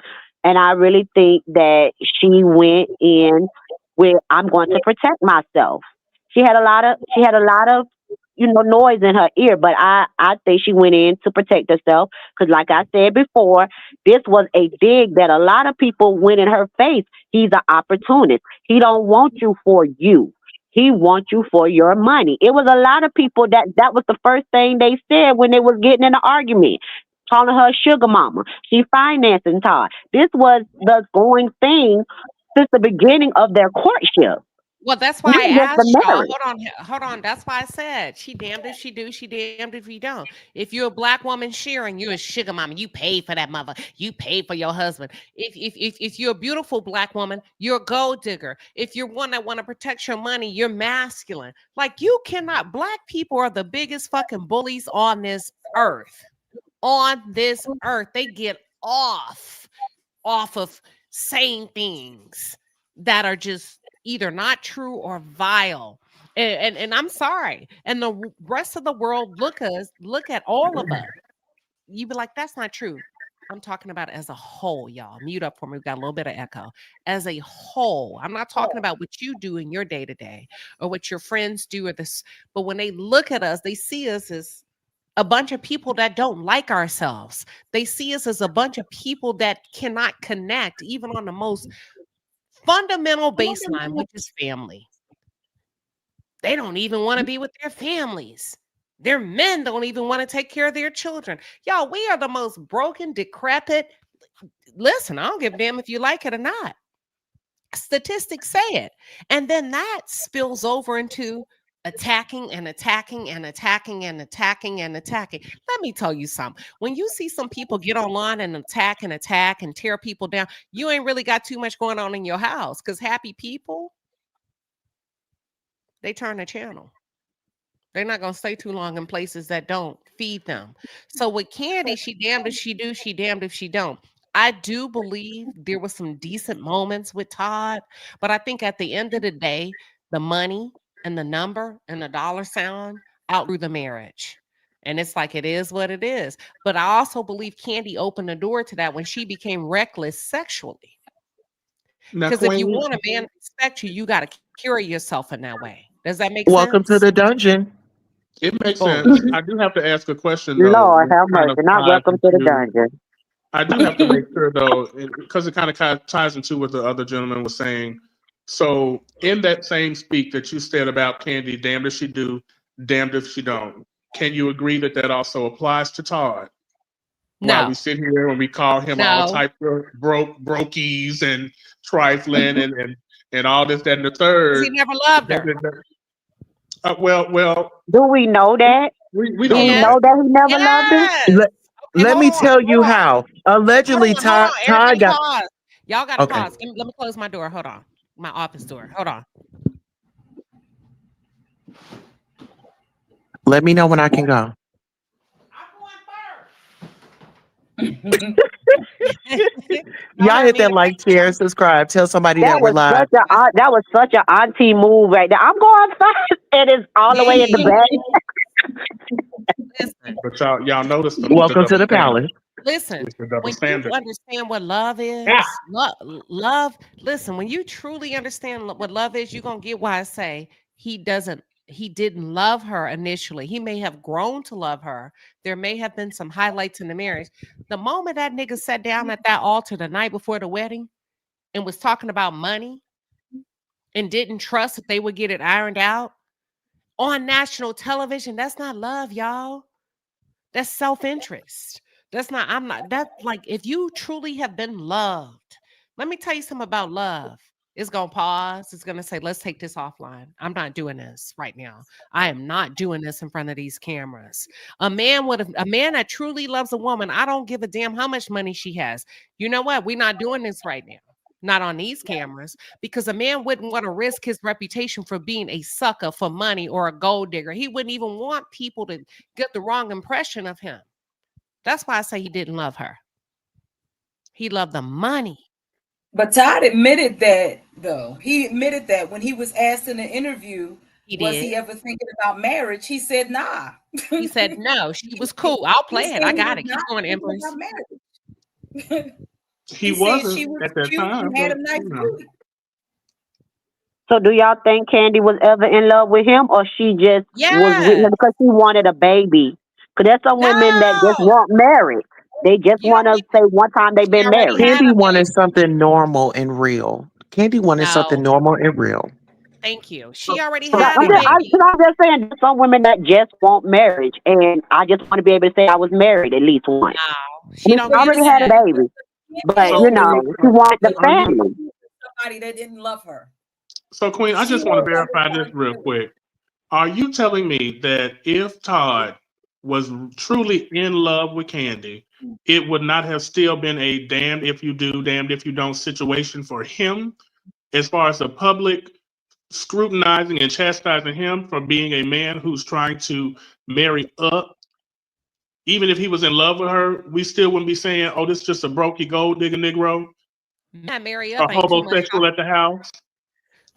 D: And I really think that she went in with, I'm going to protect myself. She had a lot of noise in her ear, but I think she went in to protect herself because, like I said before, this was a dig that a lot of people went in her face. He's an opportunist. He don't want you for you. He wants you for your money. It was a lot of people that was the first thing they said when they was getting in an argument, calling her sugar mama. She financing Todd. This was the going thing since the beginning of their courtship.
C: Well, that's why I asked y'all. Hold on. That's why I said she damned if she do, she damned if you don't. If you're a black woman sharing, you're a sugar mama. You pay for that mother. You pay for your husband. If you're a beautiful black woman, you're a gold digger. If you're one that want to protect your money, you're masculine. Like, you cannot. Black people are the biggest fucking bullies on this earth. On this earth, they get off of saying things that are just either not true or vile. And I'm sorry. And the rest of the world look at all of us. You be like, that's not true. I'm talking about as a whole, y'all. Mute up for me. We've got a little bit of echo. As a whole, I'm not talking about what you do in your day-to-day or what your friends do or this. But when they look at us, they see us as a bunch of people that don't like ourselves. They see us as a bunch of people that cannot connect even on the most fundamental baseline, which is family. They don't even want to be with their families. Their men don't even want to take care of their children. Y'all, we are the most broken, decrepit. Listen, I don't give a damn if you like it or not. Statistics say it. And then that spills over into attacking and attacking and attacking and attacking and attacking. Let me tell you something. When you see some people get online and attack and tear people down, you ain't really got too much going on in your house, because happy people, they turn the channel. They're not going to stay too long in places that don't feed them. So with Kandi, she damned if she do, she damned if she don't. I do believe there were some decent moments with Todd, but I think at the end of the day, the money and the number and the dollar sound outgrew the marriage. And it's like, it is what it is. But I also believe Kandi opened the door to that when she became reckless sexually.
M: Now,
C: Because if you
M: Queen,
C: want a man to respect you, you got to carry yourself in that way. Does that make
X: Welcome to
C: sense?
X: the dungeon.
M: it makes
C: Boom.
M: sense. I do have to ask a question though,
D: Lord
M: which
D: have
M: kind
D: mercy.
M: of
D: Not
M: ties
D: welcome to the
M: into.
D: dungeon.
M: I do have to make sure though, because it kind of ties into what the other gentleman was saying. So, in that same speak that you said about Kandi, damned if she do, damned if she don't. Can you agree that that also applies to Todd? While
C: No.
M: we sit here and we call him all
C: No.
M: types of brokies and trifling and all this, that, and the
C: Because he
M: third.
C: never loved her.
M: Well,
D: Do we know that?
M: we
D: Do
M: don't
D: we
M: know
C: Yes.
D: know
M: that.
D: that he never loved her?
C: Yes.
X: Let,
C: Okay,
X: let me tell you how.
C: Hold
X: Allegedly,
C: on, hold on.
X: Todd
C: Everybody
X: got.
C: pause. Y'all got to
X: Okay.
C: pause. Let me close my door. Hold on. My office door. Hold on.
X: Let me know when I can go. Y'all hit that like, share, and subscribe. Tell somebody that we're live.
D: That was such an auntie move right there. I'm going first, and it's all the way in the back.
M: But y'all notice the
X: Welcome to
M: double
X: the
M: standard.
X: palace.
C: Listen,
M: It's the double
C: when
M: standard.
C: you understand what love is, love, listen, when you truly understand what love is, you're going to get why I say he didn't love her initially. He may have grown to love her. There may have been some highlights in the marriage. The moment that nigga sat down at that altar the night before the wedding and was talking about money and didn't trust that they would get it ironed out on national television, that's not love, y'all. That's self-interest. That's like, if you truly have been loved, let me tell you something about love. It's going to pause. It's going to say, let's take this offline. I'm not doing this right now. I am not doing this in front of these cameras. A man that truly loves a woman, I don't give a damn how much money she has. You know what? We're not doing this right now. Not on these cameras, because a man wouldn't want to risk his reputation for being a sucker for money or a gold digger. He wouldn't even want people to get the wrong impression of him. That's why I say he didn't love her. He loved the money.
K: But Todd admitted that, though. He admitted that when he was asked in the interview, was he ever thinking about marriage? He said, nah.
C: He said, no, she was cool. I'll play it. I got it. Keep going, Empress.
M: He wasn't at that time.
K: Had a
M: But,
K: nice booty.
D: So do y'all think Kandi was ever in love with him, or she just was with him because she wanted a baby? Because there's some women that just want married. They just want to say one time they've been married.
X: Kandi wanted something normal and real. Kandi wanted something normal and real.
C: Thank you. She already
D: I'm
C: had a baby.
D: just saying, there's some women that just want marriage, and I just want to be able to say I was married at least once.
C: No, she don't
D: already had a baby, but
M: So,
D: you know, she wanted the family.
K: Somebody that didn't love her.
M: So, Queen, I just want to verify this real quick. Are you telling me that if Todd was truly in love with Kandi, it would not have still been a damned if you do, damned if you don't situation for him, as far as the public scrutinizing and chastising him for being a man who's trying to marry up? Even if he was in love with her, we still wouldn't be saying, oh, this is just a brokey gold digger Negro,
C: Men marry
M: a
C: up ain't too much
M: homosexual at the house.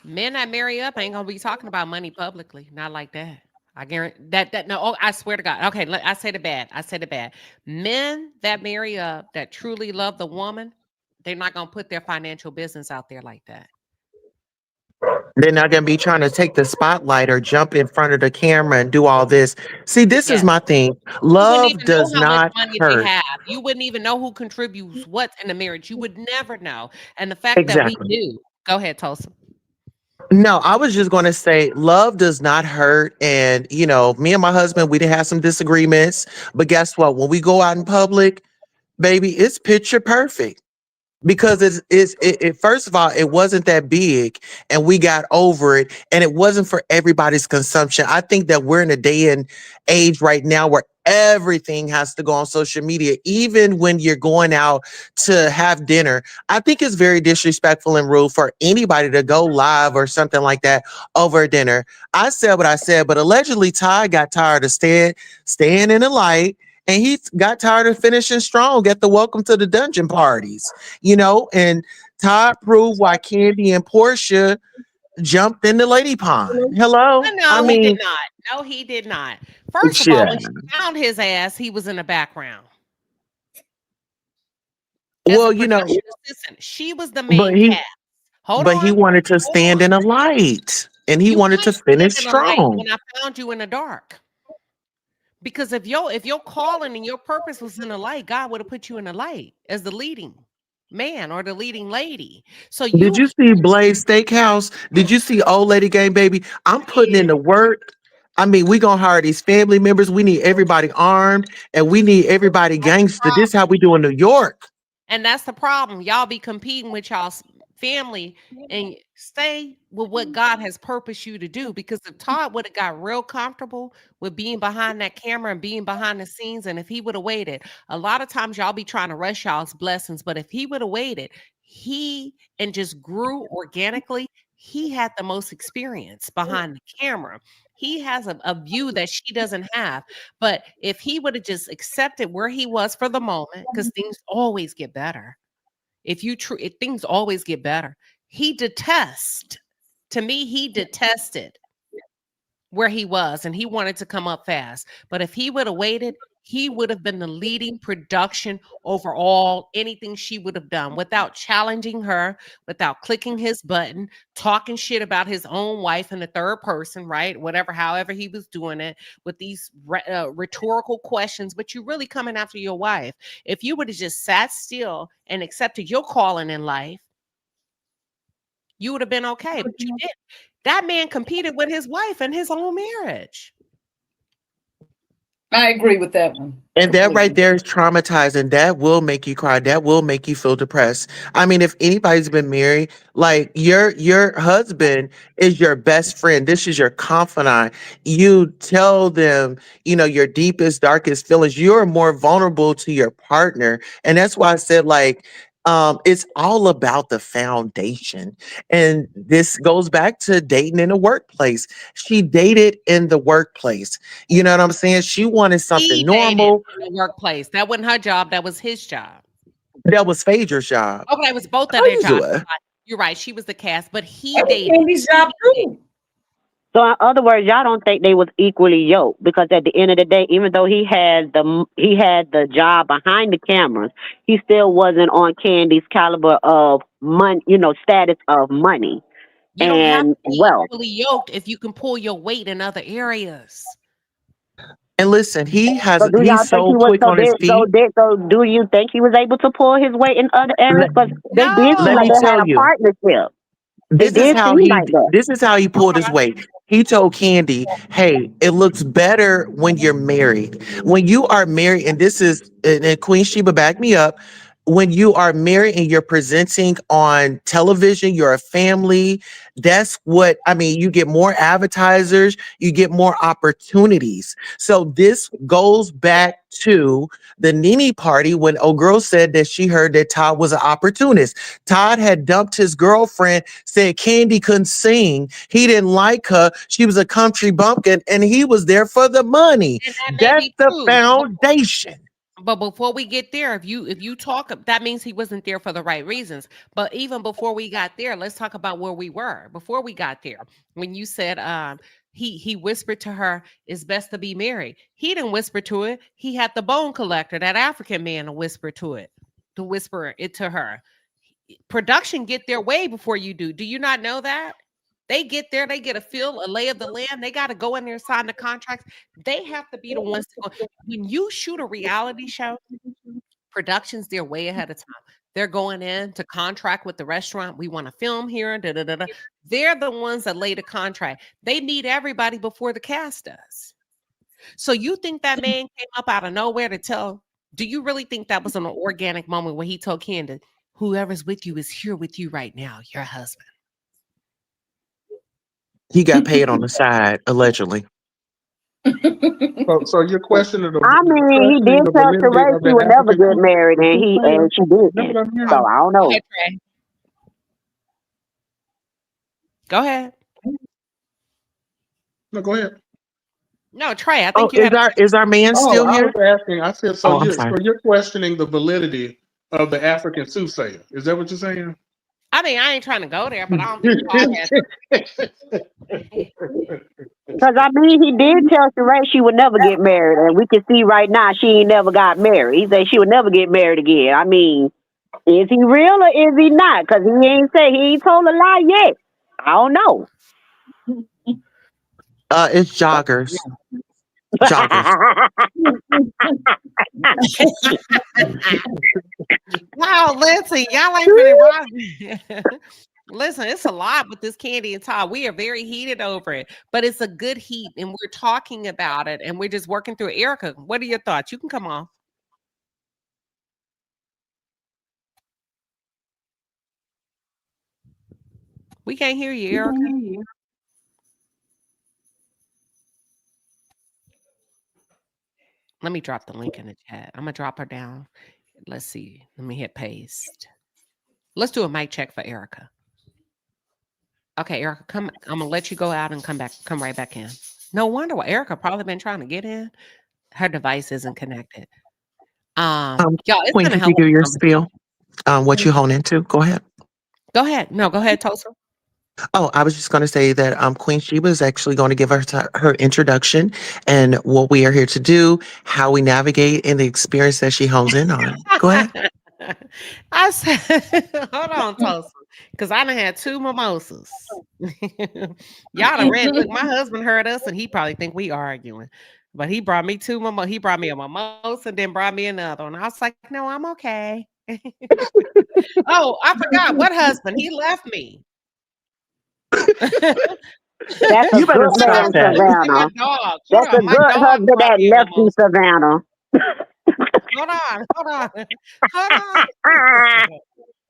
C: Men that marry up ain't gonna be talking about money publicly. Not like that. I guarantee that. No, oh, I swear to God. Okay, I said it bad. Men that marry up that truly love the woman, they're not gonna put their financial business out there like that.
X: They're not going to be trying to take the spotlight or jump in front of the camera and do all this. See, this is my thing. Love does not hurt.
C: They have. You wouldn't even know who contributes what in the marriage. You would never know. And the fact that we do. Go ahead, Tulsa.
X: No, I was just going to say love does not hurt. And, you know, me and my husband, we did have some disagreements. But guess what? When we go out in public, baby, it's picture perfect. Because it first of all, it wasn't that big and we got over it, and it wasn't for everybody's consumption. I think that we're in a day and age right now where everything has to go on social media, even when you're going out to have dinner. I think it's very disrespectful and rude for anybody to go live or something like that over dinner. I said what I said, but allegedly Todd got tired of staying in the light. And he got tired of finishing strong at the welcome to the dungeon parties, you know, and Todd proved why Kandi and Portia jumped in the lady pond. Hello?
C: No, he did not. No, he did not. First of all, when she found his ass, he was in the background.
X: Well, you know,
C: She was the main cast. Hold
X: But he
C: on.
X: wanted to
C: Hold
X: stand
C: on.
X: in a light, and he
C: You
X: wanted to
C: couldn't stand
X: finish
C: in a light
X: strong.
C: when I found you in the dark. Because if your calling and your purpose was in the light, God would have put you in the light as the leading man or the leading lady. So
X: Did
C: you
X: you see Blaze Steakhouse? Did you see Old Lady Gang Baby? I'm putting in the work. I mean, we gonna hire these family members. We need everybody armed, and we need everybody gangster. This how we do in New York.
C: And that's the problem. Y'all be competing with y'all's family and stay with what God has purposed you to do. Because if Todd would have got real comfortable with being behind that camera and being behind the scenes, and if he would have waited, a lot of times y'all be trying to rush y'all's blessings. But if he would have waited, and just grew organically, he had the most experience behind the camera. He has a view that she doesn't have. But if he would have just accepted where he was for the moment, because things always get better. If things always get better. He detested where he was, and he wanted to come up fast. But if he would have waited, he would have been the leading production overall, anything she would have done without challenging her, without clicking his button, talking shit about his own wife in the third person, right? However he was doing it with these rhetorical questions, but you really coming after your wife. If you would have just sat still and accepted your calling in life, you would have been okay, but you didn't. That man competed with his wife in his own marriage.
K: I agree with that one.
X: And that right there is traumatizing. That will make you cry. That will make you feel depressed. I mean, if anybody's been married, like your husband is your best friend. This is your confidant. You tell them, your deepest, darkest feelings. You're more vulnerable to your partner. And that's why I said, like, it's all about the foundation. And this goes back to dating in the workplace. She dated in the workplace. You know what I'm saying? She wanted something
C: He dated
X: normal.
C: in the workplace. That wasn't her job. That was his job.
X: That was Phaedra's job.
C: Okay, it was both of
X: How
C: their
X: you
C: jobs.
X: doing?
C: You're right. She was the cast, but he
K: That was
C: dated.
K: Candy's job too.
D: So in other words, y'all don't think they was equally yoked, because at the end of the day, even though he had the job behind the cameras, he still wasn't on Candy's caliber of money, status of money
C: You don't have to
D: and
C: be
D: wealth.
C: equally yoked if you can pull your weight in other areas.
X: And listen,
D: So do y'all
X: he's
D: think he
X: so
D: was
X: quick on his feet.
D: so do you think he was able to pull his weight in other areas? Because they did seem
X: Let
D: like
X: me
D: they had
X: tell
D: a
X: you.
D: partnership. It
X: This is
D: did
X: how
D: seem like that.
X: he pulled his weight. He told Kandi, "Hey, it looks better when you're married. When you are married, and Queen Sheba back me up. When you are married and you're presenting on television, you're a family. That's what I mean. You get more advertisers, you get more opportunities. So this goes back to the Nene party when old girl said that she heard that Todd was an opportunist. Todd had dumped his girlfriend, said Kandi couldn't sing. He didn't like her. She was a country bumpkin, and he was there for the money.
C: And that may
X: That's
C: be
X: the
C: true.
X: foundation.
C: But before we get there, if you talk, that means he wasn't there for the right reasons. But even before we got there, let's talk about where we were before we got there. When you said he whispered to her, "It's best to be married." He didn't whisper to it. He had the bone collector, that African man, to whisper it to her. Production get their way before you do. Do you not know that? They get there, they get a lay of the land. They got to go in there, sign the contracts. They have to be the ones to go. When you shoot a reality show, production's there way ahead of time. They're going in to contract with the restaurant. We want to film here. Da, da, da, da. They're the ones that lay the contract. They meet everybody before the cast does. So you think that man came up out of nowhere to tell? Do you really think that was an organic moment when he told Kandi, "Whoever's with you is here with you right now, your husband"?
X: He got paid on the side, allegedly.
M: So you're questioning the
D: I mean, he did tell
M: validity
D: Sheree
M: of
D: she
M: that
D: would never
M: African
D: get married, and she didn't. So I don't
C: Go
D: know.
C: ahead, Trey. Go ahead.
M: No, go ahead.
C: No, Trey, I
X: Oh,
C: think you had a
X: is our man
M: Oh,
X: still
M: I
X: here?
M: was asking. I said, so
X: Oh, I'm sorry.
M: you're questioning the validity of the African soothsayer. Is that what you're saying?
C: I mean, I ain't trying to go there, but I don't think Todd has.
D: Because I mean, he did tell Sheree she would never get married, and we can see right now she ain't never got married. He said she would never get married again. I mean, Is he real or is he not? Because he ain't told a lie yet. I don't know.
X: It's joggers. Joggers.
C: Wow, listen, y'all ain't really right. Listen, it's a lot with this Kandi and Todd. We are very heated over it, but it's a good heat, and we're talking about it, and we're just working through it. Erica, what are your thoughts? You can come off. We can't hear you, Erica. Let me drop the link in the chat. I'm gonna drop her down. Let's see. Let me hit paste. Let's do a mic check for Erica. Okay, Erica, come. I'm gonna let you go out and come back. Come right back in. No wonder why Erica probably been trying to get in. Her device isn't connected. Y'all, it's
X: Queen,
C: been a
X: could
C: hell
X: you
C: of
X: do
C: a
X: your
C: conversation.
X: spiel? What you hone into? Go ahead.
C: Go ahead. No, go ahead, Tulsa.
X: Oh, I was just going to say that Queen Sheba is actually going to give her introduction and what we are here to do, how we navigate, and the experience that she hones in on. Go ahead.
C: I said, hold on, Tulsa, because I done had 2 mimosas. Y'all done read. Look, my husband heard us, and he probably think we arguing. But he brought me 2 mimosas. He brought me a mimosa, and then brought me another one. I was like, no, I'm okay. Oh, I forgot. What husband? He left me.
D: That's a
X: You better
D: good
X: stop
D: man,
X: that.
C: And my
D: Savannah.
C: dog. Hold
D: That's a
C: on. My
D: good
C: dog
D: husband
C: brought
D: that
C: me a
D: left you,
C: mimosa.
D: Savannah.
C: Hold on. Hold on. Hold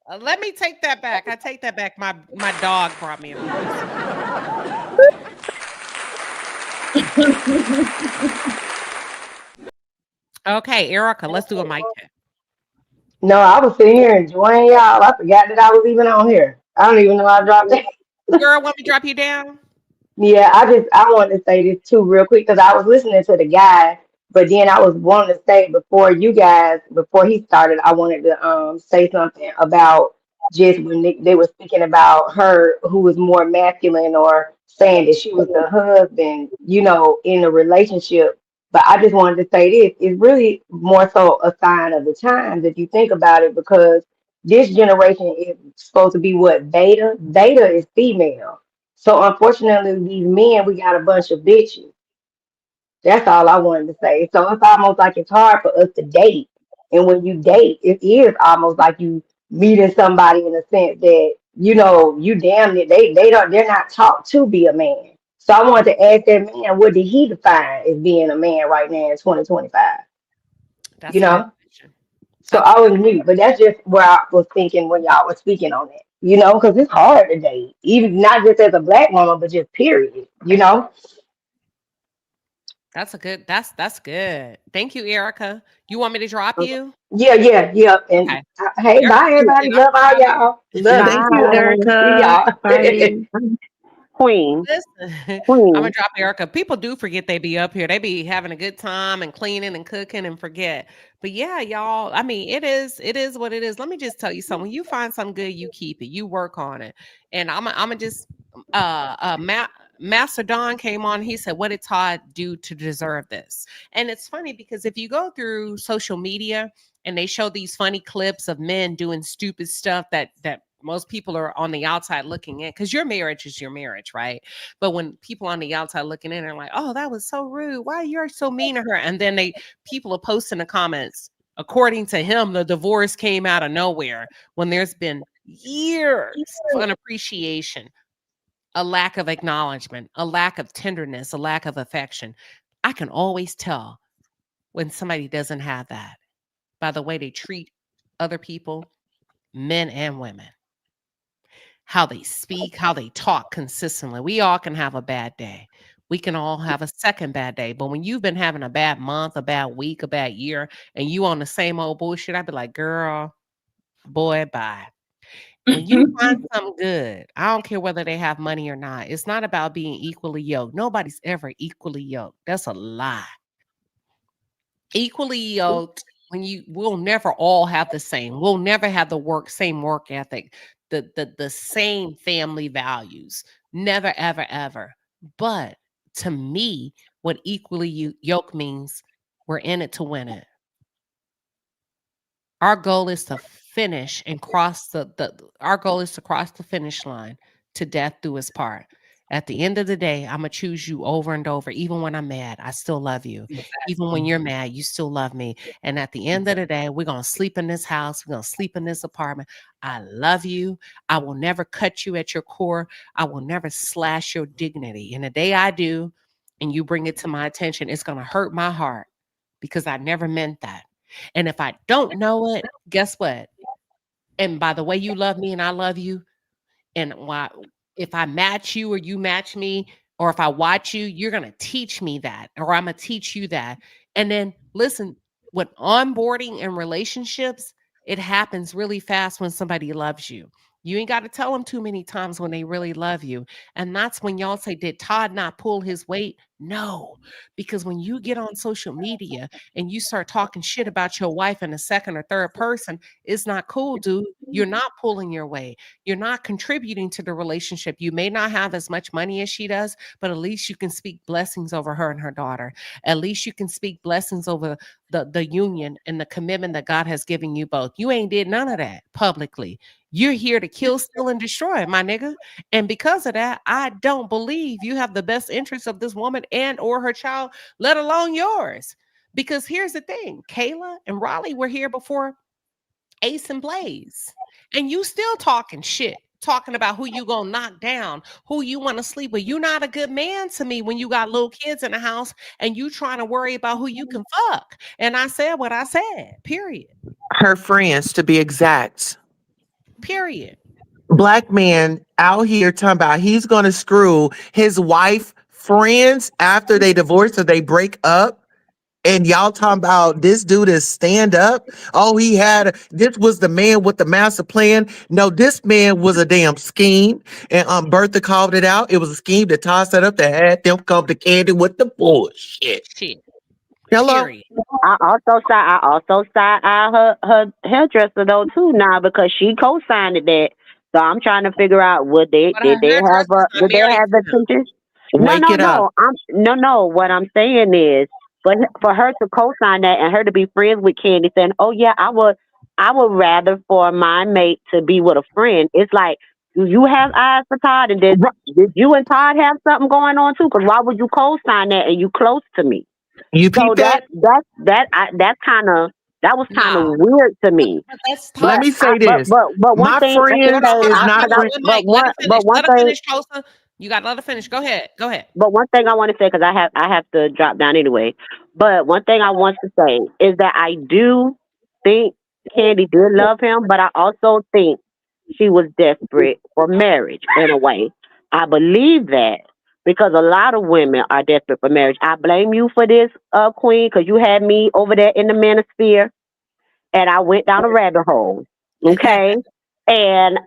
C: on. Let me take that back. I take that back. My dog brought me a mimosa. Okay, Erica, let's do a mic check.
F: No, I was sitting here enjoying y'all. I forgot that I was even on here. I don't even know I dropped it.
C: Girl, want me to drop you down?
F: Yeah, I wanted to say this too real quick because I was listening to the guy, but then I was wanting to say before he started, I wanted to say something about just when they were speaking about her who was more masculine or saying that she was the husband, in a relationship. But I just wanted to say this, it's really more so a sign of the times if you think about it, because this generation is supposed to be what, beta? Beta is female. So unfortunately, these men, we got a bunch of bitches. That's all I wanted to say. So it's almost like it's hard for us to date. And when you date, it is almost like you meeting somebody in a sense that, you damn it, they're not taught to be a man. So I wanted to ask that man, what did he define as being a man right now in 2025?
C: That's
F: You
C: a good
F: know?
C: question.
F: So
C: That's a
F: I was
C: good
F: mute, but that's just where I was thinking when y'all were speaking on it, because it's hard to date, even not just as a black woman, but just period.
C: That's good. Thank you, Erica. You want me to drop you?
F: Yeah. And
C: Okay.
F: hey,
C: Erica
F: bye,
C: said
F: everybody.
C: I'm
F: Love all y'all. Love
X: Thank
F: you.
X: you,
D: Bye.
F: See
X: Erica.
F: y'all.
X: Bye.
D: Queen.
C: Listen, I'm gonna
D: Queen.
C: drop Erica. People do forget they be up here. They be having a good time and cleaning and cooking and forget. But yeah, y'all. I mean, it is what it is. Let me just tell you something. When you find something good, you keep it. You work on it. And I'm just Master Don came on. He said, "What did Todd do to deserve this?" And it's funny because if you go through social media and they show these funny clips of men doing stupid stuff that most people are on the outside looking in, because your marriage is your marriage, right? But when people on the outside looking in are like, "Oh, that was so rude. Why you're so mean to her?" And then people are posting the comments. According to him, the divorce came out of nowhere when there's been years of unappreciation, a lack of acknowledgement, a lack of tenderness, a lack of affection. I can always tell when somebody doesn't have that by the way they treat other people, men and women, how they speak, how they talk consistently. We all can have a bad day. We can all have a second bad day. But when you've been having a bad month, a bad week, a bad year, and you on the same old bullshit, I'd be like, girl, boy, bye. When you find something good, I don't care whether they have money or not. It's not about being equally yoked. Nobody's ever equally yoked. That's a lie. Equally yoked, we'll never all have the same. We'll never have the same work ethic, the same family values. Never, ever, ever. But to me, what equally yoked means, we're in it to win it. Our goal is to finish and cross our goal is to cross the finish line to death do us part. At the end of the day, I'm going to choose you over and over. Even when I'm mad, I still love you. Even when you're mad, you still love me. And at the end of the day, we're going to sleep in this house. We're going to sleep in this apartment. I love you. I will never cut you at your core. I will never slash your dignity. And the day I do, and you bring it to my attention, it's going to hurt my heart because I never meant that. And if I don't know it, guess what? And by the way you love me and I love you, and if I match you or you match me, or if I watch you, you're going to teach me that, or I'm going to teach you that. And then listen, with onboarding and relationships, it happens really fast when somebody loves you. You ain't got to tell them too many times when they really love you. And that's when y'all say, did Todd not pull his weight? No, because when you get on social media and you start talking shit about your wife in a second or third person, it's not cool, dude. You're not pulling your weight. You're not contributing to the relationship. You may not have as much money as she does, but at least you can speak blessings over her and her daughter. At least you can speak blessings over the union and the commitment that God has given you both. You ain't did none of that publicly. You're here to kill, steal, and destroy, my nigga. And because of that, I don't believe you have the best interest of this woman and or her child, let alone yours. Because here's the thing, Kayla and Raleigh were here before Ace and Blaze. And you still talking shit, talking about who you gonna knock down, who you want to sleep with. You're not a good man to me when you got little kids in the house and you trying to worry about who you can fuck. And I said what I said, period.
X: Her friends, to be exact.
C: Period.
X: Black man out here talking about he's going to screw his wife friends after they divorce or they break up. And y'all talking about this dude is stand up. Oh, this was the man with the master plan. No, this man was a damn scheme. And Bertha called it out. It was a scheme that Todd set up that had them come to Kandi with the bullshit.
C: Shit.
X: Hello.
C: Period.
D: I also side her hairdresser though too now because she co-signed that. So I'm trying to figure out did they have the teachers?
X: Wake it up.
D: No. What I'm saying is, for her to co-sign that and her to be friends with Kandi, saying, "Oh yeah, I would rather for my mate to be with a friend." It's like, do you have eyes for Todd? And did you and Todd have something going on too? Because why would you co-sign that and you close to me?
X: You peep that?
D: That was kind of weird to me.
X: Let me say this.
D: But one
X: my
D: thing
X: friend is not.
C: Let her finish, Tosa. You got to let her finish. Go ahead.
D: But one thing I want to say, because I have to drop down anyway. But one thing I want to say is that I do think Kandi did love him, but I also think she was desperate for marriage in a way. I believe that. Because a lot of women are desperate for marriage. I blame you for this, Queen, because you had me over there in the manosphere, and I went down a rabbit hole. Okay, and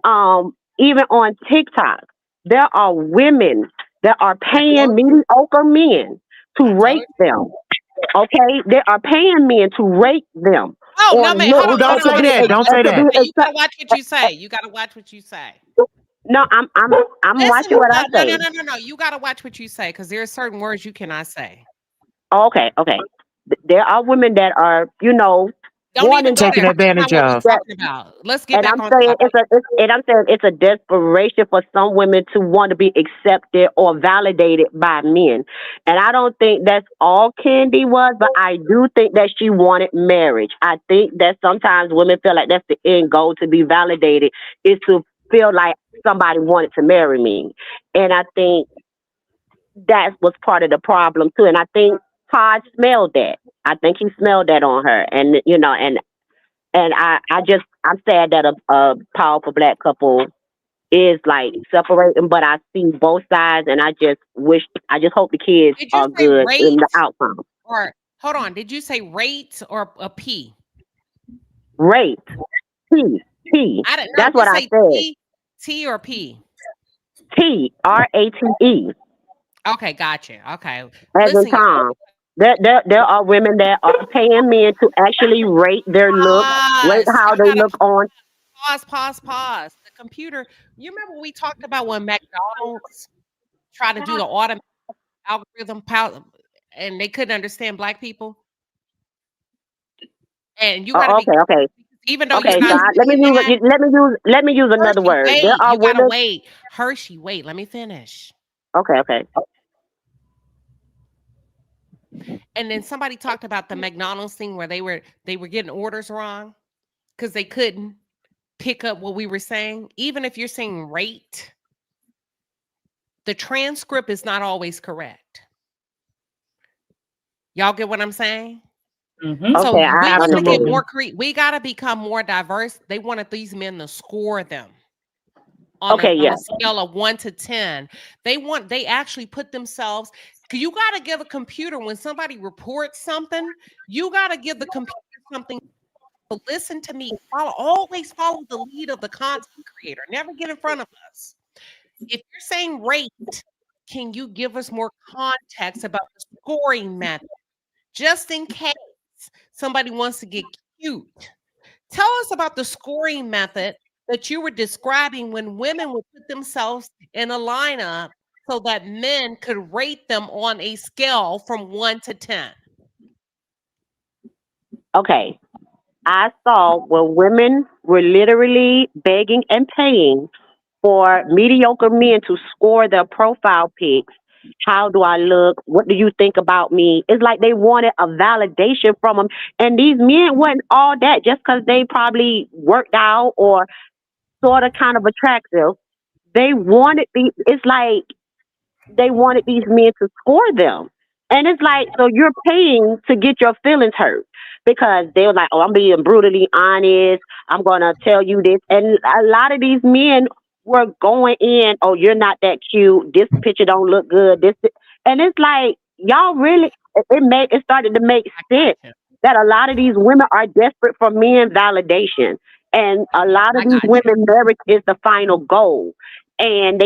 D: even on TikTok, there are women that are paying mediocre men to rape them. Okay, they are paying men to rape them.
C: Oh no, man!
X: Don't say that. Don't say that.
C: You gotta watch what you say. You gotta watch what you say.
D: No, I'm watching what I say.
C: No. You gotta watch what you say because there are certain words you cannot say.
D: Okay. There are women that are,
C: Don't even
X: taking advantage of.
C: Let's get back on
D: topic. I'm saying it's a desperation for some women to want to be accepted or validated by men. And I don't think that's all Kandi was, but I do think that she wanted marriage. I think that sometimes women feel like that's the end goal, to be validated, is to feel like somebody wanted to marry me. And I think that was part of the problem too. And I think Todd smelled that. I think he smelled that on her. And I'm sad that a powerful Black couple is like separating, but I see both sides, and I just hope the kids are good in the outcome.
C: Or hold on, did you say rate or a P?
D: Rate. P.
C: I didn't know.
D: That's what I said.
C: T or P?
D: T. RATE.
C: Okay, gotcha. Okay.
D: As in Tom. There are women that are paying men to actually rate their look, rate how they look on.
C: Pause. The computer. You remember we talked about when McDonald's tried to do the automatic algorithm and they couldn't understand Black people? And you gotta
D: okay.
C: Even though
D: Okay,
C: you're
D: so
C: not saying that,
D: let me use another
C: Hershey,
D: word. There
C: wait.
D: are
C: You gotta
D: women.
C: wait. Hershey, wait. Let me finish.
D: Okay.
C: And then somebody talked about the McDonald's thing where they were getting orders wrong because they couldn't pick up what we were saying. Even if you're saying rate, the transcript is not always correct. Y'all get what I'm saying? So
D: Okay,
C: we
D: I
C: got to get
D: understand.
C: more we got to become more diverse. They wanted these men to score them
D: Okay,
C: on
D: yeah.
C: a scale of 1 to 10. They actually put themselves, you got to give a computer, when somebody reports something, you got to give the computer something. So listen to me. Always follow the lead of the content creator. Never get in front of us. If you're saying rate, can you give us more context about the scoring method? Just in case somebody wants to get cute. Tell us about the scoring method that you were describing when women would put themselves in a lineup so that men could rate them on a scale from 1 to 10.
D: Okay. I saw where women were literally begging and paying for mediocre men to score their profile pics. How do I look? What do you think about me? It's like they wanted a validation from them. And these men wasn't all that just because they probably worked out or sort of kind of attractive. They wanted it's like they wanted these men to score them. And it's like, so you're paying to get your feelings hurt because they were like, oh, I'm being brutally honest. I'm going to tell you this. And a lot of these men were going in, oh, you're not that cute. This picture don't look good. And it's like, y'all really, it started to make sense that a lot of these women are desperate for men validation. And a lot of these women, marriage is the final goal. And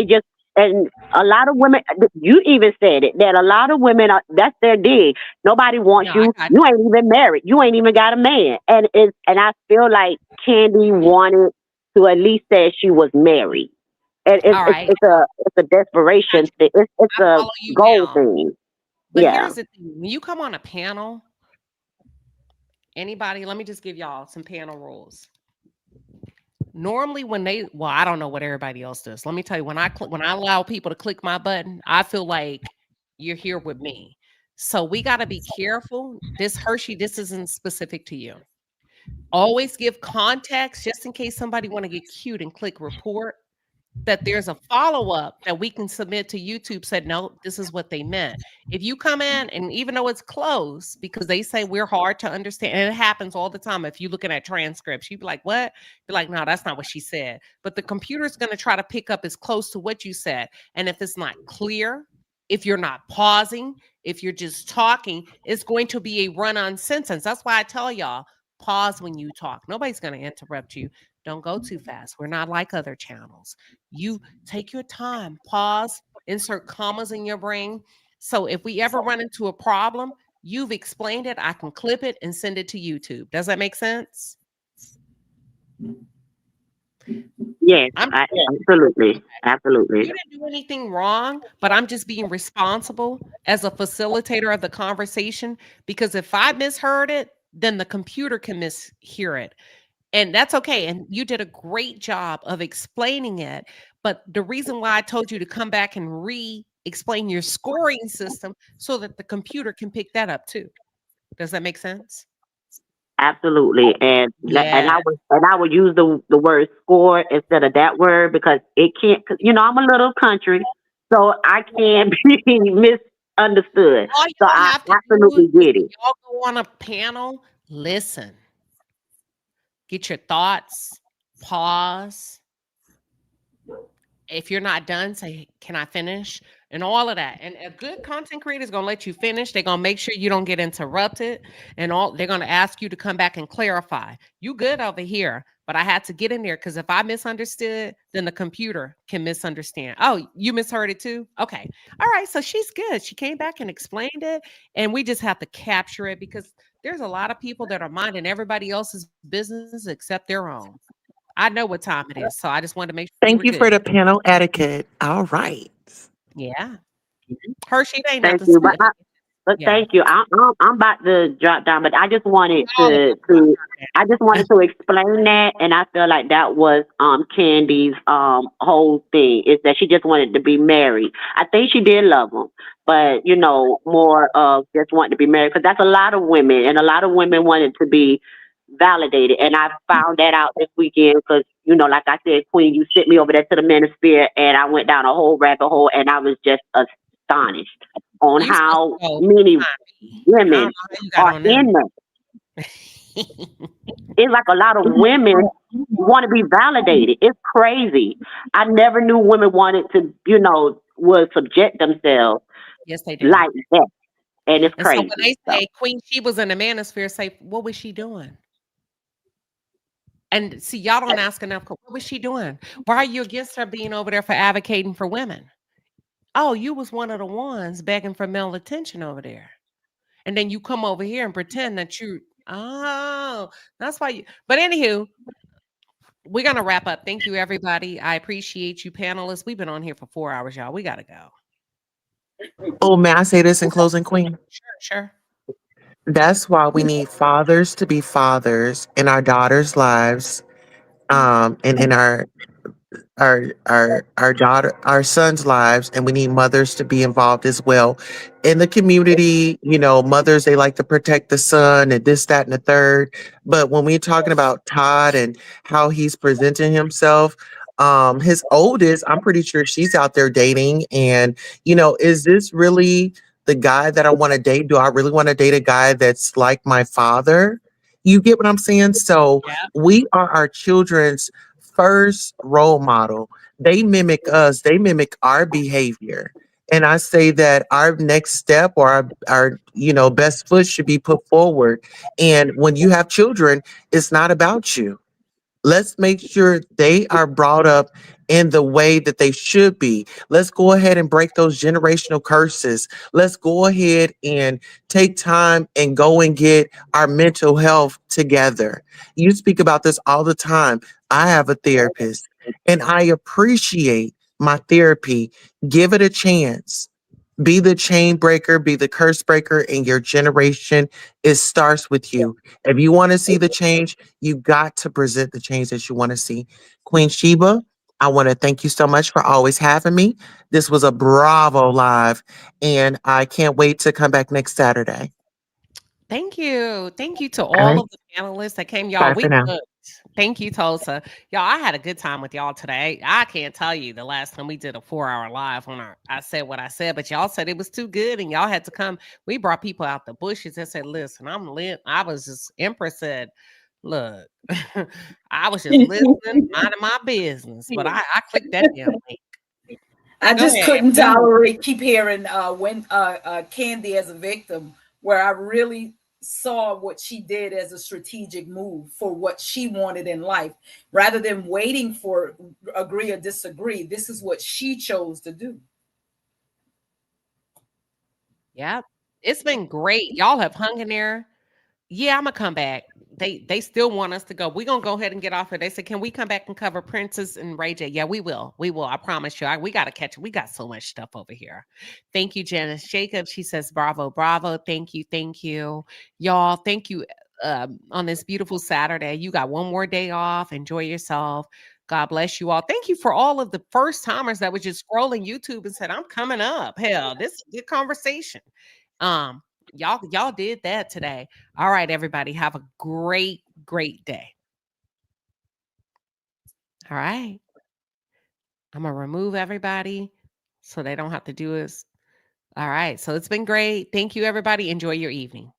D: and a lot of women, you even said it, that a lot of women that's their dig. Nobody wants you. You ain't even married. You ain't even got a man. And I feel like Kandi wanted to at least say she was married. And it's a desperation thing. It's a goal thing.
C: But
D: Yeah.
C: here's the thing. When you come on a panel, anybody, let me just give y'all some panel rules. Normally I don't know what everybody else does. Let me tell you, when I allow people to click my button, I feel like you're here with me. So we got to be careful. Hershey, this isn't specific to you. Always give context just in case somebody want to get cute and click report, that there's a follow-up that we can submit to YouTube, said, no, this is what they meant. If you come in, and even though it's close, because they say we're hard to understand, and it happens all the time. If you're looking at transcripts, you'd be like, what? Be like, no, that's not what she said. But the computer's going to try to pick up as close to what you said. And if it's not clear, if you're not pausing, if you're just talking, it's going to be a run-on sentence. That's why I tell y'all, pause when you talk. Nobody's going to interrupt you. Don't go too fast. We're not like other channels. You take your time, pause, insert commas in your brain. So if we ever run into a problem, you've explained it. I can clip it and send it to YouTube. Does that make sense?
D: Yes, absolutely. Absolutely.
C: You didn't do anything wrong, but I'm just being responsible as a facilitator of the conversation, because if I misheard it, then the computer can mishear it. And that's okay. And you did a great job of explaining it. But the reason why I told you to come back and re-explain your scoring system so that the computer can pick that up too. Does that make sense?
D: Absolutely. And
C: Yeah.
D: I would use the word score instead of that word because it can't, I'm a little country, so I can't be misunderstood.
C: All
D: So
C: y'all
D: I
C: have to
D: absolutely
C: do is
D: get
C: when
D: it.
C: y'all go on a panel, listen. Get your thoughts, pause. If you're not done, say, can I finish? And all of that. And a good content creator is going to let you finish. They're going to make sure you don't get interrupted. And they're going to ask you to come back and clarify. You good over here, but I had to get in there because if I misunderstood, then the computer can misunderstand. Oh, you misheard it too? Okay. All right. So she's good. She came back and explained it. And we just have to capture it because there's a lot of people that are minding everybody else's business except their own. I know what time it is, so I just wanted to make sure
X: Thank
C: you
X: you
C: were
X: for the
C: good.
X: panel etiquette. All right.
C: Yeah. Hershey, it ain't
D: Thank
C: nothing
D: you. But
C: special.
D: But
C: Yeah.
D: thank you. I'm about to drop down, but I just wanted
C: Oh,
D: to explain that, and I feel like that was Candy's whole thing is that she just wanted to be married. I think she did love him, but more of just wanting to be married because that's a lot of women, and a lot of women wanted to be validated, and I found that out this weekend because like I said, Queen, you sent me over there to the Manosphere, and I went down a whole rabbit hole, and I was just astonished on
C: you supposed
D: how
C: to go
D: many
C: find me. I don't
D: women
C: know how you got
D: are
C: on there.
D: in there. It's like a lot of women want to be validated. It's crazy. I never knew women wanted to, would subject themselves
C: Yes, they do.
D: like that. And it's
C: And so when
D: crazy.
C: they
D: So,
C: say Queen She was in the manosphere, say, what was she doing? And see, y'all don't ask enough. What was she doing? Why are you against her being over there for advocating for women? Oh, you was one of the ones begging for male attention over there. And then you come over here and pretend that that's why you. But anywho, we're going to wrap up. Thank you, everybody. I appreciate you, panelists. We've been on here for 4 hours, y'all. We got to go.
X: Oh, may I say this in closing, Queen?
C: Sure.
X: That's why we need fathers to be fathers in our daughters' lives, and in our sons' lives, and we need mothers to be involved as well. In the community, mothers, they like to protect the son and this, that, and the third. But when we're talking about Todd and how he's presenting himself, his oldest, I'm pretty sure she's out there dating. And, is this really the guy that I want to date? Do I really want to date a guy that's like my father? You get what I'm saying? So we are our children's first role model. They mimic us, they mimic our behavior. And I say that our next step or our best foot should be put forward. And when you have children, it's not about you. Let's make sure they are brought up in the way that they should be. Let's go ahead and break those generational curses. Let's go ahead and take time and go and get our mental health together. You speak about this all the time. I have a therapist and I appreciate my therapy. Give it a chance. Be the chain breaker, be the curse breaker in your generation. It starts with you. If you want to see the change, you got to present the change that you want to see. Queen Sheba, I want to thank you so much for always having me. This was a Bravo Live, and I can't wait to come back next Saturday.
C: Thank you. Thank you to
X: All
C: all
X: right.
C: of the panelists that came. Y'all,
X: Bye
C: we
X: for now.
C: cooked. Thank you, Tulsa. Y'all, I had a good time with y'all today. I can't tell you the last time we did a 4-hour live when I said what I said, but y'all said it was too good and y'all had to come. We brought people out the bushes and said, listen, I'm lit. I was just, Empress said, look, I was just listening, minding my business, but I clicked that damn link.
K: I
C: Go
K: just
C: ahead.
K: couldn't tolerate keep hearing when Kandi as a victim, where I really saw what she did as a strategic move for what she wanted in life, rather than waiting for agree or disagree. This is what she chose to do.
C: Yeah, it's been great. Y'all have hung in there. Yeah, I'm gonna come back. They still want us to go. We're gonna go ahead and get off here. They said, can we come back and cover Princess and Ray J? Yeah, we will. We will. I promise you. We gotta catch it. We got so much stuff over here. Thank you, Janice Jacob. She says, bravo, bravo. Thank you, thank you. Y'all, thank you on this beautiful Saturday. You got one more day off. Enjoy yourself. God bless you all. Thank you for all of the first timers that was just scrolling YouTube and said, I'm coming up. Hell, this is a good conversation. Y'all did that today. All right, everybody, have a great day. All right, I'm gonna remove everybody so they don't have to do this. All right, so it's been great. Thank you, everybody. Enjoy your evening.